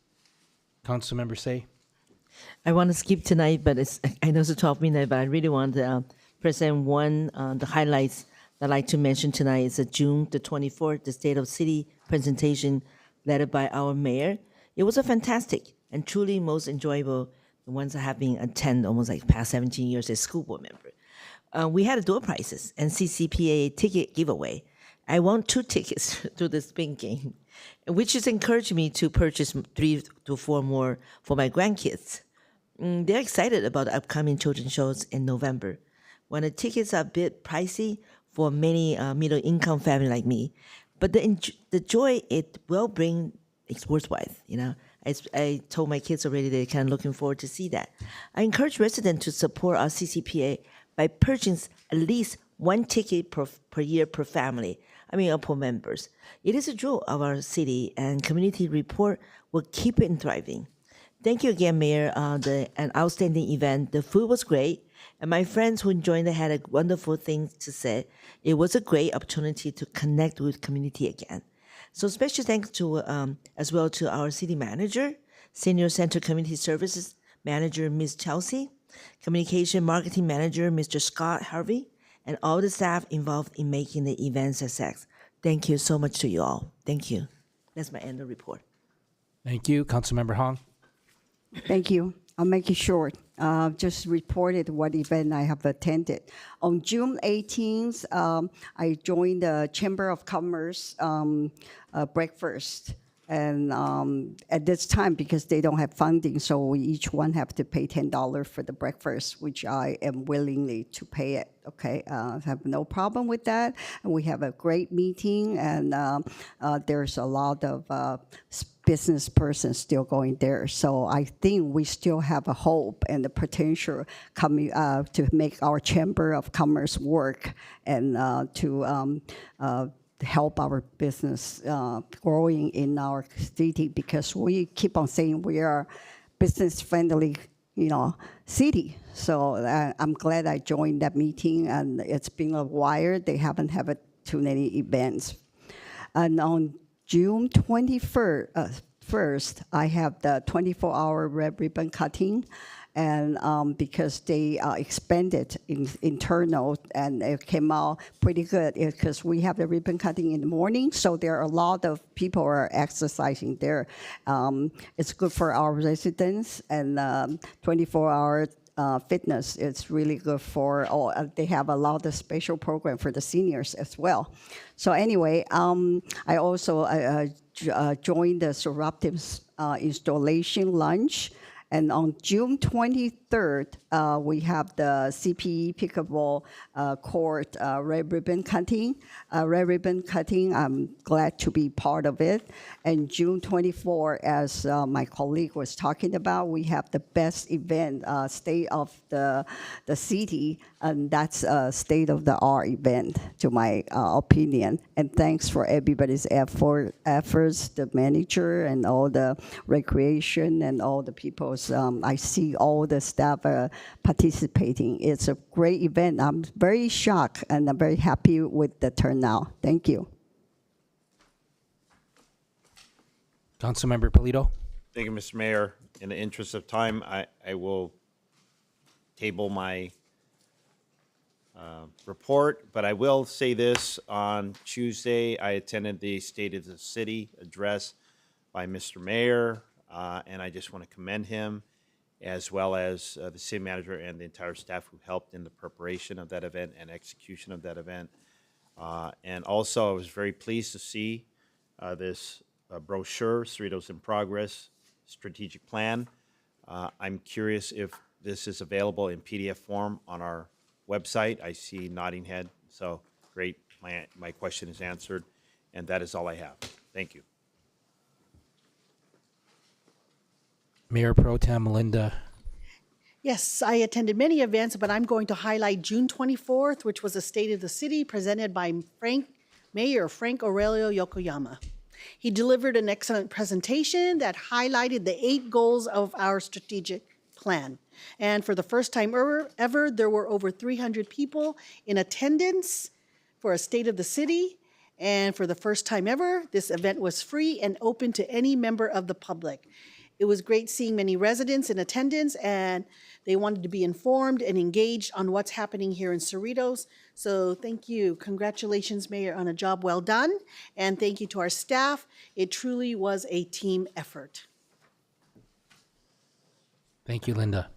Councilmember Say? I want to skip tonight, but I know it's 12 midnight, but I really want to present the highlights that I'd like to mention tonight. It's June the 24th, the State of City presentation led by our mayor. It was a fantastic and truly most enjoyable, the ones I have been attend almost like past 17 years as school board member. We had door prizes and CCPA ticket giveaway. I won 2 tickets to the spin game, which has encouraged me to purchase 3 to 4 more for my grandkids. They're excited about the upcoming children's shows in November. When the tickets are a bit pricey for many middle-income family like me, but the joy it will bring is worthwhile. You know, I told my kids already they're kind of looking forward to see that. I encourage residents to support our CCPA by purchasing at least 1 ticket per year per family. Per members. It is a jewel of our city, and community report will keep it thriving. Thank you again, Mayor. An outstanding event. The food was great, and my friends who joined had a wonderful thing to say. It was a great opportunity to connect with community again. So special thanks to as well to our city manager, Senior Center Community Services Manager, Ms. Chelsea, Communication Marketing Manager, Mr. Scott Harvey, and all the staff involved in making the event success. Thank you so much to you all. Thank you. That's my end of report. Thank you. Councilmember Hong? Thank you. I'll make it short. Just reported what event I have attended. On June 18th, I joined the Chamber of Commerce breakfast. And at this time, because they don't have funding, so we each one have to pay $10 for the breakfast, which I am willingly to pay it, okay? I have no problem with that. And we have a great meeting, and there's a lot of business persons still going there. So I think we still have a hope and the potential coming to make our Chamber of Commerce work and to help our business growing in our city, because we keep on saying we are business-friendly, city. So I'm glad I joined that meeting, and it's been a while. They haven't had too many events. And on June 21st, I have the 24-hour red ribbon cutting. And because they expanded internal, and it came out pretty good because we have the ribbon cutting in the morning, so there are a lot of people are exercising there. It's good for our residents, and 24-hour fitness is really good for all. They have a lot of special program for the seniors as well. So anyway, I also joined the Surruptive installation lunch. And on June 23rd, we have the CPE pickleball court red ribbon cutting. I'm glad to be part of it. And June 24, as my colleague was talking about, we have the best event, state of the city, and that's a state-of-the-art event, to my opinion. And thanks for everybody's efforts, the manager and all the recreation and all the people. I see all the staff participating. It's a great event. I'm very shocked, and I'm very happy with the turnout. Thank you. Councilmember Polito? Thank you, Mr. Mayor. In the interest of time, I will table my report, but I will say this. On Tuesday, I attended the State of the City address by Mr. Mayor, and I just want to commend him, as well as the city manager and the entire staff who helped in the preparation of that event and execution of that event. And also, I was very pleased to see this brochure, Cerritos in Progress Strategic Plan. I'm curious if this is available in PDF form on our website. I see nodding head, so great. My question is answered, and that is all I have. Thank you. Mayor Pro Tem Linda. Yes, I attended many events, but I'm going to highlight June 24th, which was a State of the City presented by Mayor Frank Aurelio Yokoyama. He delivered an excellent presentation that highlighted the 8 goals of our strategic plan. And for the first time ever, there were over 300 people in attendance for a State of the City. And for the first time ever, this event was free and open to any member of the public. It was great seeing many residents in attendance, and they wanted to be informed and engaged on what's happening here in Cerritos. So thank you. Congratulations, Mayor, on a job well done. And thank you to our staff. It truly was a team effort. Thank you, Linda.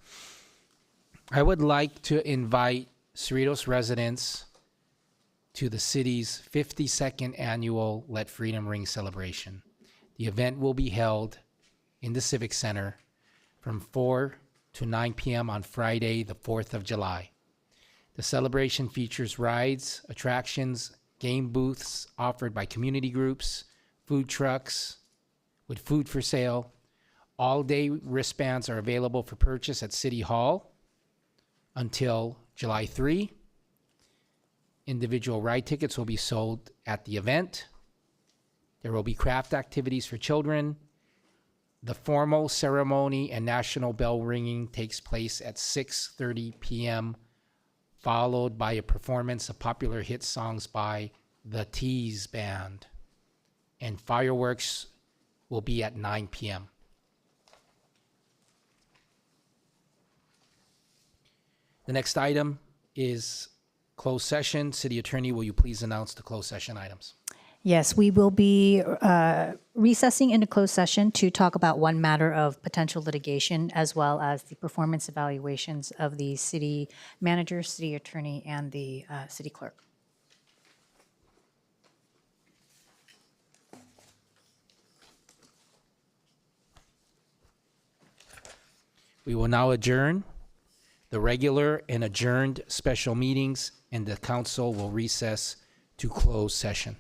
I would like to invite Cerritos residents to the city's 52nd annual Let Freedom Ring celebration. The event will be held in the Civic Center from 4 to 9 p.m. on Friday, the 4th of July. The celebration features rides, attractions, game booths offered by community groups, food trucks with food for sale. All-day wristbands are available for purchase at City Hall until July 3. Individual ride tickets will be sold at the event. There will be craft activities for children. The formal ceremony and national bell ringing takes place at 6:30 p.m., followed by a performance of popular hit songs by the Tease Band. And fireworks will be at 9 p.m. The next item is closed session. City Attorney, will you please announce the closed session items? Yes, we will be recessing into closed session to talk about one matter of potential litigation, as well as the performance evaluations of the city manager, city attorney, and the city clerk. We will now adjourn the regular and adjourned special meetings, and the council will recess to closed session.